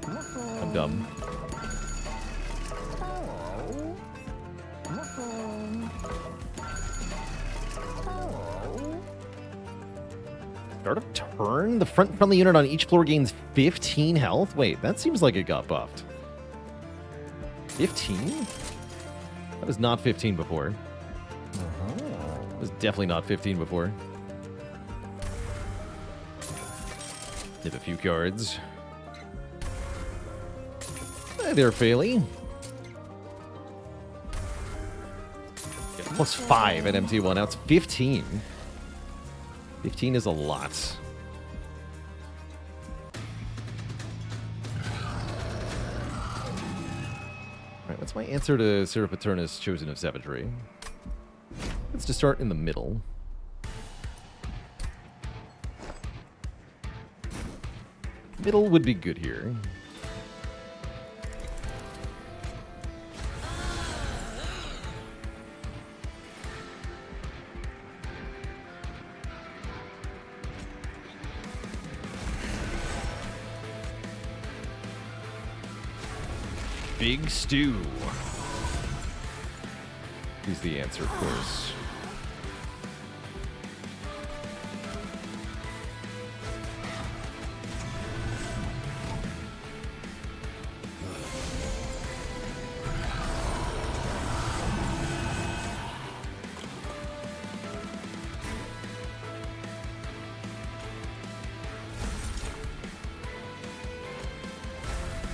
I'm dumb. Start of turn? The front friendly unit on each floor gains 15 health? Wait, that seems like it got buffed. 15? That was not 15 before. It was definitely not 15 before. Hit a few cards. Hi there, Failey. Plus 5 at MT1. Now it's 15. 15 is a lot. Alright, what's my answer to Seraph Eternus, Chosen of Savagery? Let's just start in the middle. Middle would be good here. Big Stew. He's the answer, of course.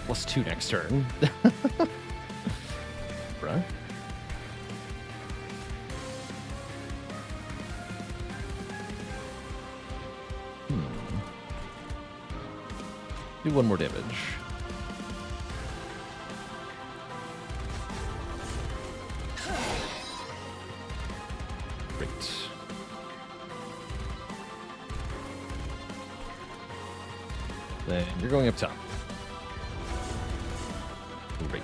+2 next turn. Bruh. Do one more damage. Great. Then you're going up top. Great.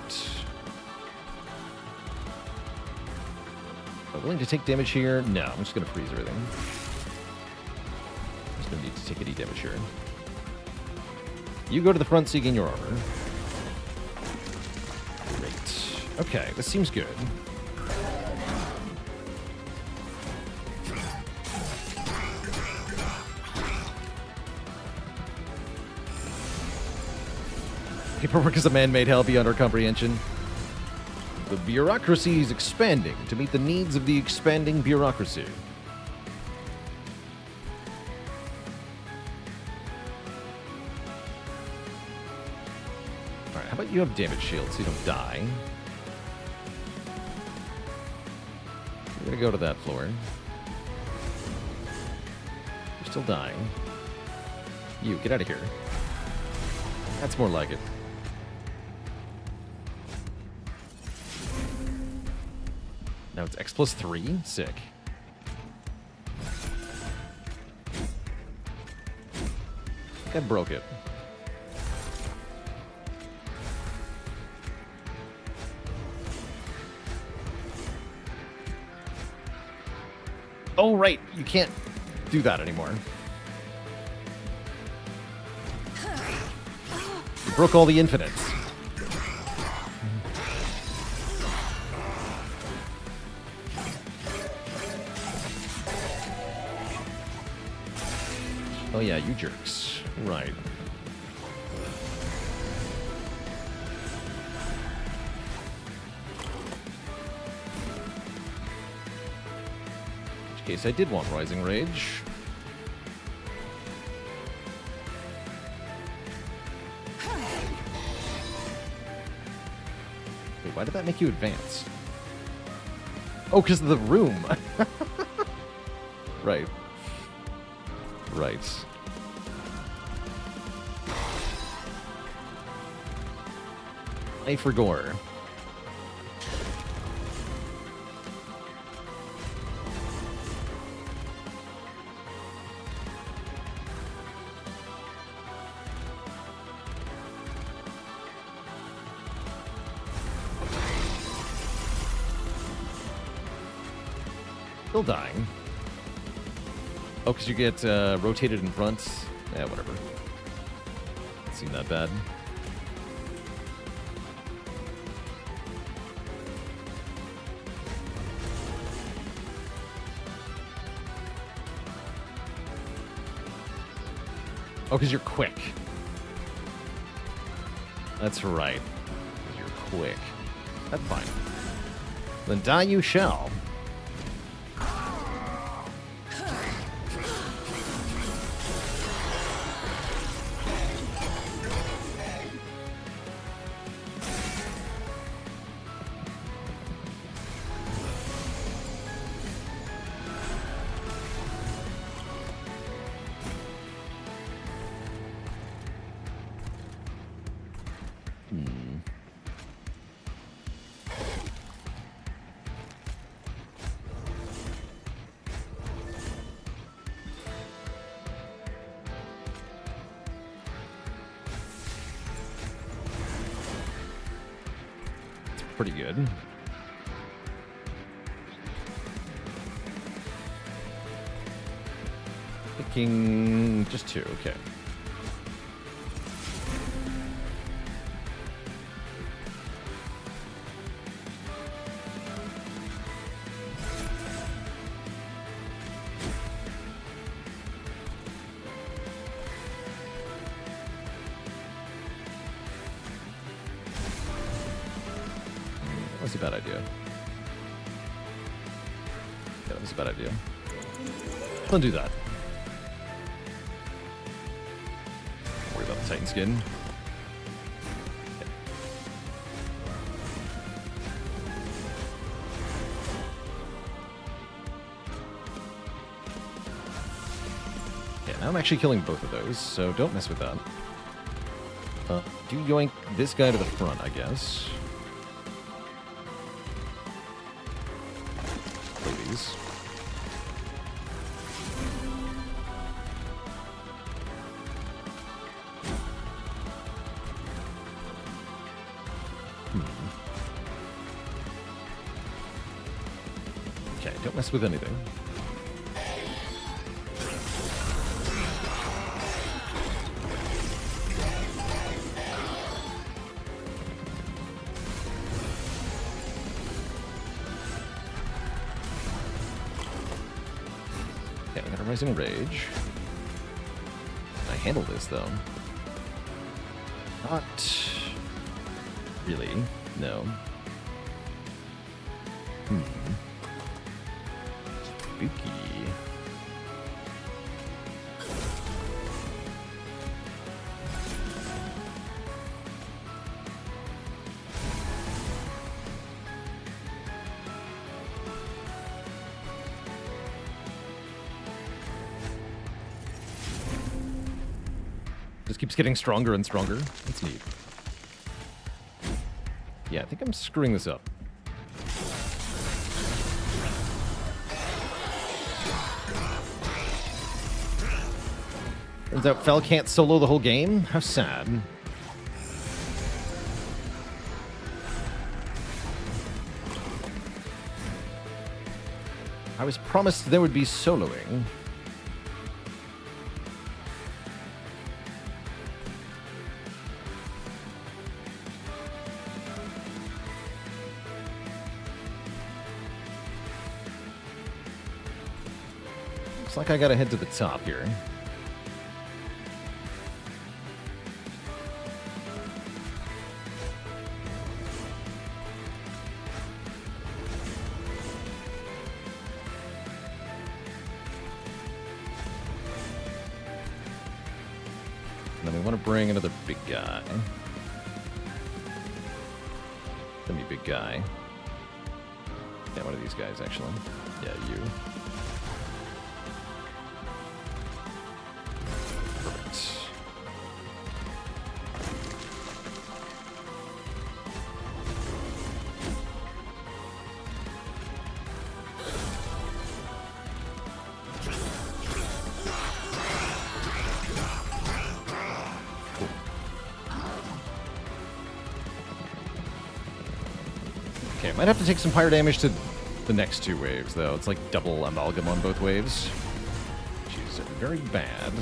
Am I willing to take damage here? No, I'm just going to freeze everything. I'm just going to need to take any damage here. You go to the front so you gain your armor. Great. Okay, this seems good. Paperwork is a man-made hell beyond our comprehension. The bureaucracy is expanding to meet the needs of the expanding bureaucracy. Alright, how about you have damage shield so you don't die? We're gonna go to that floor. You're still dying. You, get out of here. That's more like it. Now it's X plus 3? Sick. I think I broke it. Oh, right. You can't do that anymore. You broke all the infinites. Oh yeah, you jerks. Right. In which case I did want Rising Rage. Wait, why did that make you advance? Oh, because of the room. Right. Right. Play for gore. Still dying. Oh, because you get rotated in front? Yeah, whatever. Doesn't seem that bad. Oh, because you're quick. That's right. 'Cause you're quick. That's fine. Then die you shall. Pretty good. Thinking just 2, okay. That was a bad idea. Yeah, that was a bad idea. Don't do that. Don't worry about the Titan skin. Yeah, now I'm actually killing both of those, so don't mess with that. Do yoink this guy to the front, I guess. These. mess with anything. Okay, we got a Rising Rage. I handle this, though. Not really. No. Spooky. Just keeps getting stronger and stronger. That's neat. Yeah, I think I'm screwing this up. Turns out Fel can't solo the whole game? How sad. I was promised there would be soloing. Looks like I gotta head to the top here. And then we want to bring another big guy. Semi big guy. Yeah, one of these guys, actually. Yeah, you. Perfect. Okay, might have to take some fire damage to the next two waves, though. It's like double amalgam on both waves, which is very bad.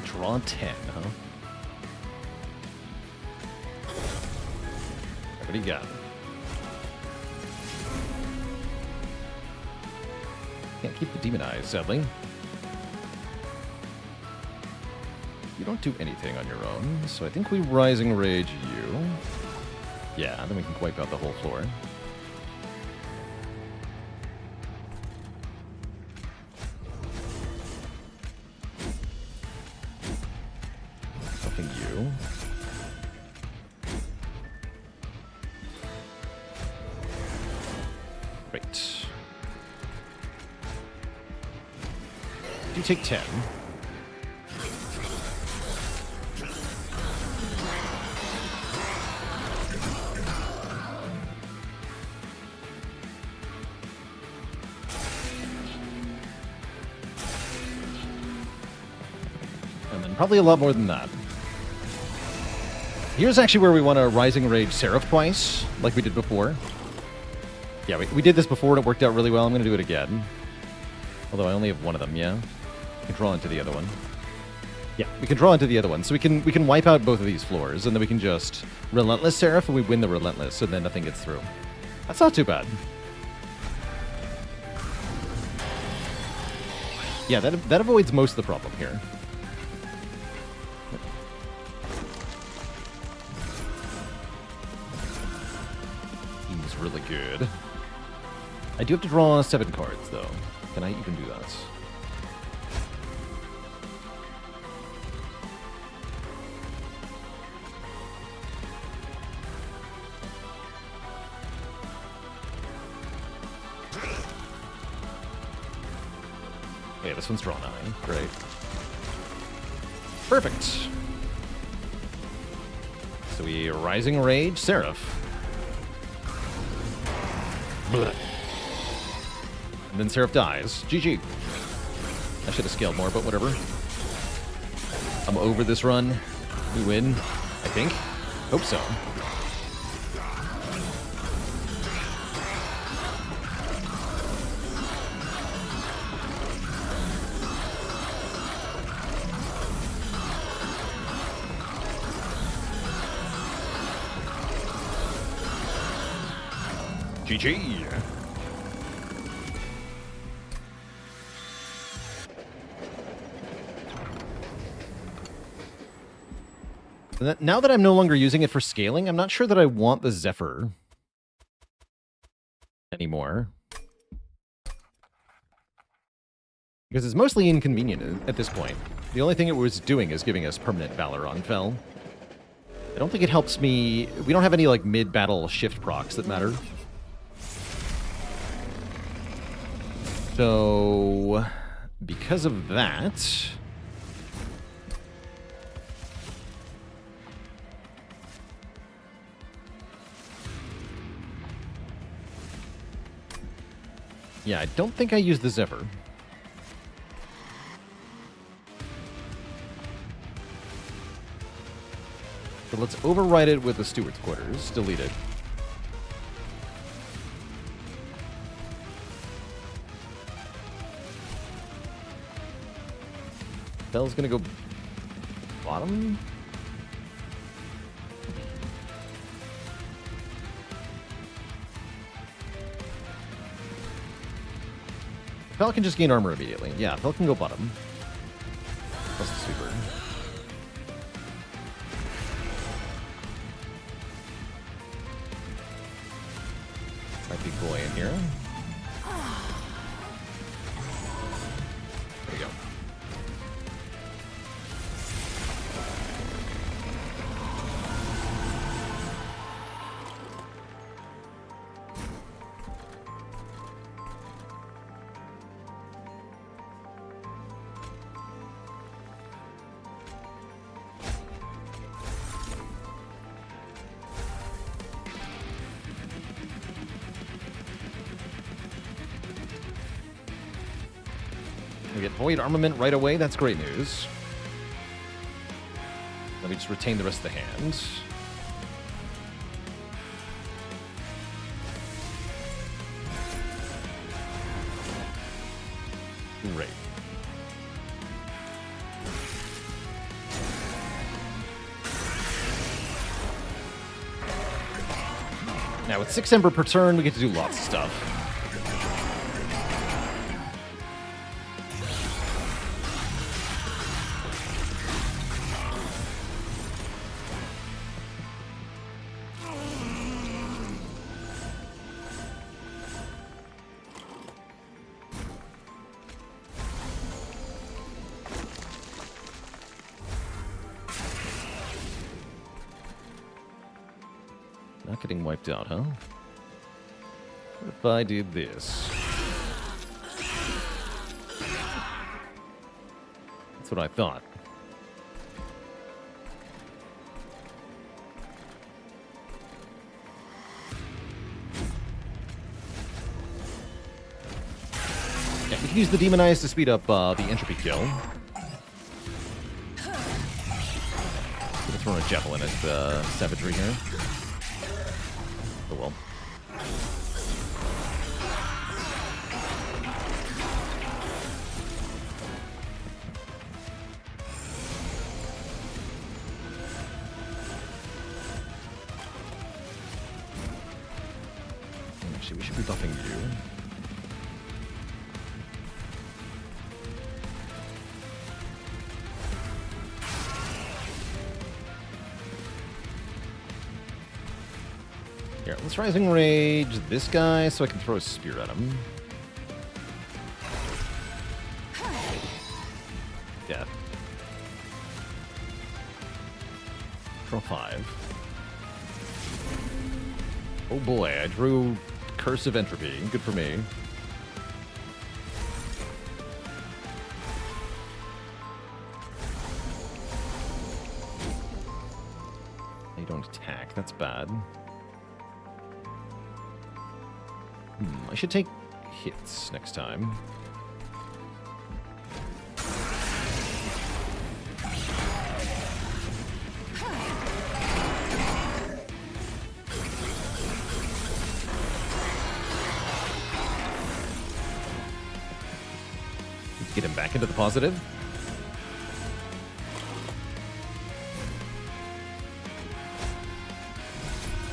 Draw 10, huh? What do you got? Can't keep the demon eyes, sadly. You don't do anything on your own, so I think we Rising Rage you. Yeah, then we can wipe out the whole floor. Nothing you. Great. You take 10. And then probably a lot more than that. Here's actually where we want to Rising Rage Seraph twice, like we did before. Yeah, we did this before and it worked out really well. I'm going to do it again. Although I only have one of them, yeah. We can draw into the other one. Yeah, we can draw into the other one. So we can wipe out both of these floors, and then we can just Relentless Seraph, and we win the Relentless, so then nothing gets through. That's not too bad. Yeah, that avoids most of the problem here. Seems really good. I do have to draw 7 cards, though. Can I even do that? Yeah, this one's draw 9. Great. Perfect. So we Rising Rage Seraph. Blech. And then Seraph dies. GG. I should have scaled more, but whatever. I'm over this run. We win, I think. Hope so. GG. Now that I'm no longer using it for scaling, I'm not sure that I want the Zephyr anymore. Because it's mostly inconvenient at this point. The only thing it was doing is giving us permanent Valor on Fel. I don't think it helps me... We don't have any, like, mid-battle shift procs that matter. So... because of that... yeah, I don't think I use the Zephyr. So let's override it with the Steward's Quarters. Delete it. Fel's gonna go bottom? Fel can just gain armor immediately. Yeah, Fel can go bottom. Plus the sweeper. My big boy in here. There we go. We get Void Armament right away. That's great news. Let me just retain the rest of the hand. Great. Now with 6 Ember per turn, we get to do lots of stuff. Not getting wiped out, huh? What if I did this? That's what I thought. Yeah, we can use the Demonize to speed up the entropy kill. Let's throw a Javelin at the Savagery here. Oh well. Actually, we should be buffing you. Here, let's Rising Rage this guy so I can throw a spear at him. Death. Draw 5. Oh boy, I drew Curse of Entropy. Good for me. They don't attack. That's bad. I should take hits next time. Get him back into the positive.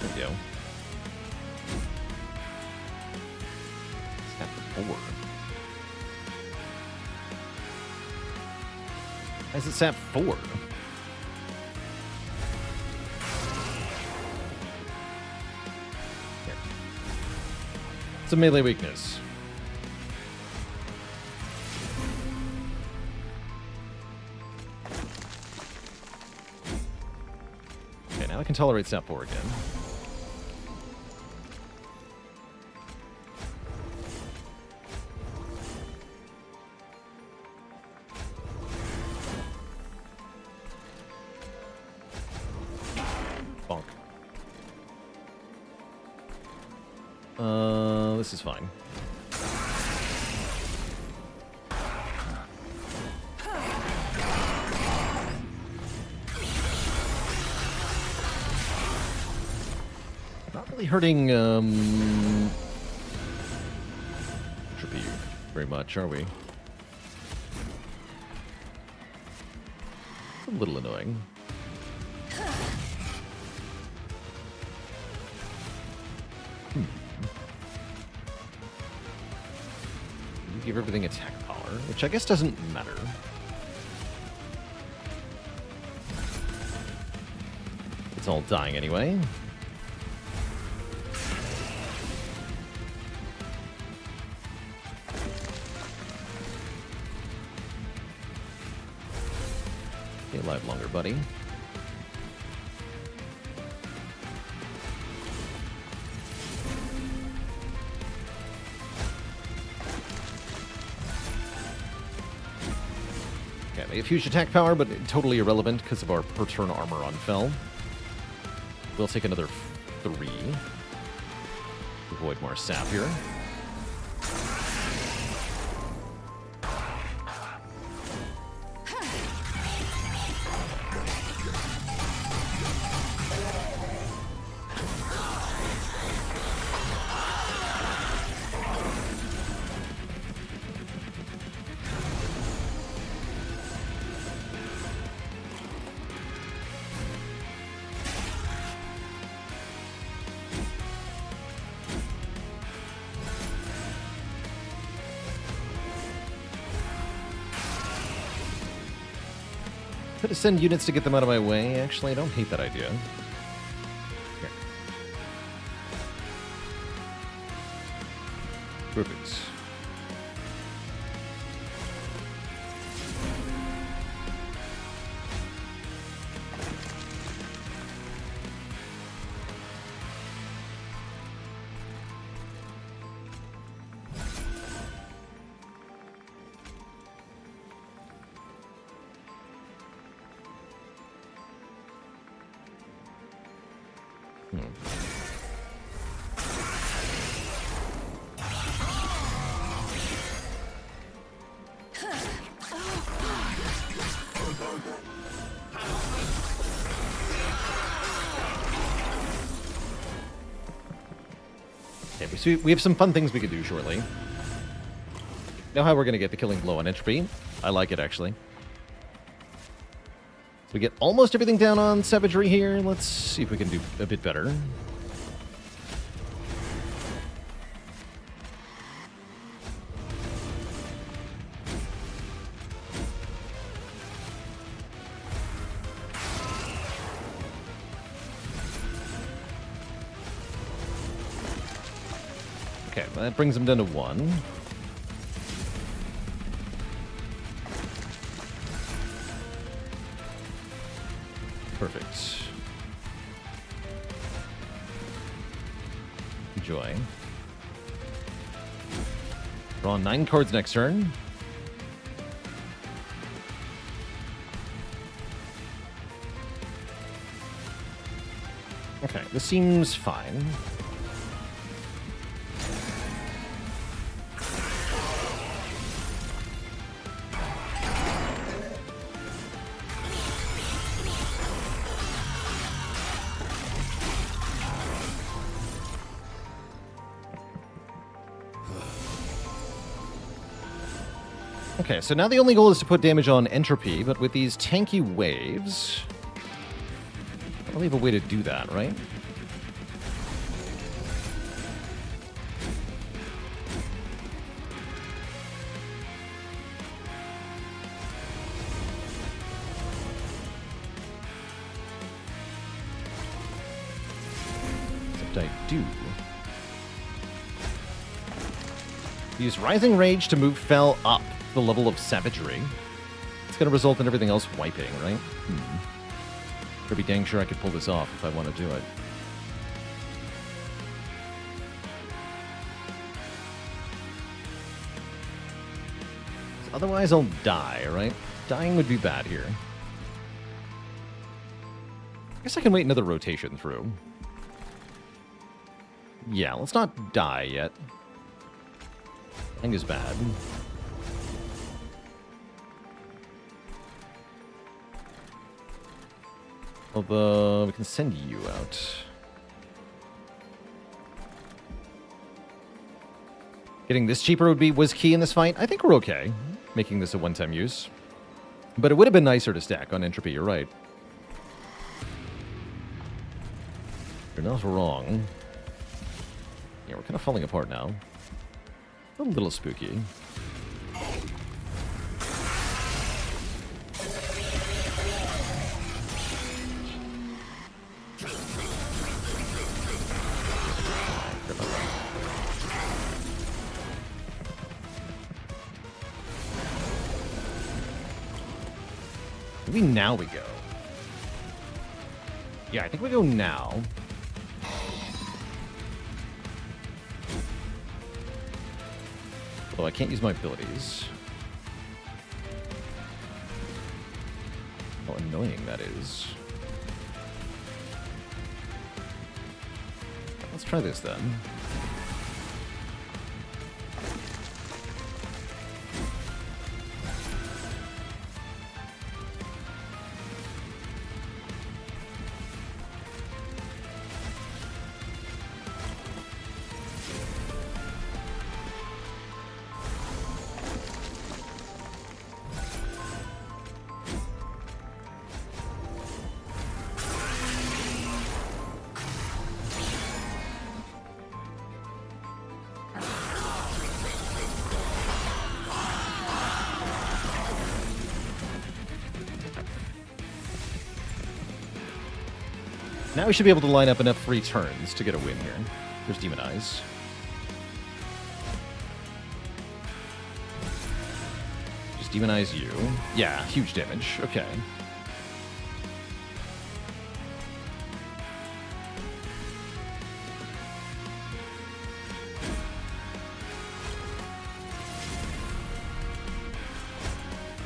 There we go. Step 4. Why is it sap 4? Here. It's a melee weakness. I can tolerate step 4 again. Bonk. This is fine. Hurting should be very much, are we? It's a little annoying. You give everything attack power, which I guess doesn't matter. It's all dying anyway. Stay alive longer, buddy. Okay, they have huge attack power, but totally irrelevant because of our per turn armor on Fel. We'll take another 3. Avoid more sap here. Could have sent units to get them out of my way. Actually, I don't hate that idea. Here. Perfect. Okay, so we have some fun things we could do shortly. Know how we're going to get the killing blow on entropy. I like it, actually. We get almost everything down on savagery here. Let's see if we can do a bit better. Okay, that brings them down to 1. Perfect. Enjoy. Draw 9 cards next turn. Okay, this seems fine. Okay, so now the only goal is to put damage on entropy, but with these tanky waves... I don't have a way to do that, right? Except I do. Use Rising Rage to move Fel up the level of Savagery. It's going to result in everything else wiping, right? Better be dang sure I could pull this off if I want to do it. Otherwise, I'll die, right? Dying would be bad here. I guess I can wait another rotation through. Yeah, let's not die yet. Dying is bad. Although, we can send you out. Getting this cheaper was key in this fight. I think we're okay, making this a one-time use. But it would have been nicer to stack on entropy, you're right. You're not wrong. Yeah, we're kind of falling apart now. A little spooky. Maybe now we go. Yeah, I think we go now. Although I can't use my abilities. How annoying that is. Let's try this then. Now we should be able to line up enough free turns to get a win here. There's Demon Eyes. Just Demon Eyes you. Yeah, huge damage. Okay.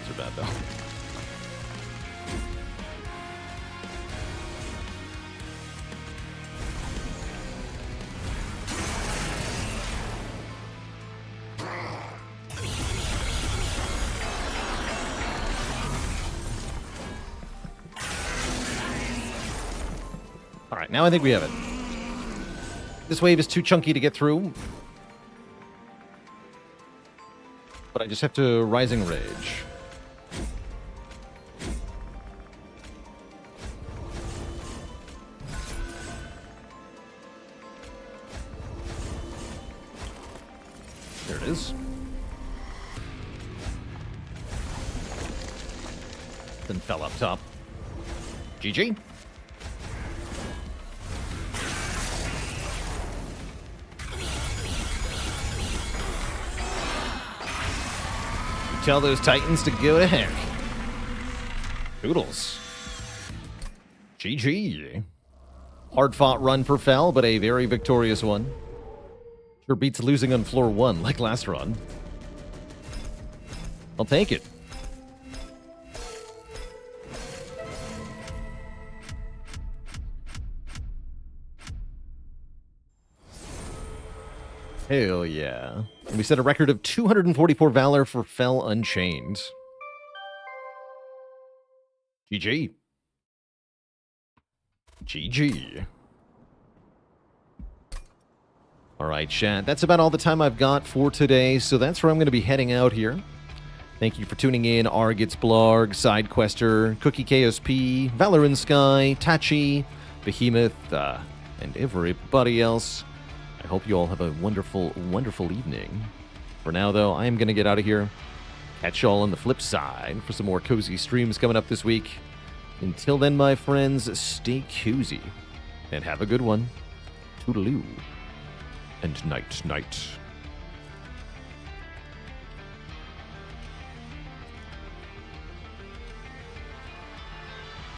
These are bad though. Alright, now I think we have it. This wave is too chunky to get through. But I just have to Rising Rage. There it is. Then fell up top. GG. Tell those Titans to go to heck. Toodles. GG. Hard-fought run for Fel, but a very victorious one. Sure beats losing on floor 1 like last run. I'll take it. Hell yeah. And we set a record of 244 Valor for Fel Unchained. GG. GG. Alright, chat. That's about all the time I've got for today, so that's where I'm going to be heading out here. Thank you for tuning in, Argits Blarg, Sidequester, Cookie KSP, Valorant Sky, Tachi, Behemoth, and everybody else. I hope you all have a wonderful, wonderful evening. For now, though, I am going to get out of here. Catch y'all on the flip side for some more cozy streams coming up this week. Until then, my friends, stay cozy and have a good one. Toodaloo. And night, night.